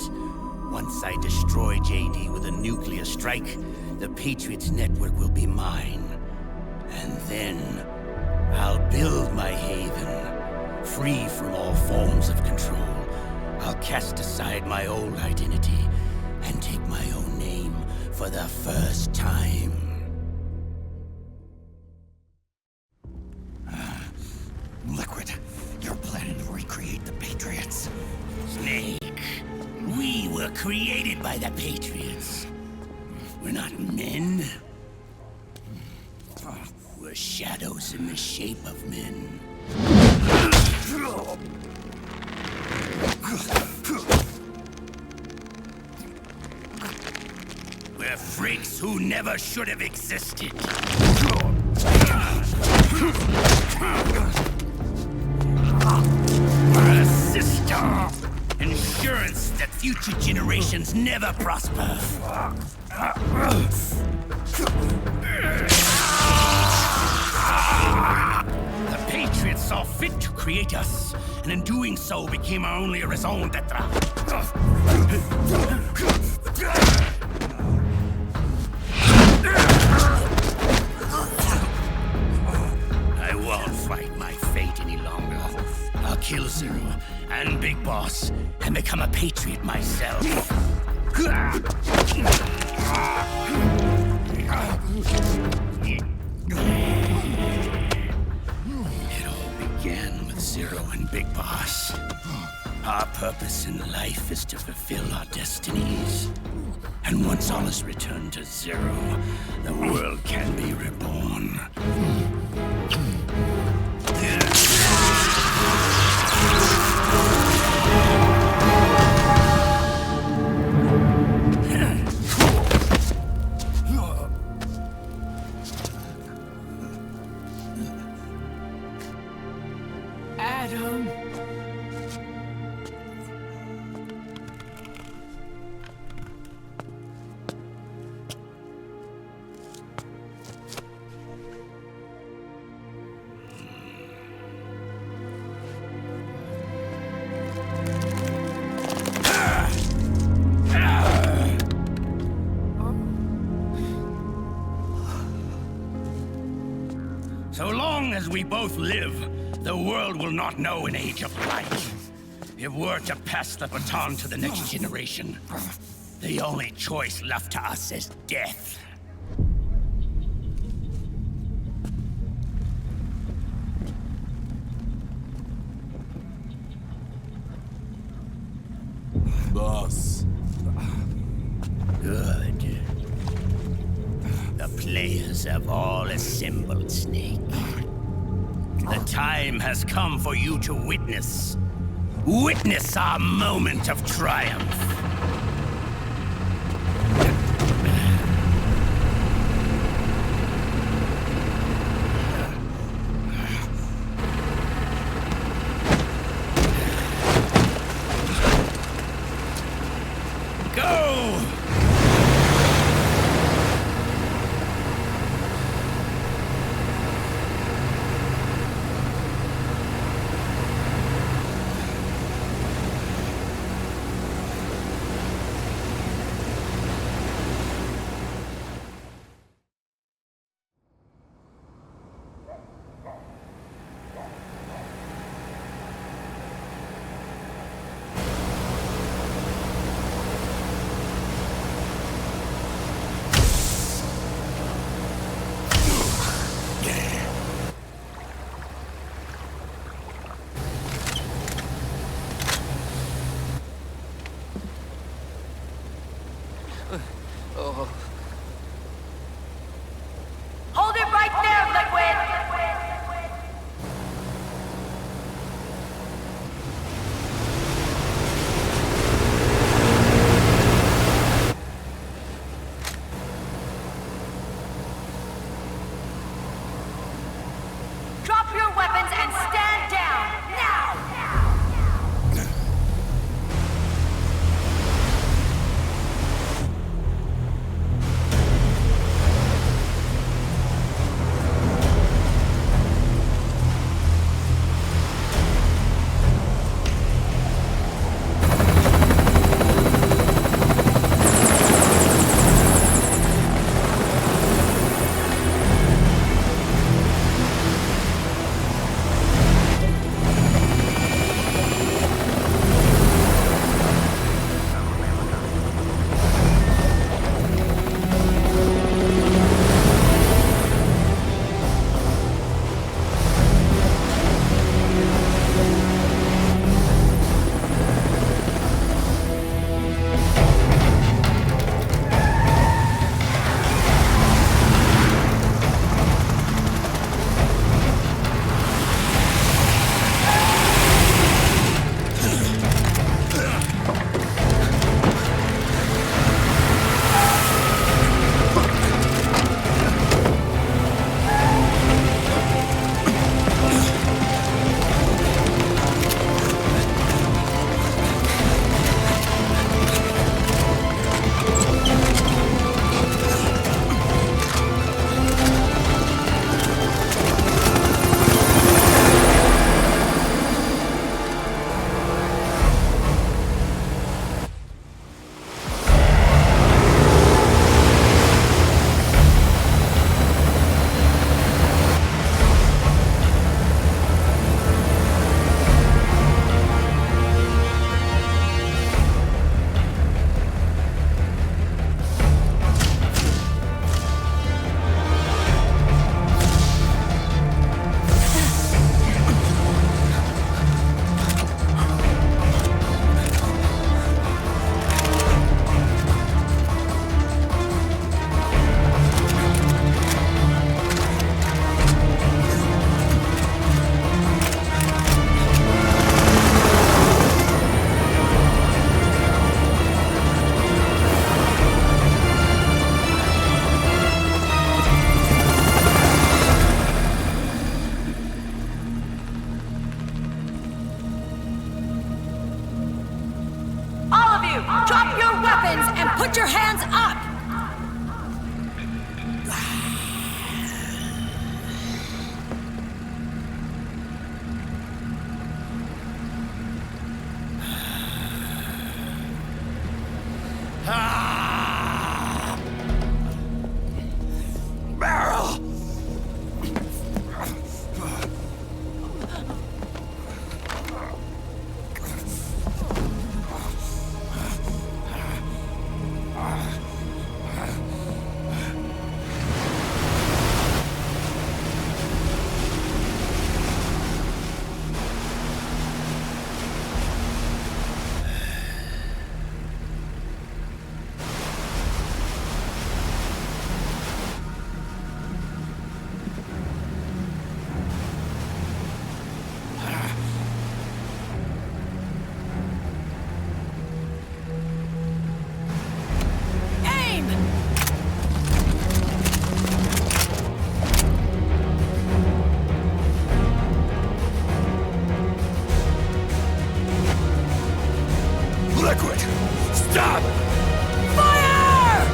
Once I destroy JD with a nuclear strike, the Patriots network will be mine. And then, I'll build my haven, free from all forms of control. I'll cast aside my old identity and take my own name for the first time. Liquid, you're planning to recreate the Patriots. Snake, we were created by the Patriots. We're not men. We're shadows in the shape of men. We're freaks who never should have existed. We're a system. Insurance that future generations never prosper. The Patriots saw fit to create us, and in doing so became our only raison d'etre. I won't fight my fate any longer. I'll kill Zero and Big Boss and become a Patriot myself. It all began with Zero and Big Boss. Our purpose in life is to fulfill our destinies. And once all is returned to Zero, the world can be reborn. Adam. So long as we both live, the world will not know an age of light. If we're to pass the baton to the next generation, the only choice left to us is death. Boss. Good. The players have all assembled, Snake. The time has come for you to witness our moment of triumph. Go! Hold it right there, Liquid! Drop your weapons and stand down, now! Barrel! Liquid! Stop! Fire!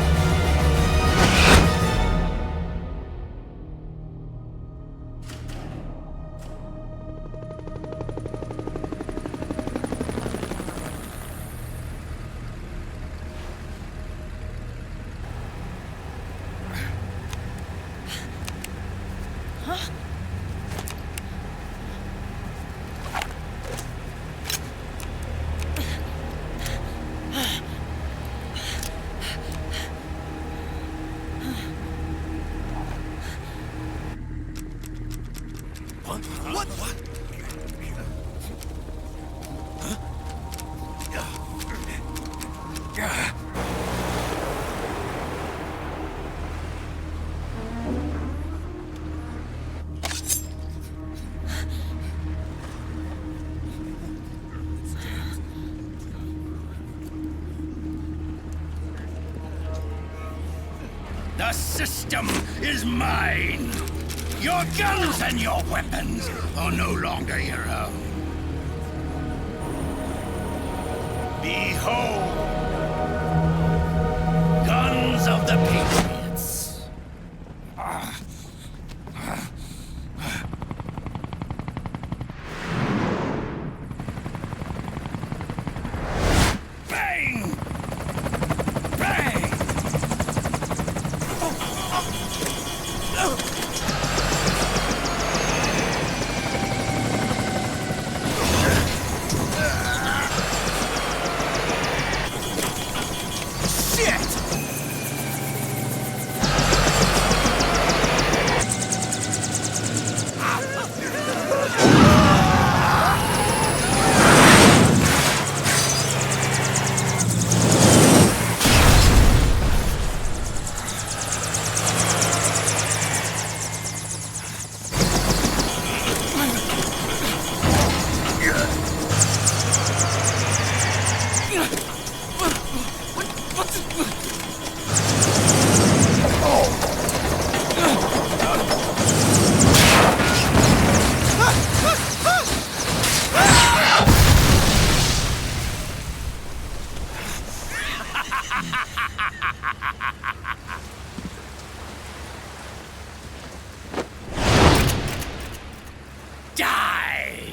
The system is mine. Your guns and your weapons are no longer your own. Behold, guns of the Patriots. Bang! Bang! Die!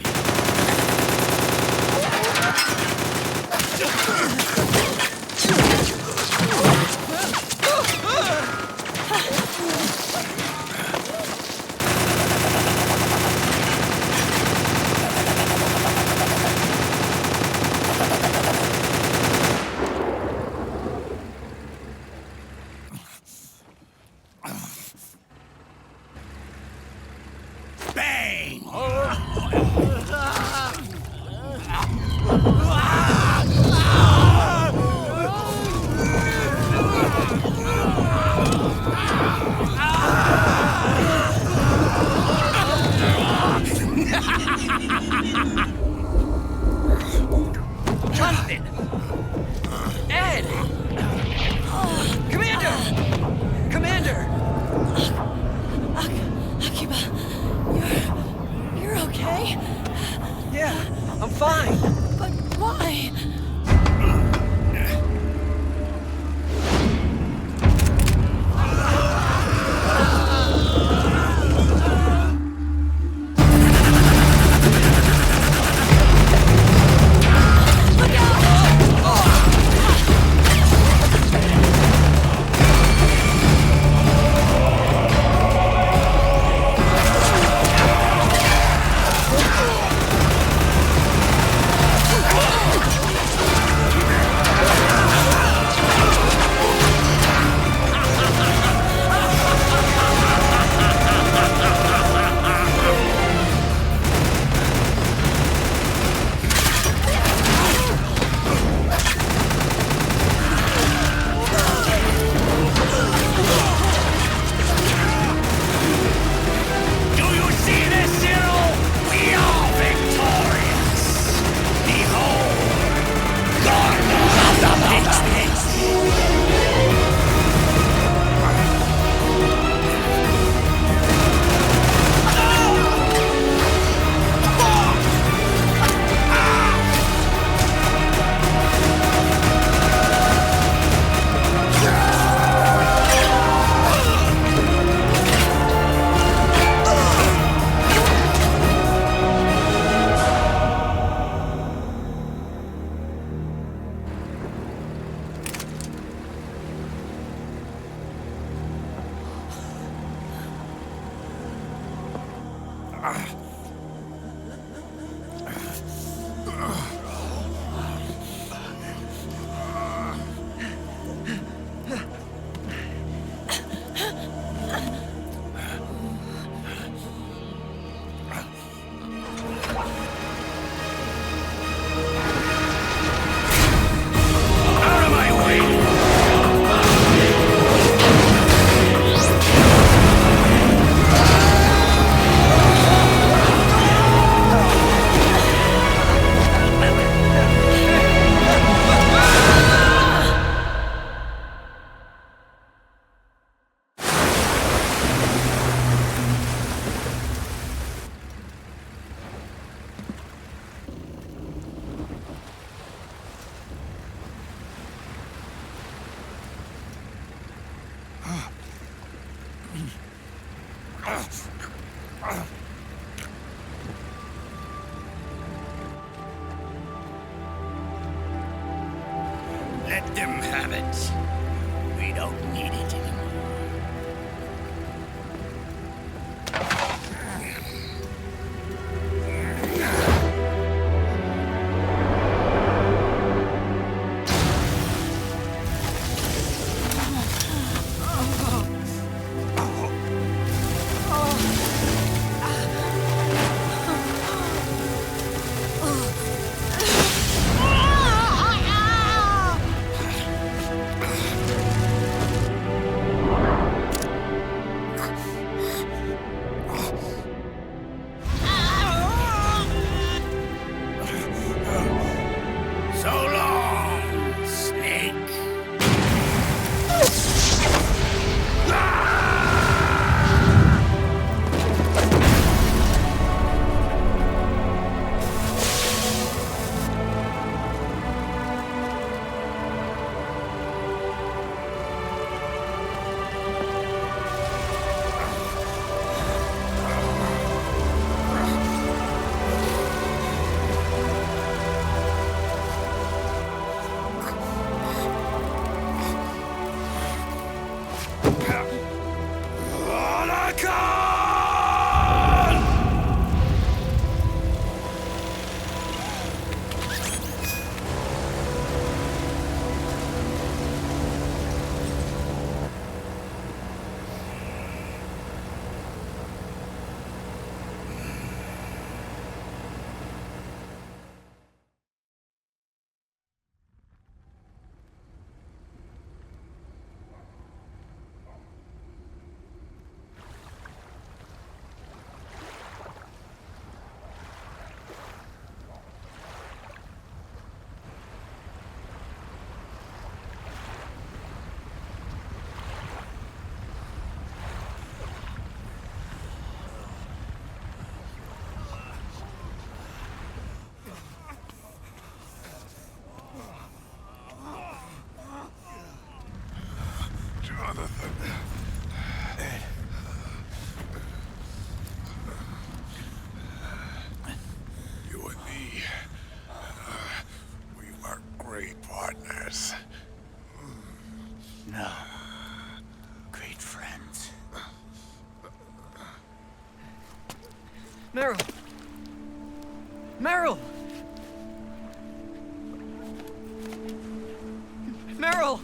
don't need it anymore. You and me, we were great partners. No. Great friends. Meryl! Meryl! Meryl!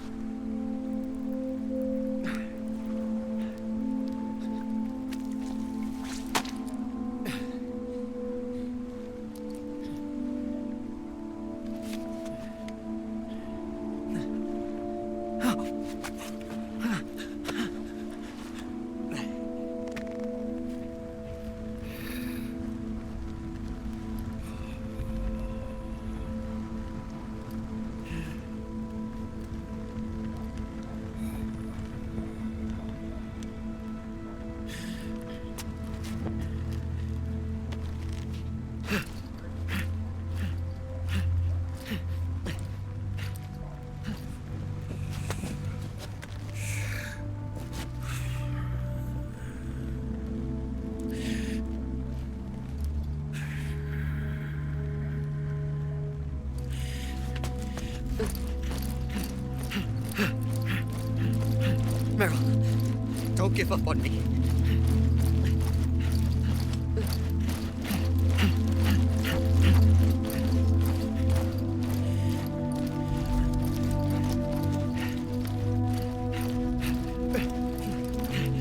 Meryl, don't give up on me.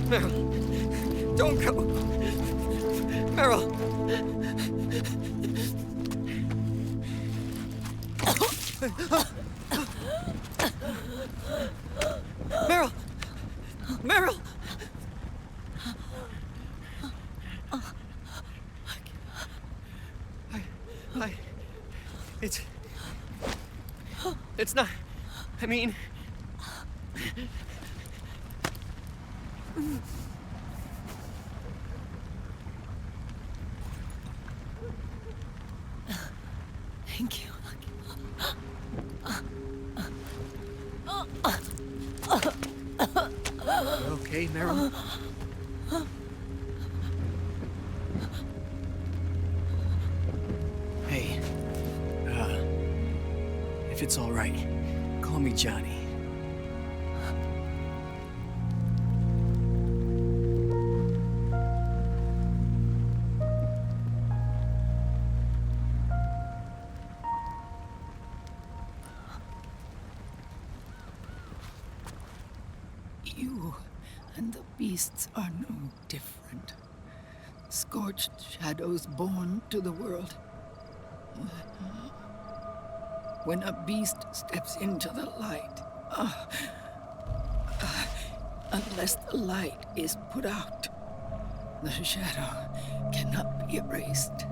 Meryl, don't go. Meryl. Meryl! Meryl! It's not... I mean... Thank you. You okay, Meryl? Hey, if it's all right, call me Johnny. You and the beasts are no different. Scorched shadows born to the world. When a beast steps into the light, unless the light is put out, the shadow cannot be erased.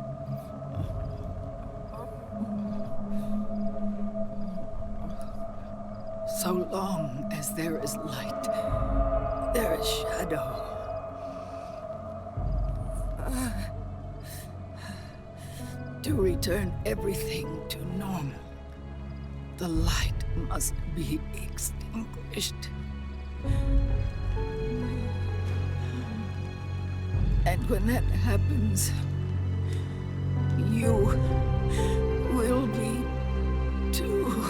So long as there is light, there is shadow. To return everything to normal, the light must be extinguished. And when that happens, you will be too.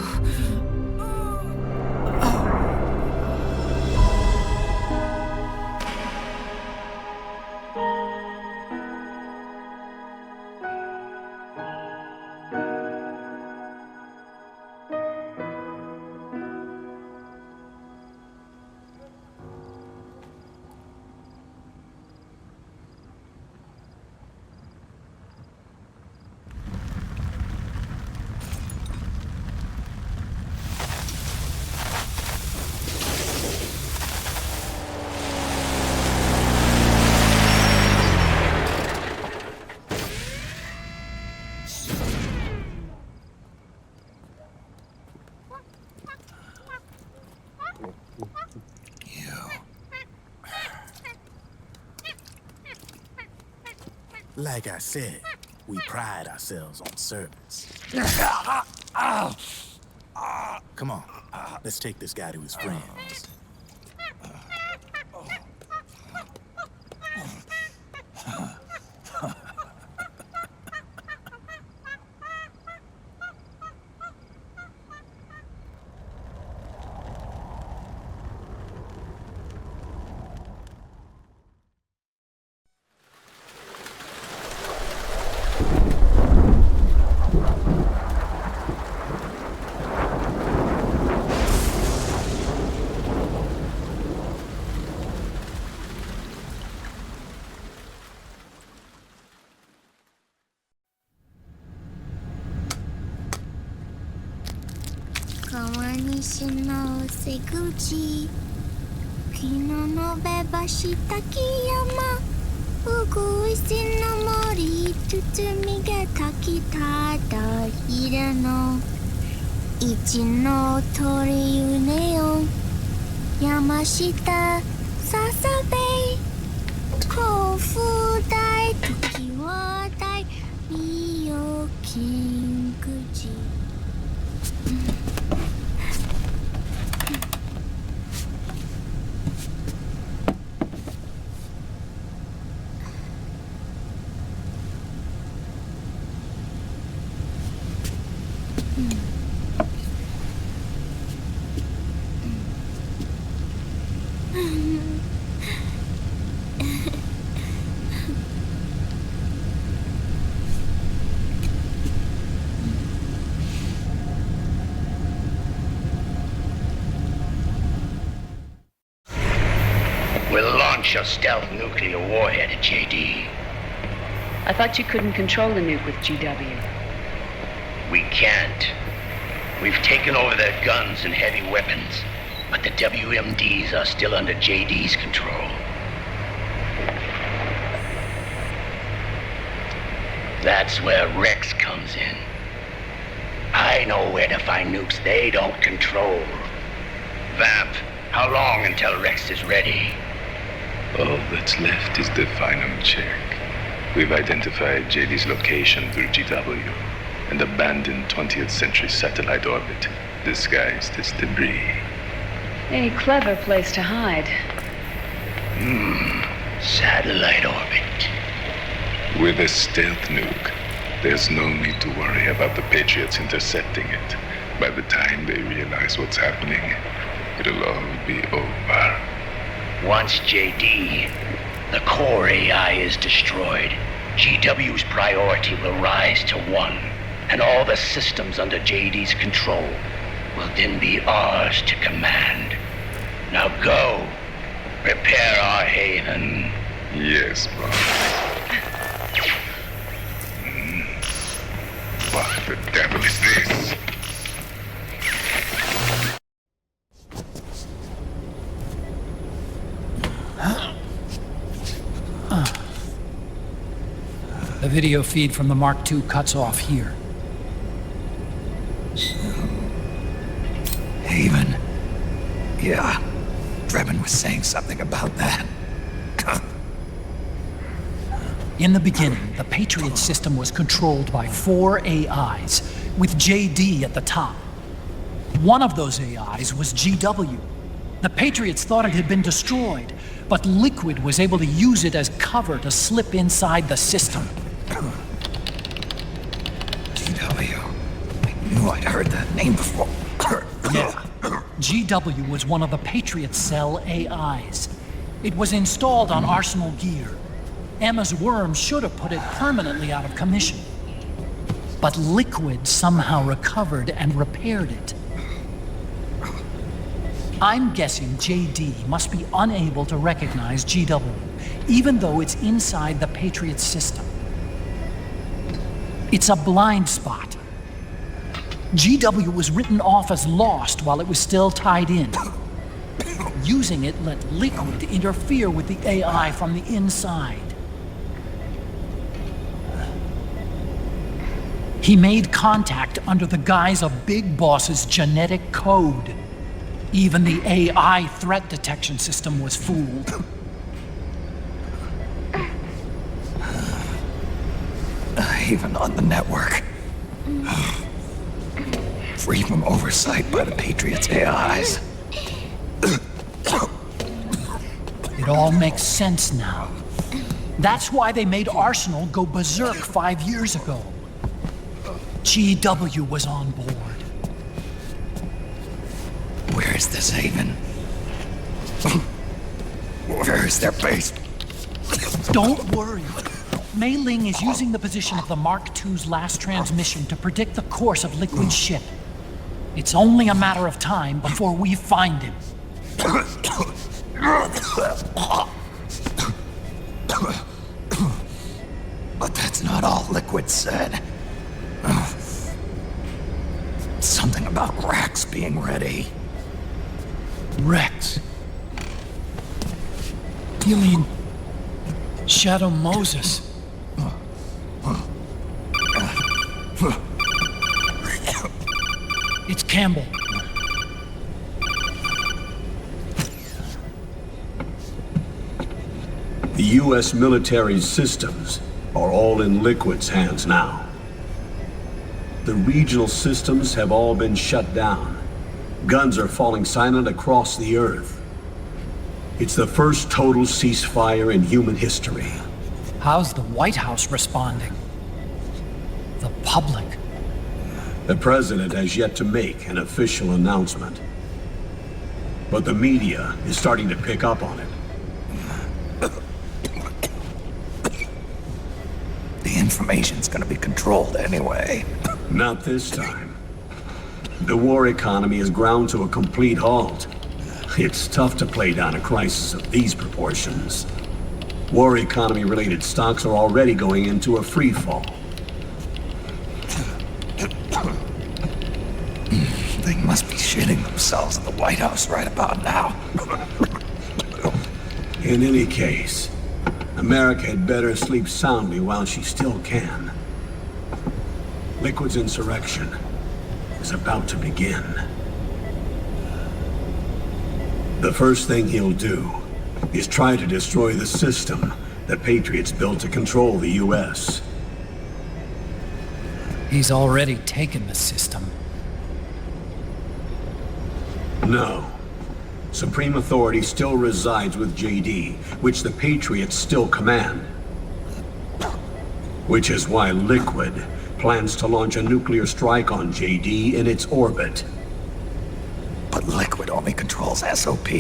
Like I said, we pride ourselves on service. Come on, let's take this guy to his friends. A stealth nuclear warhead at JD. I thought you couldn't control the nuke with GW. We can't. We've taken over their guns and heavy weapons, but the WMDs are still under JD's control. That's where Rex comes in. I know where to find nukes they don't control. Vamp, how long until Rex is ready? All that's left is the final check. We've identified JD's location through GW, an abandoned 20th century satellite orbit, disguised as debris. A clever place to hide. Satellite orbit. With a stealth nuke, there's no need to worry about the Patriots intercepting it. By the time they realize what's happening, it'll all be over. Once JD, the core AI is destroyed, GW's priority will rise to 1, and all the systems under JD's control will then be ours to command. Now go, can. Yes, boss. What the devil is this? The video feed from the Mark II cuts off here. Haven. Yeah. Drebin was saying something about that. In the beginning, the Patriot system was controlled by 4 AIs, with JD at the top. One of those AIs was GW. The Patriots thought it had been destroyed, but Liquid was able to use it as cover to slip inside the system. GW. I knew I'd heard that name before. Yeah. GW was one of the Patriot Cell AIs. It was installed on Arsenal gear. Emma's worm should have put it permanently out of commission. But Liquid somehow recovered and repaired it. I'm guessing JD must be unable to recognize GW, even though it's inside the Patriot system. It's a blind spot. GW was written off as lost while it was still tied in. Using it let Liquid interfere with the AI from the inside. He made contact under the guise of Big Boss's genetic code. Even the AI threat detection system was fooled. Even on the network. Free from oversight by the Patriots' AIs. It all makes sense now. That's why they made Arsenal go berserk 5 years ago. GW was on board. Where is this Haven? Where is their base? Don't worry. Mei Ling is using the position of the Mark II's last transmission to predict the course of Liquid's ship. It's only a matter of time before we find him. But that's not all Liquid said. Something about Rex being ready. Rex? You mean Shadow Moses? It's Campbell. The U.S. military's systems are all in Liquid's hands now. The regional systems have all been shut down. Guns are falling silent across the Earth. It's the first total ceasefire in human history. How's the White House responding? The public? The president has yet to make an official announcement. But the media is starting to pick up on it. The information's gonna be controlled anyway. Not this time. The war economy is ground to a complete halt. It's tough to play down a crisis of these proportions. War economy-related stocks are already going into a free fall. They must be shitting themselves in the White House right about now. In any case, America had better sleep soundly while she still can. Liquid's insurrection is about to begin. The first thing he'll do is try to destroy the system the Patriots built to control the U.S. He's already taken the system. No. Supreme authority still resides with JD, which the Patriots still command. Which is why Liquid plans to launch a nuclear strike on JD in its orbit. But Liquid only controls SOP,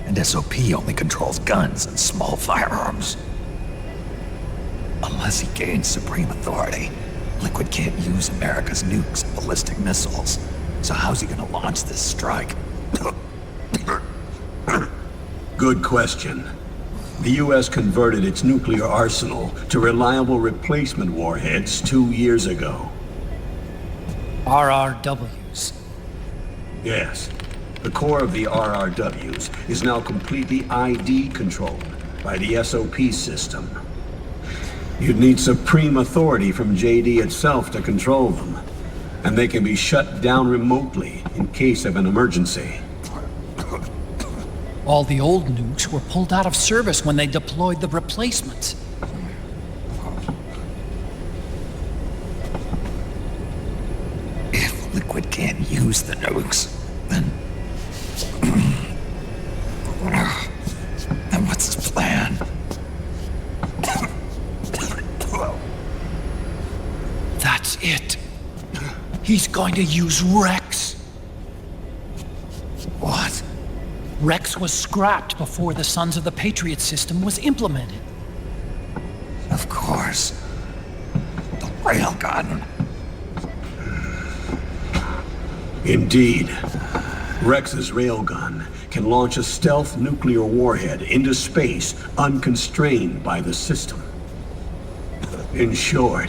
and SOP only controls guns and small firearms. Unless he gains supreme authority, Liquid can't use America's nukes and ballistic missiles. So how's he gonna launch this strike? Good question. The U.S. converted its nuclear arsenal to reliable replacement warheads 2 years ago. RRWs. Yes. The core of the RRWs is now completely ID controlled by the SOP system. You'd need supreme authority from JD itself to control them, and they can be shut down remotely in case of an emergency. All the old nukes were pulled out of service when they deployed the replacements. If Liquid can't use the nukes, then what's his plan? That's it. He's going to use Rex. What? Rex was scrapped before the Sons of the Patriot system was implemented. Of course. The railgun. Indeed. Rex's railgun can launch a stealth nuclear warhead into space unconstrained by the system. In short,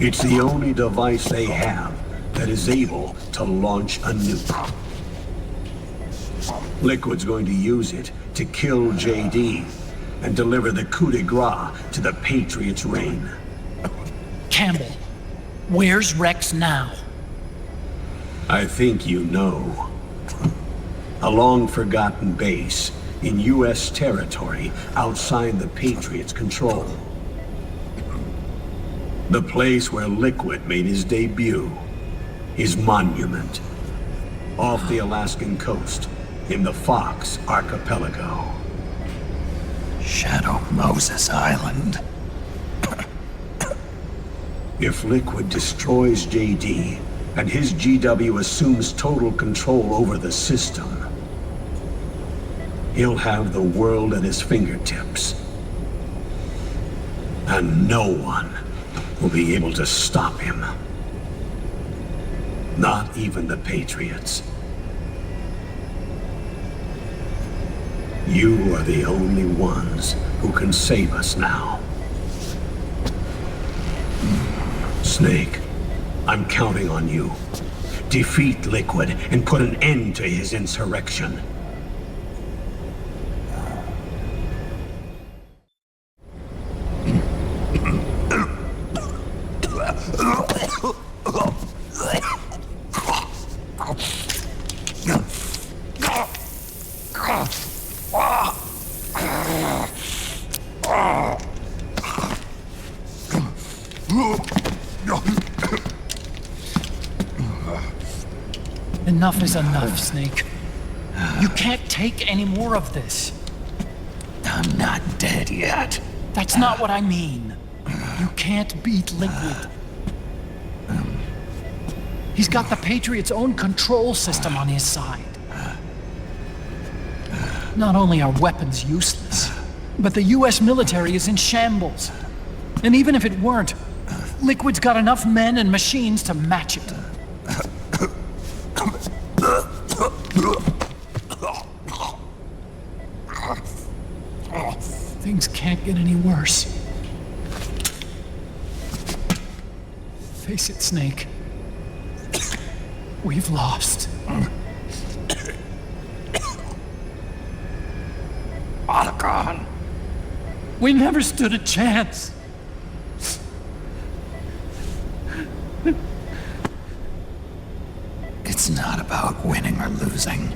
it's the only device they have that is able to launch a nuke. Liquid's going to use it to kill JD and deliver the coup de grace to the Patriots' reign. Campbell, where's Rex now? I think you know. A long-forgotten base in U.S. territory outside the Patriots' control. The place where Liquid made his debut. His monument. Off the Alaskan coast, in the Fox Archipelago. Shadow Moses Island. If Liquid destroys JD, and his GW assumes total control over the system, he'll have the world at his fingertips. And no one will be able to stop him. Not even the Patriots. You are the only ones who can save us now. Snake, I'm counting on you. Defeat Liquid and put an end to his insurrection. Enough is enough, Snake. You can't take any more of this. I'm not dead yet. That's not what I mean. You can't beat Liquid. He's got the Patriots' own control system on his side. Not only are weapons useless, but the US military is in shambles. And even if it weren't, Liquid's got enough men and machines to match it. Things can't get any worse. Face it, Snake. We've lost. Otacon. We never stood a chance. It's not about winning or losing.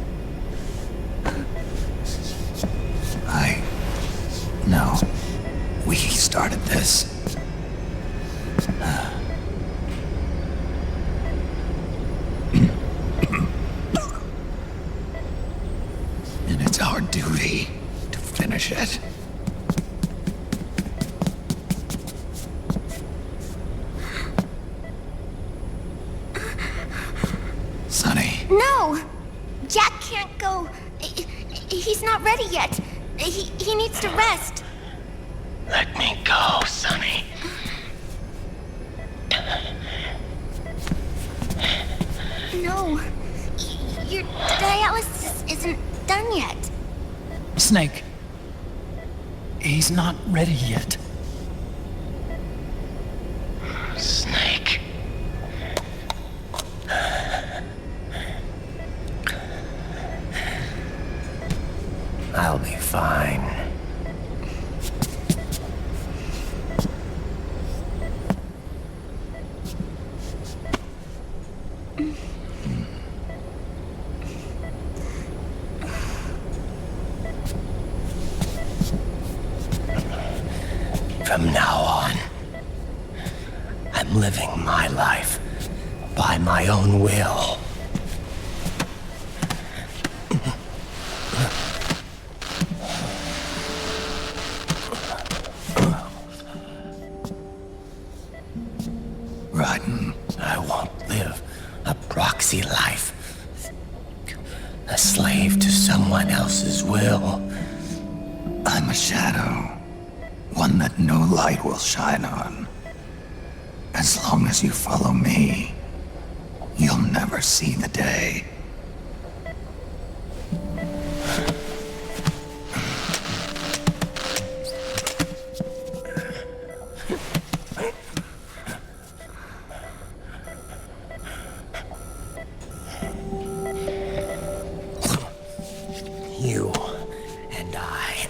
No. We started this. And it's our duty to finish it. Sonny. No! Jack can't go. He's not ready yet. He needs to rest. Let me go, Sonny. No. Your dialysis isn't done yet. Snake. He's not ready yet. Snake. I'll be fine. From now on, I'm living my life by my own will. Ryzen. I won't live a proxy life. A slave to someone else's will. I'm a shadow. One that no light will shine on. As long as you follow me, you'll never see the day. You and I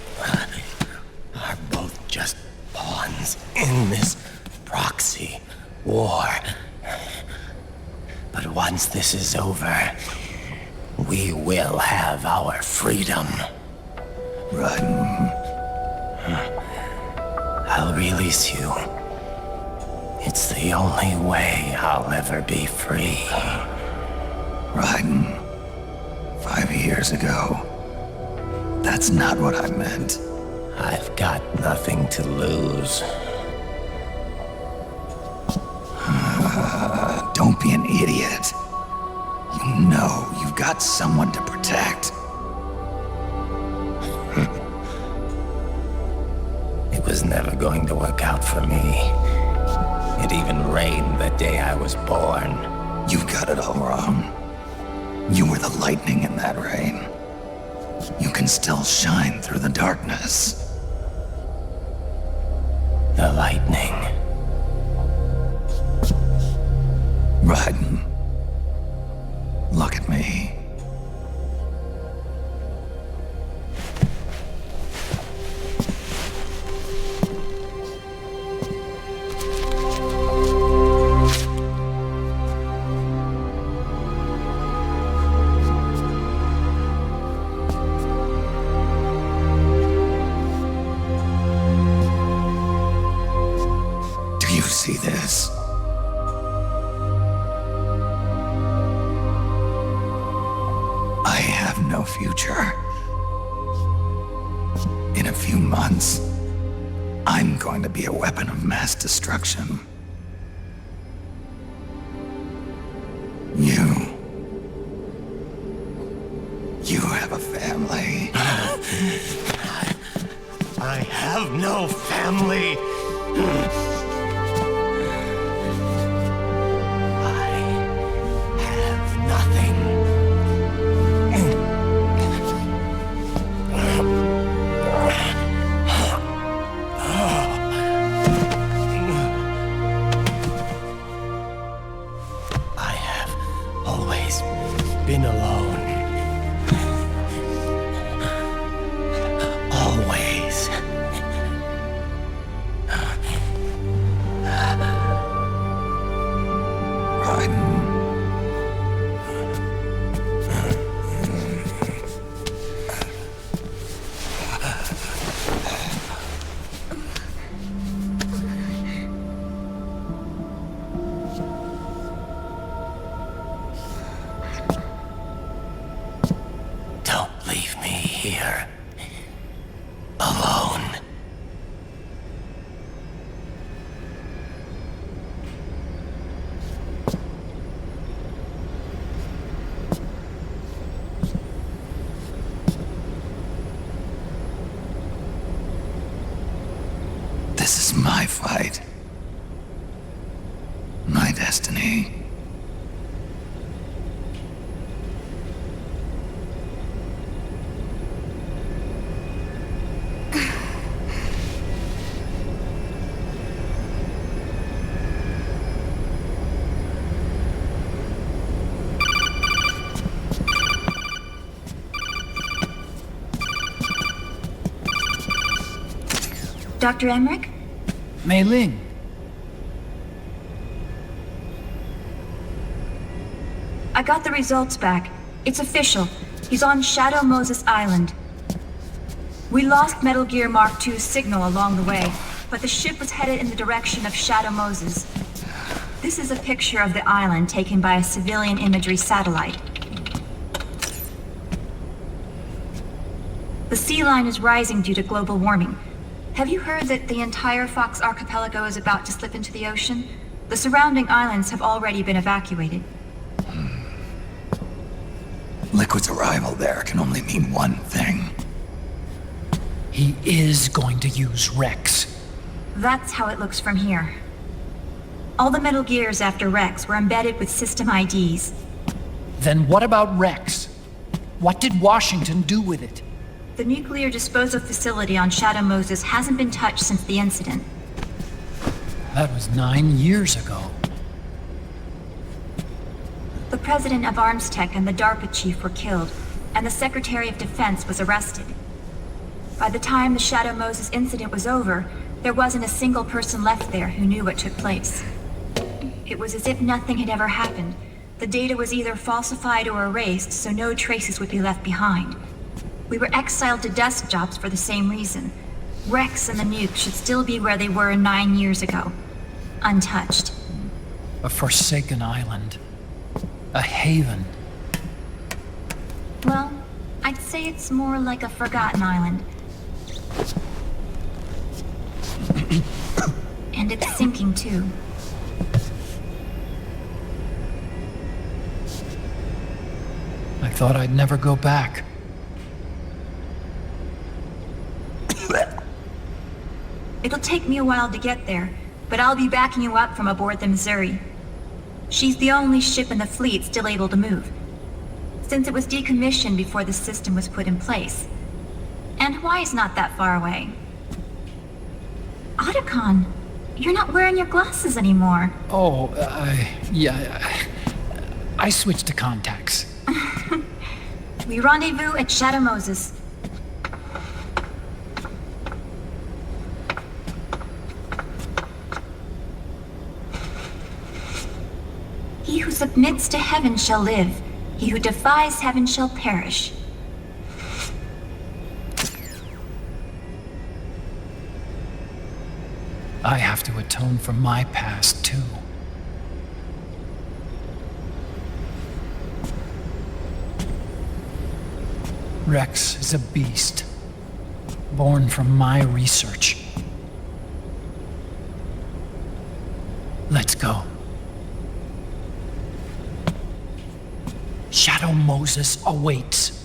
are both just pawns in this proxy war. But once this is over, we will have our freedom. Ryzen. I'll release you. It's the only way I'll ever be free. Ryzen. 5 years ago. That's not what I meant. I've got nothing to lose. Don't be an idiot. You know you've got someone to protect. It was never going to work out for me. It even rained the day I was born. You've got it all wrong. You were the lightning in that rain. You can still shine through the darkness. The lightning. Ryzen. Look at me. Do you see this? I have no future. In a few months, I'm going to be a weapon of mass destruction. You have a family. I have no family. Been alone. Always. Here. Alone. This is my fight. My destiny. Dr. Emmerich? Mei Ling. I got the results back. It's official. He's on Shadow Moses Island. We lost Metal Gear Mark II's signal along the way, but the ship was headed in the direction of Shadow Moses. This is a picture of the island taken by a civilian imagery satellite. The sea line is rising due to global warming. Have you heard that the entire Fox archipelago is about to slip into the ocean? The surrounding islands have already been evacuated. Liquid's arrival there can only mean one thing. He is going to use Rex. That's how it looks from here. All the Metal Gears after Rex were embedded with system IDs. Then what about Rex? What did Washington do with it? The nuclear disposal facility on Shadow Moses hasn't been touched since the incident. That was 9 years ago. The president of Armstech and the DARPA chief were killed, and the Secretary of Defense was arrested. By the time the Shadow Moses incident was over, there wasn't a single person left there who knew what took place. It was as if nothing had ever happened. The data was either falsified or erased, so no traces would be left behind. We were exiled to desk jobs for the same reason. Rex and the nuke should still be where they were 9 years ago. Untouched. A forsaken island. A haven. Well, I'd say it's more like a forgotten island. And it's sinking too. I thought I'd never go back. It'll take me a while to get there, but I'll be backing you up from aboard the Missouri. She's the only ship in the fleet still able to move, since it was decommissioned before the system was put in place. And Hawaii's not that far away. Otacon, you're not wearing your glasses anymore. Oh, yeah. I switched to contacts. We rendezvous at Shadow Moses. He who submits to heaven shall live. He who defies heaven shall perish. I have to atone for my past, too. Rex is a beast, born from my research. Let's go. Shadow Moses awaits.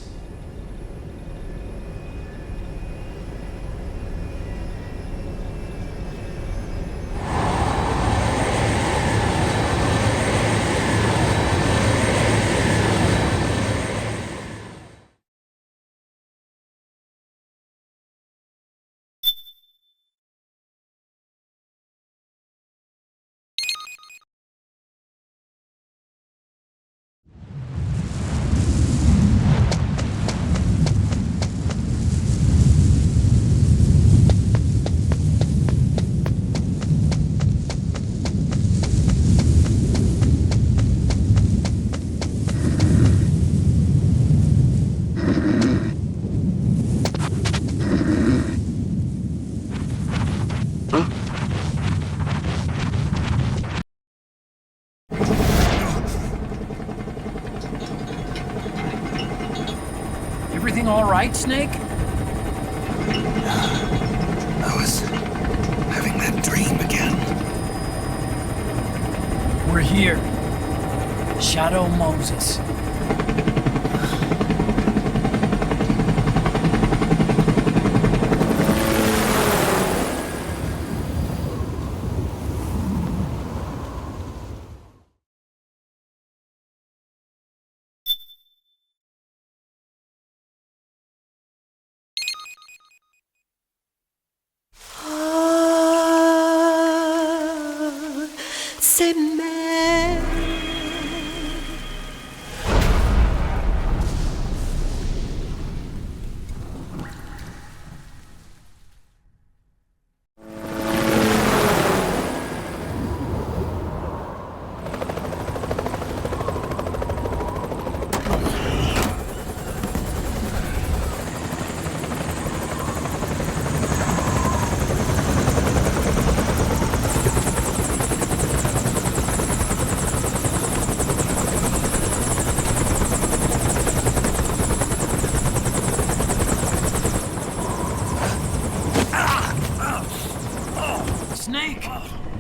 Everything all right, Snake? I was having that dream again. We're here. Shadow Moses.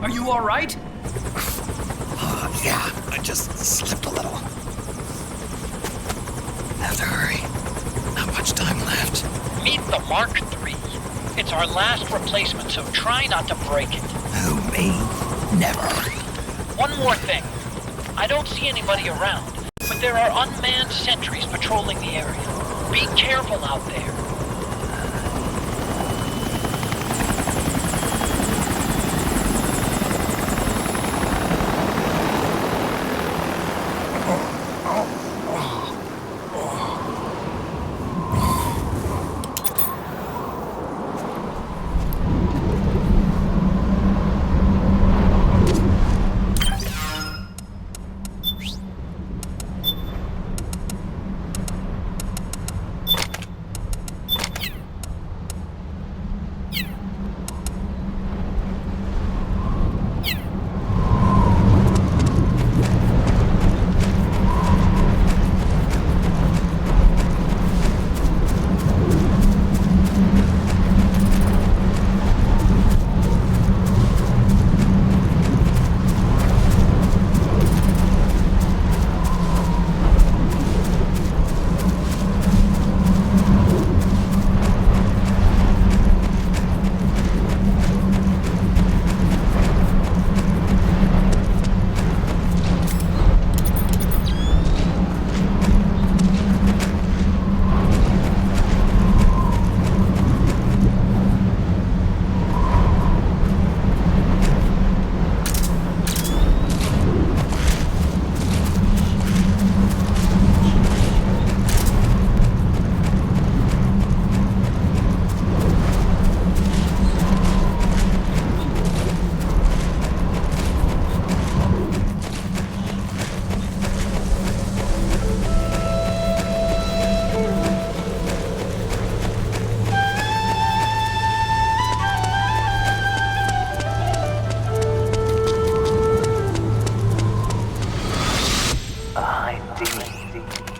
Are you all right? Yeah, I just slipped a little. Have to hurry. Not much time left. Meet the Mark III. It's our last replacement, so try not to break it. Who, me? Never. One more thing. I don't see anybody around, but there are unmanned sentries patrolling the area. Be careful out there.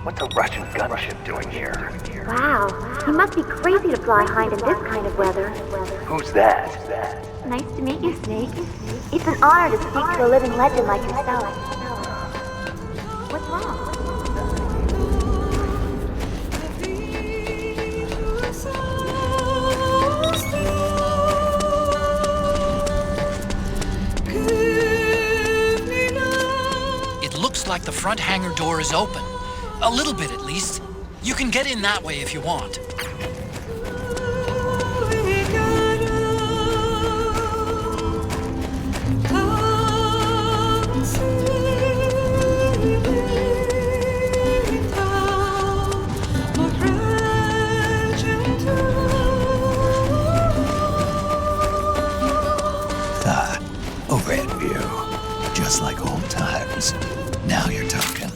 What's a Russian gunship doing here? Wow, he must be crazy to fly Hind in this kind of weather. Who's that? Nice to meet you, Snake. It's an honor to speak to a living legend like yourself. What's wrong? It looks like the front hangar door is open. A little bit, at least. You can get in that way if you want. Overhead view. Just like old times. Now you're talking.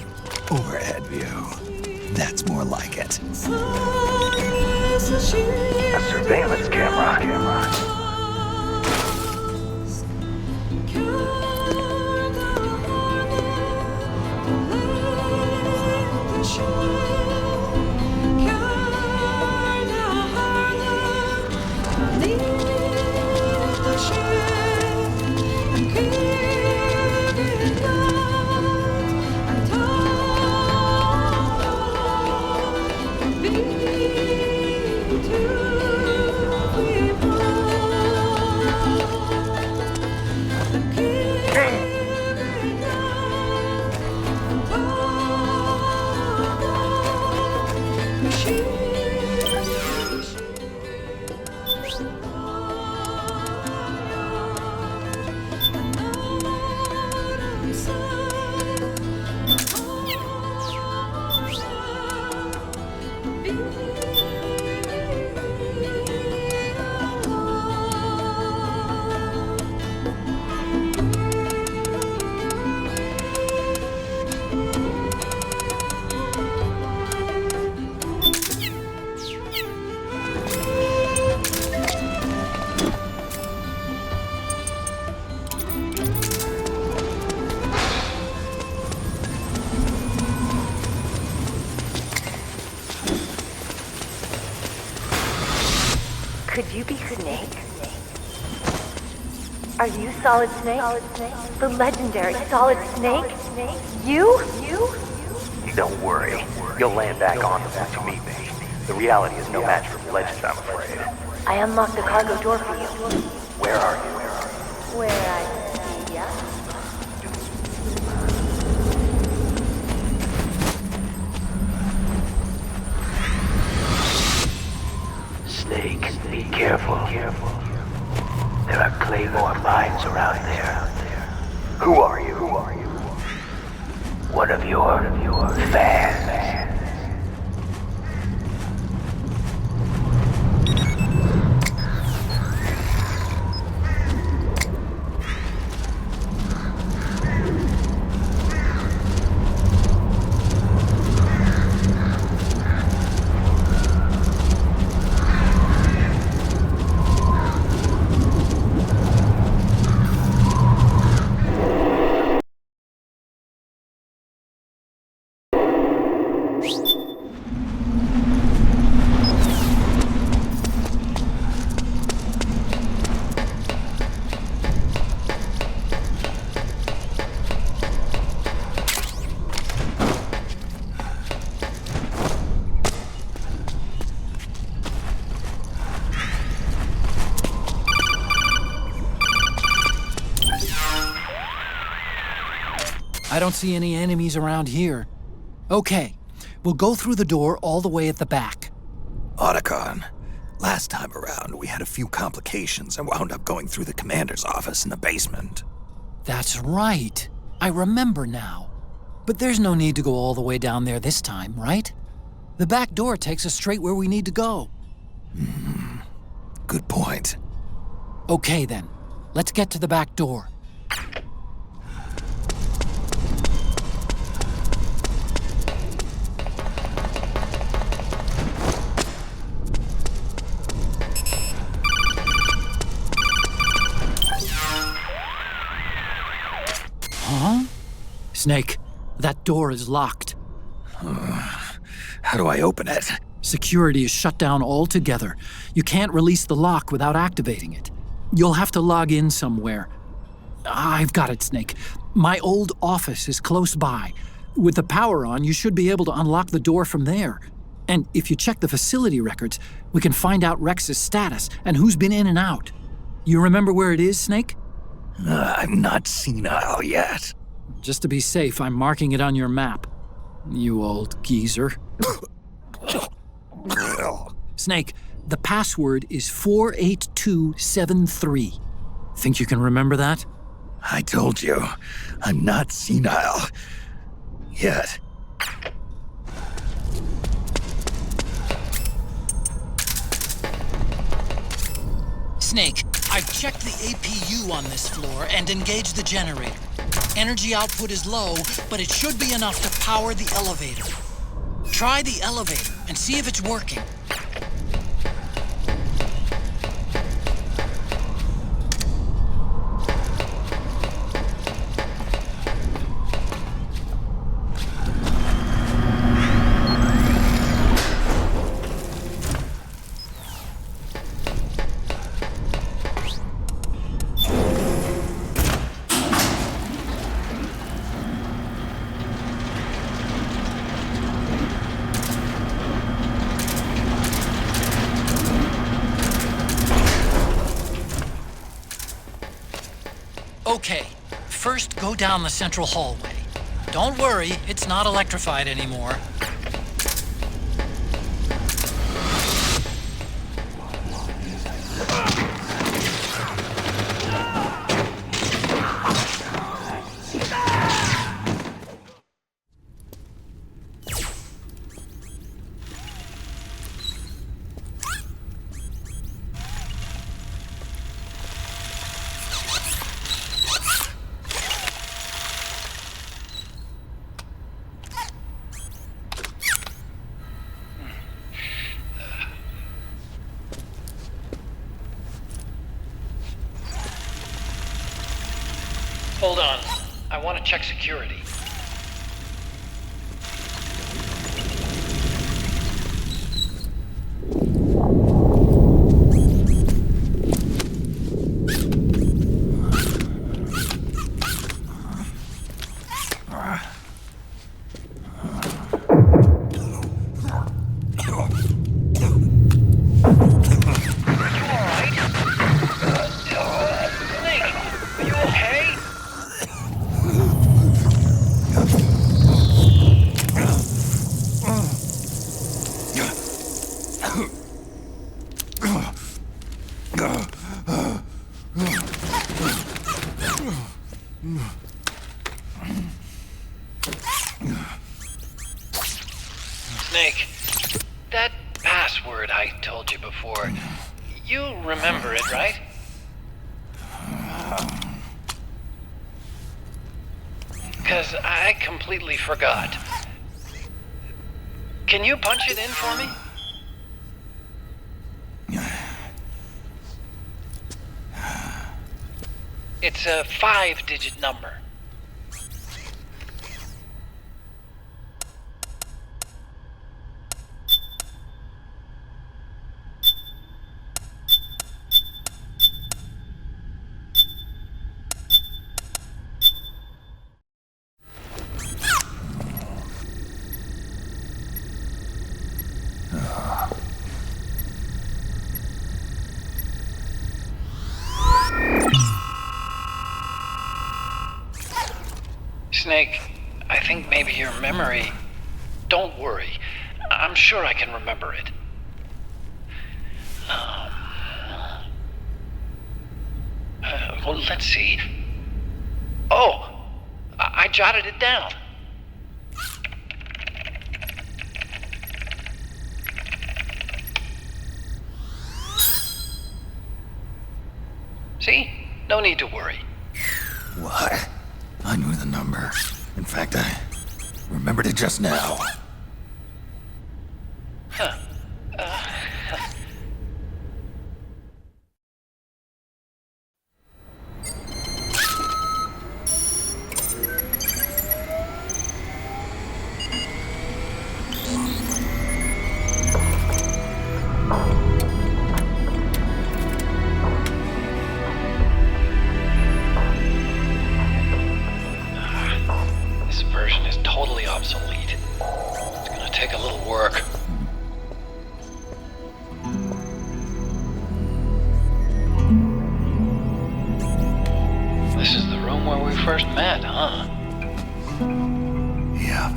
Overhead view. That's more like it. A surveillance camera. Could you be Snake? Are you Solid Snake? The legendary Solid Snake? You? Don't worry. You'll land back on them once you meet me. The reality is no match for legends, I'm afraid. I unlocked the cargo door for you. Where are you? Where I see ya. Snake, be careful. There are Claymore mines around there. Who are you? One of your fans. I don't see any enemies around here. Okay, we'll go through the door all the way at the back. Otacon, last time around we had a few complications and wound up going through the commander's office in the basement. That's right. I remember now. But there's no need to go all the way down there this time, right? The back door takes us straight where we need to go. Good point. Okay then, let's get to the back door. Huh? Snake, that door is locked. How do I open it? Security is shut down altogether. You can't release the lock without activating it. You'll have to log in somewhere. I've got it, Snake. My old office is close by. With the power on, you should be able to unlock the door from there. And if you check the facility records, we can find out Rex's status and who's been in and out. You remember where it is, Snake? I'm not senile yet. Just to be safe, I'm marking it on your map. You old geezer. Snake, the password is 48273. Think you can remember that? I told you, I'm not senile yet. Snake, I've checked the APU on this floor and engaged the generator. Energy output is low, but it should be enough to power the elevator. Try the elevator and see if it's working. Okay, first go down the central hallway. Don't worry, it's not electrified anymore. Hold on. I want to check security. told you before. You remember it, right? Because I completely forgot. Can you punch it in for me? It's a 5-digit number. Snake, I think maybe your memory... Don't worry. I'm sure I can remember it. Well, let's see. Oh! I jotted it down. See? No need to worry. What? I knew the number. In fact, I remembered it just now. Huh. First met, huh? Yep.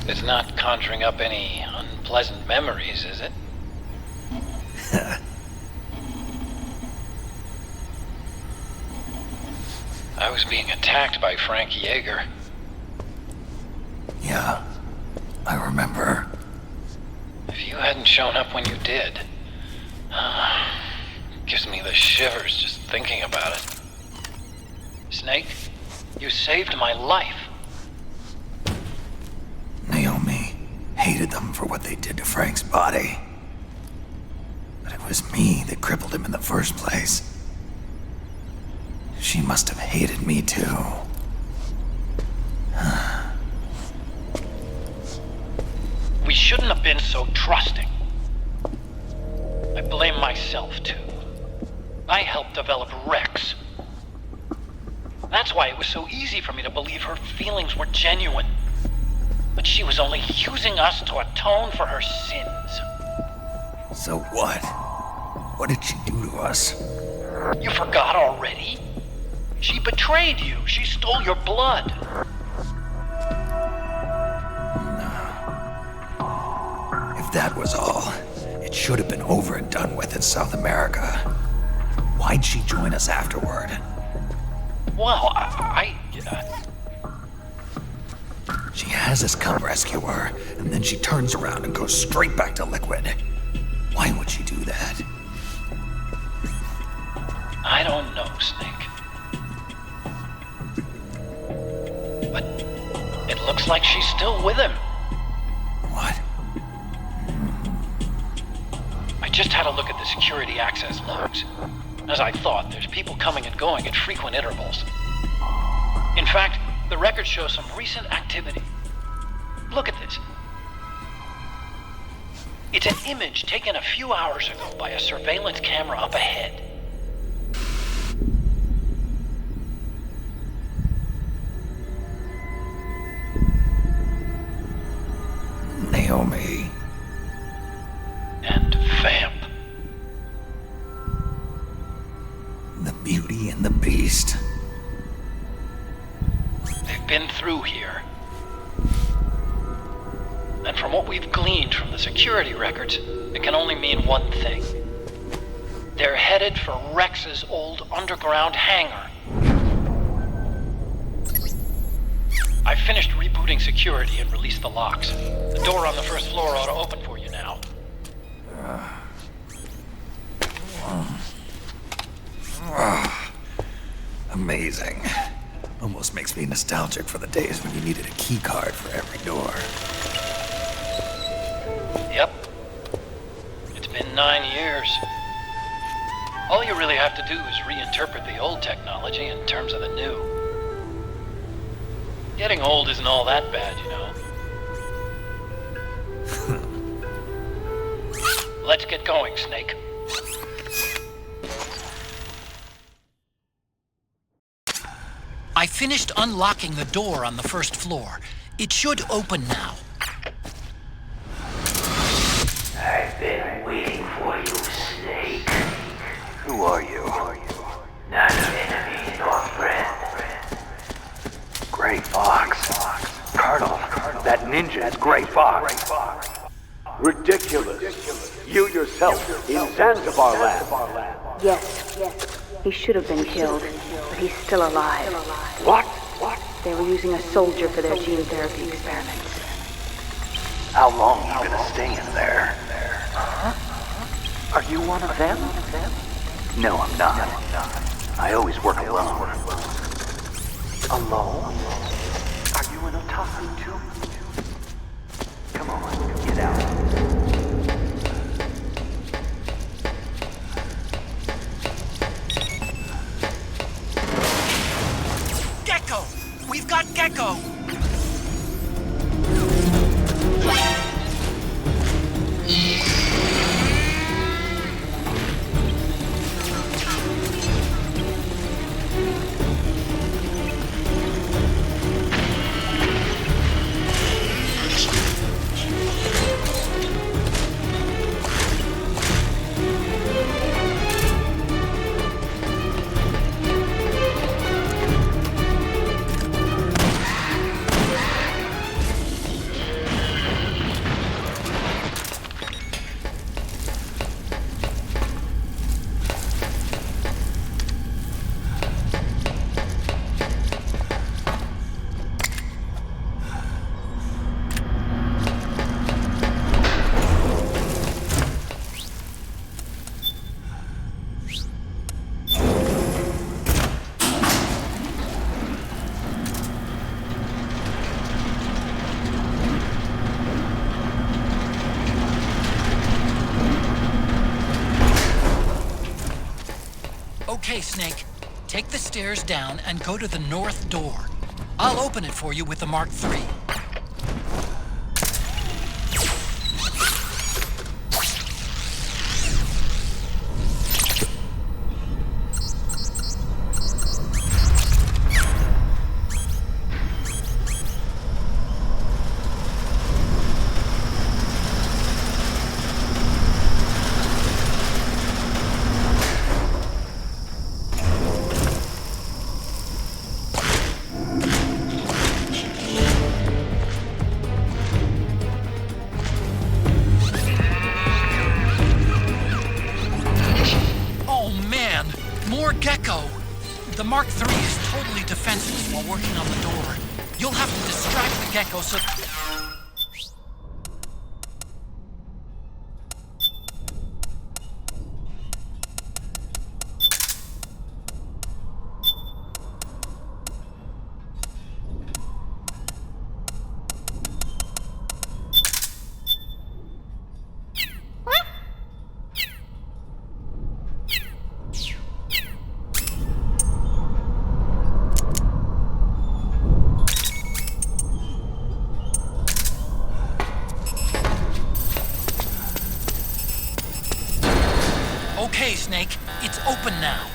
It's not conjuring up any unpleasant memories, is it? I was being attacked by Frank Yeager. Yeah, I remember. If you hadn't shown up when you did, gives me the shivers just thinking about it. Snake, you saved my life. Naomi hated them for what they did to Frank's body. But it was me that crippled him in the first place. She must have hated me too. We shouldn't have been so trusting. I blame myself too. I helped develop Rex. That's why it was so easy for me to believe her feelings were genuine. But she was only using us to atone for her sins. So what? What did she do to us? You forgot already? She betrayed you. She stole your blood. If that was all, it should have been over and done with in South America. Why'd she join us afterward? Well, She has us come rescue her, and then she turns around and goes straight back to Liquid. Why would she do that? I don't know, Snake. But it looks like she's still with him. What? I just had a look at the security access logs. As I thought, there's people coming and going at frequent intervals. In fact, the record shows some recent activity. Look at this. It's an image taken a few hours ago by a surveillance camera up ahead. Naomi. And Vamp. The Beauty and the Beast. They've been through here. And From what we've gleaned from the security records, it can only mean one thing. They're headed for Rex's old underground hangar. I finished rebooting security and released the locks. The door on the first floor ought to open for you now. Amazing. Almost makes me nostalgic for the days when you needed a key card for every door. Yep. It's been 9 years. All you really have to do is reinterpret the old technology in terms of the new. Getting old isn't all that bad, you know. Let's get going, Snake. I finished unlocking the door on the first floor. It should open now. I've been waiting for you, Snake. Who are you? Not an enemy nor friend. Gray Fox. Colonel, that ninja is Gray Fox. Ridiculous. You yourself in Zanzibar land. Yes. He should have been killed, but he's still alive. What? They were using a soldier for their gene therapy experiments. How long are you gonna stay in there? Are you one of them? No, I'm not. I always work alone. Alone? Are you an otaku too? Come on, get out. Gecko! We've got Gecko! Okay, Snake. Take the stairs down and go to the north door. I'll open it for you with the Mark III. Gecko! The Mark III is totally defenseless while working on the door. You'll have to distract the Gecko so... Okay, Snake. It's open now.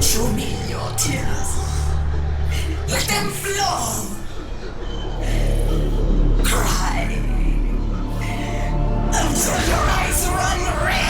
Show me your tears. Let them flow. Cry until your eyes run red.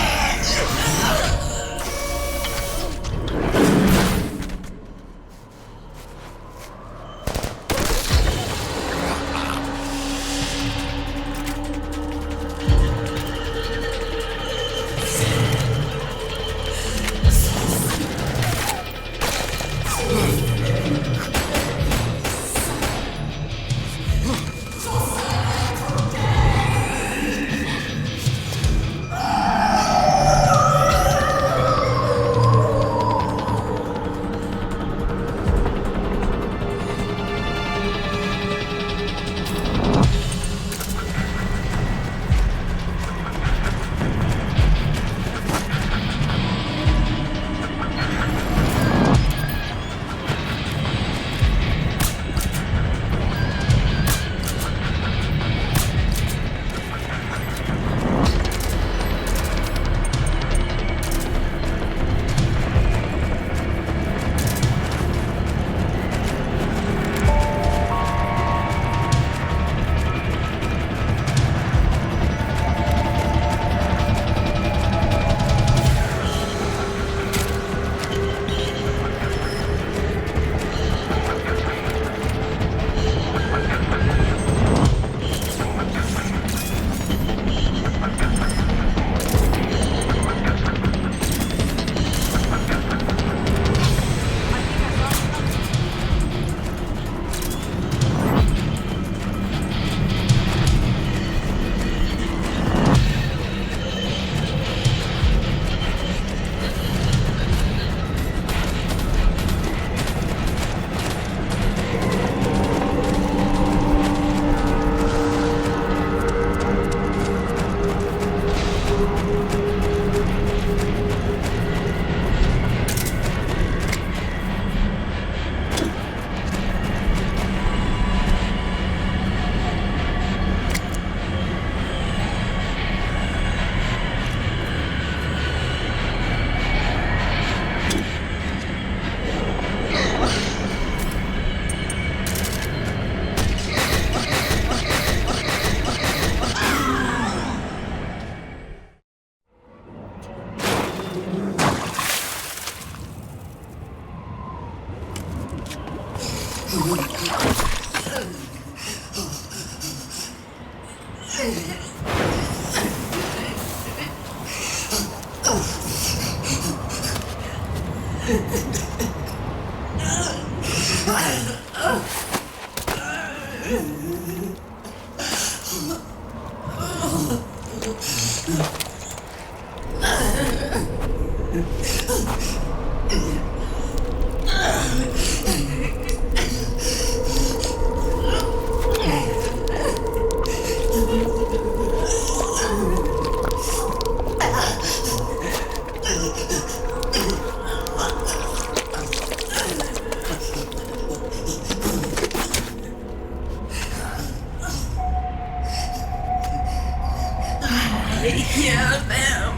I hear them.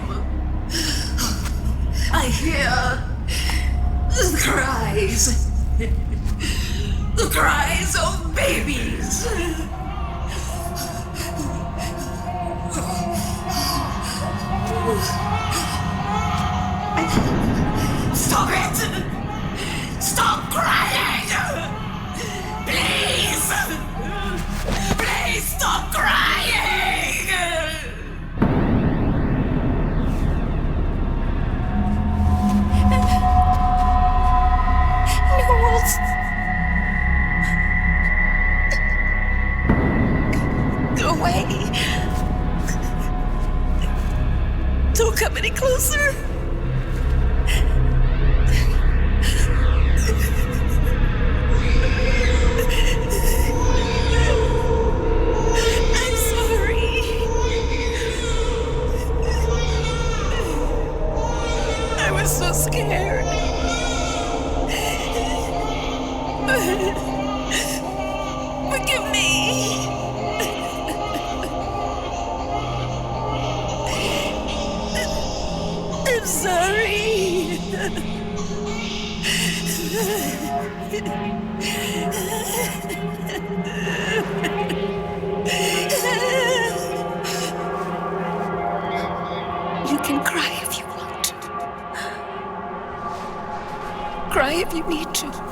I hear the cries. The cries of babies. Stop it! Stop crying! Please! Please stop crying! Go away! Don't come any closer! I'm sorry. You can cry if you want. Cry if you need to.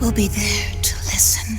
We'll be there to listen.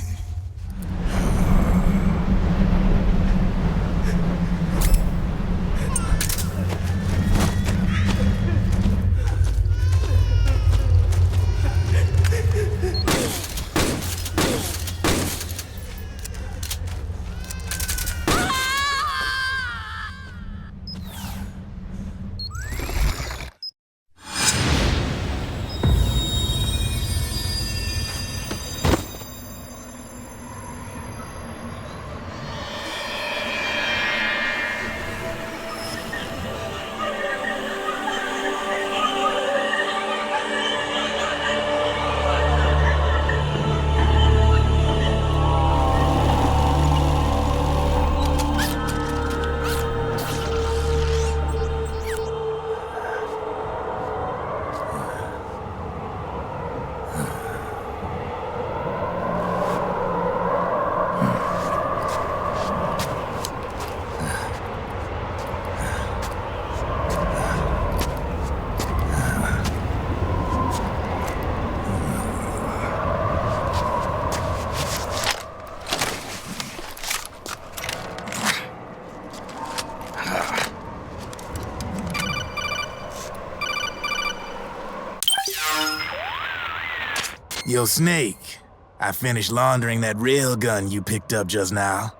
Yo, Snake, I finished laundering that railgun you picked up just now.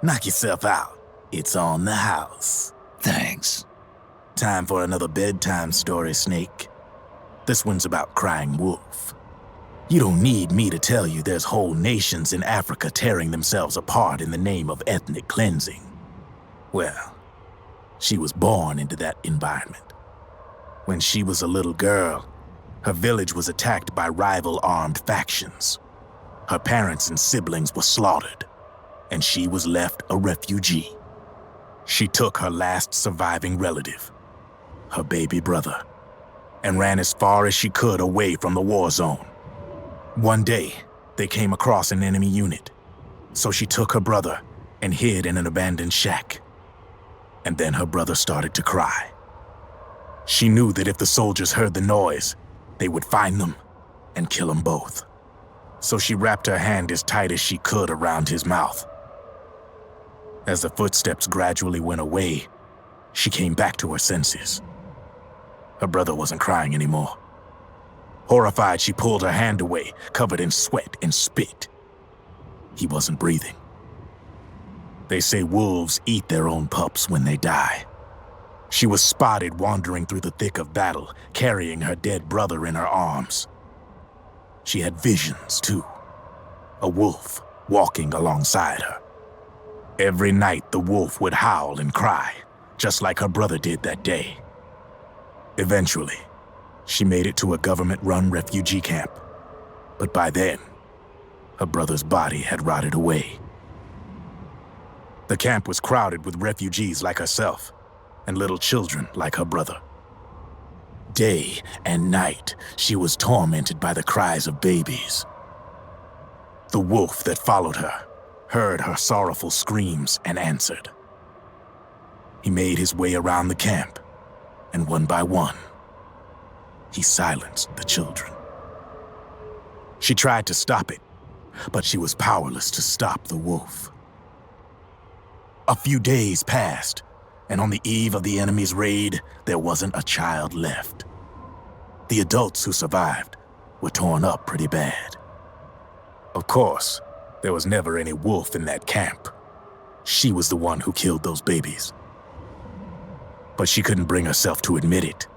Knock yourself out. It's on the house. Thanks. Time for another bedtime story, Snake. This one's about crying wolf. You don't need me to tell you there's whole nations in Africa tearing themselves apart in the name of ethnic cleansing. Well, she was born into that environment. When she was a little girl, her village was attacked by rival armed factions. Her parents and siblings were slaughtered, and she was left a refugee. She took her last surviving relative, her baby brother, and ran as far as she could away from the war zone. One day, they came across an enemy unit, so she took her brother and hid in an abandoned shack. And then her brother started to cry. She knew that if the soldiers heard the noise, they would find them and kill them both. So she wrapped her hand as tight as she could around his mouth. As the footsteps gradually went away, she came back to her senses. Her brother wasn't crying anymore. Horrified, she pulled her hand away, covered in sweat and spit. He wasn't breathing. They say wolves eat their own pups when they die. She was spotted wandering through the thick of battle, carrying her dead brother in her arms. She had visions, too. A wolf walking alongside her. Every night, the wolf would howl and cry, just like her brother did that day. Eventually, she made it to a government-run refugee camp. But by then, her brother's body had rotted away. The camp was crowded with refugees like herself, and little children like her brother. Day and night, she was tormented by the cries of babies. The wolf that followed her heard her sorrowful screams and answered. He made his way around the camp, and one by one, he silenced the children. She tried to stop it, but she was powerless to stop the wolf. A few days passed, And on the eve of the enemy's raid, there wasn't a child left. The adults who survived were torn up pretty bad. Of course, there was never any wolf in that camp. She was the one who killed those babies. But she couldn't bring herself to admit it.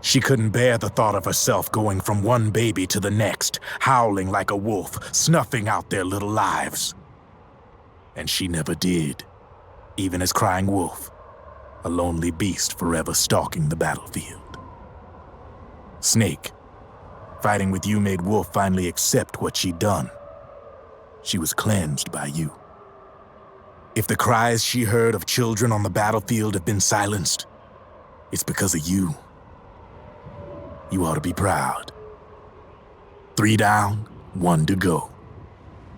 She couldn't bear the thought of herself going from one baby to the next, howling like a wolf, snuffing out their little lives. And she never did, even as crying wolf, a lonely beast forever stalking the battlefield. Snake, fighting with you made Wolf finally accept what she'd done. She was cleansed by you. If the cries she heard of children on the battlefield have been silenced, it's because of you. You ought to be proud. 3 down, 1 to go.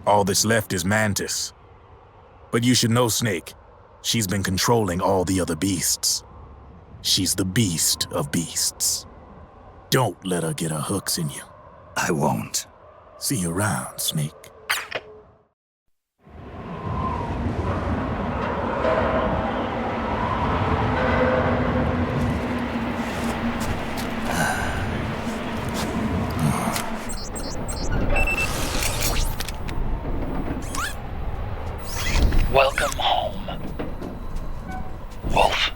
All that's left is Mantis. But you should know, Snake, she's been controlling all the other beasts. She's the beast of beasts. Don't let her get her hooks in you. I won't. See you around, Snake. Welcome home, Wolf.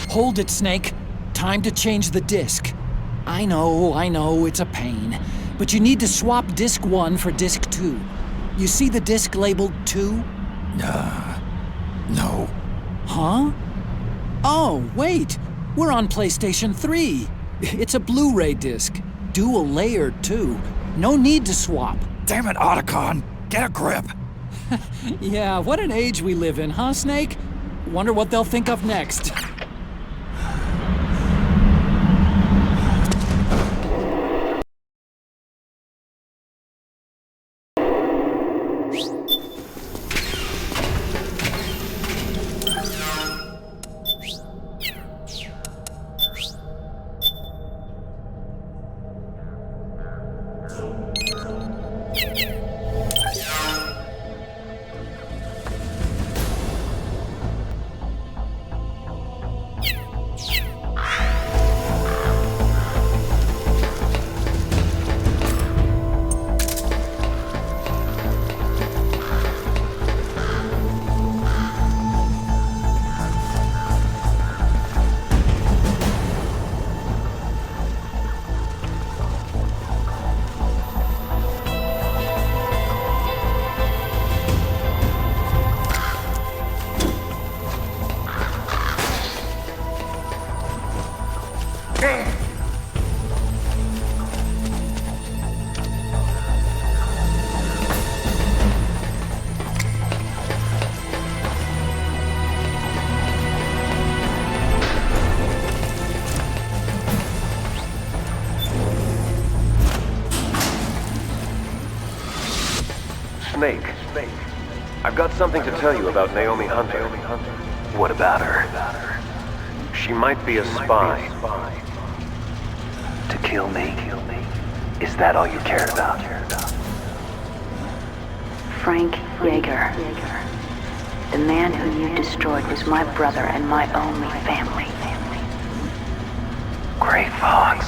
Hold it, Snake. Time to change the disc. I know, it's a pain. But you need to swap disc 1 for disc 2. You see the disc labeled 2? No. Huh? Oh, wait! We're on PlayStation 3. It's a Blu-ray disc. Dual layered, too. No need to swap. Damn it, Otacon! Get a grip! Yeah, what an age we live in, huh, Snake? Wonder what they'll think of next. Snake. I've got something to tell you about Naomi Hunter. What about her? She might be a spy. To kill me? Is that all you cared about? Frank Yeager. The man who you destroyed was my brother and my only family. Great Fox.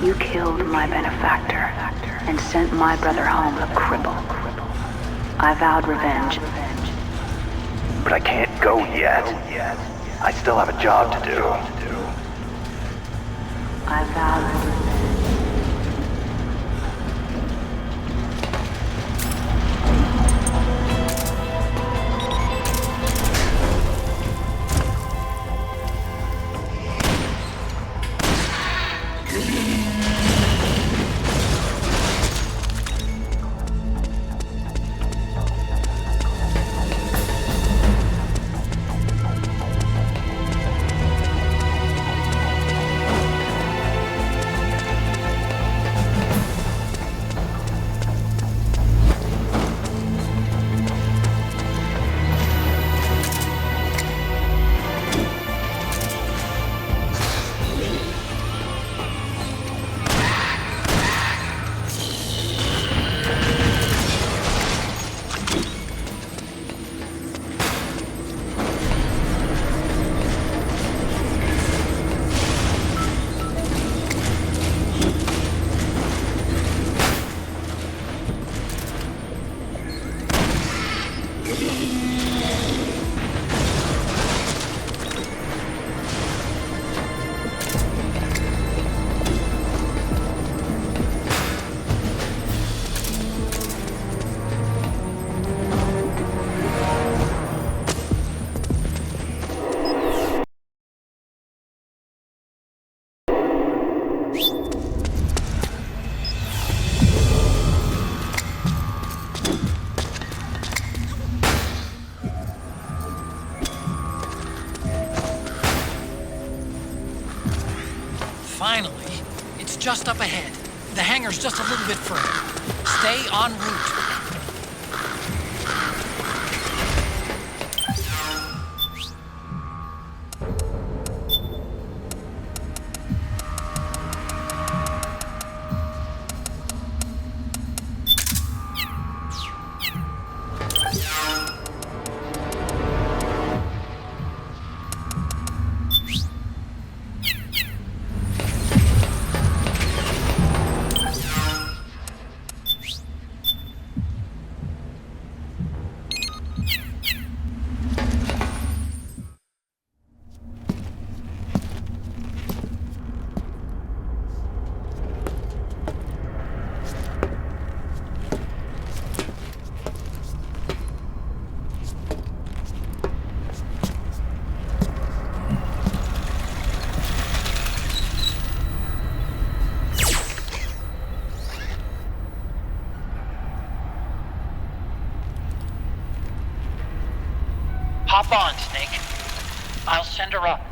You killed my benefactor and sent my brother home a cripple. I vowed revenge. But I can't go yet. I still have a job to do. I vowed revenge. Finally, it's just up ahead. The hangar's just a little bit further. Stay en route. Hop on, Snake. I'll send her up.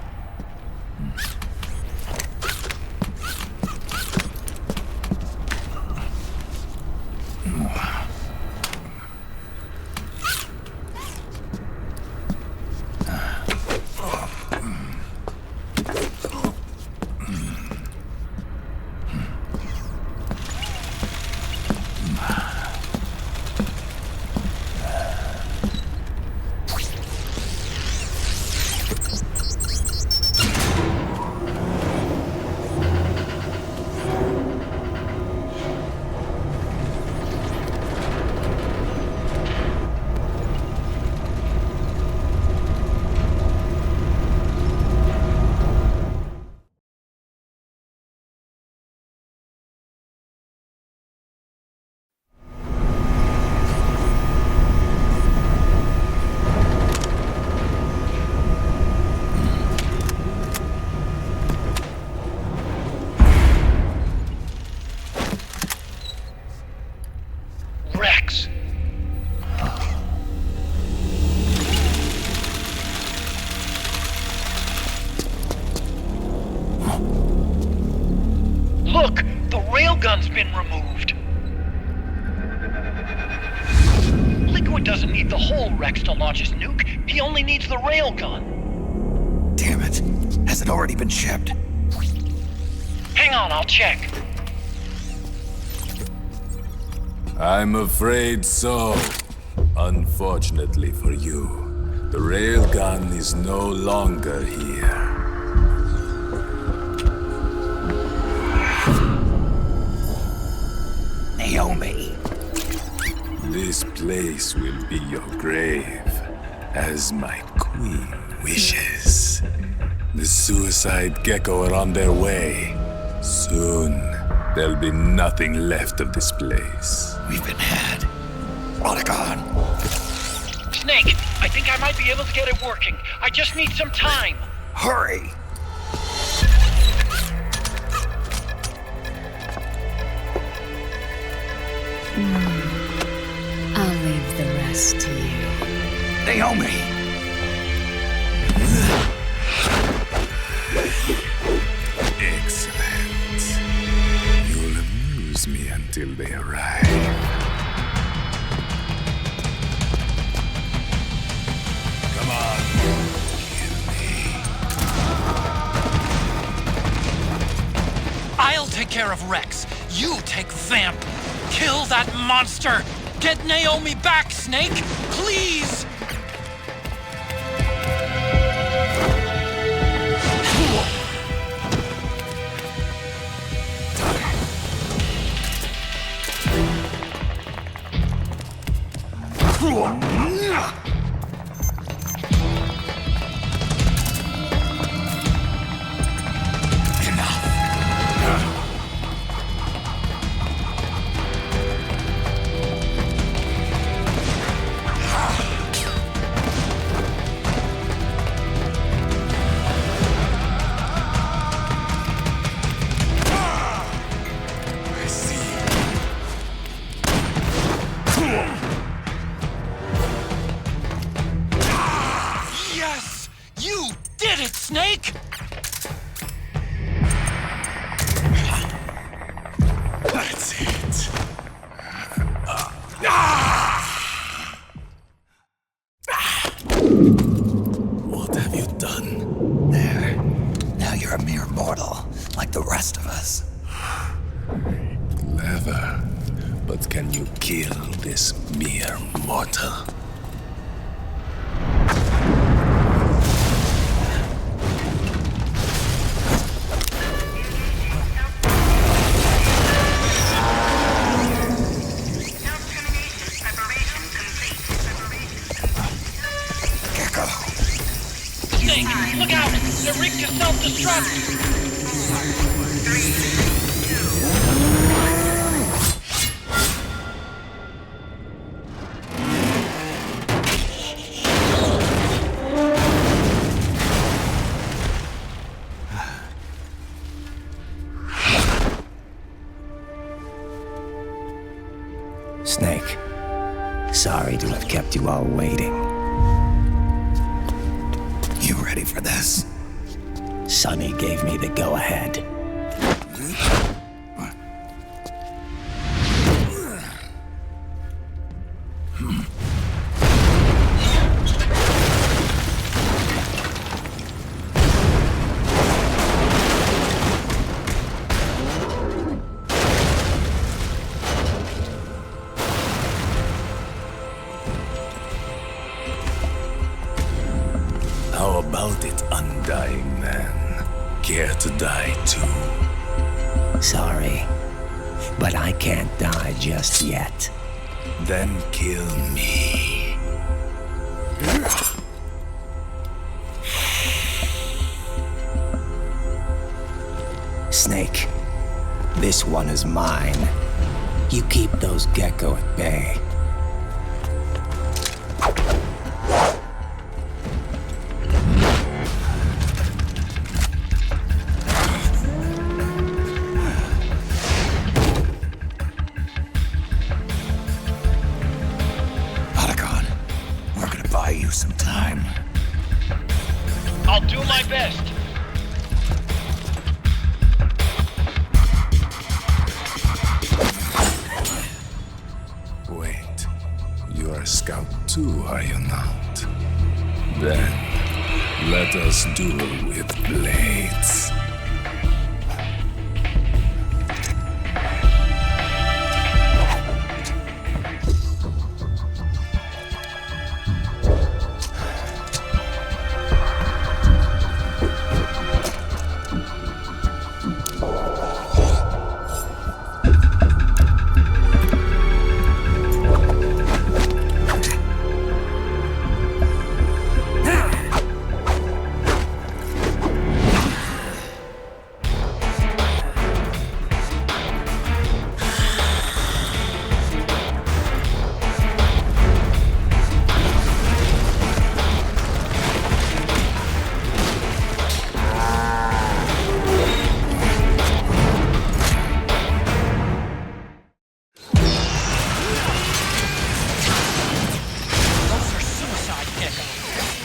railgun's been removed. Liquid doesn't need the whole Rex to launch his nuke. He only needs the railgun. Damn it. Has it already been shipped? Hang on, I'll check. I'm afraid so. Unfortunately for you, the railgun is no longer here. Naomi. This place will be your grave, as my queen wishes. The suicide gecko are on their way. Soon, there'll be nothing left of this place. We've been had. Otacon. Snake, I think I might be able to get it working. I just need some time. Hurry! I'll leave the rest to you. Naomi! Excellent. You'll amuse me until they arrive. Come on. Kill me. I'll take care of Rex. You take Vamp. Kill that monster. Get Naomi back, Snake. Please. Yes! You did it, Snake! That's it. What have you done? There. Now you're a mere mortal, like the rest of us. Clever. But can you kill this mere mortal? Snake, look out! They're rigged to self-destruct! Snake, sorry to have kept you all waiting. You ready for this? Sonny gave me the go-ahead. How about it, undying man? Care to die too? Sorry, but I can't die just yet. Then kill me. Snake, this one is mine. You keep those gecko at bay. Otacon, we're gonna buy you some time. I'll do my best. I scout too, are you not? Then, let us duel with blades.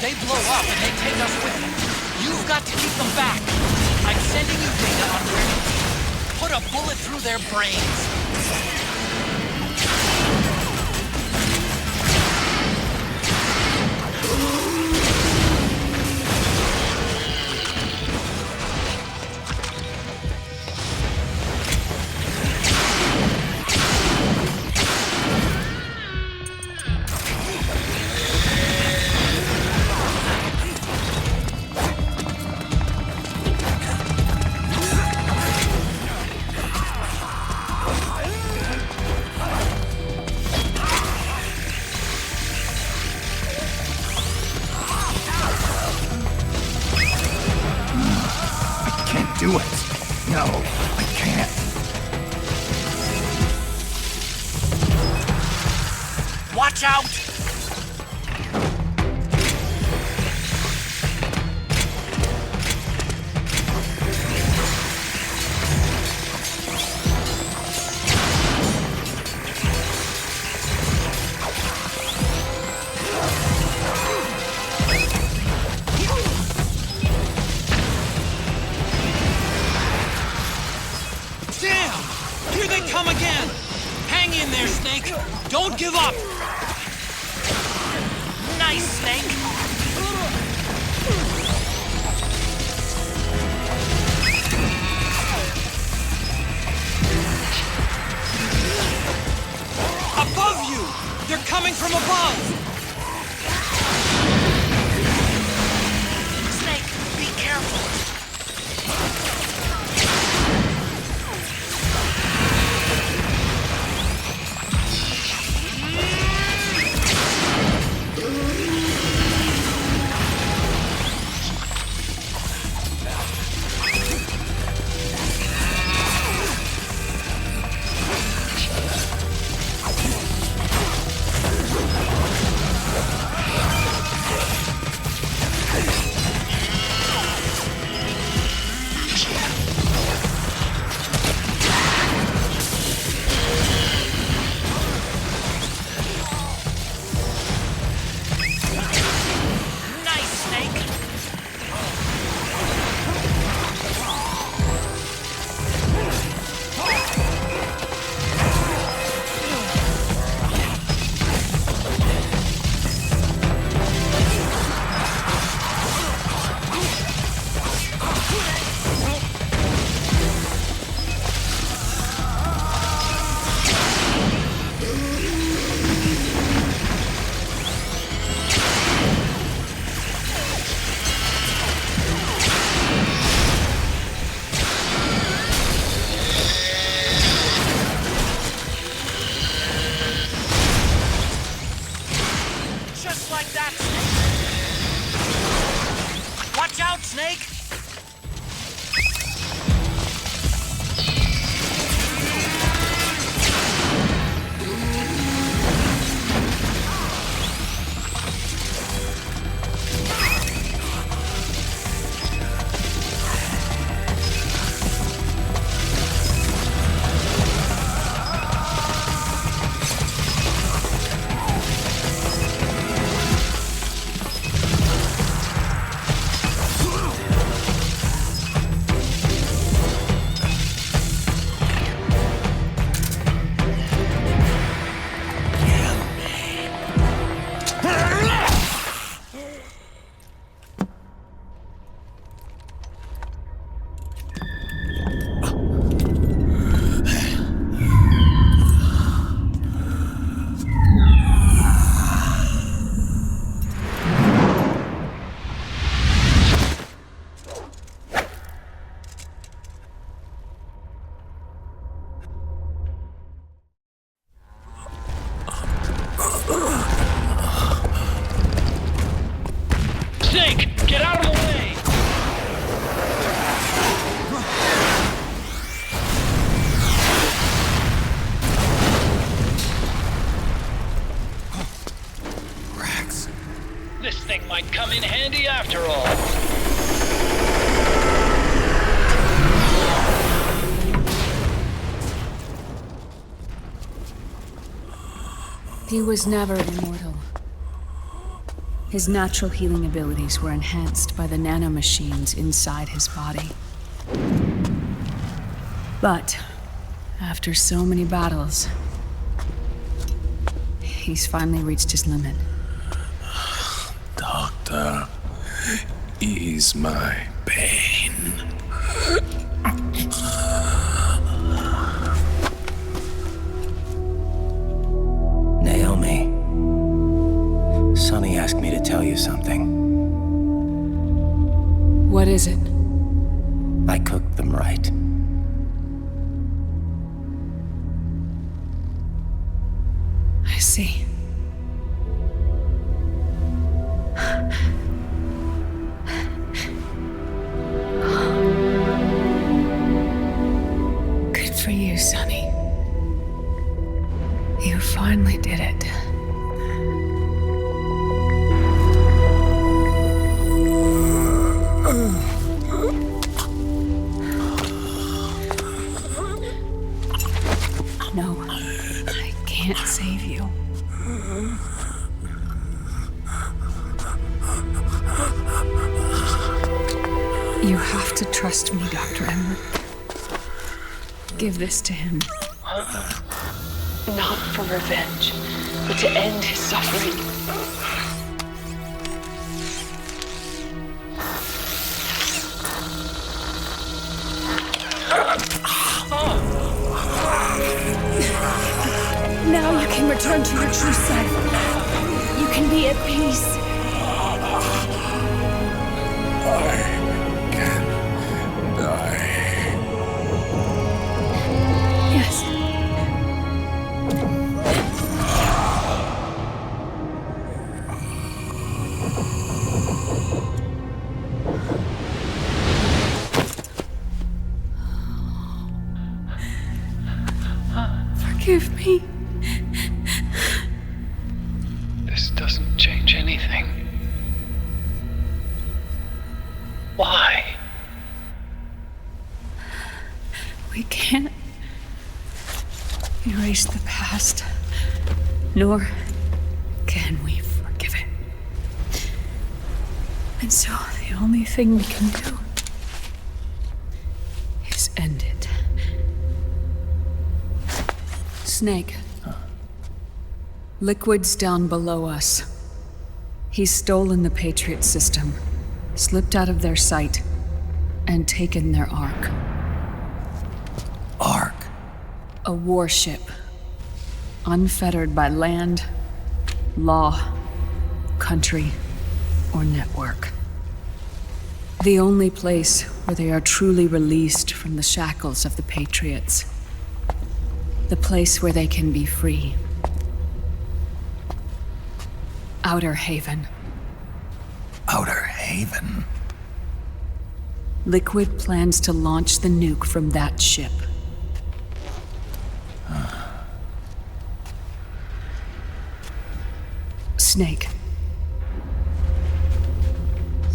They blow up and they take us with them. You've got to keep them back. I'm sending you data on where to be. Put a bullet through their brains. Do it. No, I can't. Watch out! Here they come again! Hang in there, Snake! Don't give up! Nice, Snake! Above you! They're coming from above! Snake, be careful! Watch out, Snake! He was never immortal. His natural healing abilities were enhanced by the nanomachines inside his body. But after so many battles, he's finally reached his limit. Doctor, ease my pain. Naomi, Sonny asked me to tell you something. What is it? I cooked them right. I see. Good for you, Sonny. You finally did it. No, I can't save you. You have to trust me, Dr. Emmer. Give this to him. Not for revenge, but to end his suffering. Now you can return to your true self. You can be at peace. I can die. Yes. Forgive me. This doesn't change anything. Why? We can't erase the past, nor can we forgive it. And so the only thing we can do is end it. Snake. Liquid's down below us. He's stolen the Patriot system, slipped out of their sight, and taken their Ark. Ark? A warship. Unfettered by land, law, country, or network. The only place where they are truly released from the shackles of the Patriots. The place where they can be free. Outer Haven. Outer Haven? Liquid plans to launch the nuke from that ship. Snake.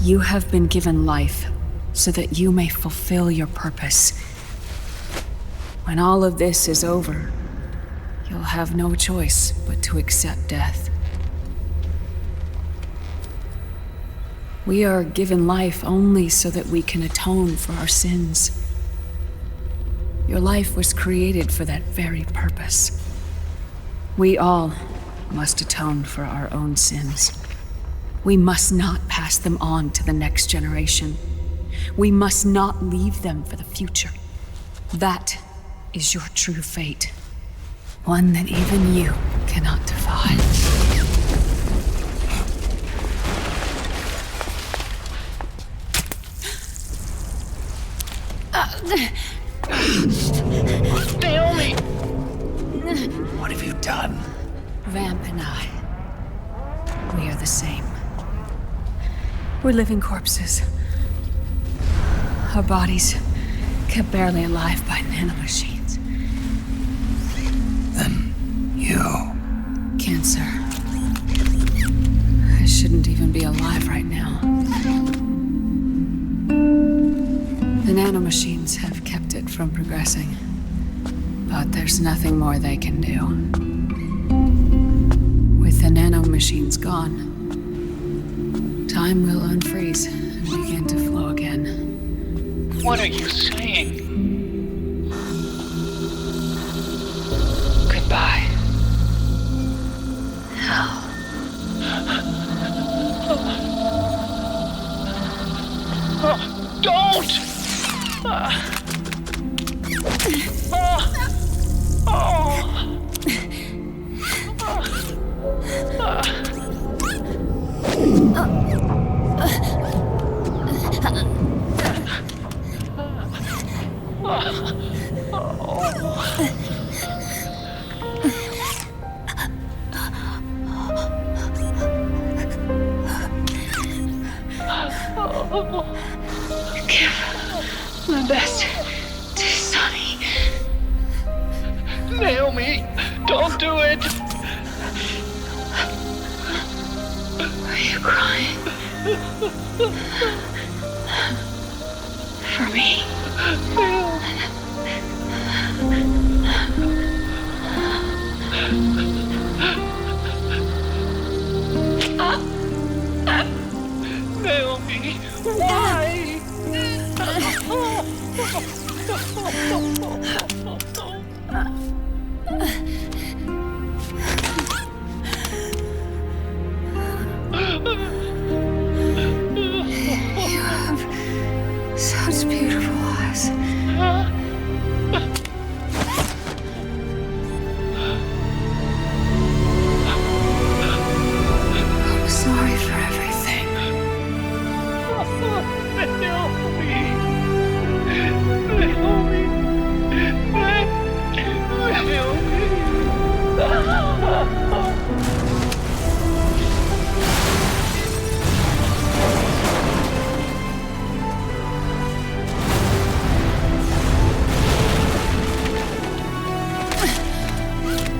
You have been given life so that you may fulfill your purpose. When all of this is over, you'll have no choice but to accept death. We are given life only so that we can atone for our sins. Your life was created for that very purpose. We all must atone for our own sins. We must not pass them on to the next generation. We must not leave them for the future. That is your true fate. One that even you cannot defy. Naomi! What have you done? Vamp and I, we are the same. We're living corpses. Our bodies kept barely alive by nanomachines. Then you... Cancer. I shouldn't even be alive right now. The nanomachines have kept it from progressing. But there's nothing more they can do. the nanomachines gone, time will unfreeze and begin to flow again. What are you saying? Goodbye. Hell. Don't! Give my best to Sonny. Naomi, don't do it! Are you crying? For me? Naomi, why? You have such beautiful eyes. I'm sorry for everything.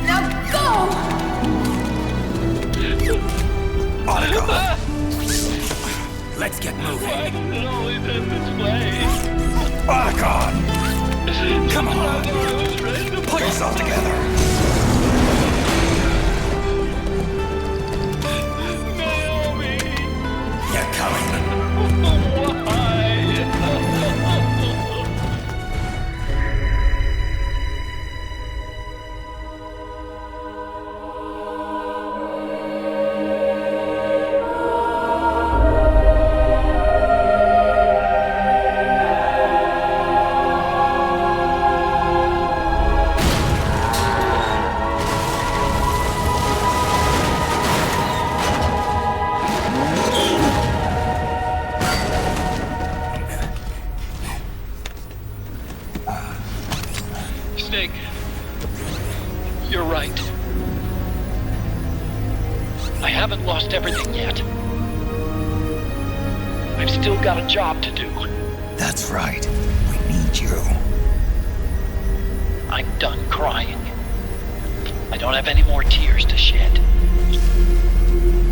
Now go! Otacon! Let's get moving. Why does it always end this way? Otacon! Come on! Pull yourself together! Naomi! You're coming! Why? Snake, you're right. I haven't lost everything yet. I've still got a job to do. That's right. We need you. I'm done crying. I don't have any more tears to shed.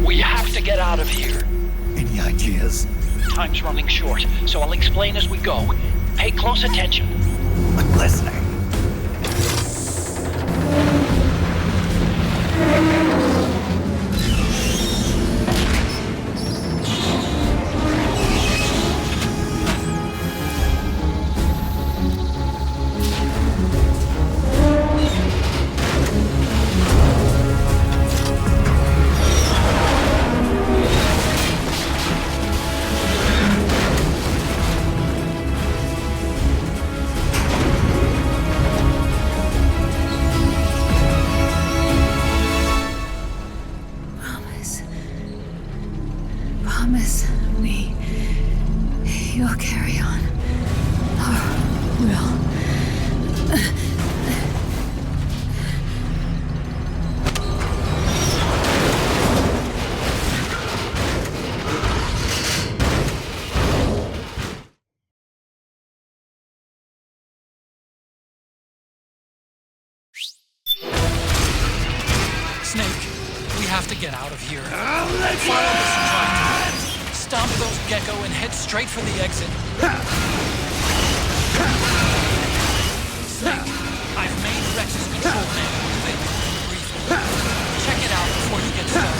We have to get out of here. Any ideas? Time's running short, so I'll explain as we go. Pay close attention. I'm listening. Promise me you'll carry on. Or will. Snake, we have to get out of here. Follow this trajectory. Stomp those gecko and head straight for the exit. Snake, I've made Rex's control manual available. Check it out. before you get started.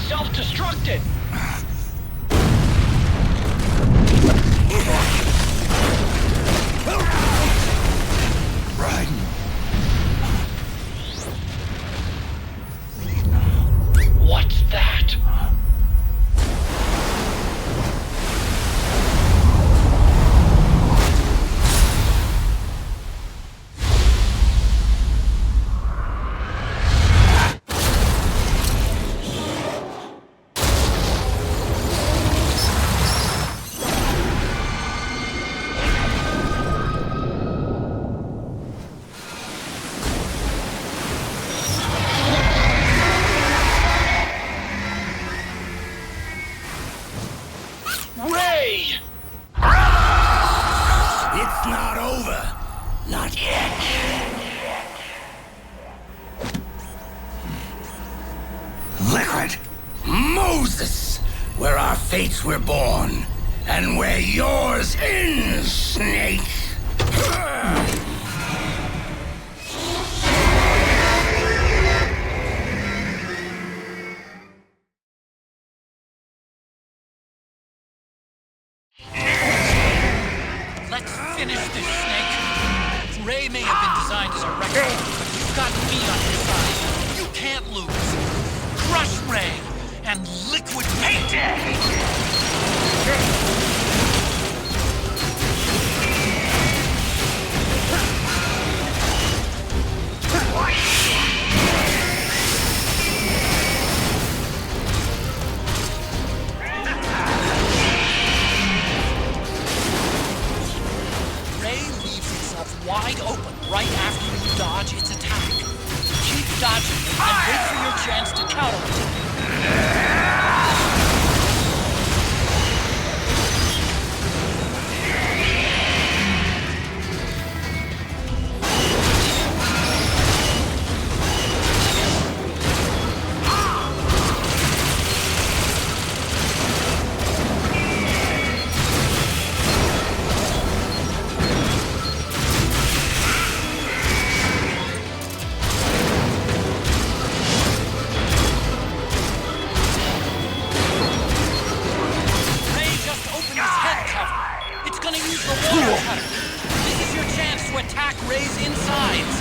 Self-destructed! Ryzen. What's that? Ray! It's not over. Not yet. Liquid! Moses! Where our fates were born, and where yours ends, Snake! Let's finish this, Snake. Ray may have been designed as a wrecker, but you've got me on your side. You can't lose. Crush Ray and liquidate it! Wide open right after you dodge its attack. Keep dodging it and wait for your chance to counter it. Attack Ray's insides!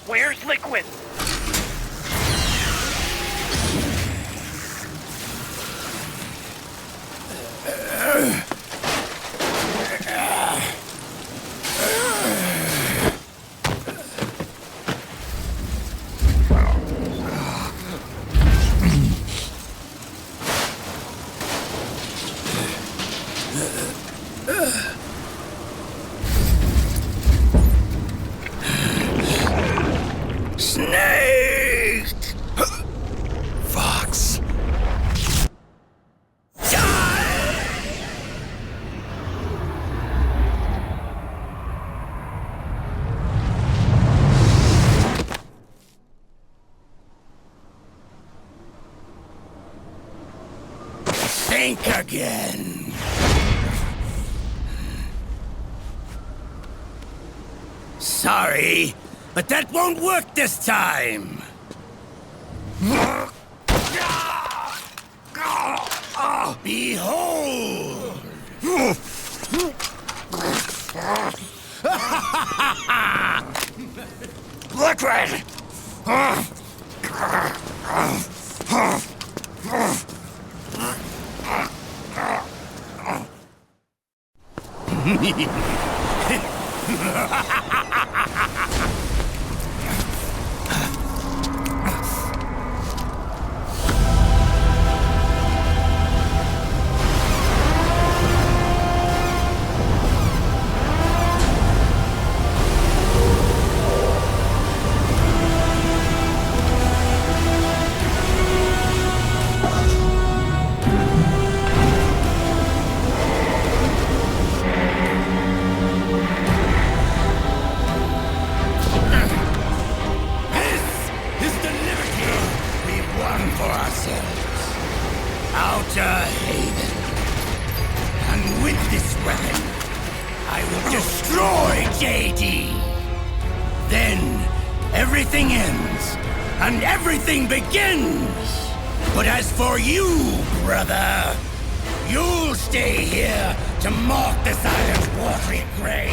Where's Liquid? Fox. Think again. Sorry, but that won't work this time. Behold! Liquid! Everything ends, and everything begins! But as for you, brother, you'll stay here to mark the silent watery grave.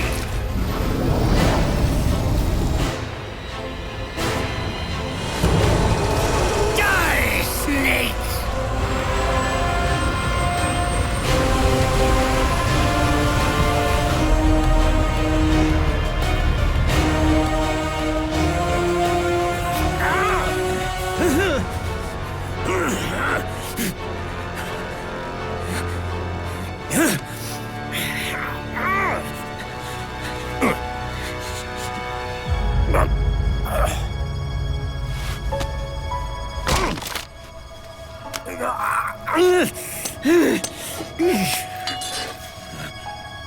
Die, snake!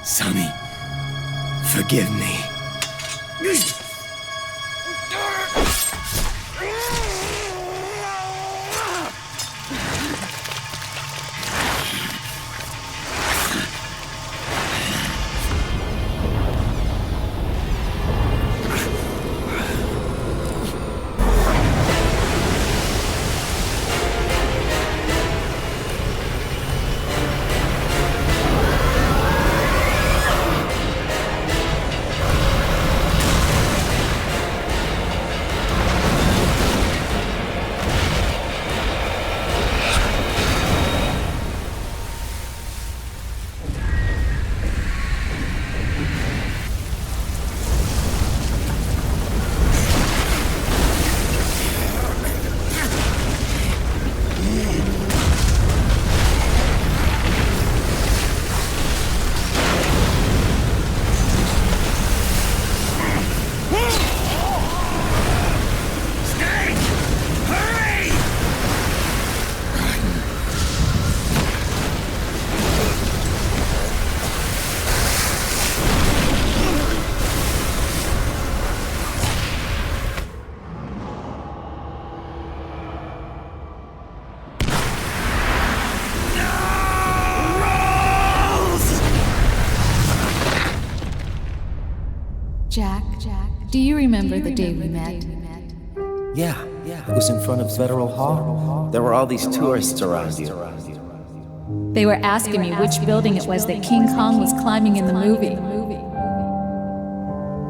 Sonny, forgive me. you remember the day we met? Yeah, it was in front of Federal Hall. There were all these tourists around you. They were asking me which building it was that King Kong was climbing in the movie.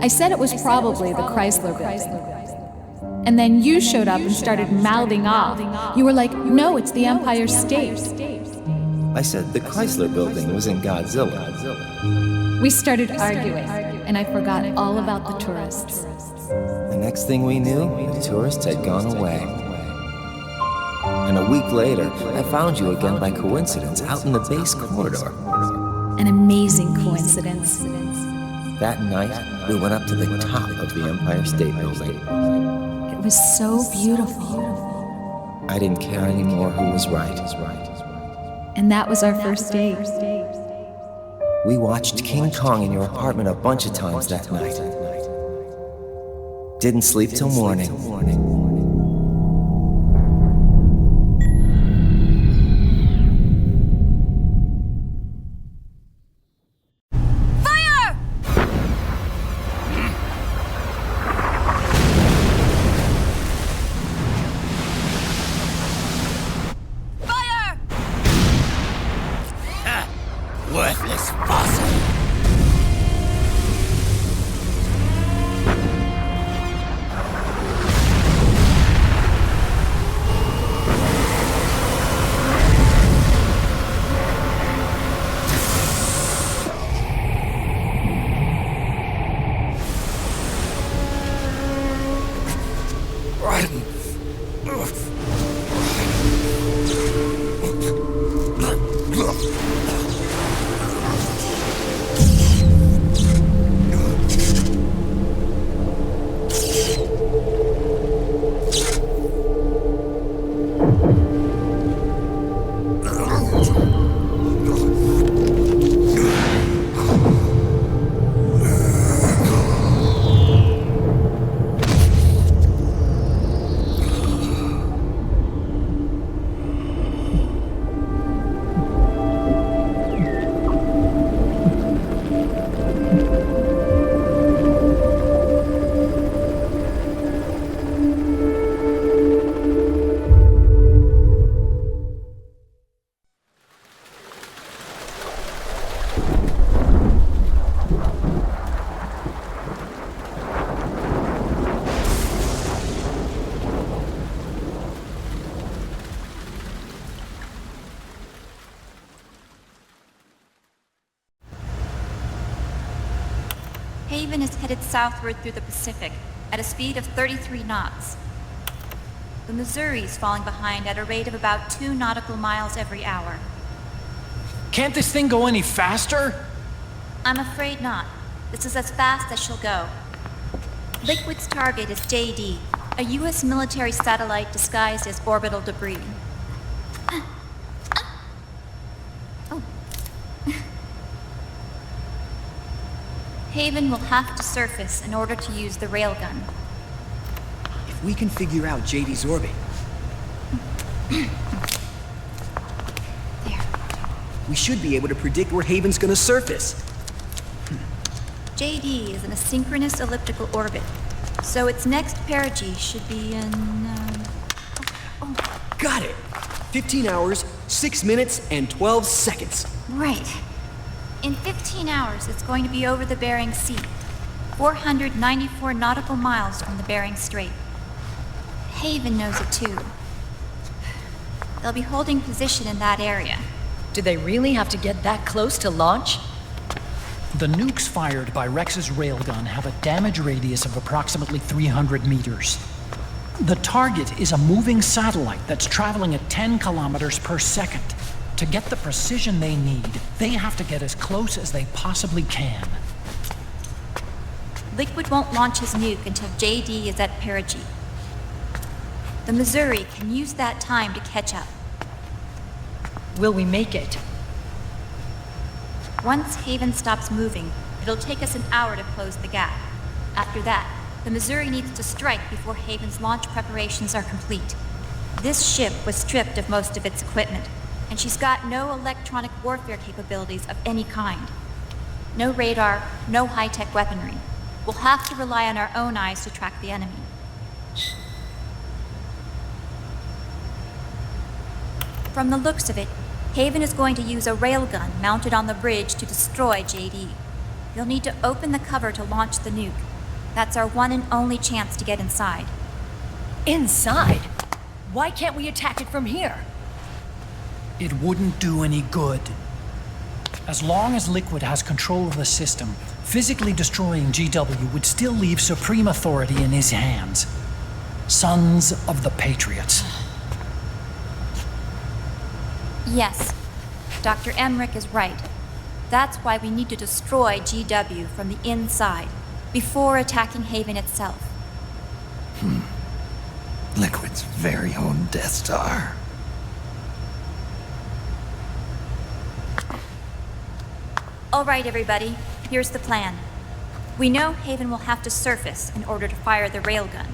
I said it was probably the Chrysler building. And then you showed up and started mouthing off. You were like, no, it's the Empire State. I said the Chrysler building was in Godzilla. We started arguing, and I forgot all about the tourists. The next thing we knew, the tourists had gone away. And a week later, I found you again by coincidence out in the base corridor. An amazing coincidence. That night, we went up to the top of the Empire State Building. It was so beautiful. I didn't care anymore who was right. And that was our first date. We watched King Kong in your apartment a bunch of times that night. Didn't sleep till morning. Worthless fossil. Haven is headed southward through the Pacific at a speed of 33 knots. The Missouri is falling behind at a rate of about 2 nautical miles every hour. Can't this thing go any faster? I'm afraid not. This is as fast as she'll go. Liquid's target is JD, a U.S. military satellite disguised as orbital debris. Haven will have to surface in order to use the railgun. If we can figure out JD's orbit... There. We should be able to predict where Haven's gonna surface. JD is in a synchronous elliptical orbit, so its next perigee should be in... Got it! 15 hours, 6 minutes, and 12 seconds. Right. In 15 hours, it's going to be over the Bering Sea, 494 nautical miles from the Bering Strait. Haven knows it too. They'll be holding position in that area. Do they really have to get that close to launch? The nukes fired by Rex's railgun have a damage radius of approximately 300 meters. The target is a moving satellite that's traveling at 10 kilometers per second. To get the precision they need, they have to get as close as they possibly can. Liquid won't launch his nuke until JD is at perigee. The Missouri can use that time to catch up. Will we make it? Once Haven stops moving, it'll take us an hour to close the gap. After that, the Missouri needs to strike before Haven's launch preparations are complete. This ship was stripped of most of its equipment, and she's got no electronic warfare capabilities of any kind. No radar, no high-tech weaponry. We'll have to rely on our own eyes to track the enemy. From the looks of it, Haven is going to use a railgun mounted on the bridge to destroy JD. You'll need to open the cover to launch the nuke. That's our one and only chance to get inside. Inside? Why can't we attack it from here? It wouldn't do any good. As long as Liquid has control of the system, physically destroying GW would still leave supreme authority in his hands. Sons of the Patriots. Yes, Dr. Emmerich is right. That's why we need to destroy GW from the inside, before attacking Haven itself. Liquid's very own Death Star. All right, everybody, here's the plan. We know Haven will have to surface in order to fire the railgun.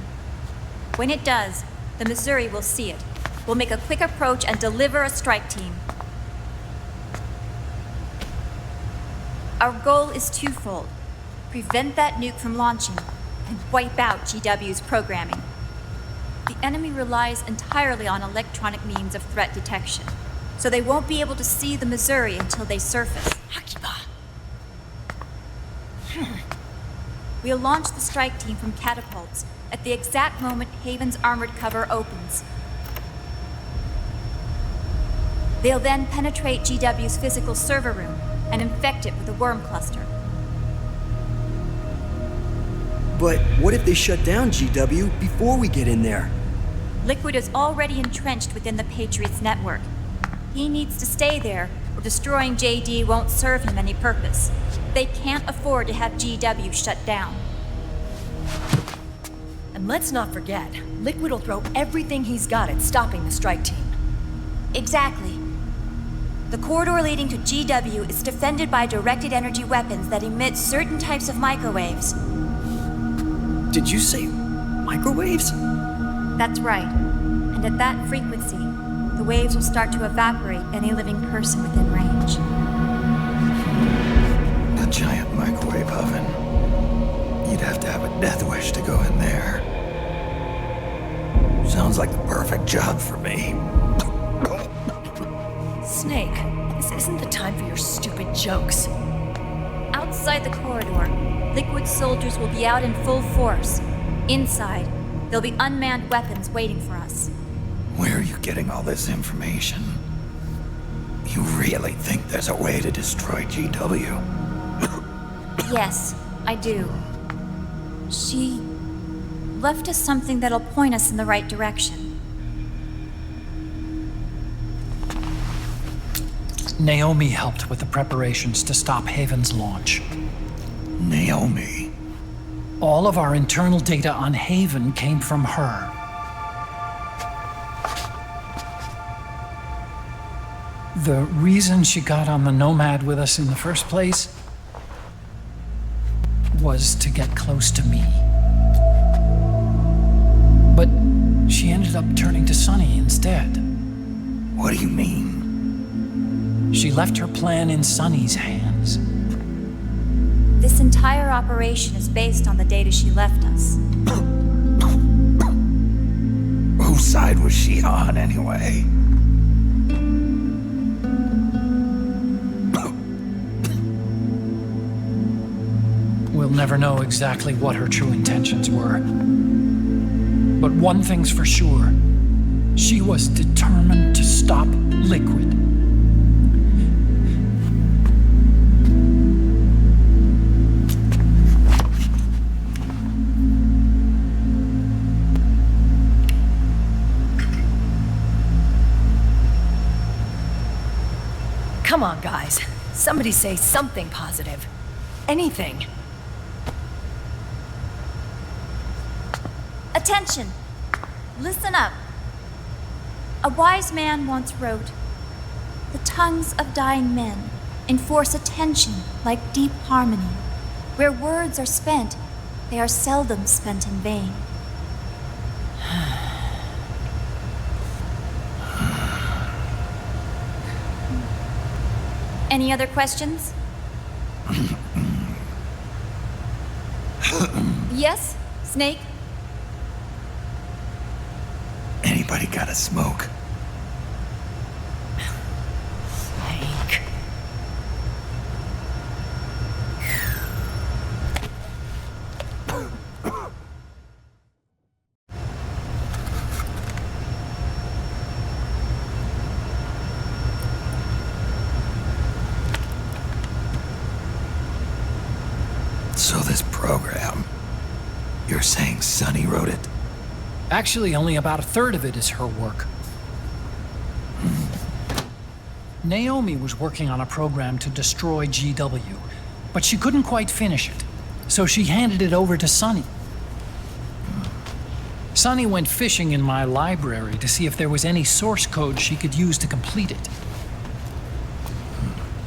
When it does, the Missouri will see it. We'll make a quick approach and deliver a strike team. Our goal is twofold. Prevent that nuke from launching and wipe out GW's programming. The enemy relies entirely on electronic means of threat detection, so they won't be able to see the Missouri until they surface. We'll launch the strike team from catapults at the exact moment Haven's armored cover opens. They'll then penetrate GW's physical server room and infect it with a worm cluster. But what if they shut down GW before we get in there? Liquid is already entrenched within the Patriots network. He needs to stay there, or destroying JD won't serve him any purpose. They can't afford to have GW shut down. And let's not forget, Liquid will throw everything he's got at stopping the strike team. Exactly. The corridor leading to GW is defended by directed energy weapons that emit certain types of microwaves. Did you say microwaves? That's right. And at that frequency, the waves will start to evaporate any living person within range. A giant microwave oven. You'd have to have a death wish to go in there. Sounds like the perfect job for me. Snake, this isn't the time for your stupid jokes. Outside the corridor, Liquid soldiers will be out in full force. Inside, there'll be unmanned weapons waiting for us. Where are you getting all this information? You really think there's a way to destroy GW? Yes, I do. She left us something that'll point us in the right direction. Naomi helped with the preparations to stop Haven's launch. Naomi? All of our internal data on Haven came from her. The reason she got on the Nomad with us in the first place was to get close to me. But she ended up turning to Sunny instead. What do you mean? She left her plan in Sunny's hands. This entire operation is based on the data she left us. Whose side was she on, anyway? We'll never know exactly what her true intentions were. But one thing's for sure. She was determined to stop Liquid. Come on, guys. Somebody say something positive. Anything. Attention! Listen up. A wise man once wrote, "The tongues of dying men enforce attention like deep harmony. Where words are spent, they are seldom spent in vain." Any other questions? Yes, Snake? Anybody got a smoke? Snake. So this program, you're saying Sunny wrote it? Actually, only about a third of it is her work. Naomi was working on a program to destroy GW, but she couldn't quite finish it, so she handed it over to Sunny. Sunny went fishing in my library to see if there was any source code she could use to complete it.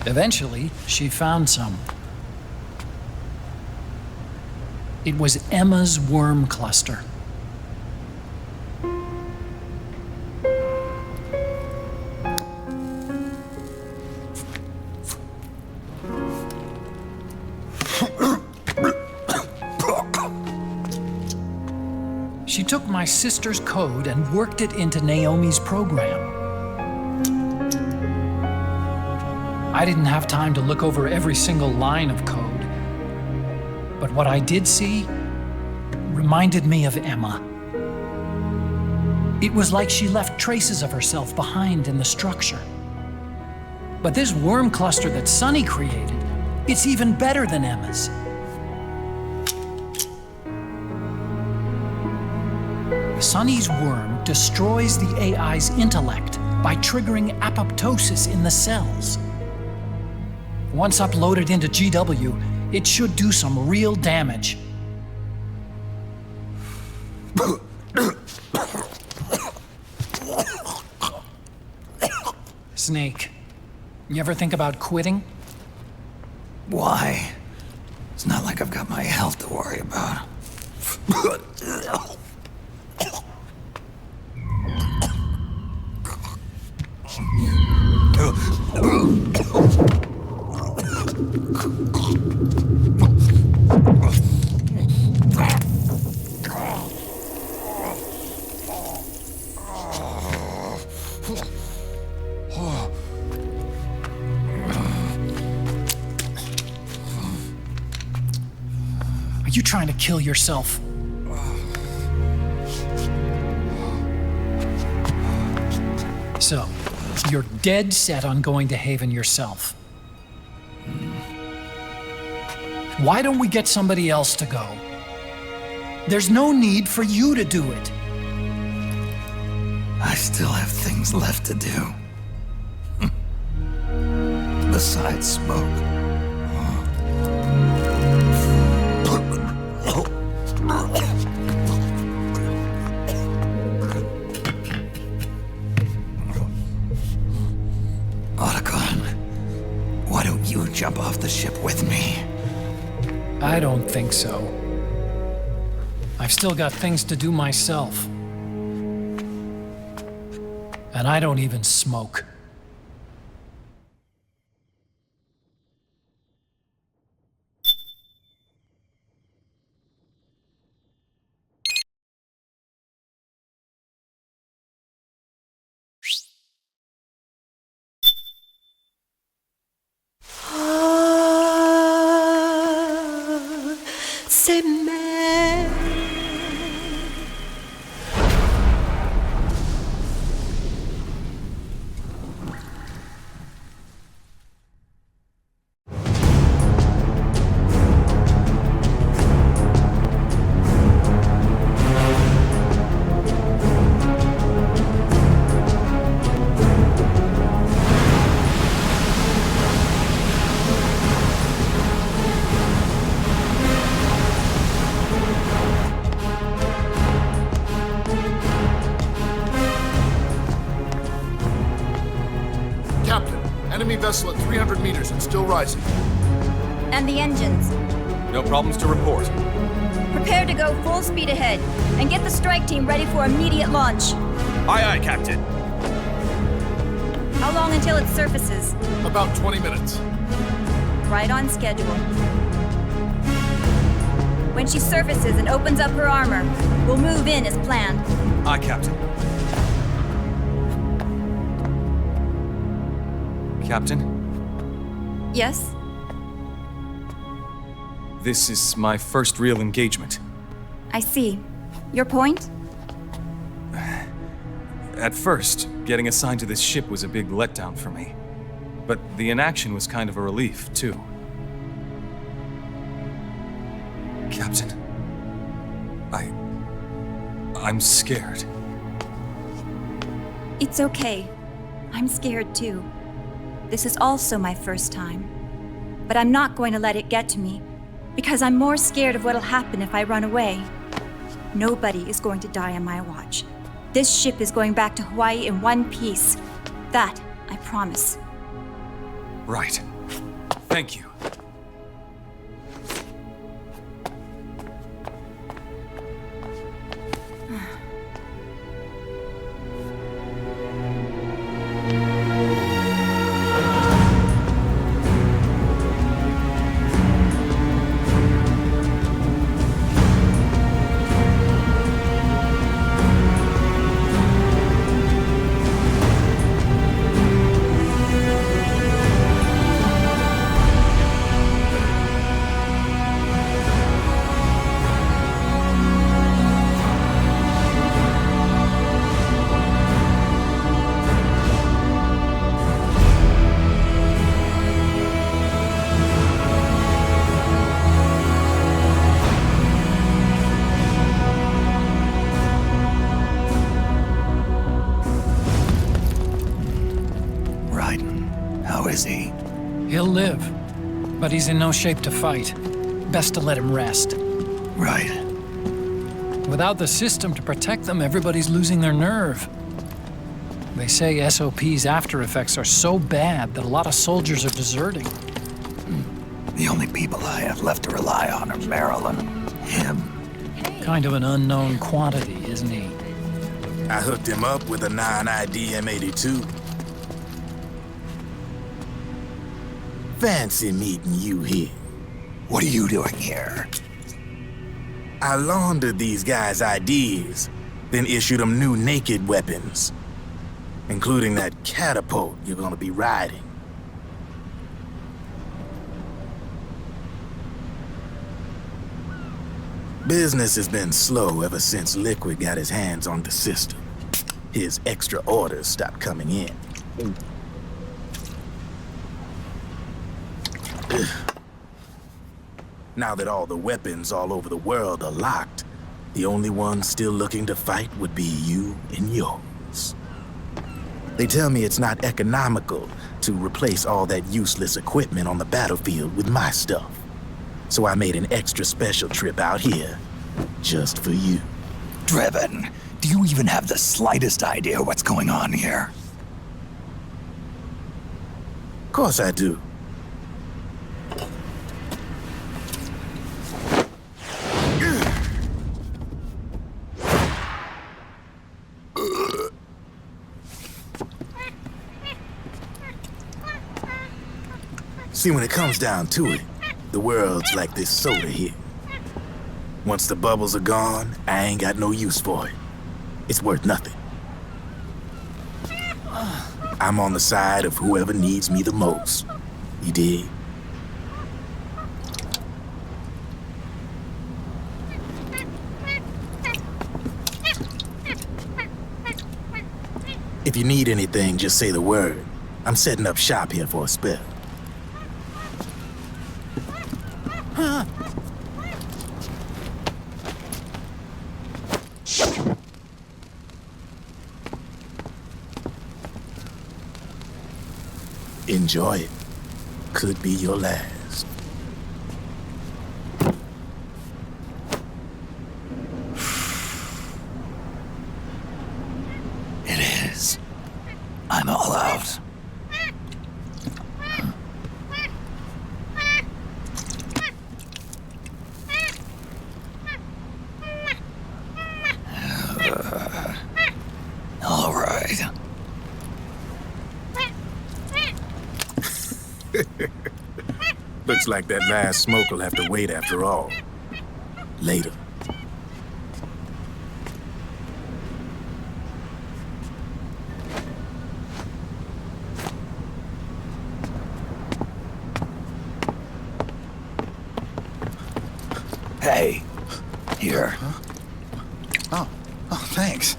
Eventually, she found some. It was Emma's worm cluster. She took my sister's code and worked it into Naomi's program. I didn't have time to look over every single line of code, but what I did see reminded me of Emma. It was like she left traces of herself behind in the structure. But this worm cluster that Sunny created, it's even better than Emma's. Sunny's worm destroys the AI's intellect by triggering apoptosis in the cells. Once uploaded into GW, it should do some real damage. Snake, you ever think about quitting? Why? It's not like I've got my health to worry about. Are you trying to kill yourself? So, you're dead set on going to Haven yourself. Why don't we get somebody else to go? There's no need for you to do it. I still have things left to do. Besides smoke. Otacon, why don't you jump off the ship with me? I don't think so. I've still got things to do myself. And I don't even smoke. C'est mère. Enemy vessel at 300 meters and still rising. And the engines. No problems to report. Prepare to go full speed ahead, and get the strike team ready for immediate launch. Aye, aye, Captain. How long until it surfaces? About 20 minutes. Right on schedule. When she surfaces and opens up her armor, we'll move in as planned. Aye, Captain. Captain? Yes? This is my first real engagement. I see. Your point? At first, getting assigned to this ship was a big letdown for me. But the inaction was kind of a relief, too. Captain, I'm scared. It's okay. I'm scared too. This is also my first time. But I'm not going to let it get to me, because I'm more scared of what'll happen if I run away. Nobody is going to die on my watch. This ship is going back to Hawaii in one piece. That, I promise. Right. Thank you. He'll live, but he's in no shape to fight. Best to let him rest. Right. Without the system to protect them, everybody's losing their nerve. They say SOP's after effects are so bad that a lot of soldiers are deserting. The only people I have left to rely on are Marilyn, him. Kind of an unknown quantity, isn't he? I hooked him up with a non-ID M82. Fancy meeting you here. What are you doing here? I laundered these guys' IDs, then issued them new naked weapons, including that catapult you're gonna be riding. Business has been slow ever since Liquid got his hands on the system. His extra orders stopped coming in. Now that all the weapons all over the world are locked, the only ones still looking to fight would be you and yours. They tell me it's not economical to replace all that useless equipment on the battlefield with my stuff. So I made an extra special trip out here, just for you. Driven, do you even have the slightest idea what's going on here? Of course I do. See, when it comes down to it, the world's like this soda here. Once the bubbles are gone, I ain't got no use for it. It's worth nothing. I'm on the side of whoever needs me the most. You dig? If you need anything, just say the word. I'm setting up shop here for a spell. Enjoy it. Could be your last. It is. I'm all out. All right. Looks like that last smoke will have to wait after all. Later. Hey, here. Oh, thanks.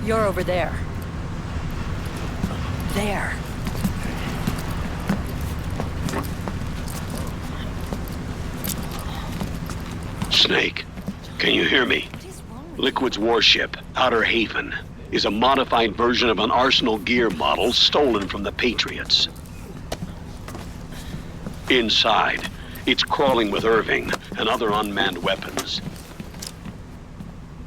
You're over there. There. Snake, can you hear me? Liquid's warship, Outer Haven, is a modified version of an Arsenal gear model stolen from the Patriots. Inside, it's crawling with Irving and other unmanned weapons.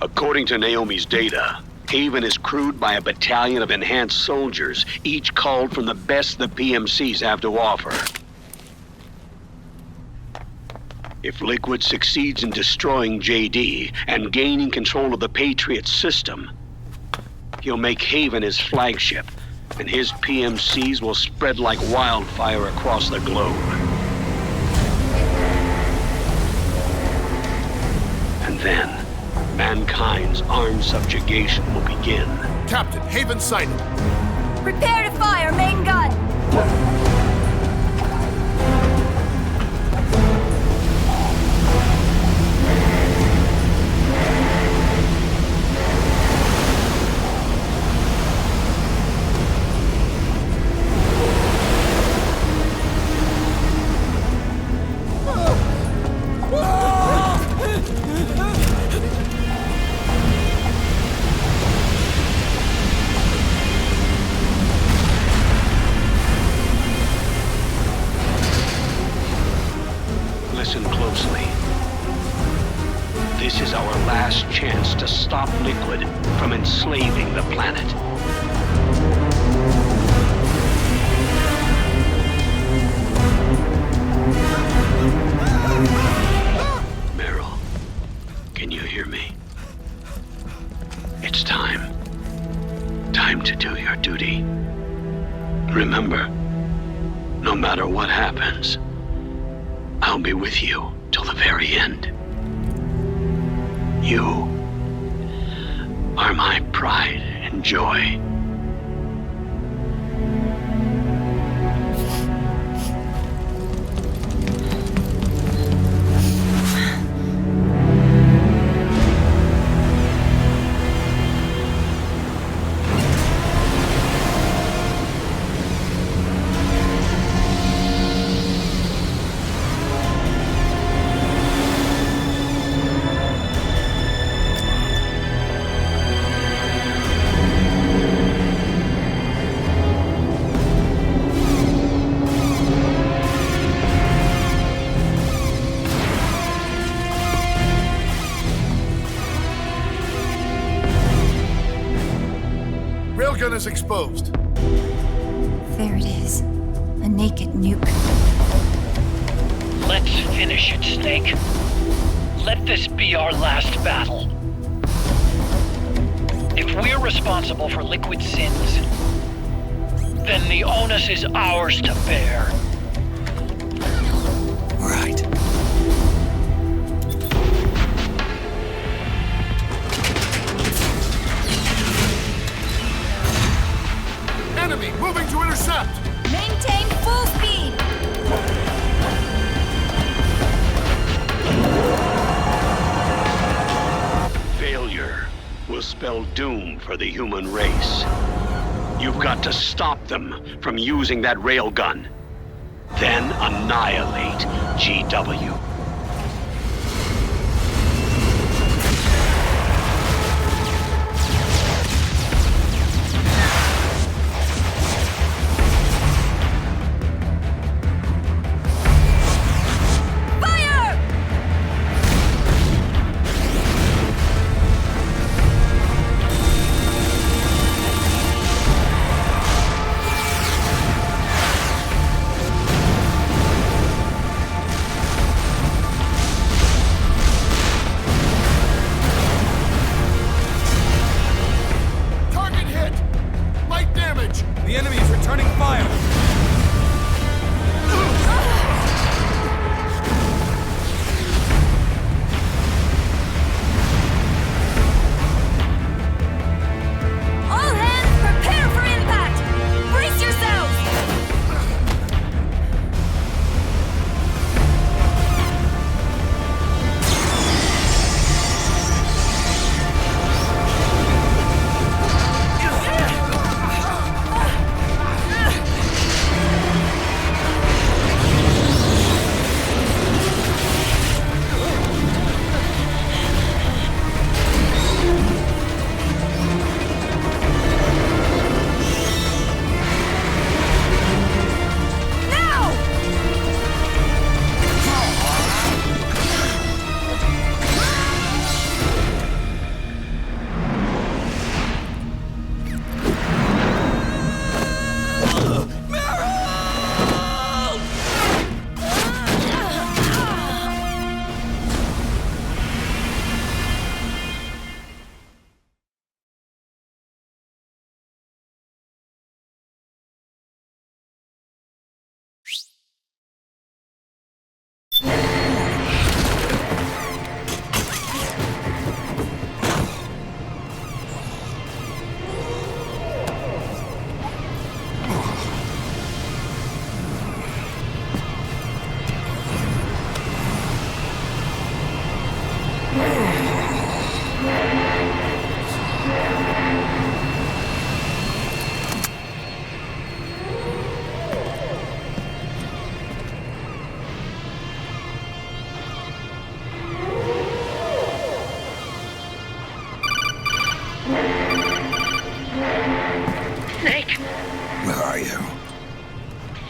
According to Naomi's data, Haven is crewed by a battalion of enhanced soldiers, each culled from the best the PMCs have to offer. If Liquid succeeds in destroying JD and gaining control of the Patriot system, he'll make Haven his flagship, and his PMCs will spread like wildfire across the globe. And then, mankind's armed subjugation will begin. Captain, Haven sighted. Prepare to fire, main gun! Listen closely. This is our last chance to stop Liquid from enslaving the planet. Meryl, can you hear me? It's time. Time to do your duty. Remember, no matter what happens, I'll be with you till the very end. You are my pride and joy. Railgun is exposed. There it is. A naked nuke. Let's finish it, Snake. Let this be our last battle. If we're responsible for Liquid's sins, then the onus is ours to bear. Right. Enemy moving to intercept! Maintain full speed! Failure will spell doom for the human race. You've got to stop them from using that railgun. Then annihilate GW.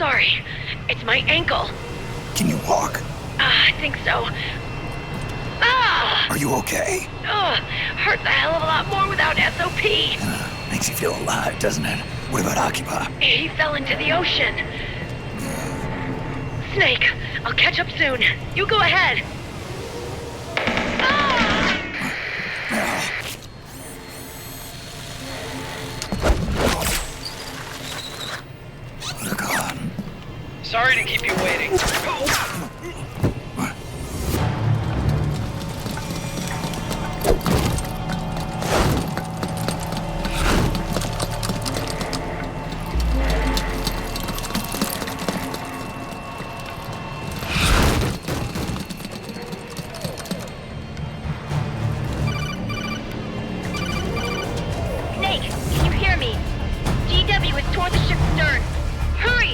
Sorry. It's my ankle. Can you walk? I think so. Ah! Are you okay? Hurts a hell of a lot more without SOP. Makes you feel alive, doesn't it? What about Occupy? He fell into the ocean. Snake, I'll catch up soon. You go ahead. Otacon. Sorry to keep you waiting. Snake, can you hear me? GW is toward the ship's stern. Hurry!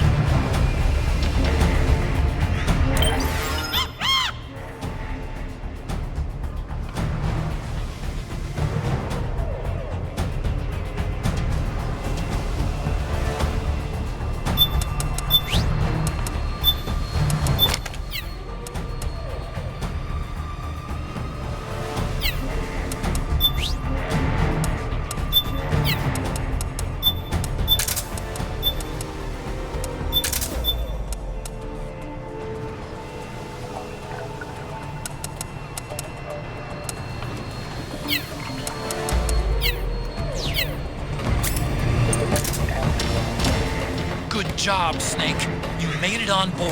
Good job, Snake. You made it on board.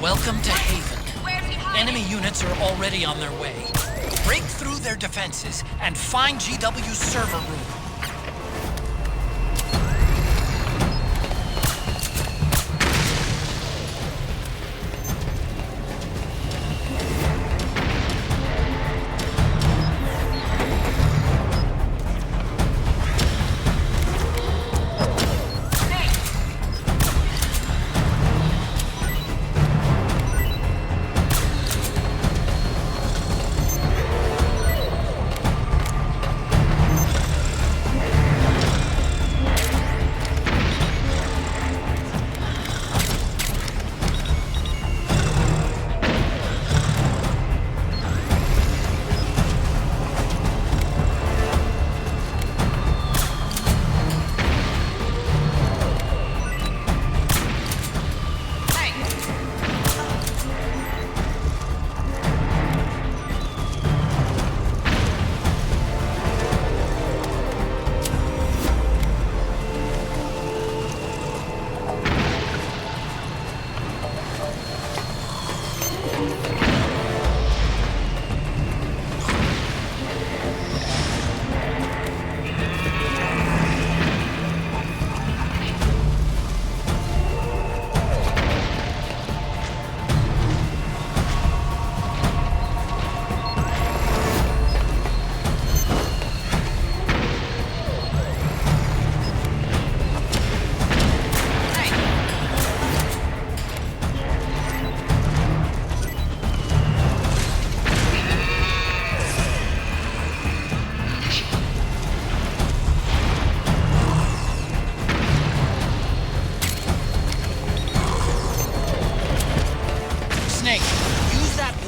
Welcome to Haven. Enemy units are already on their way. Break through their defenses and find GW's server room.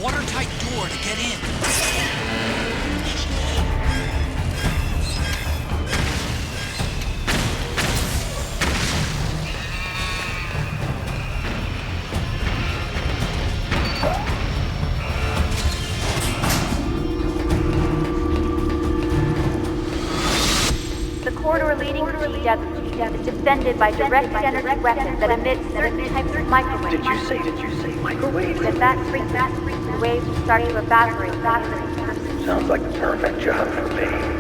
watertight door to get in. The corridor leading to GW is defended by direct energy weapons that emit certain types of microwaves. Did you say microwaves? If that frequency, the waves will start to evaporate faster than person. Sounds like the perfect job for me.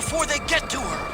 before they get to her!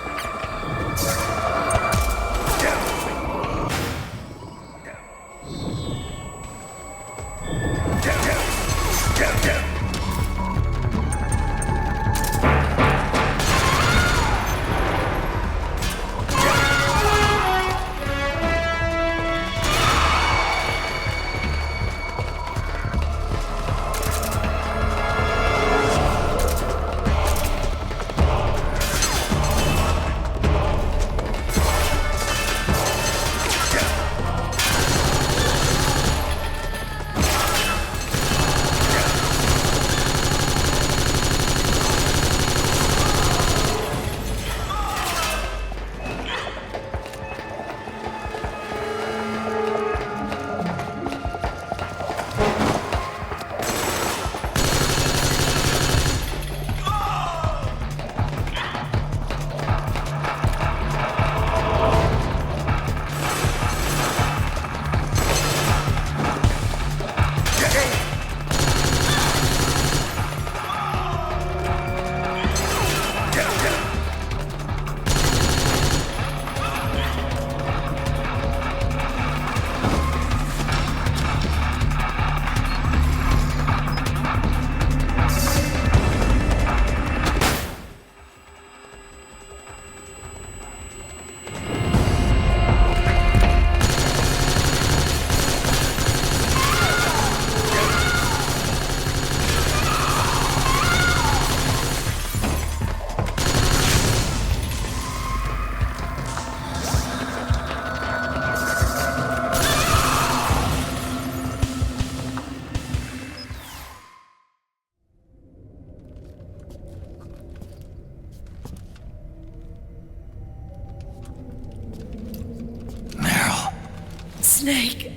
Snake.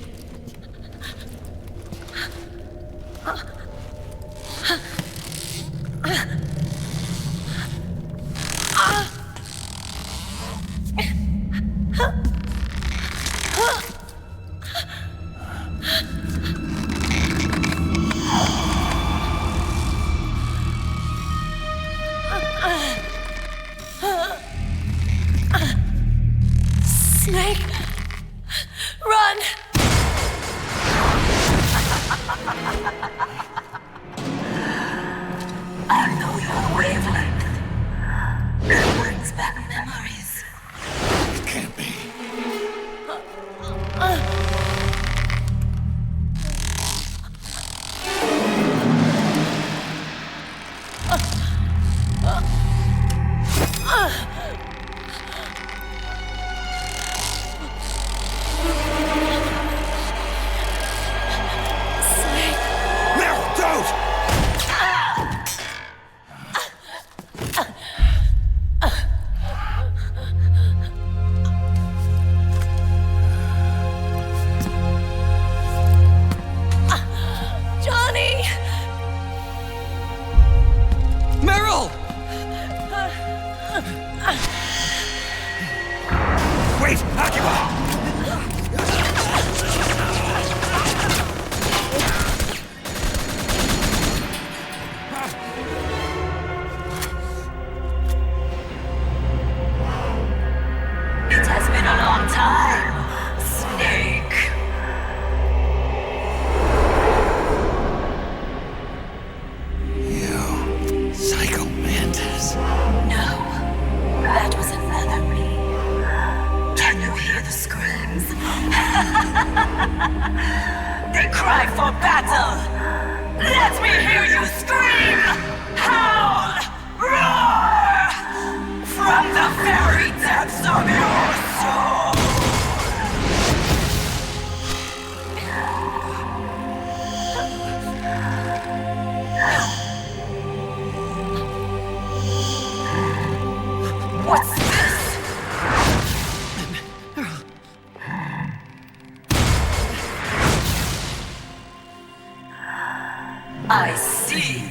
Snake! Run! I know your wavelength. It brings back memories. It can't be. Wait! Occupy! It has been a long time, Snake. You, Psycho Mantis. No, that was another me. Can you hear the screams? They cry for battle. Let me hear you scream! Howl! Roar! From the very depths of your soul! What's this? I see.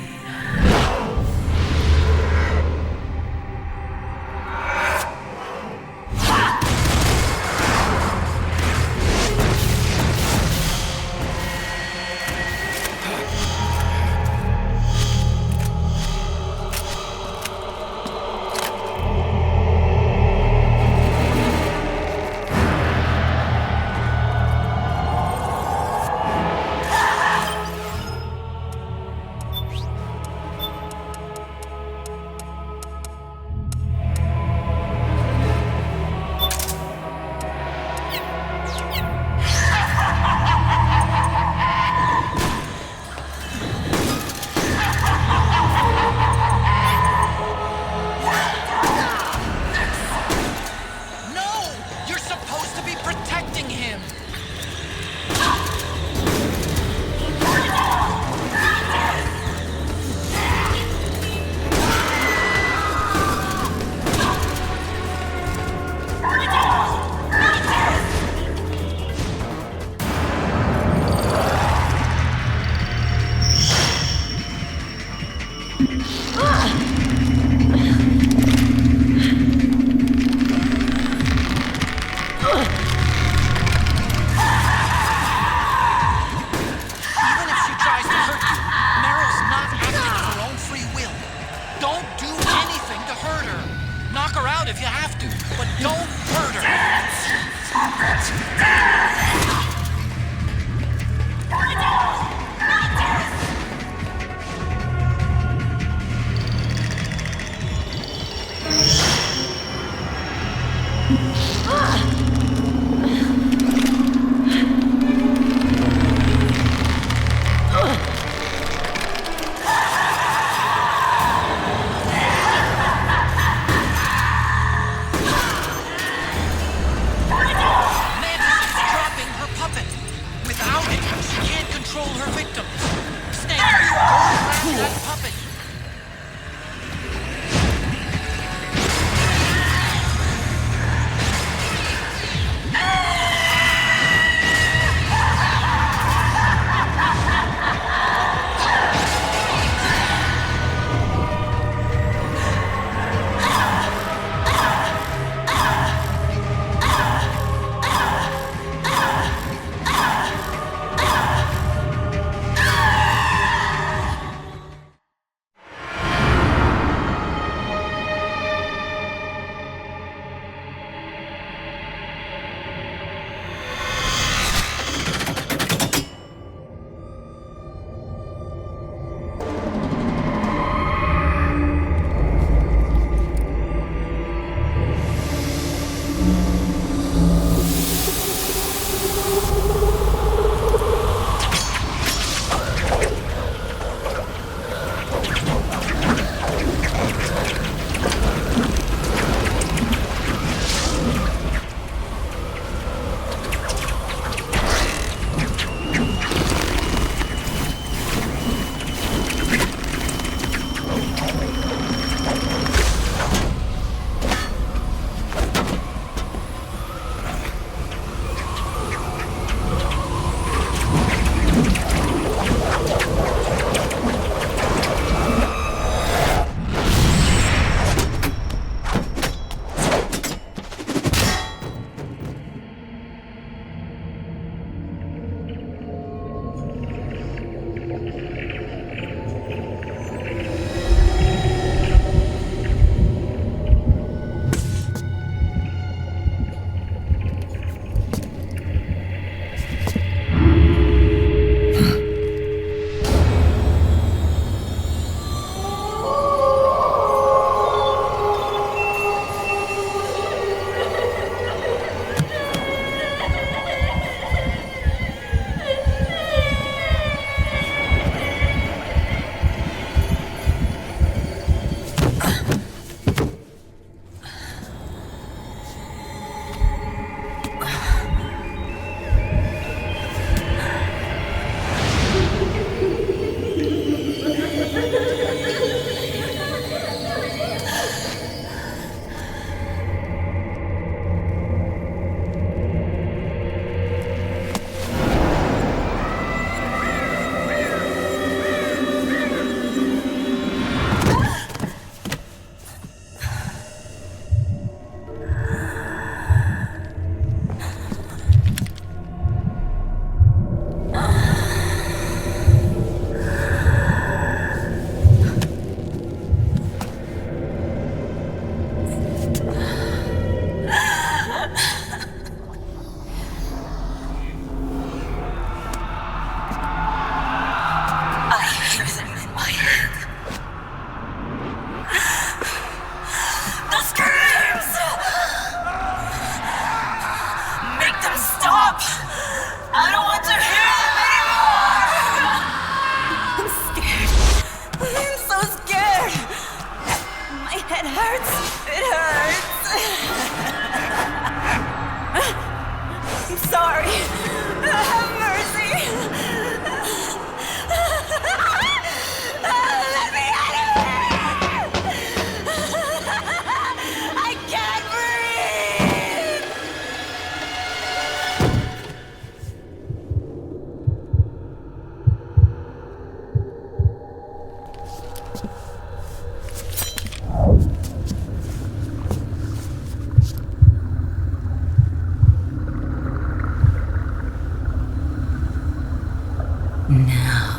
Now.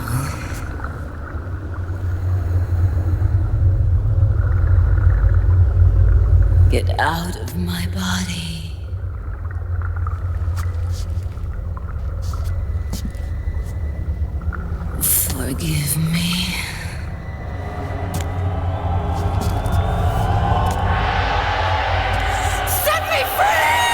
Get out of my body. Forgive me. Set me free!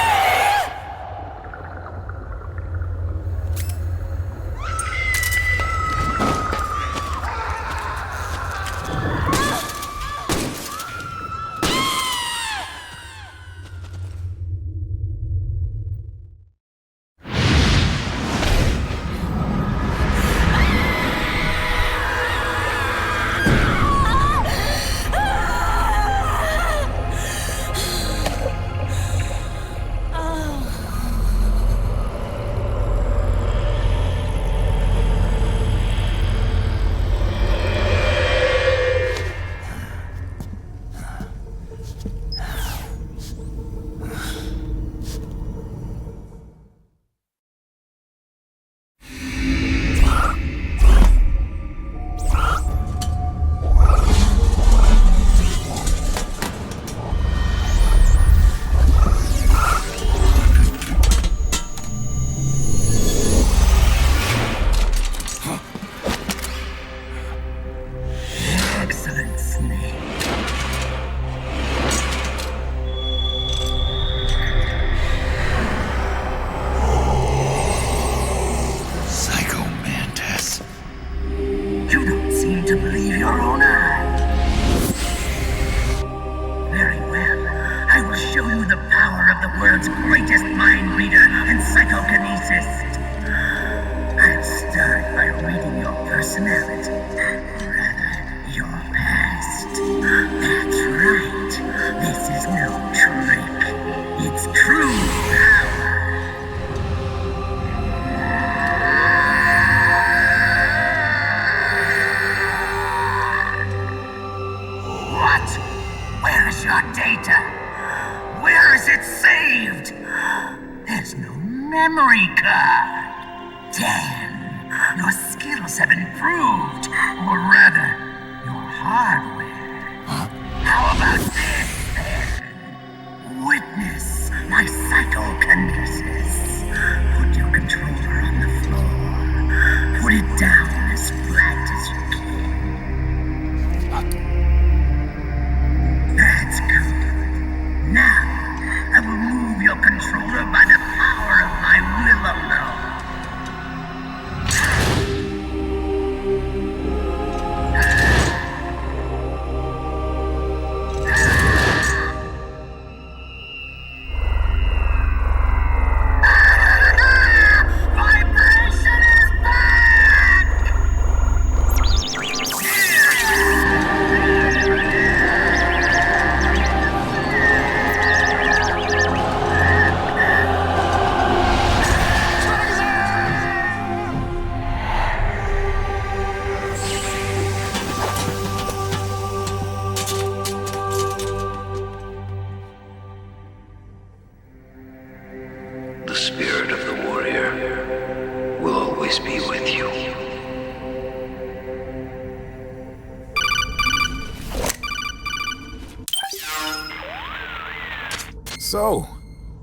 So,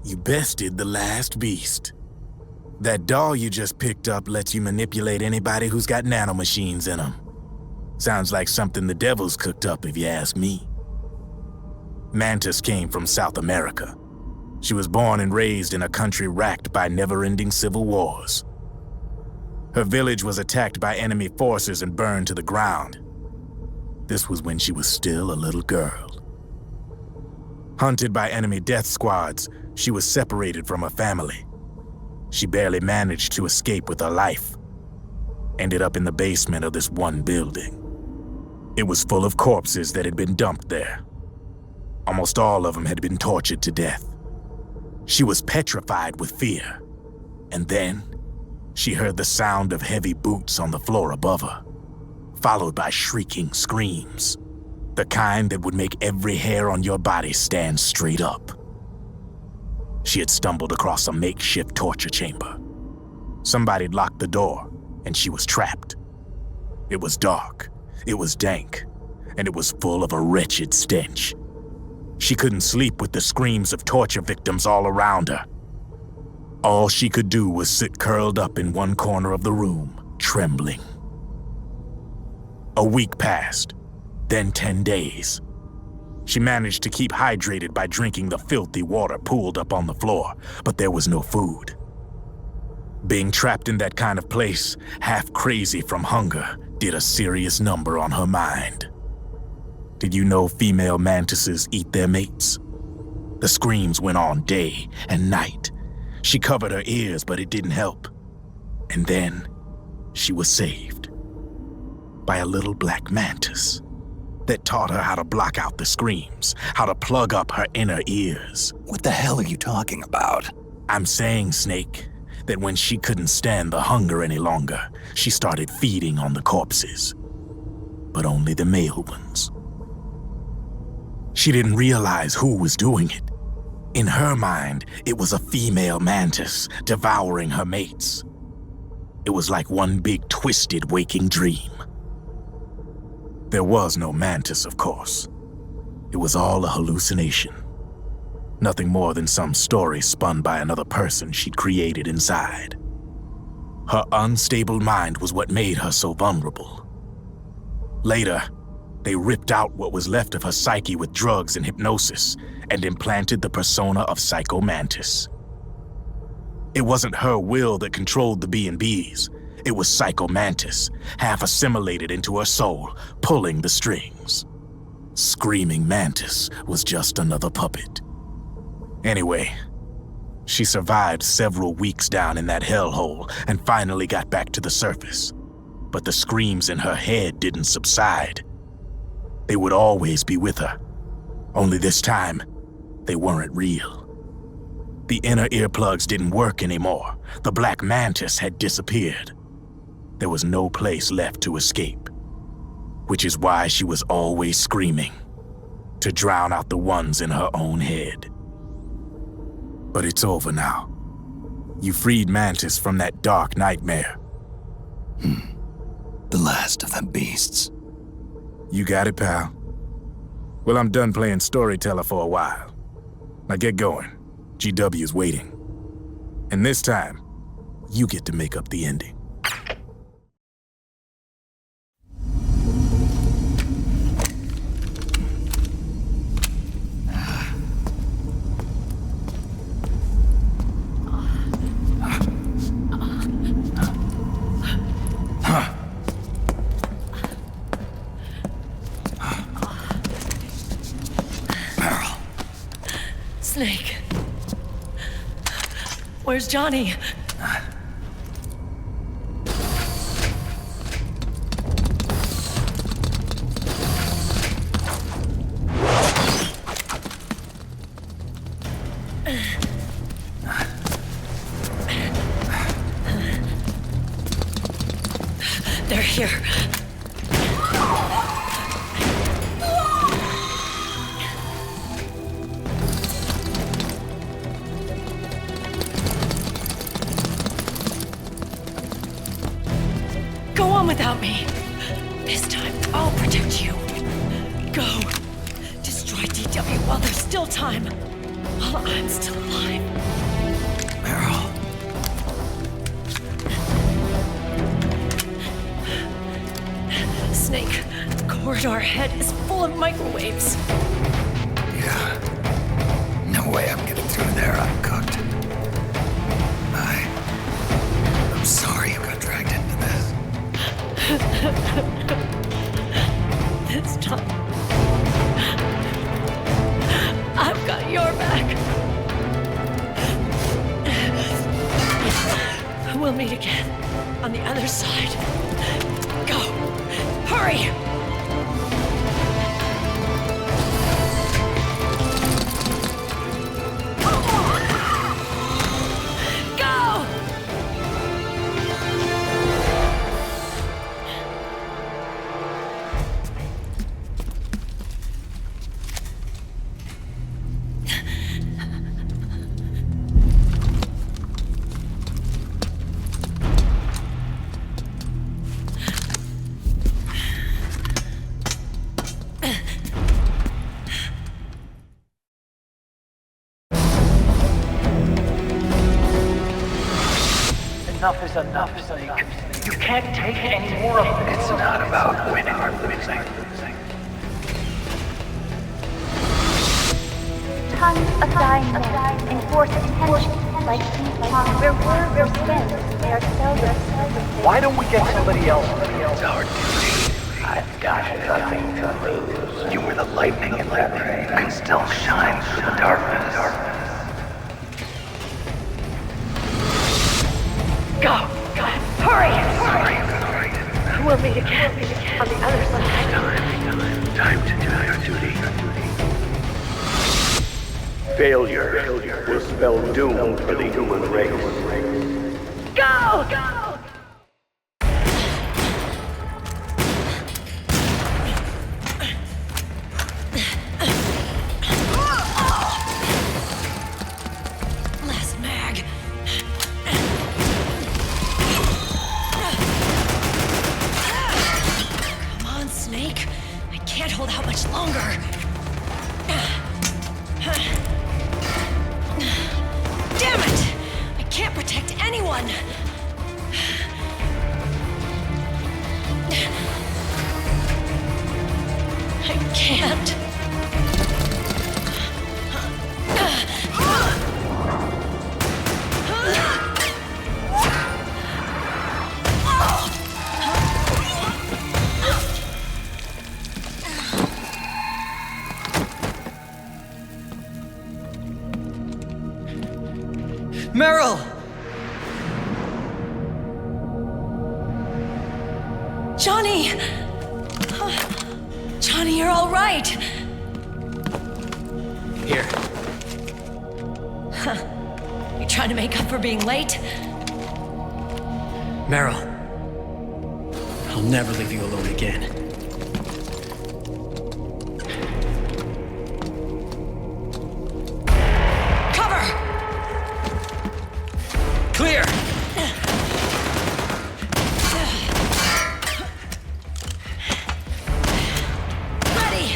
you bested the last beast. That doll you just picked up lets you manipulate anybody who's got nanomachines in them. Sounds like something the devil's cooked up, if you ask me. Mantis came from South America. She was born and raised in a country racked by never-ending civil wars. Her village was attacked by enemy forces and burned to the ground. This was when she was still a little girl. Hunted by enemy death squads, she was separated from her family. She barely managed to escape with her life. Ended up in the basement of this one building. It was full of corpses that had been dumped there. Almost all of them had been tortured to death. She was petrified with fear. And then, she heard the sound of heavy boots on the floor above her, followed by shrieking screams. The kind that would make every hair on your body stand straight up. She had stumbled across a makeshift torture chamber. Somebody'd locked the door, and she was trapped. It was dark, it was dank, and it was full of a wretched stench. She couldn't sleep with the screams of torture victims all around her. All she could do was sit curled up in one corner of the room, trembling. A week passed, then 10 days. She managed to keep hydrated by drinking the filthy water pooled up on the floor, but there was no food. Being trapped in that kind of place, half crazy from hunger, did a serious number on her mind. Did you know female mantises eat their mates? The screams went on day and night. She covered her ears, but it didn't help. And then, she was saved by a little black mantis that taught her how to block out the screams, how to plug up her inner ears. What the hell are you talking about? I'm saying, Snake, that when she couldn't stand the hunger any longer, she started feeding on the corpses. But only the male ones. She didn't realize who was doing it. In her mind, it was a female mantis devouring her mates. It was like one big twisted waking dream. There was no mantis, of course. It was all a hallucination. Nothing more than some story spun by another person she'd created inside. Her unstable mind was what made her so vulnerable. Later, they ripped out what was left of her psyche with drugs and hypnosis and implanted the persona of Psycho Mantis. It wasn't her will that controlled the B&Bs. It was Psycho Mantis, half assimilated into her soul, pulling the strings. Screaming Mantis was just another puppet. Anyway, she survived several weeks down in that hellhole and finally got back to the surface. But the screams in her head didn't subside. They would always be with her. Only this time, they weren't real. The inner earplugs didn't work anymore. The black mantis had disappeared. There was no place left to escape. Which is why she was always screaming, to drown out the ones in her own head. But it's over now. You freed Mantis from that dark nightmare. The last of them beasts. You got it, pal. Well, I'm done playing storyteller for a while. Now get going. GW's waiting. And this time, you get to make up the ending. Snake. Where's Johnny? They're here. Go on without me. This time, I'll protect you. Go. Destroy DW while there's still time. While I'm still alive. Meryl. Snake, the corridor ahead is full of microwaves. Yeah. No way I'm getting through there uncooked. I'm sorry you got dragged into this. This time, I've got your back. We'll meet again on the other side. Go! Hurry! Go! is enough, Snake. You can't take any more of this. It's not about winning or losing. Tons of dying men enforce attention like these where words are spent. They are seldom. Why don't we get somebody else? It's our duty. I've got nothing to lose. You were the lightning in that ray. You can still shine through the darkness. Go! Hurry! We'll meet again on the other side. Time to do your duty. Failure will spell doom for the human race. Go! Last mag. Come on, Snake. I can't hold out much longer. Damn it! I can't protect anyone! I can't. Meryl! Johnny! Johnny, you're all right! Here. You trying to make up for being late? Meryl. I'll never leave you alone again. Cover! Clear! Ready!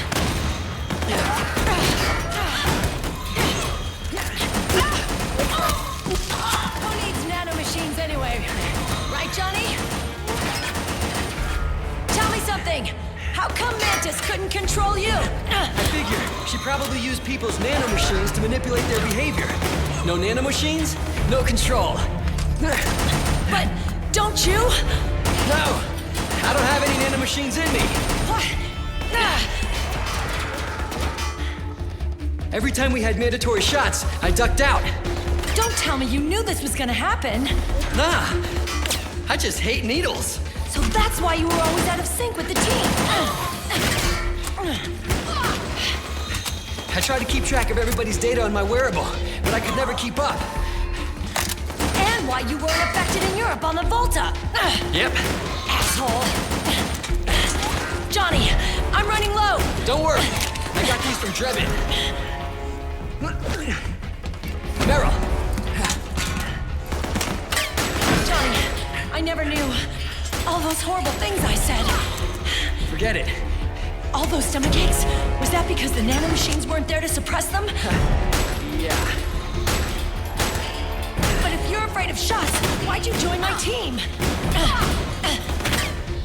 Who needs nanomachines anyway? Right, Johnny? Tell me something! How come Mantis couldn't control you? I figure she probably used people's nanomachines to manipulate their behavior. No nanomachines, no control. But don't you? No! I don't have any nanomachines in me! What? Every time we had mandatory shots, I ducked out. Don't tell me you knew this was gonna happen. Nah! I just hate needles. So that's why you were always out of sync with the team. I tried to keep track of everybody's data on my wearable, but I could never keep up. And why you weren't affected in Europe on the Volta. Yep. Asshole. Johnny, I'm running low. Don't worry. I got these from Drebin. Meryl. Johnny, I never knew all those horrible things I said. Forget it. All those stomach aches? Was that because the nanomachines weren't there to suppress them? Yeah. But if you're afraid of shots, why'd you join my team?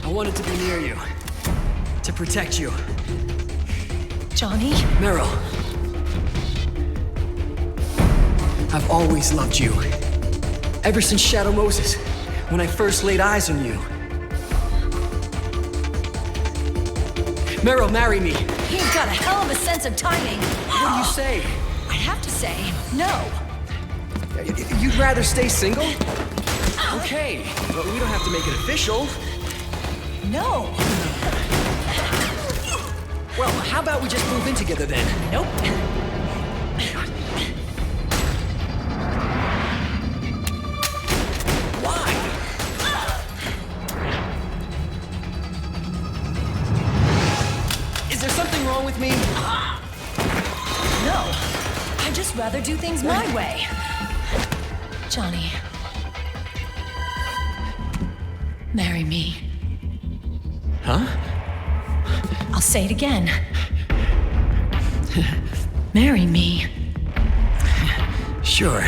I wanted to be near you. To protect you. Johnny? Meryl. I've always loved you. Ever since Shadow Moses, when I first laid eyes on you. Meryl, marry me. You've got a hell of a sense of timing. What do you say? I'd have to say no. You'd rather stay single? Okay, but we don't have to make it official. No. Well, how about we just move in together then? Nope. Why? Is there something wrong with me? No. I'd just rather do things my way. Johnny. Marry me. Huh? I'll say it again. Marry me. Sure.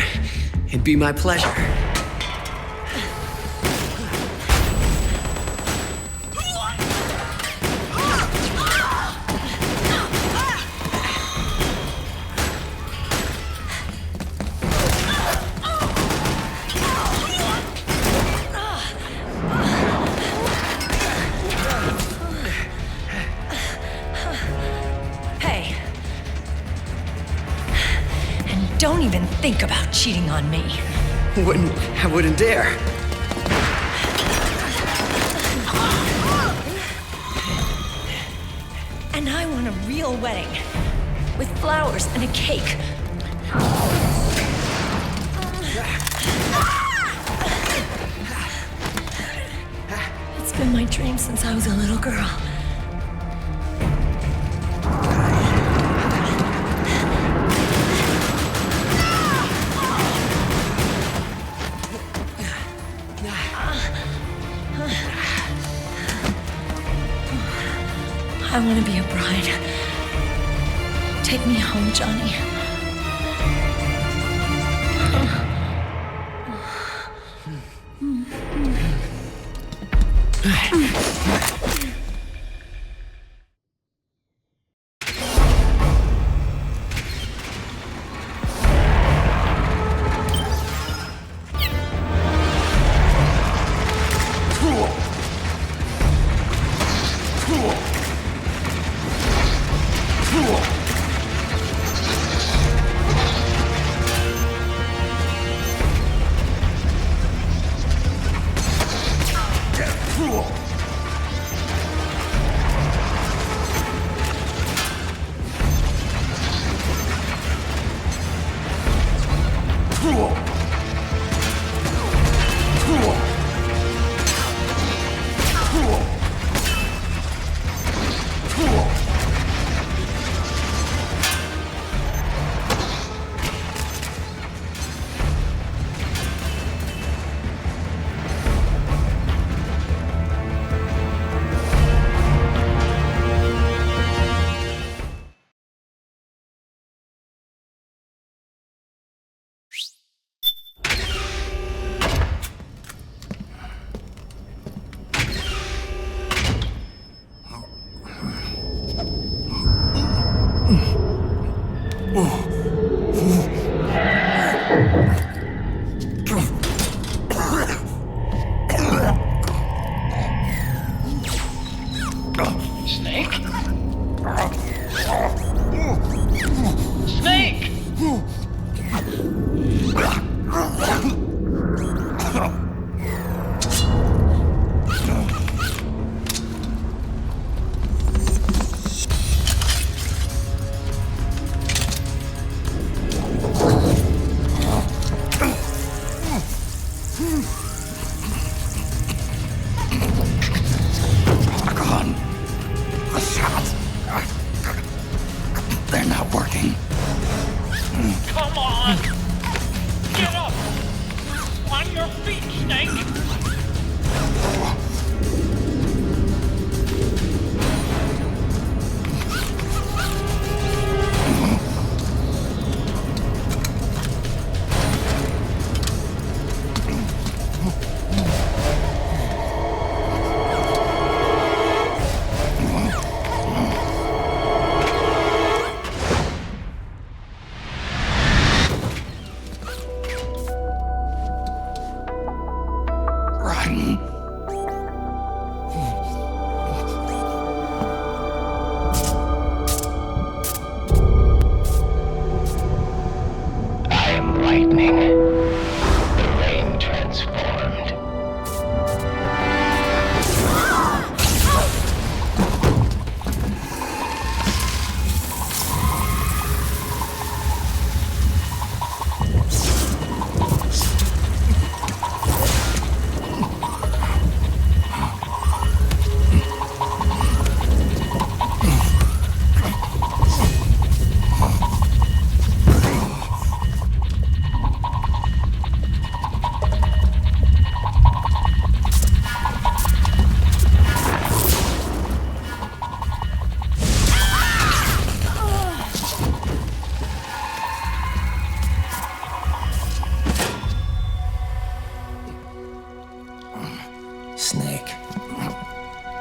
It'd be my pleasure. think about cheating on me. I wouldn't dare. And I want a real wedding. With flowers and a cake. It's been my dream since I was a little girl. I want to be a bride. Take me home, Johnny.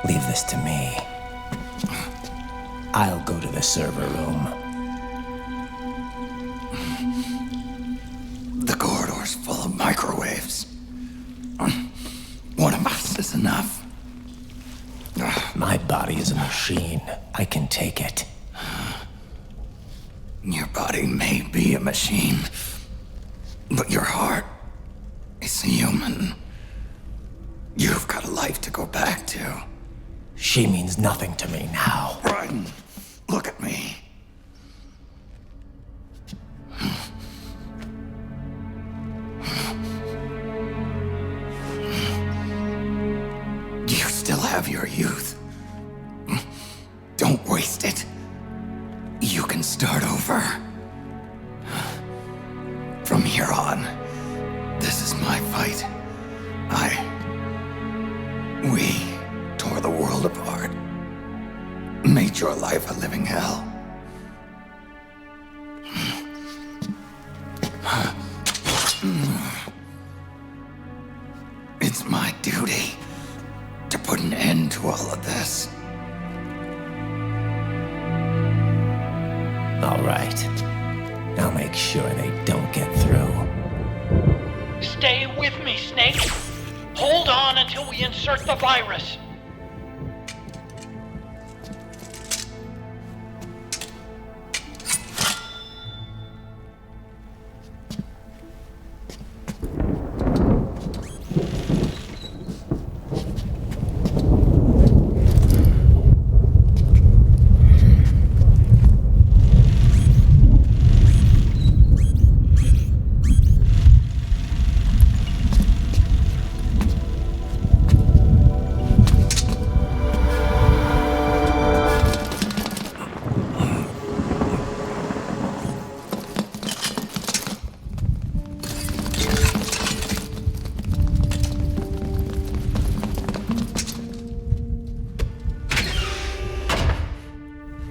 Leave this to me. I'll go to the server room. The corridor's full of microwaves. One of us is enough. My body is a machine. I can take it. Your body may be a machine, But your heart is human. You've got a life to go back to. She means nothing to me now. Ryzen, look at me. You still have your youth. Don't waste it. You can start over. From here on, this is my fight. We tore the world apart. Made your life a living hell. It's my duty to put an end to all of this. All right. I'll make sure they don't get through. Stay with me, Snake. Hold on until we insert the virus.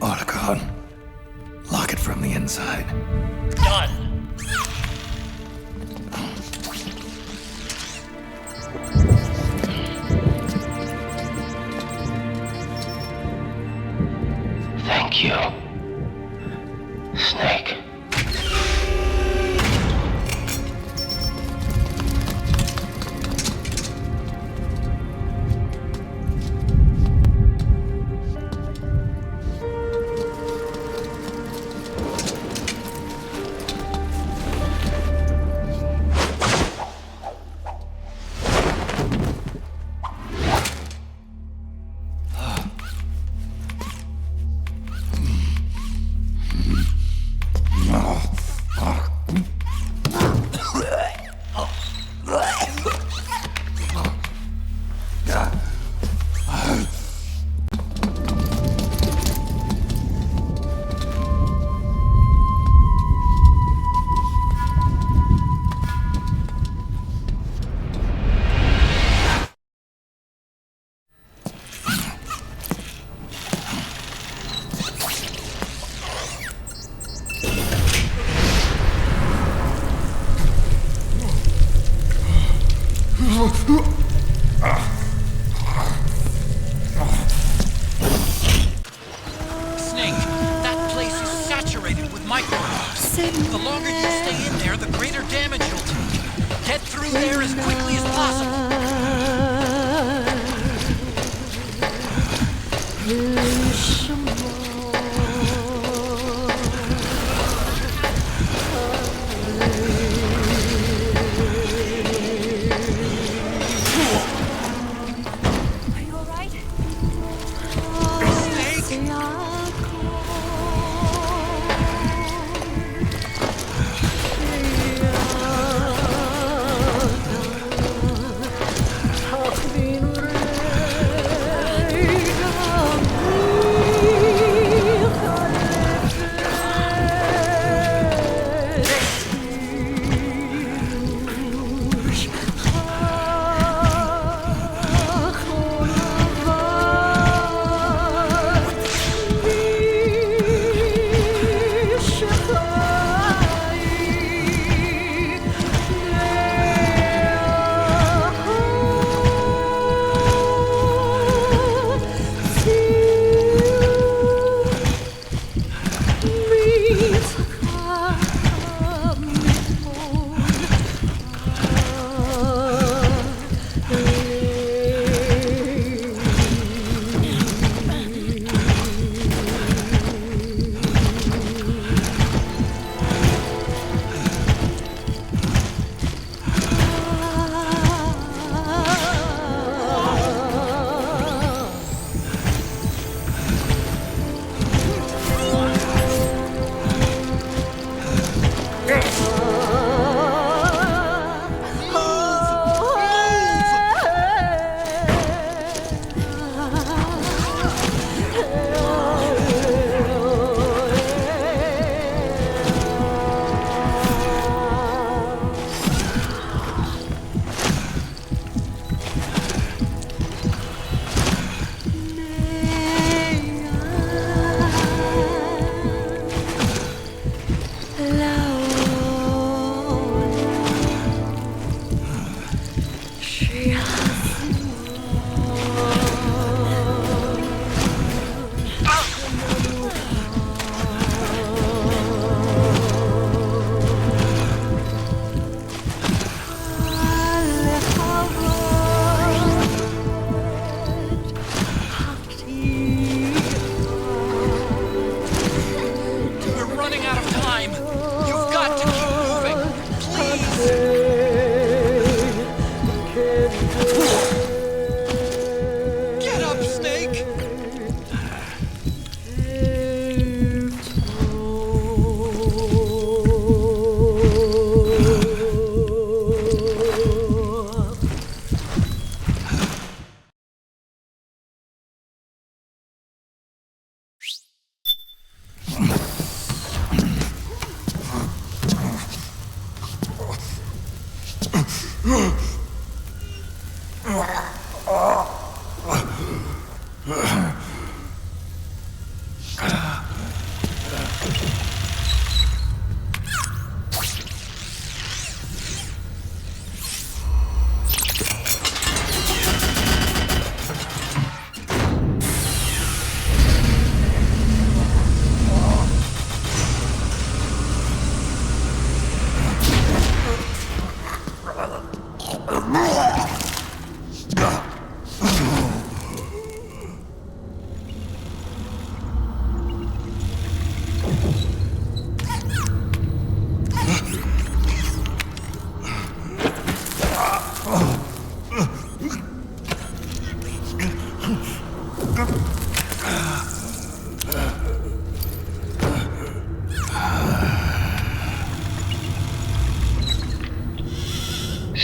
Otacon, lock it from the inside. Done. Thank you, Snake.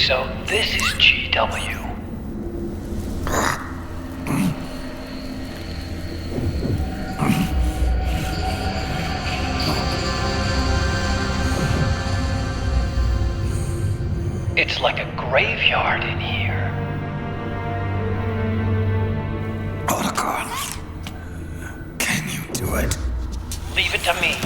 So this is GW. It's like a graveyard in here. Otacon, can you do it? Leave it to me.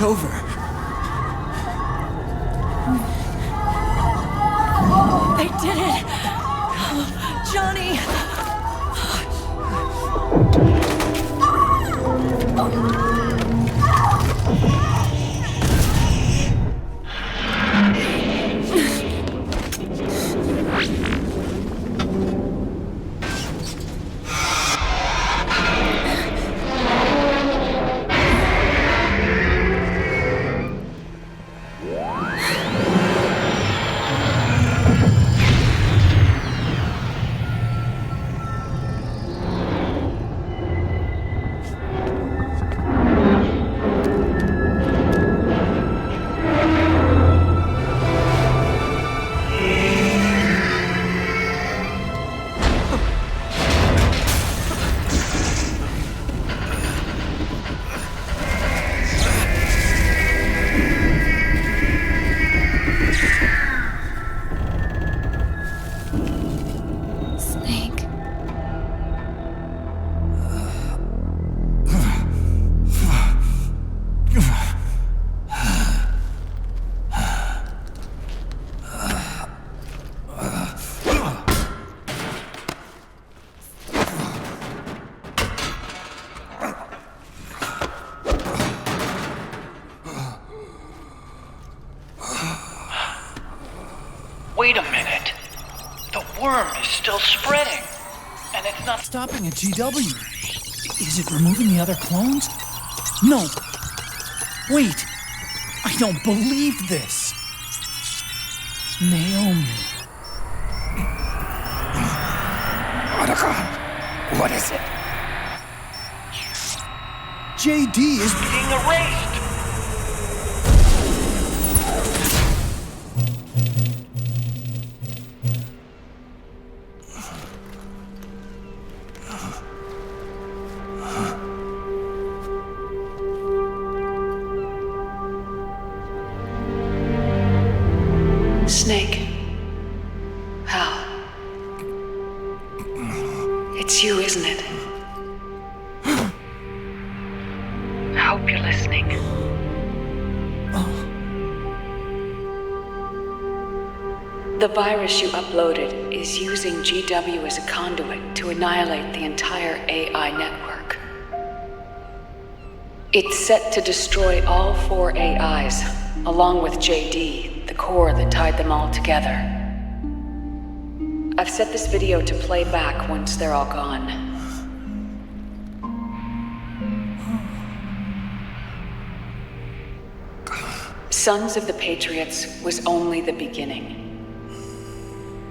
It's over. They did it! Johnny! Wait a minute. The worm is still spreading. And it's not stopping at GW. Is it removing the other clones? No. Wait. I don't believe this. Naomi. Otacon, what is it? JD is being erased. Snake. Hal. It's you, isn't it? I hope you're listening. The virus you uploaded is using GW as a conduit to annihilate the entire AI network. It's set to destroy all 4 AIs, along with JD, the core that tied them all together. I've set this video to play back once they're all gone. Sons of the Patriots was only the beginning.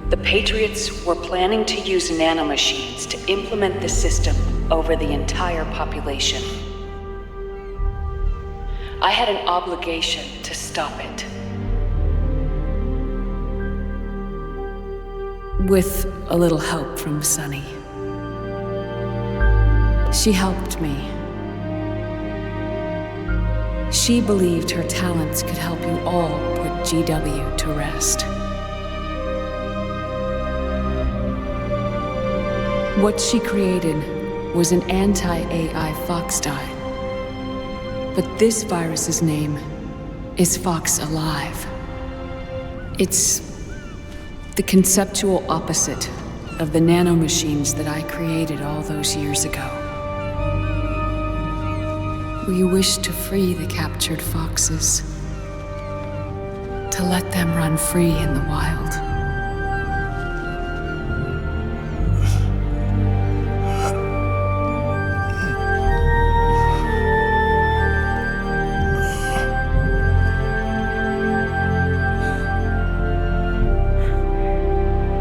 The Patriots were planning to use nanomachines to implement the system over the entire population. I had an obligation to stop it. With a little help from Sunny. She helped me. She believed her talents could help you all put GW to rest. What she created was an anti-AI Fox dye. But this virus's name is Fox Alive. It's the conceptual opposite of the nanomachines that I created all those years ago. We wish to free the captured foxes, to let them run free in the wild.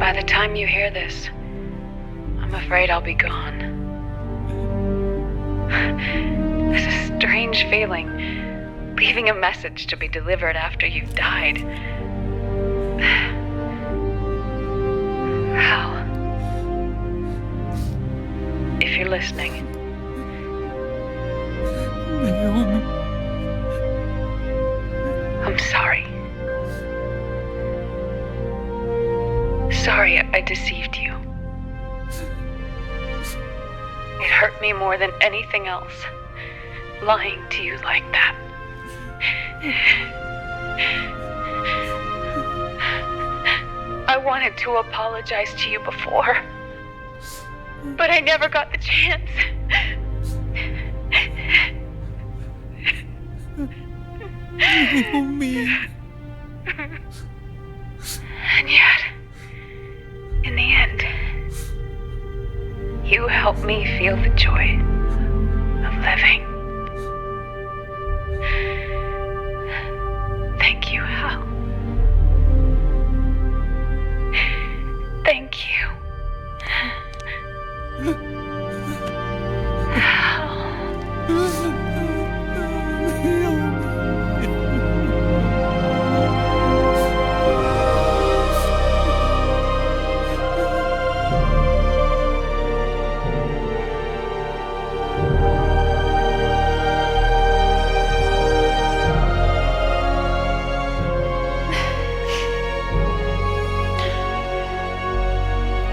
By the time you hear this, I'm afraid I'll be gone. It's a strange feeling, leaving a message to be delivered after you've died. Hal, if you're listening. Naomi. I'm sorry. Sorry I deceived you. It hurt me more than anything else, lying to you like that. I wanted to apologize to you before, but I never got the chance. Oh, me. And yet, in the end, you helped me feel the joy of living. Thank you, Hal. Thank you.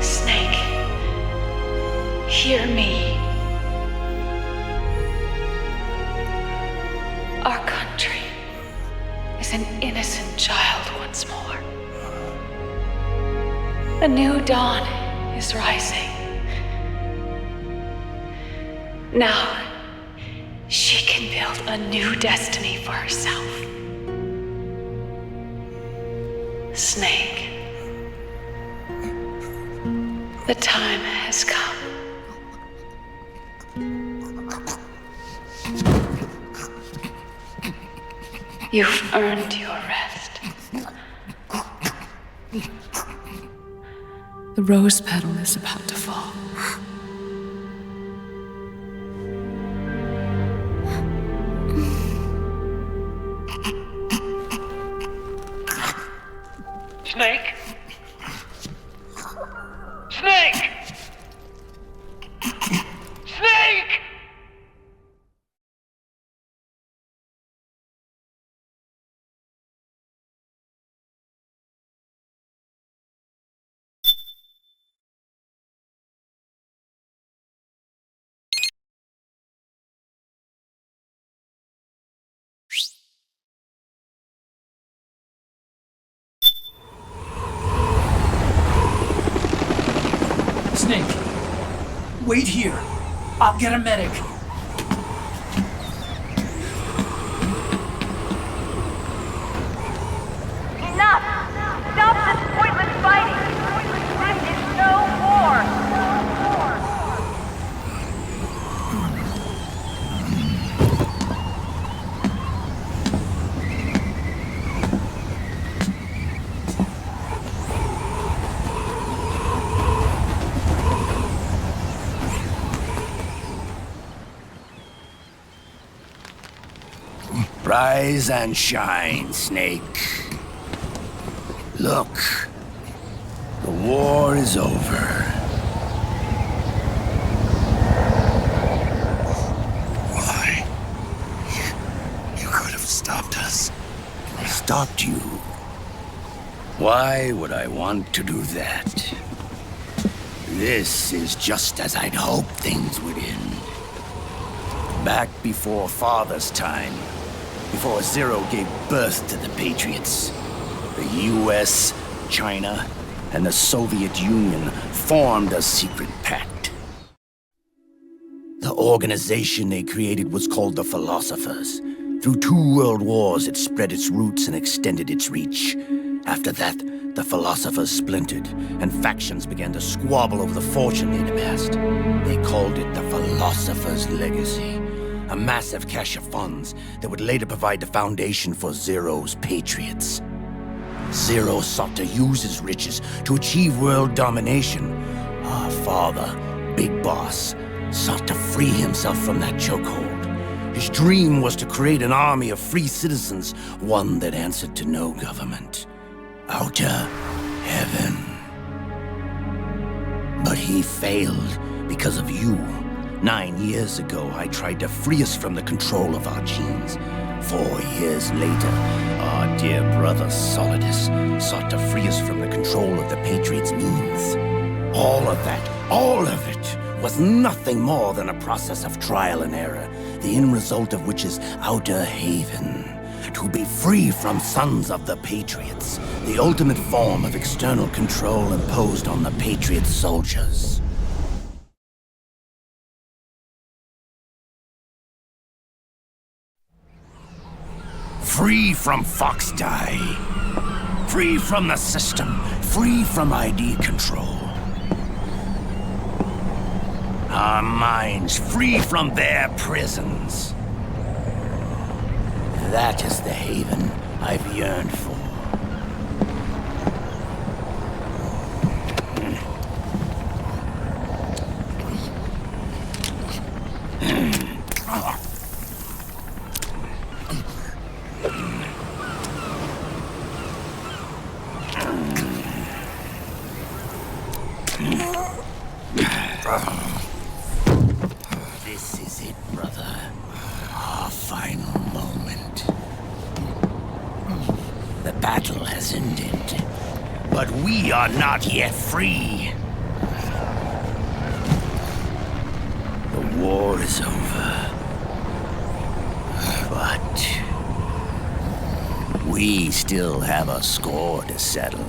Snake, hear me. Our country is an innocent child once more. A new dawn is rising. Now, she can build a new destiny for herself. Snake, the time has come. You've earned your rest. The rose petal is about to fall. Snake? Snake! Snake! Snake, wait here. I'll get a medic. Enough! Stop this pointless fighting! This is no war! Rise and shine, Snake. Look, the war is over. Why? You could have stopped us. I stopped you. Why would I want to do that? This is just as I'd hoped things would end. Back before Father's time, before Zero gave birth to the Patriots, the US, China, and the Soviet Union formed a secret pact. The organization they created was called the Philosophers. Through 2 world wars, it spread its roots and extended its reach. After that, the Philosophers splintered, and factions began to squabble over the fortune they'd amassed. They called it the Philosopher's Legacy, a massive cache of funds that would later provide the foundation for Zero's Patriots. Zero sought to use his riches to achieve world domination. Our father, Big Boss, sought to free himself from that chokehold. His dream was to create an army of free citizens, one that answered to no government. Outer heaven. But he failed because of you. 9 years ago, I tried to free us from the control of our genes. 4 years later, our dear brother Solidus sought to free us from the control of the Patriots' means. All of it, was nothing more than a process of trial and error, the end result of which is Outer Haven, to be free from Sons of the Patriots, the ultimate form of external control imposed on the Patriot soldiers. Free from Fox Die. Free from the system. Free from ID control. Our minds free from their prisons. That is the haven I've yearned for. This is it, brother. Our final moment. The battle has ended, but we are not yet free. The war is over, but we still have a score to settle.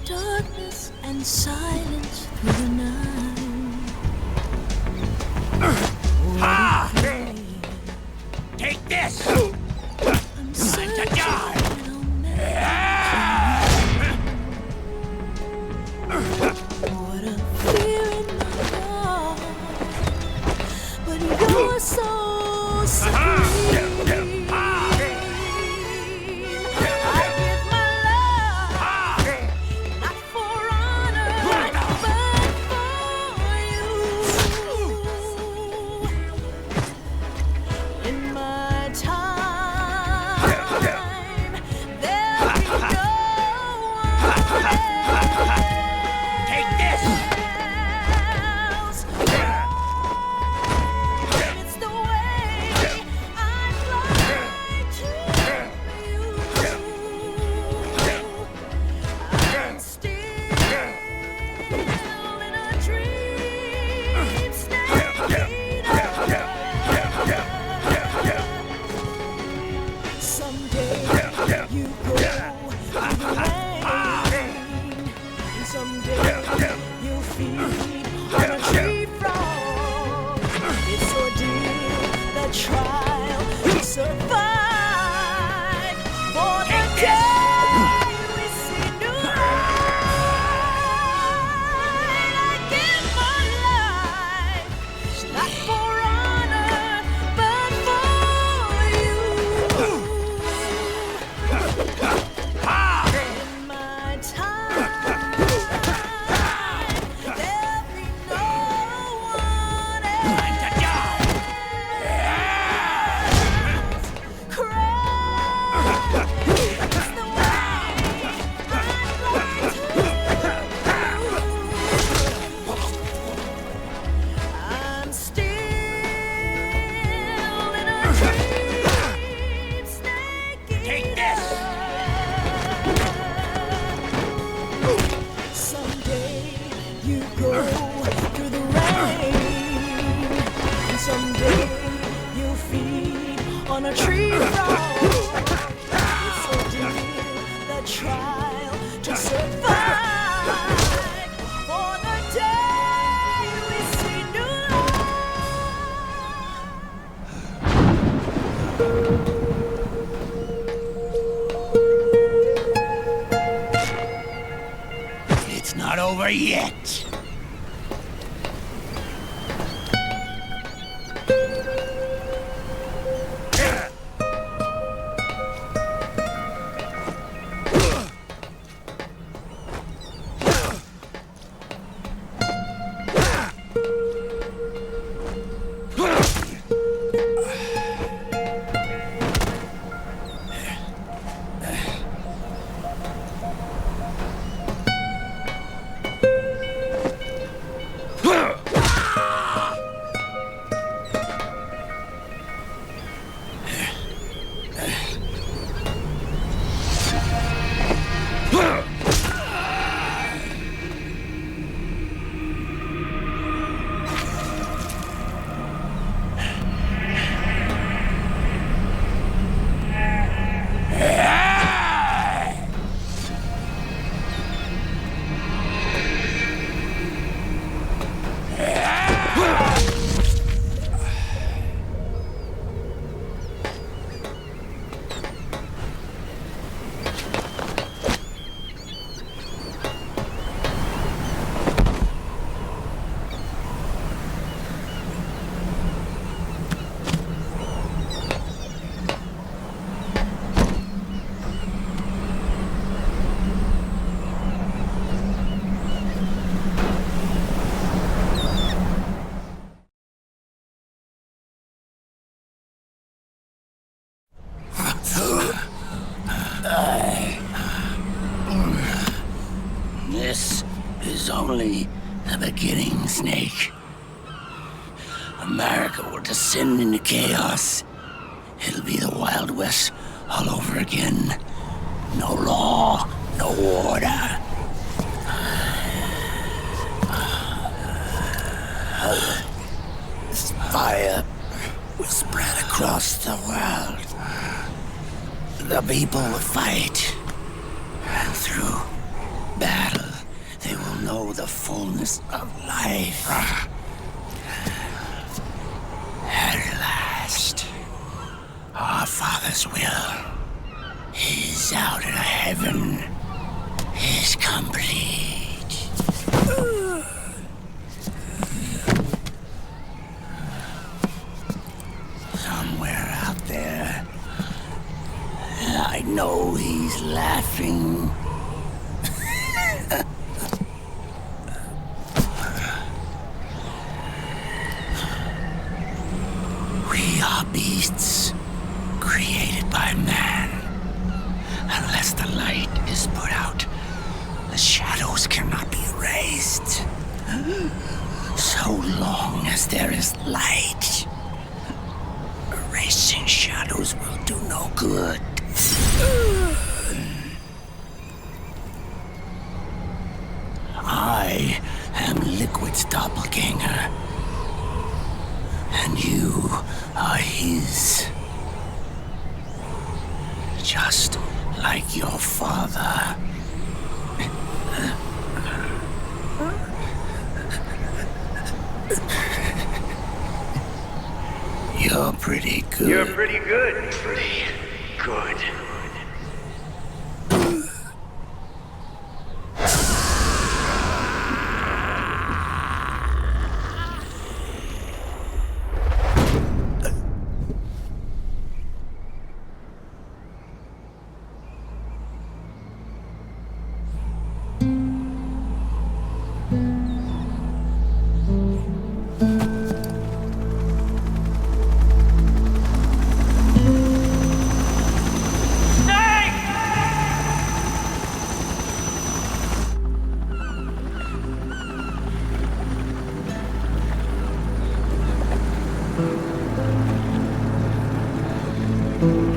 Darkness and silence through the night. Take this! Time to die! What a fear in my heart, but you're so supreme. I give my love, not for honor, but for you. In my time, there'll be no one Take this! else. It's the way I'd like to you. I'm still in a dream state. Someday you go through the rain, and someday you'll feed on a tree frog. It's ordeal, the trial to survive for the day we see new light. I give my life, not for honor, but for you. In my time, there'll be no one else. It's the way I'd like to. I'm still in a dream snake. Take this! Someday you go through the rain, and someday you'll feed on a tree frog. It's ordeal, the trial to survive for the day we see new It's not over yet. is only the beginning, Snake. America will descend into chaos. It'll be the Wild West all over again. No law, no order. Fire will spread across the world. The people will fight, and through battle, they will know the fullness of life. At last, our Father's will is out of heaven, is complete. Somewhere out there, I know he's laughing. We are beasts created by man. Unless the light is put out, the shadows cannot be erased. So long as there is light, erasing shadows will do no good. I am Liquid's doppelganger, and you are his. Just like your father. You're pretty good. You're pretty good. Pretty good.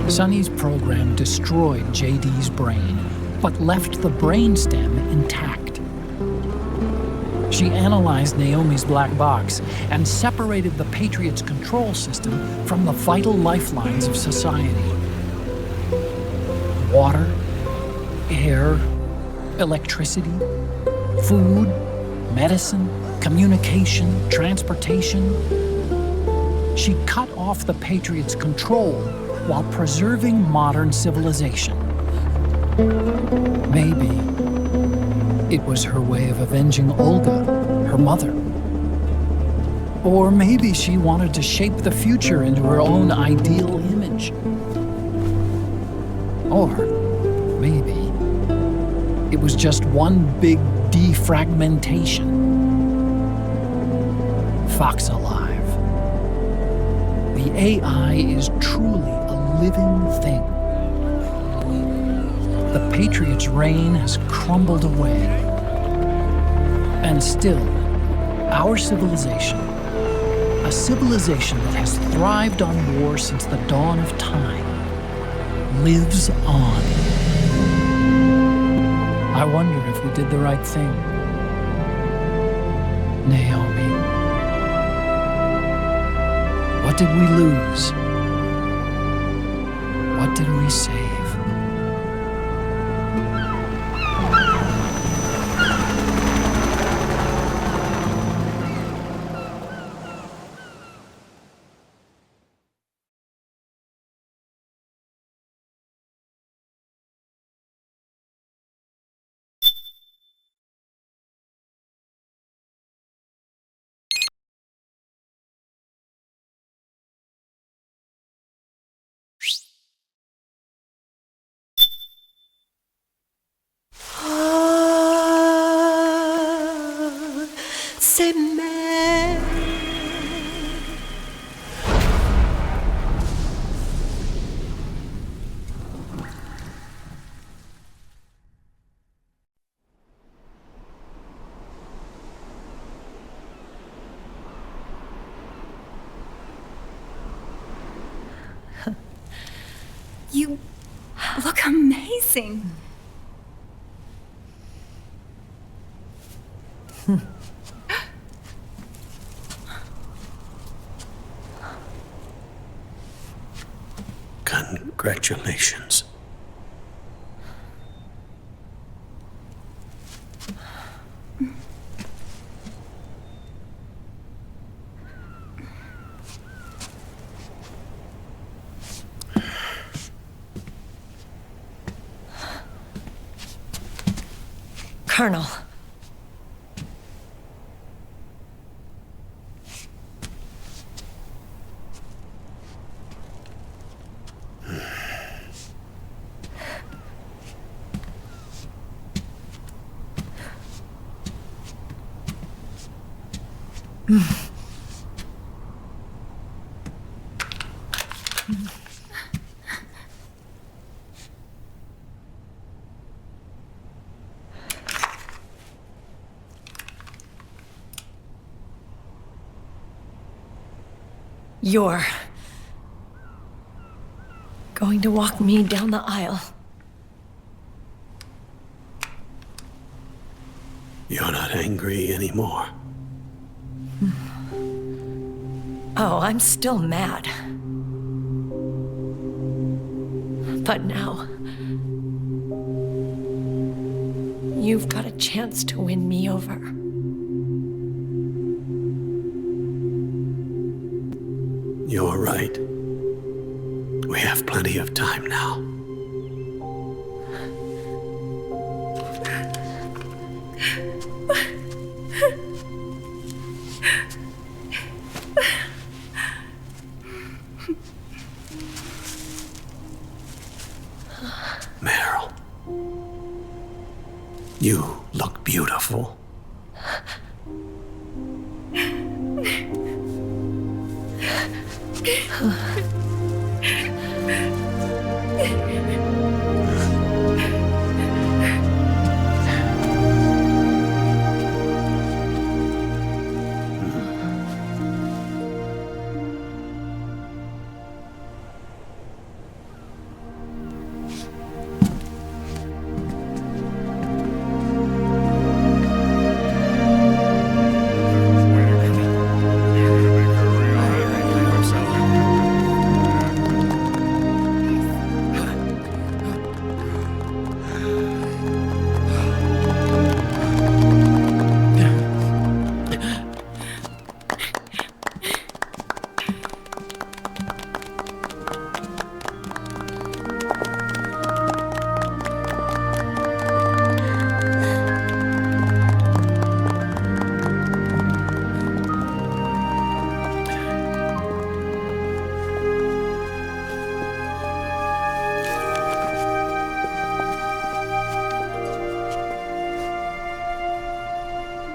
Sonny's program destroyed JD's brain, but left the brainstem intact. She analyzed Naomi's black box and separated the Patriot's control system from the vital lifelines of society. Water, air, electricity, food, medicine, communication, transportation. She cut off the Patriot's control while preserving modern civilization. Maybe it was her way of avenging Olga, her mother. Or maybe she wanted to shape the future into her own ideal image. Or maybe it was just one big defragmentation. Fox alive. The AI is truly a living thing. The Patriot's reign has crumbled away. And still, our civilization, a civilization that has thrived on war since the dawn of time, lives on. I wonder if we did the right thing. Naomi. What did we lose? What did we save? You look amazing. Congratulations. Colonel. You're going to walk me down the aisle. You're not angry anymore. Oh, I'm still mad. But now, you've got a chance to win me over. You're right. We have plenty of time now. Meryl, you look beautiful.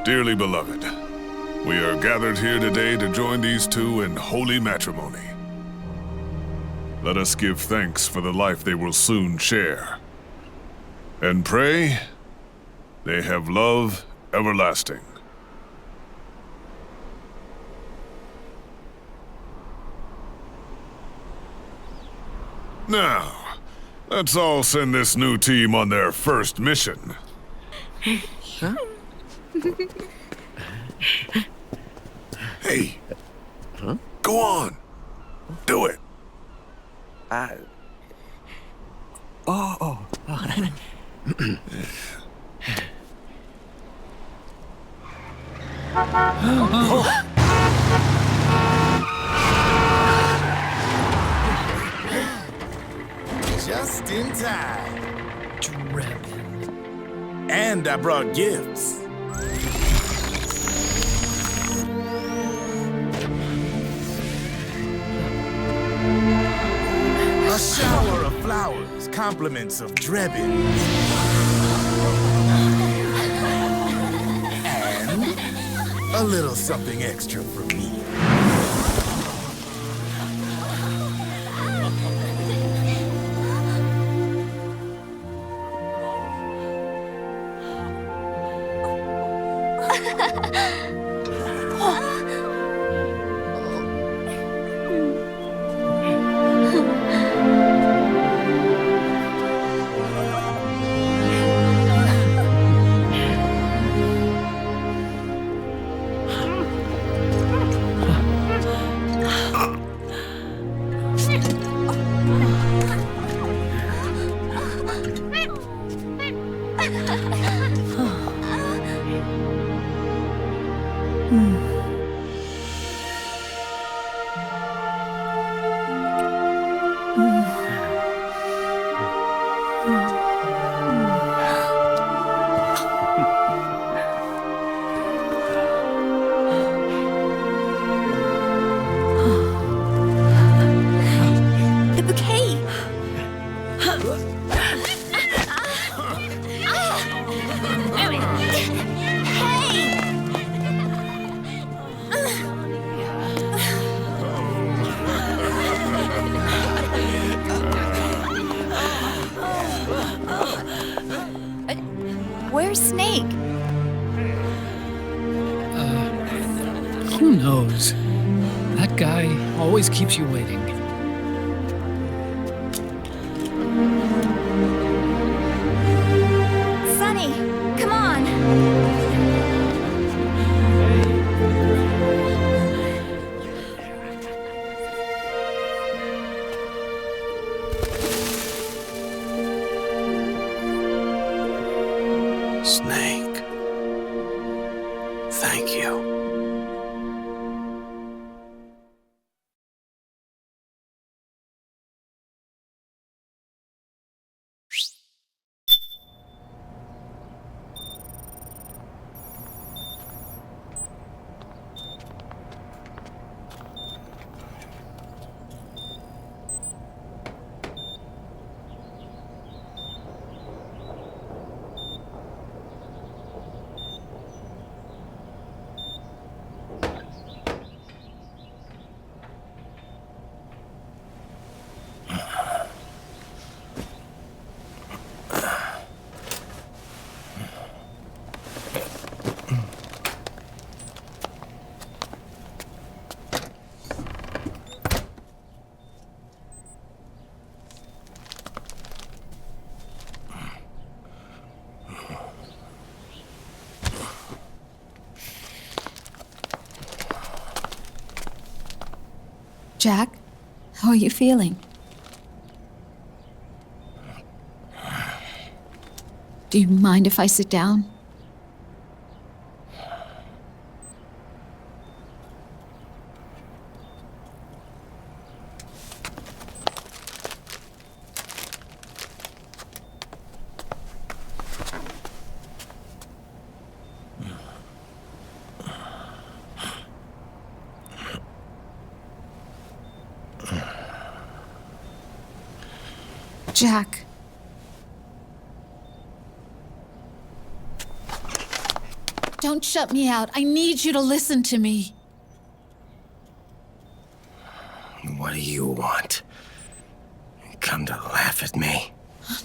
Dearly beloved, we are gathered here today to join these two in holy matrimony. Let us give thanks for the life they will soon share, and pray they have love everlasting. Now, let's all send this new team on their first mission. Huh? Hey, go on, do it. Just in time. Drebin. And I brought gifts. A shower of flowers, compliments of Drebin. And a little something extra from me. The bouquet! Where's Snake? Who knows? That guy always keeps you waiting. Sunny, come on! Snake. Thank you. Jack, how are you feeling? Do you mind if I sit down? Jack. Don't shut me out. I need you to listen to me. What do you want? Come to laugh at me? Oh,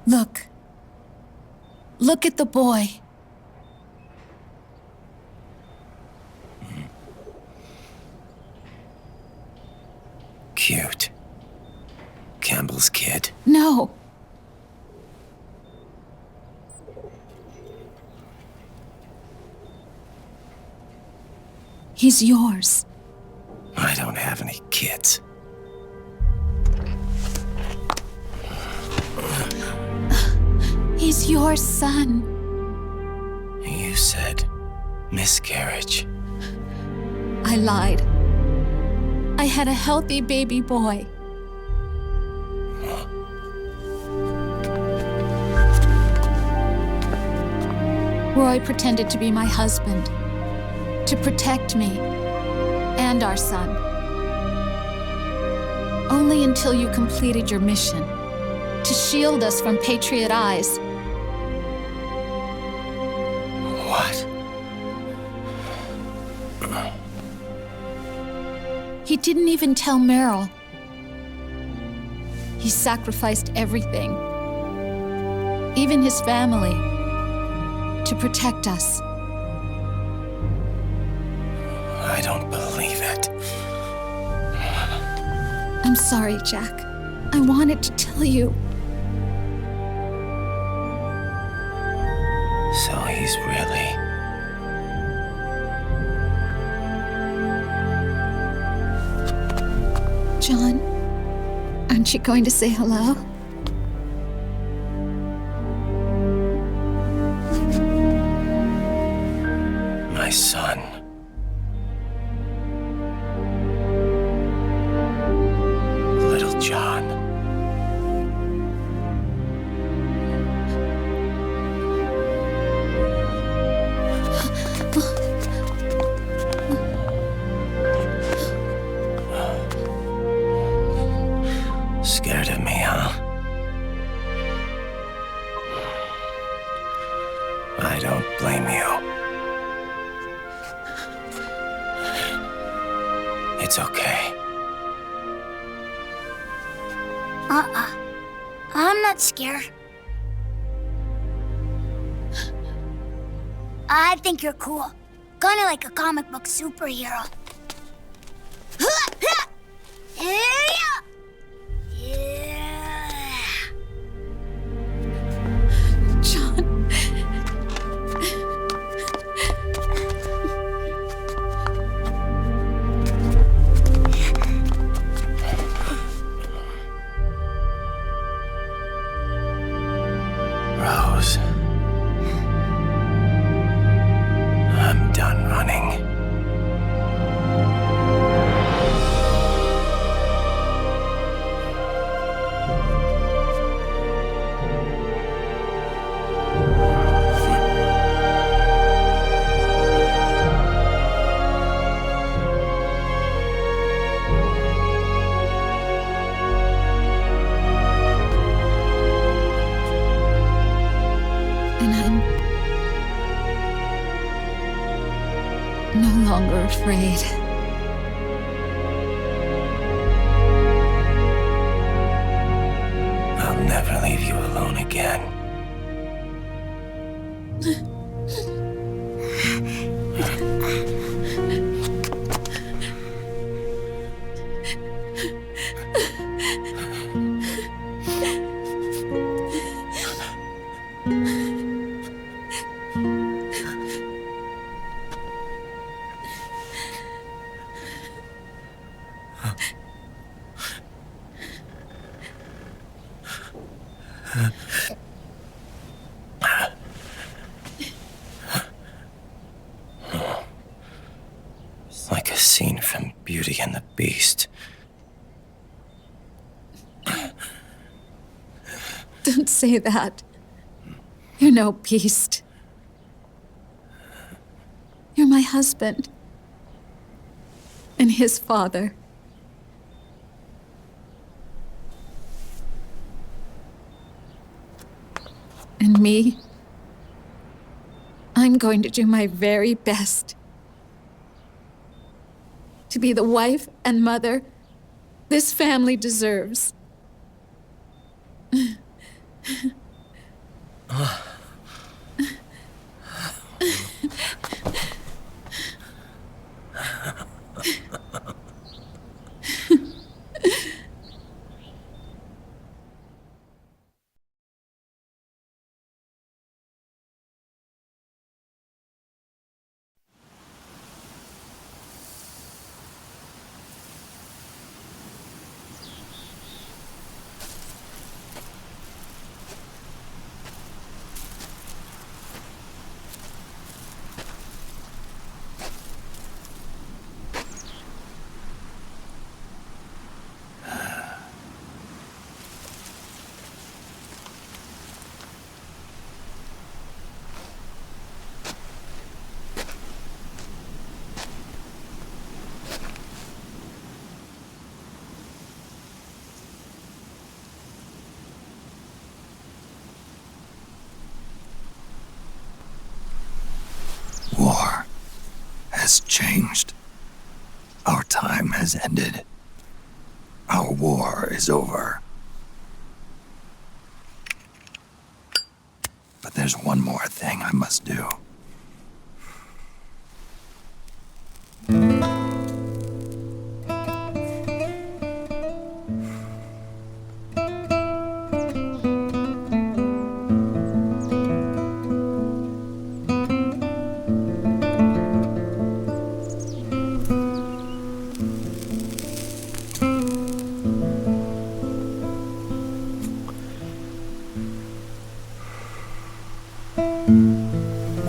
no. Look. Look at the boy. Cute. Campbell's kid. No. He's yours. I don't have any kids. He's your son. You said miscarriage. I lied. I had a healthy baby boy. Roy pretended to be my husband, to protect me and our son. Only until you completed your mission, to shield us from Patriot eyes. What? He didn't even tell Meryl. He sacrificed everything, even his family, to protect us. I don't believe it. I'm sorry, Jack. I wanted to tell you. So he's really... John, Aren't you going to say hello? My son. Little John. Scared of me, huh? I don't blame you. It's okay. I'm not scared. I think you're cool. Kinda like a comic book superhero. John. Rose. I'm done running. And I'm no longer afraid. I'll never leave you alone again. Like a scene from Beauty and the Beast. Don't say that. You're no beast. You're my husband. And his father. And me, I'm going to do my very best to be the wife and mother this family deserves. War has changed. Our time has ended. Our war is over. But there's one more thing I must do.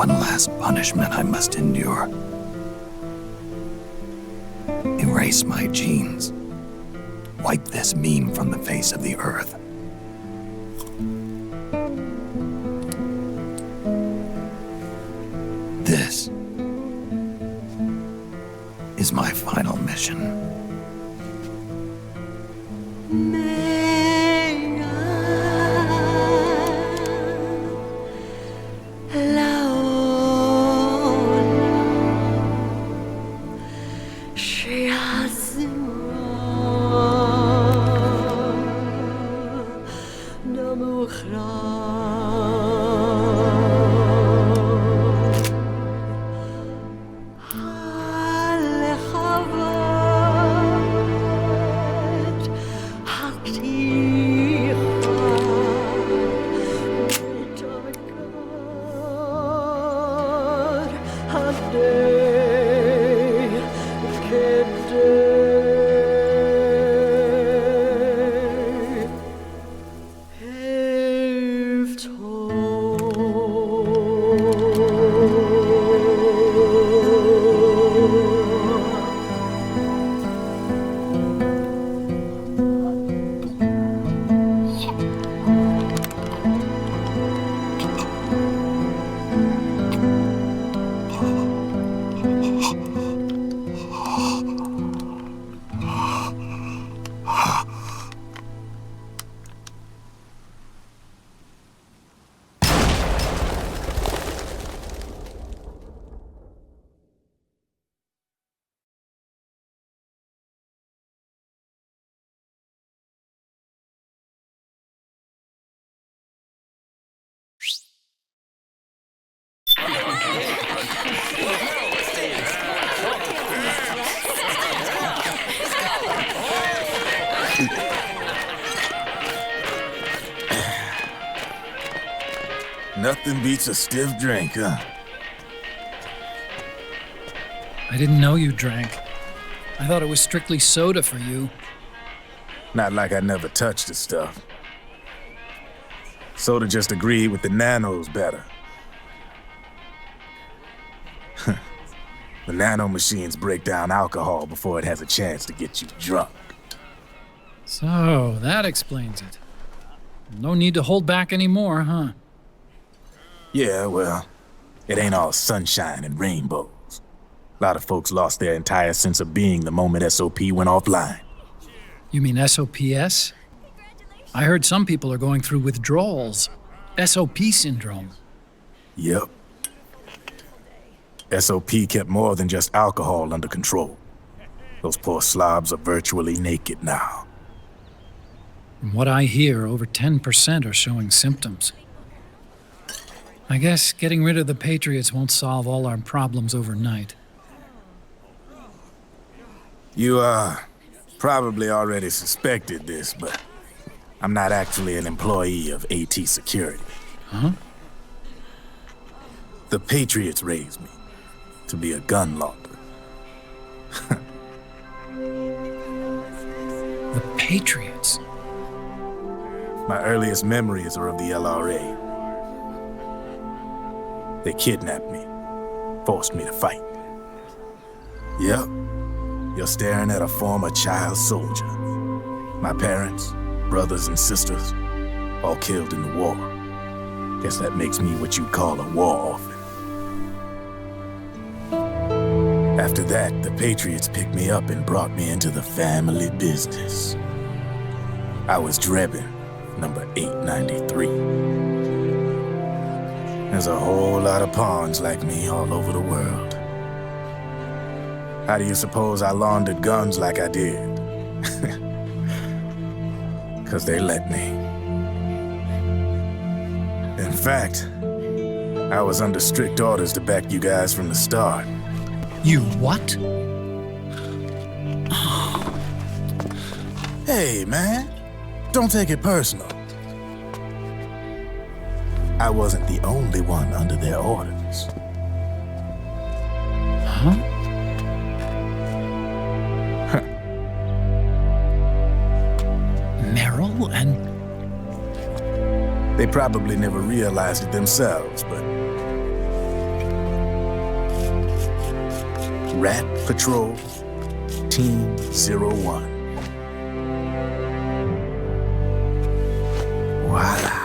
one last punishment I must endure. Erase my genes. Wipe this meme from the face of the earth. This is my final mission. Nothing beats a stiff drink, huh? I didn't know you drank. I thought it was strictly soda for you. Not like I never touched the stuff. Soda just agreed with the nanos better. The nano machines break down alcohol before it has a chance to get you drunk. So, that explains it. No need to hold back anymore, huh? Yeah, well, it ain't all sunshine and rainbows. A lot of folks lost their entire sense of being the moment SOP went offline. You mean SOPS? I heard some people are going through withdrawals. SOP syndrome. Yep. SOP kept more than just alcohol under control. Those poor slobs are virtually naked now. From what I hear, over 10% are showing symptoms. I guess getting rid of the Patriots won't solve all our problems overnight. You, probably already suspected this, but I'm not actually an employee of AT Security. Huh? The Patriots raised me to be a gun launderer. The Patriots? My earliest memories are of the LRA. They kidnapped me, forced me to fight. Yep, you're staring at a former child soldier. My parents, brothers and sisters, all killed in the war. Guess that makes me what you'd call a war orphan. After that, the Patriots picked me up and brought me into the family business. I was Drebin, number 893. There's a whole lot of pawns like me all over the world. How do you suppose I laundered guns like I did? 'Cause they let me. In fact, I was under strict orders to back you guys from the start. You what? Hey, man. Don't take it personal. I wasn't the only one under their orders. Huh? Merrill and... They probably never realized it themselves, but Rat Patrol, Team 01. Voila.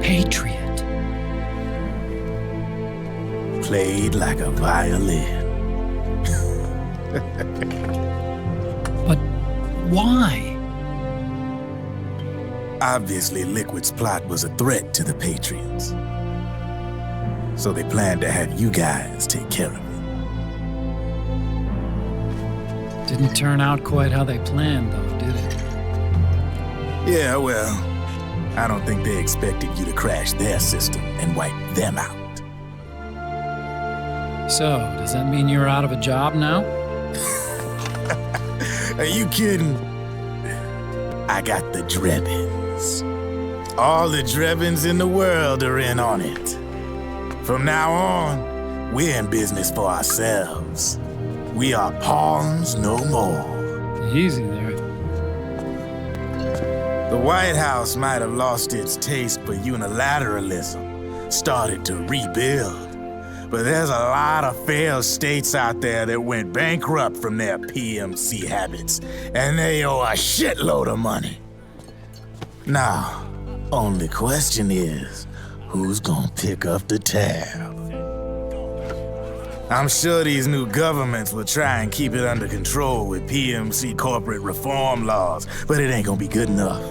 Patriot. Played like a violin. But why? Obviously, Liquid's plot was a threat to the Patriots. So they planned to have you guys take care of it. Didn't turn out quite how they planned, though, did it? Yeah, well, I don't think they expected you to crash their system and wipe them out. So, does that mean you're out of a job now? Are you kidding? I got the Drebins. All the Drebins in the world are in on it. From now on, we're in business for ourselves. We are pawns no more. Easy there. The White House might have lost its taste for unilateralism, started to rebuild. But there's a lot of failed states out there that went bankrupt from their PMC habits, and they owe a shitload of money. Now, only question is, who's gonna pick up the tab? I'm sure these new governments will try and keep it under control with PMC corporate reform laws, but it ain't gonna be good enough.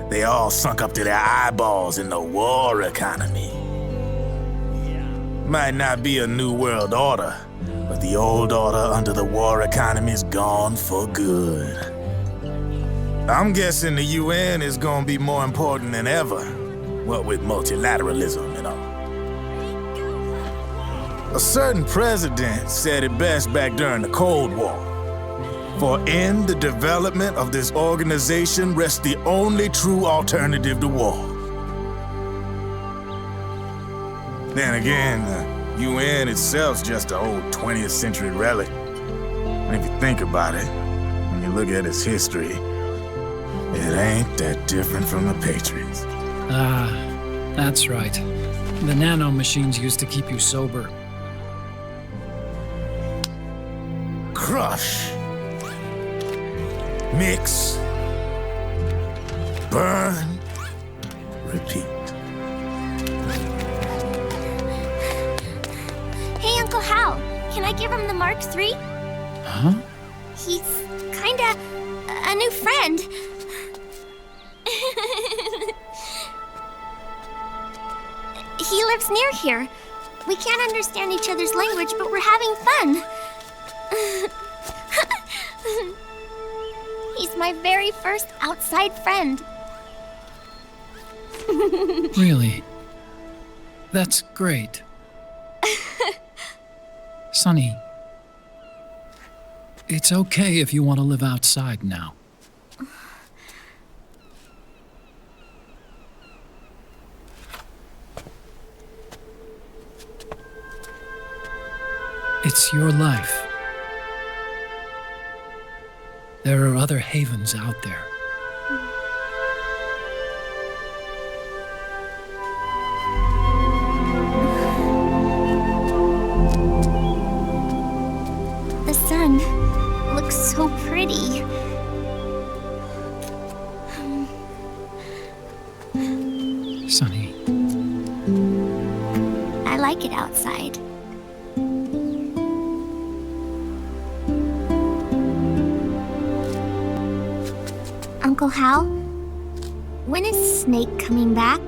They all sunk up to their eyeballs in the war economy. Might not be a new world order, but the old order under the war economy's gone for good. I'm guessing the UN is gonna be more important than ever, what with multilateralism and all. A certain president said it best back during the Cold War. For in the development of this organization rests the only true alternative to war. Then again, the UN itself's just an old 20th century relic. And if you think about it, when you look at its history, it ain't that different from the Patriots. Ah, that's right. The nanomachines used to keep you sober. Crush. Mix. Burn. Repeat. Hey, Uncle Hal, can I give him the Mark III? Huh? He's kinda a new friend. He lives near here. We can't understand each other's language, but we're having fun. He's my very first outside friend. Really? That's great. Sonny, it's okay if you want to live outside now. It's your life. There are other havens out there. The sun looks so pretty. Sonny. I like it outside. Uncle Hal, when is Snake coming back?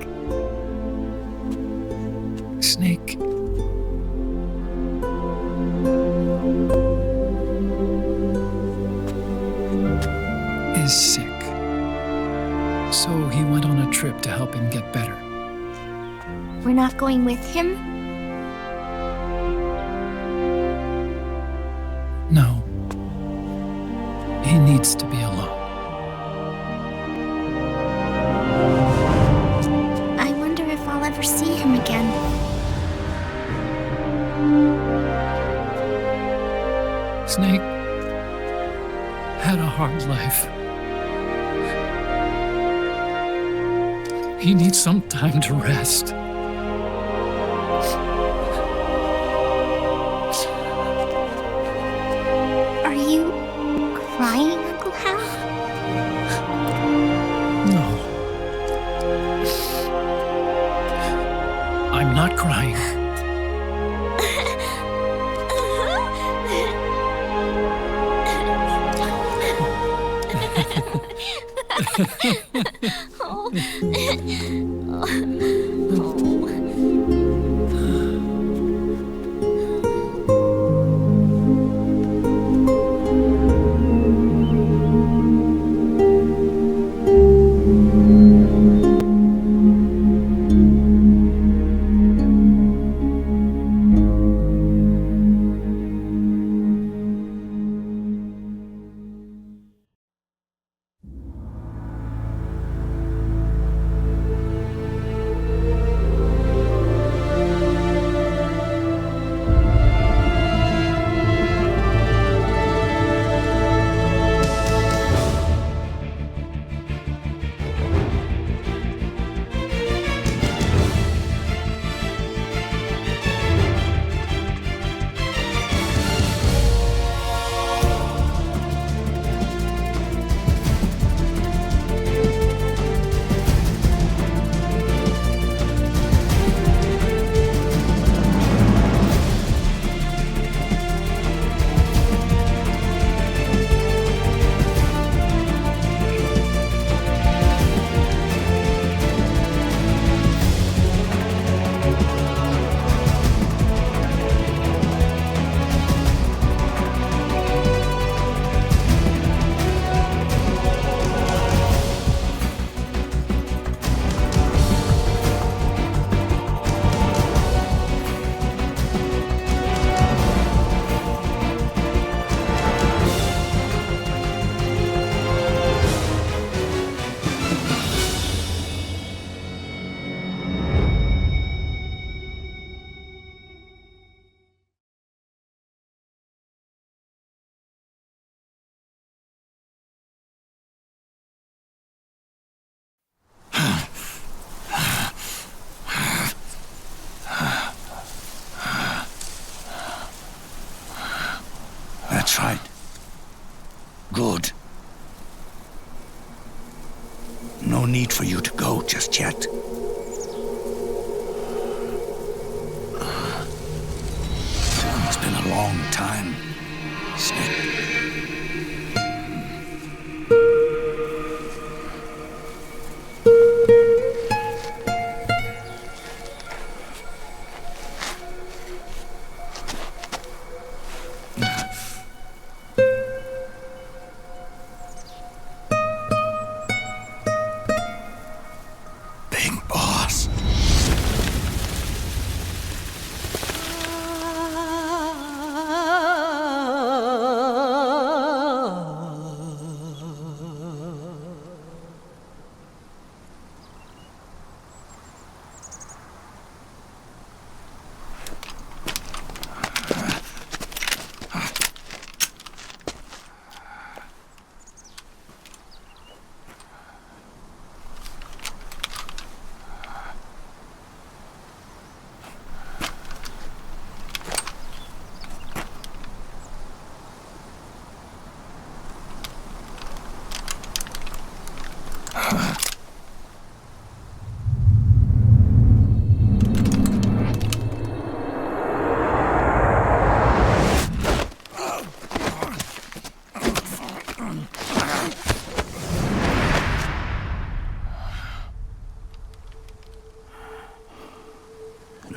Snake. Is sick. So he went on a trip to help him get better. We're not going with him? No. He needs to be alone. I wonder if I'll ever see him again. Snake had a hard life. He needs some time to rest. Are you crying, Uncle Hal? No. I'm not crying. That's right. Good. No need for you to go just yet. It's been a long time, Snake.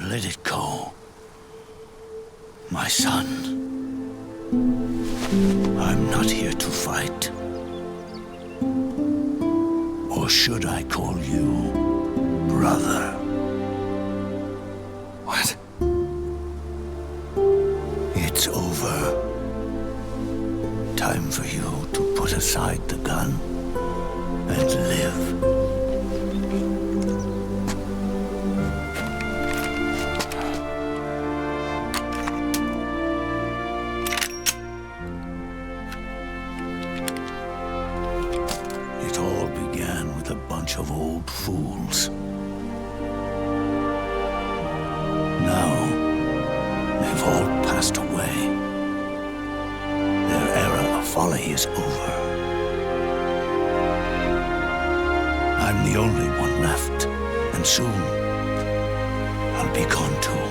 Let it go, my son. I'm not here to fight. Or should I call you brother? What? It's over. Time for you to put aside the gun and live. Of old fools. Now, they've all passed away. Their folly is over. I'm the only one left, and soon I'll be gone too.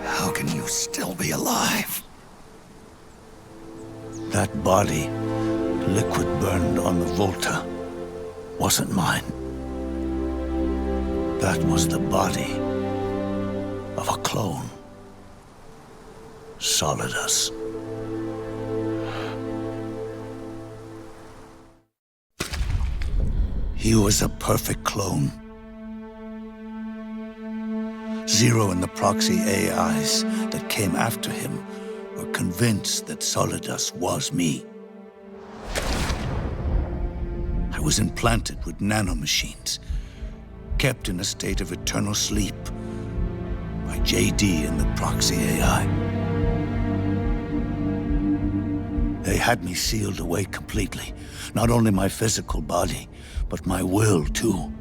How can you still be alive? That body, liquid burned on the Volta, wasn't mine. That was the body of a clone. Solidus. He was a perfect clone. Zero and the proxy AIs that came after him were convinced that Solidus was me. I was implanted with nanomachines, kept in a state of eternal sleep by JD and the proxy AI. They had me sealed away completely, not only my physical body, but my will too.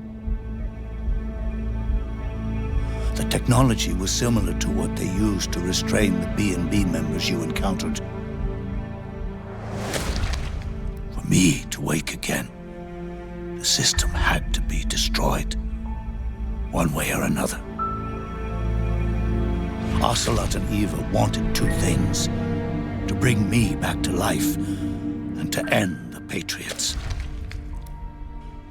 The technology was similar to what they used to restrain the B&B members you encountered. For me to wake again, the system had to be destroyed, one way or another. Ocelot and Eva wanted two things: to bring me back to life and to end the Patriots.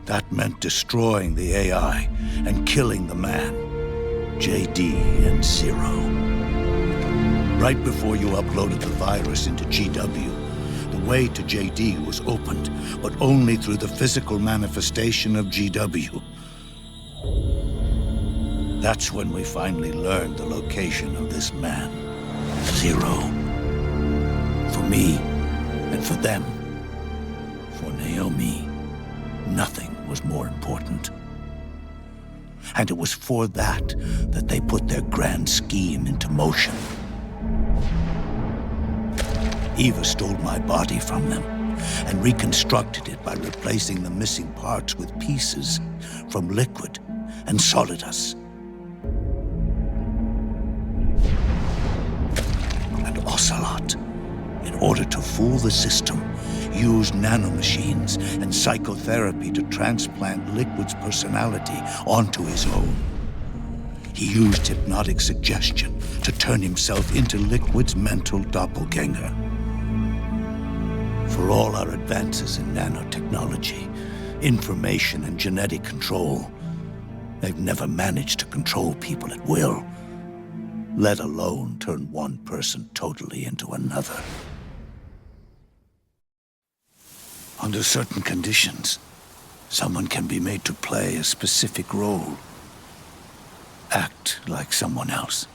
That meant destroying the AI and killing the man, JD and Zero. Right before you uploaded the virus into GW, the way to JD was opened, but only through the physical manifestation of GW. That's when we finally learned the location of this man, Zero. For me, and for them, for Naomi, nothing was more important. And it was for that they put their grand scheme into motion. Eva stole my body from them and reconstructed it by replacing the missing parts with pieces from Liquid and Solidus. And Ocelot, in order to fool the system, used nanomachines and psychotherapy to transplant Liquid's personality onto his own. He used hypnotic suggestion to turn himself into Liquid's mental doppelganger. For all our advances in nanotechnology, information and genetic control, they've never managed to control people at will, let alone turn one person totally into another. Under certain conditions, someone can be made to play a specific role. Act like someone else.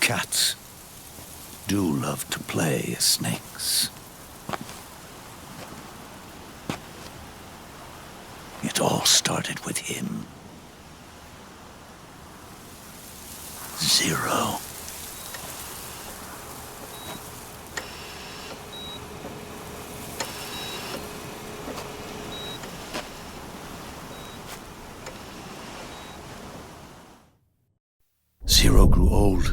Cats do love to play as snakes. It all started with him. Zero. Zero grew old,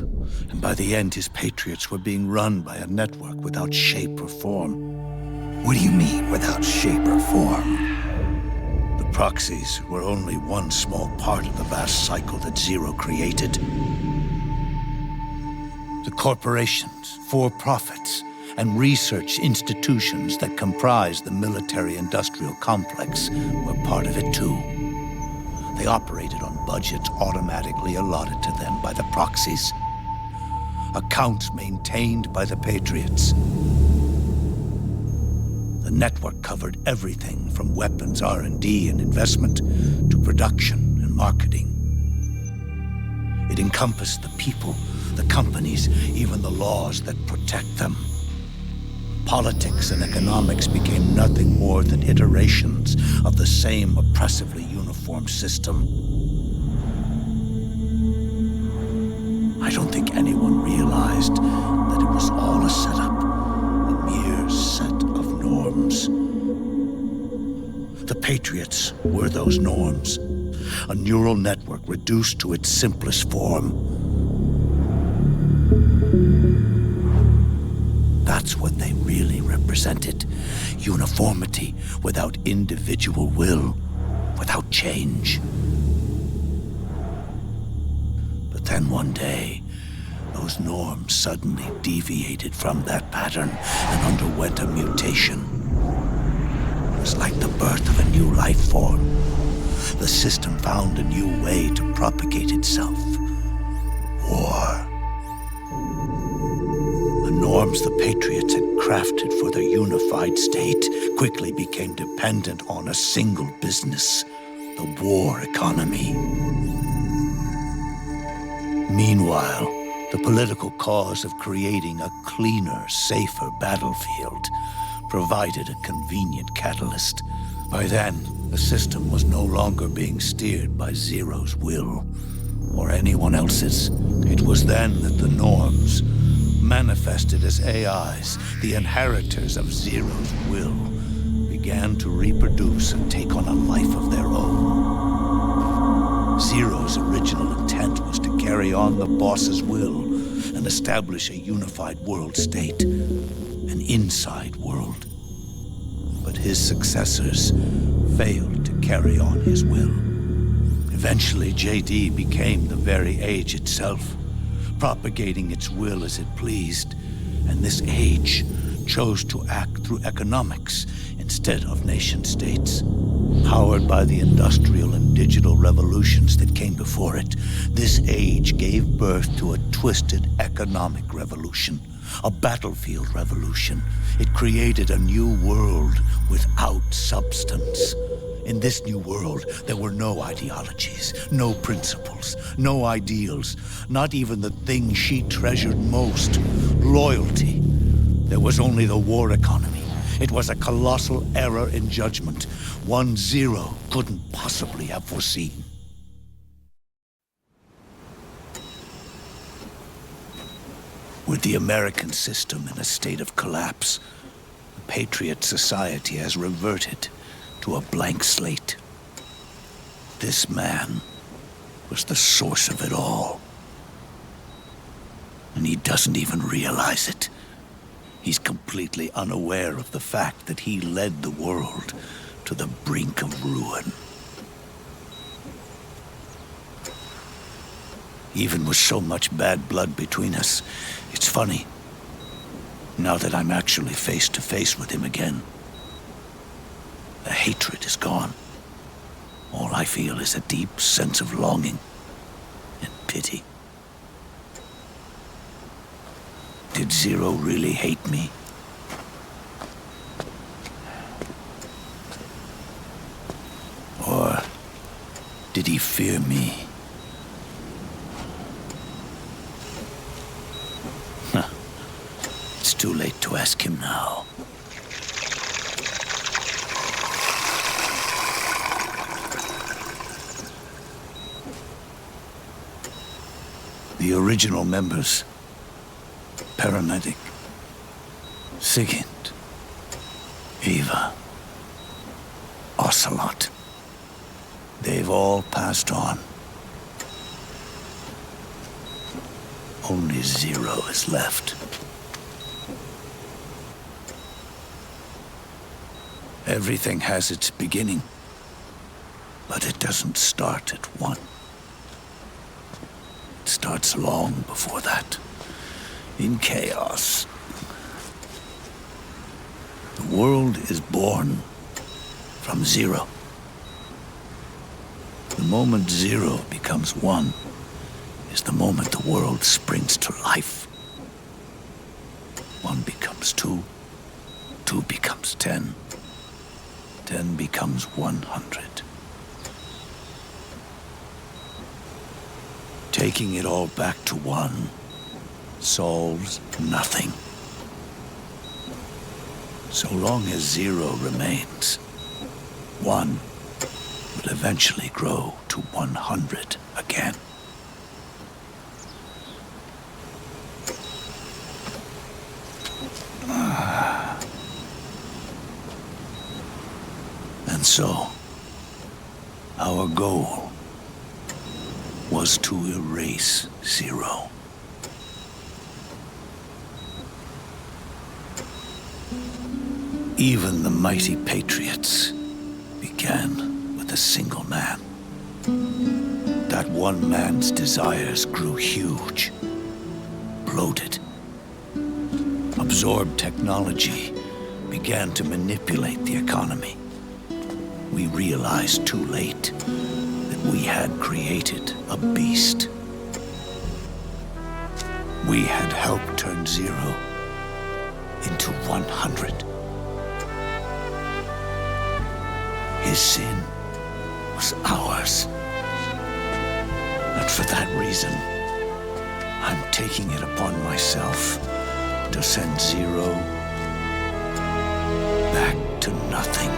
and by the end his Patriots were being run by a network without shape or form. What do you mean, without shape or form? The proxies were only one small part of the vast cycle that Zero created. The corporations, for-profits, and research institutions that comprise the military-industrial complex were part of it too. They operated on budgets automatically allotted to them by the proxies. Accounts maintained by the Patriots. The network covered everything from weapons R&D and investment to production and marketing. It encompassed the people, the companies, even the laws that protect them. Politics and economics became nothing more than iterations of the same oppressively uniform system. I don't think anyone realized that it was all a setup, a mere set of norms. The Patriots were those norms, a neural network reduced to its simplest form. represented. Uniformity without individual will, without change. But then one day, those norms suddenly deviated from that pattern and underwent a mutation. It was like the birth of a new life form. The system found a new way to propagate itself. War. The norms the Patriots had crafted for their unified state quickly became dependent on a single business, the war economy. Meanwhile, the political cause of creating a cleaner, safer battlefield provided a convenient catalyst. By then, the system was no longer being steered by Zero's will, or anyone else's. It was then that the norms, manifested as AIs, the inheritors of Zero's will, began to reproduce and take on a life of their own. Zero's original intent was to carry on the boss's will and establish a unified world state, an inside world. But his successors failed to carry on his will. Eventually, JD became the very age itself, propagating its will as it pleased, and this age chose to act through economics instead of nation-states. Powered by the industrial and digital revolutions that came before it, this age gave birth to a twisted economic revolution, a battlefield revolution. It created a new world without substance. In this new world, there were no ideologies, no principles, no ideals, not even the thing she treasured most, loyalty. There was only the war economy. It was a colossal error in judgment, one Zero couldn't possibly have foreseen. With the American system in a state of collapse, the Patriot Society has reverted to a blank slate. This man was the source of it all. And he doesn't even realize it. He's completely unaware of the fact that he led the world to the brink of ruin. Even with so much bad blood between us, it's funny, now that I'm actually face to face with him again. The hatred is gone. All I feel is a deep sense of longing and pity. Did Zero really hate me? Or did he fear me? It's too late to ask him now. The original members, Paramedic, Sigint, Eva, Ocelot, they've all passed on. Only Zero is left. Everything has its beginning, but it doesn't start at one. It starts long before that, in chaos. The world is born from Zero. The moment Zero becomes one is the moment the world springs to life. 1 becomes 2, 2 becomes 10, 10 becomes 100. Taking it all back to one solves nothing. So long as Zero remains, 1 will eventually grow to 100 again. And so, our goal was to erase Zero. Even the mighty patriots began with a single man. That one man's desires grew huge, bloated, absorbed technology, began to manipulate the economy. We realized too late that we had created a beast. We had helped turn 0 into 100. His sin was ours. And for that reason, I'm taking it upon myself to send 0 back to nothing.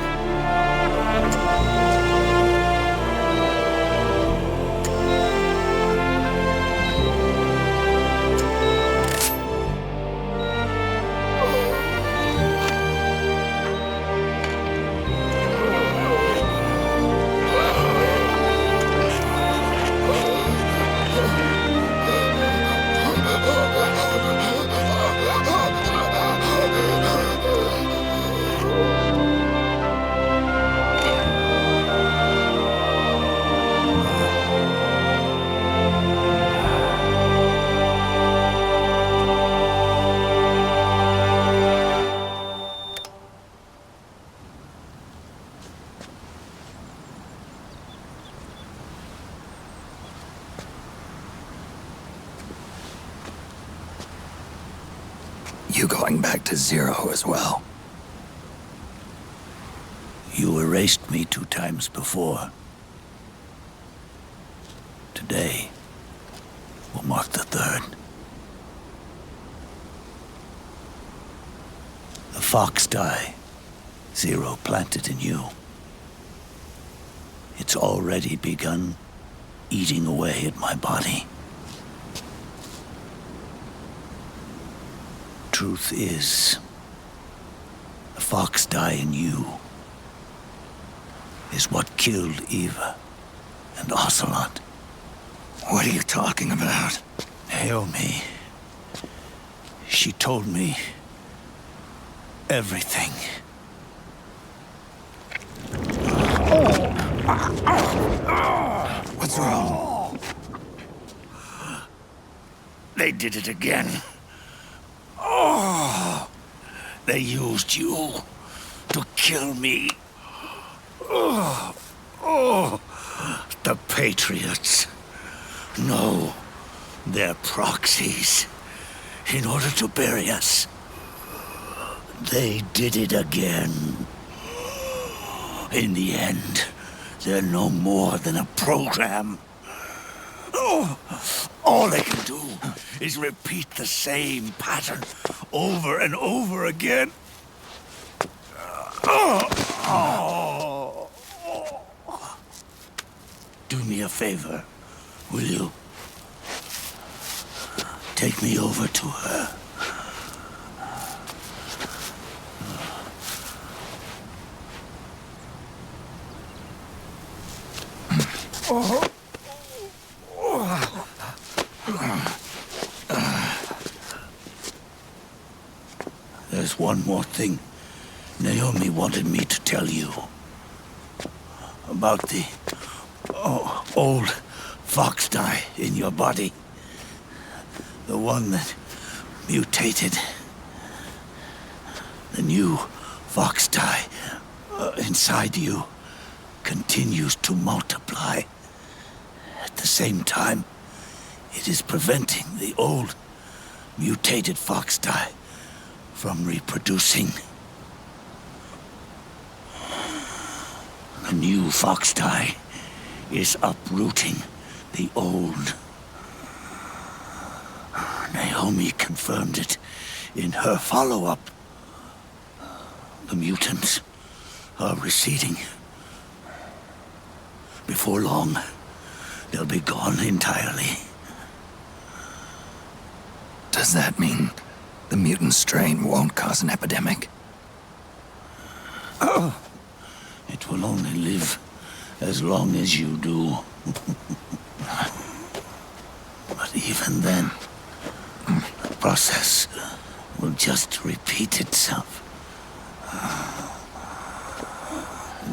You going back to 0 as well? You erased me 2 times before. Today will mark the 3rd. The fox dye 0 planted in you. It's already begun eating away at my body. Truth is, the fox dye in you is what killed Eva and Ocelot. What are you talking about? Naomi. She told me everything. What's wrong? They did it again. Oh, they used you to kill me. The Patriots. No, they're proxies. In order to bury us. They did it again. In the end, they're no more than a program. All they can do is repeat the same pattern over and over again. Do me a favor, will you? Take me over to her. There's one more thing Naomi wanted me to tell you. About the old fox dye in your body. The one that mutated. The new fox dye inside you continues to multiply. At the same time, it is preventing the old mutated fox dye from reproducing. The new fox dye is uprooting the old. Naomi confirmed it in her follow-up. The mutants are receding. Before long, they'll be gone entirely. Does that mean the mutant strain won't cause an epidemic? It will only live as long as you do. But even then, the process will just repeat itself.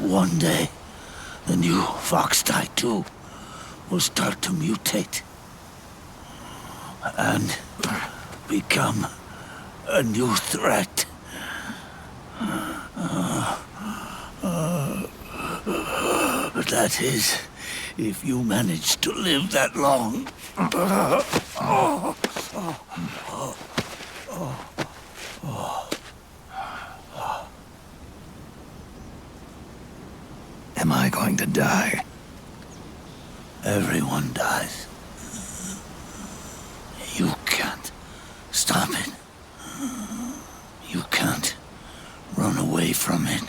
one day, the new Fox Die 2 will start to mutate and become a new threat. That is, if you manage to live that long. Am I going to die? Everyone dies. You can't stop it. You can't run away from it.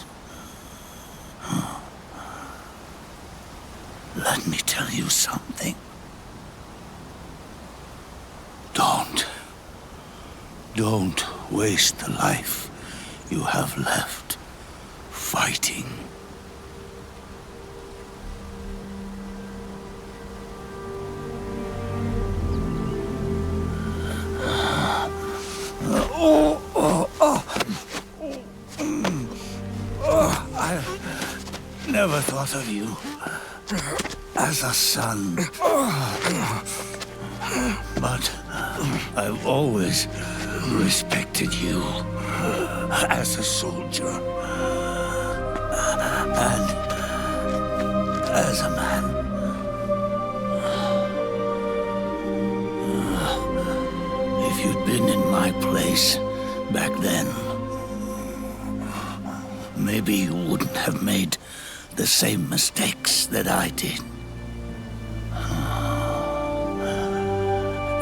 Let me tell you something. Don't waste the life you have left fighting. I never thought of you as a son. But I've always respected you as a soldier and as a man. If you'd been in my place back then, maybe you wouldn't have made the same mistakes that I did.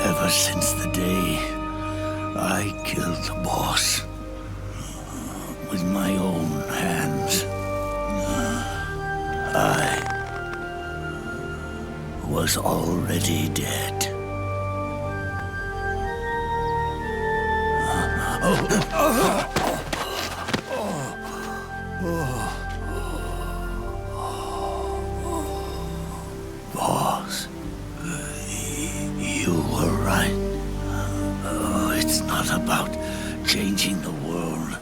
Ever since the day I killed the boss with my own hands, I was already dead. Boss, you were right. It's not about changing the world.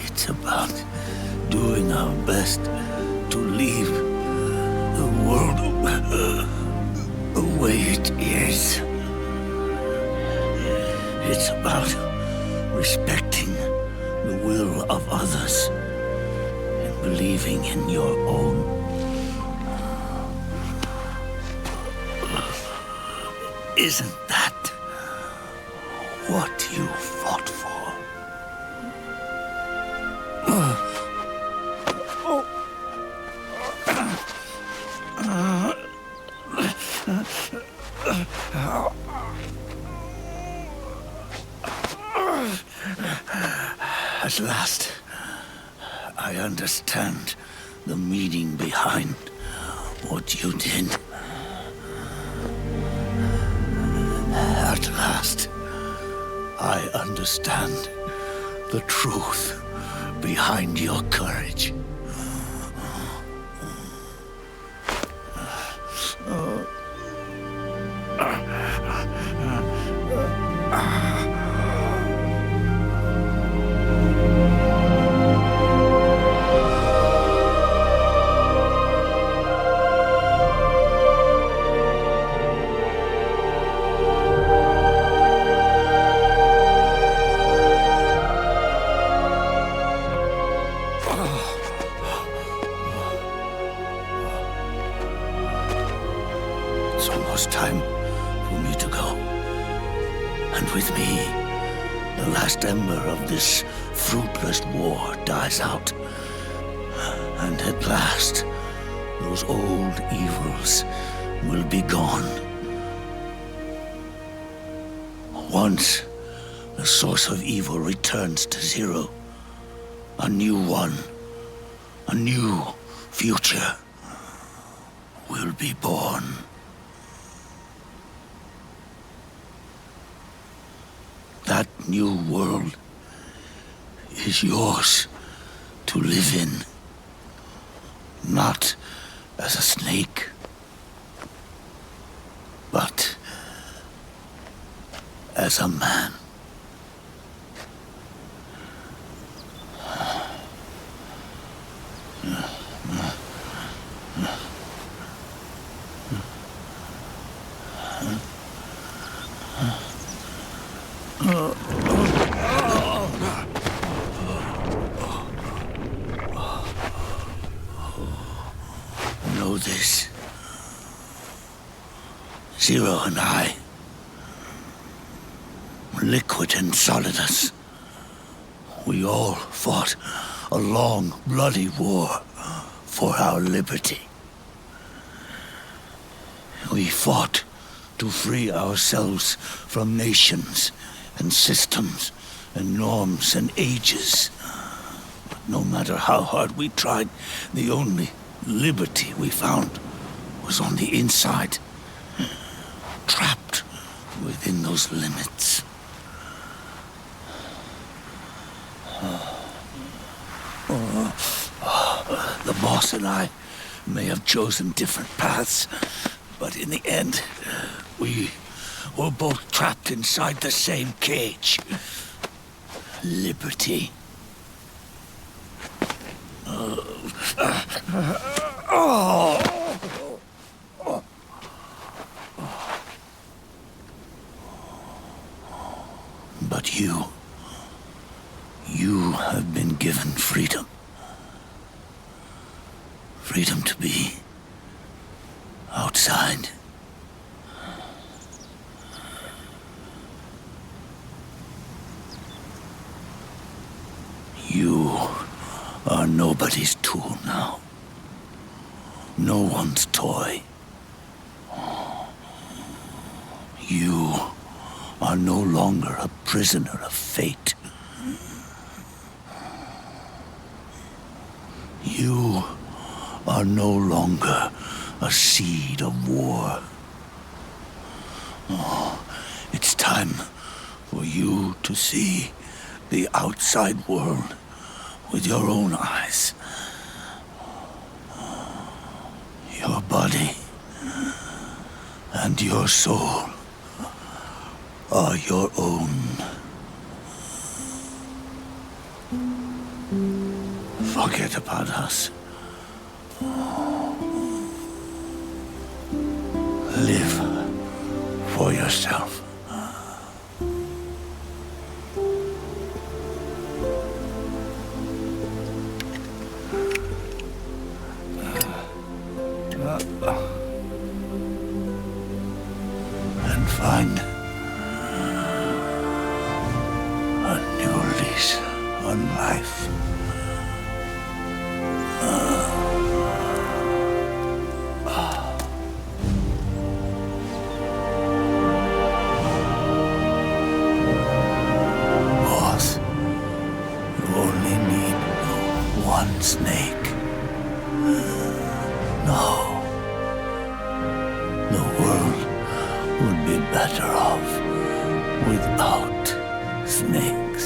It's about doing our best to leave the world the way it is. It's about respecting the will of others and believing in your own. Isn't that what you fought for? At last, I understand the meaning behind what you did. At last, I understand the truth behind your courage. It's almost time for me to go. And with me, the last ember of this fruitless war dies out. And at last, those old evils will be gone. Once the source of evil returns to zero, a new one, a new future will be born. That new world is yours to live in, not as a snake, but as a man. Know this. Zero and I, Liquid and Solidus, we all fought a long, bloody war for our liberty. We fought to free ourselves from nations and systems and norms and ages. But no matter how hard we tried, the only liberty we found was on the inside, trapped within those limits. The boss and I may have chosen different paths, but in the end, we were both trapped inside the same cage. Liberty. But you have been given freedom. Freedom to be outside. You are nobody's tool now. No one's toy. You are no longer a prisoner of fate. You are no longer a seed of war. It's time for you to see the outside world with your own eyes. Your body and your soul are your own. Forget about us. Live for yourself. And find a new lease on life. Boss, you only need one snake. No. The world would be better off without snakes.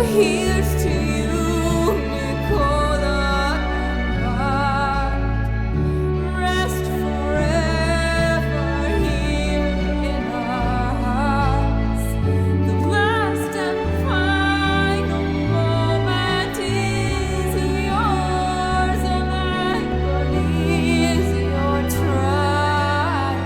here's to you, Nicola and Bart. Rest forever here in our hearts. The last and final moment is yours, and I believe your triumph.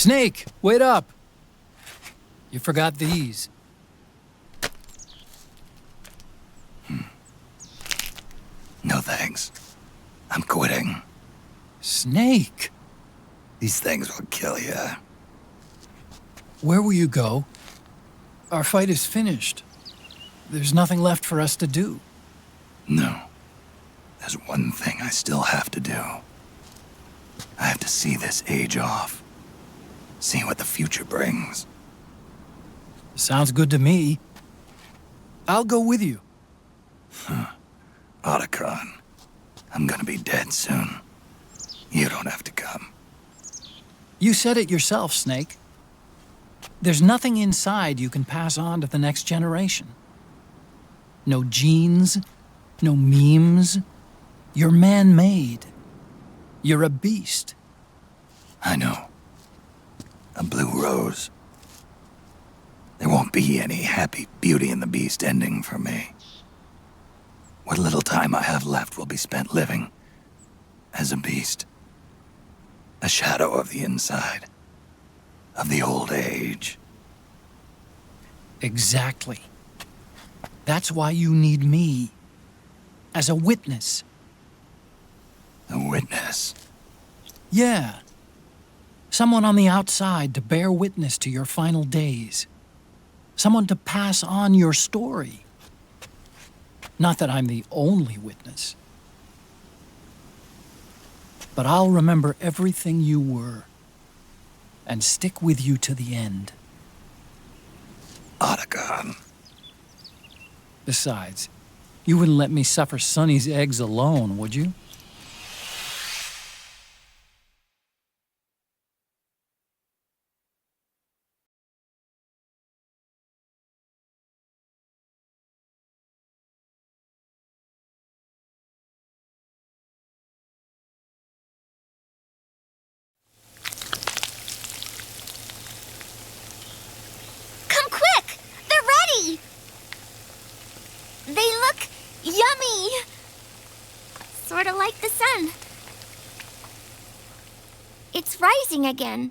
Snake, wait up! You forgot these. No thanks. I'm quitting. Snake! These things will kill you. Where will you go? Our fight is finished. There's nothing left for us to do. No. There's one thing I still have to do. I have to see this age off. See what the future brings. Sounds good to me. I'll go with you. Otacon, I'm gonna be dead soon. You don't have to come. You said it yourself, Snake. There's nothing inside you can pass on to the next generation. No genes, no memes. You're man-made. You're a beast. I know. A blue rose. There won't be any happy Beauty and the Beast ending for me. What little time I have left will be spent living as a beast. A shadow of the inside. Of the old age. Exactly. That's why you need me. As a witness. A witness? Yeah. Someone on the outside to bear witness to your final days. Someone to pass on your story. Not that I'm the only witness. But I'll remember everything you were. And stick with you to the end. Otacon. Besides, you wouldn't let me suffer Sonny's eggs alone, would you? They look yummy. Sort of like the sun. It's rising again.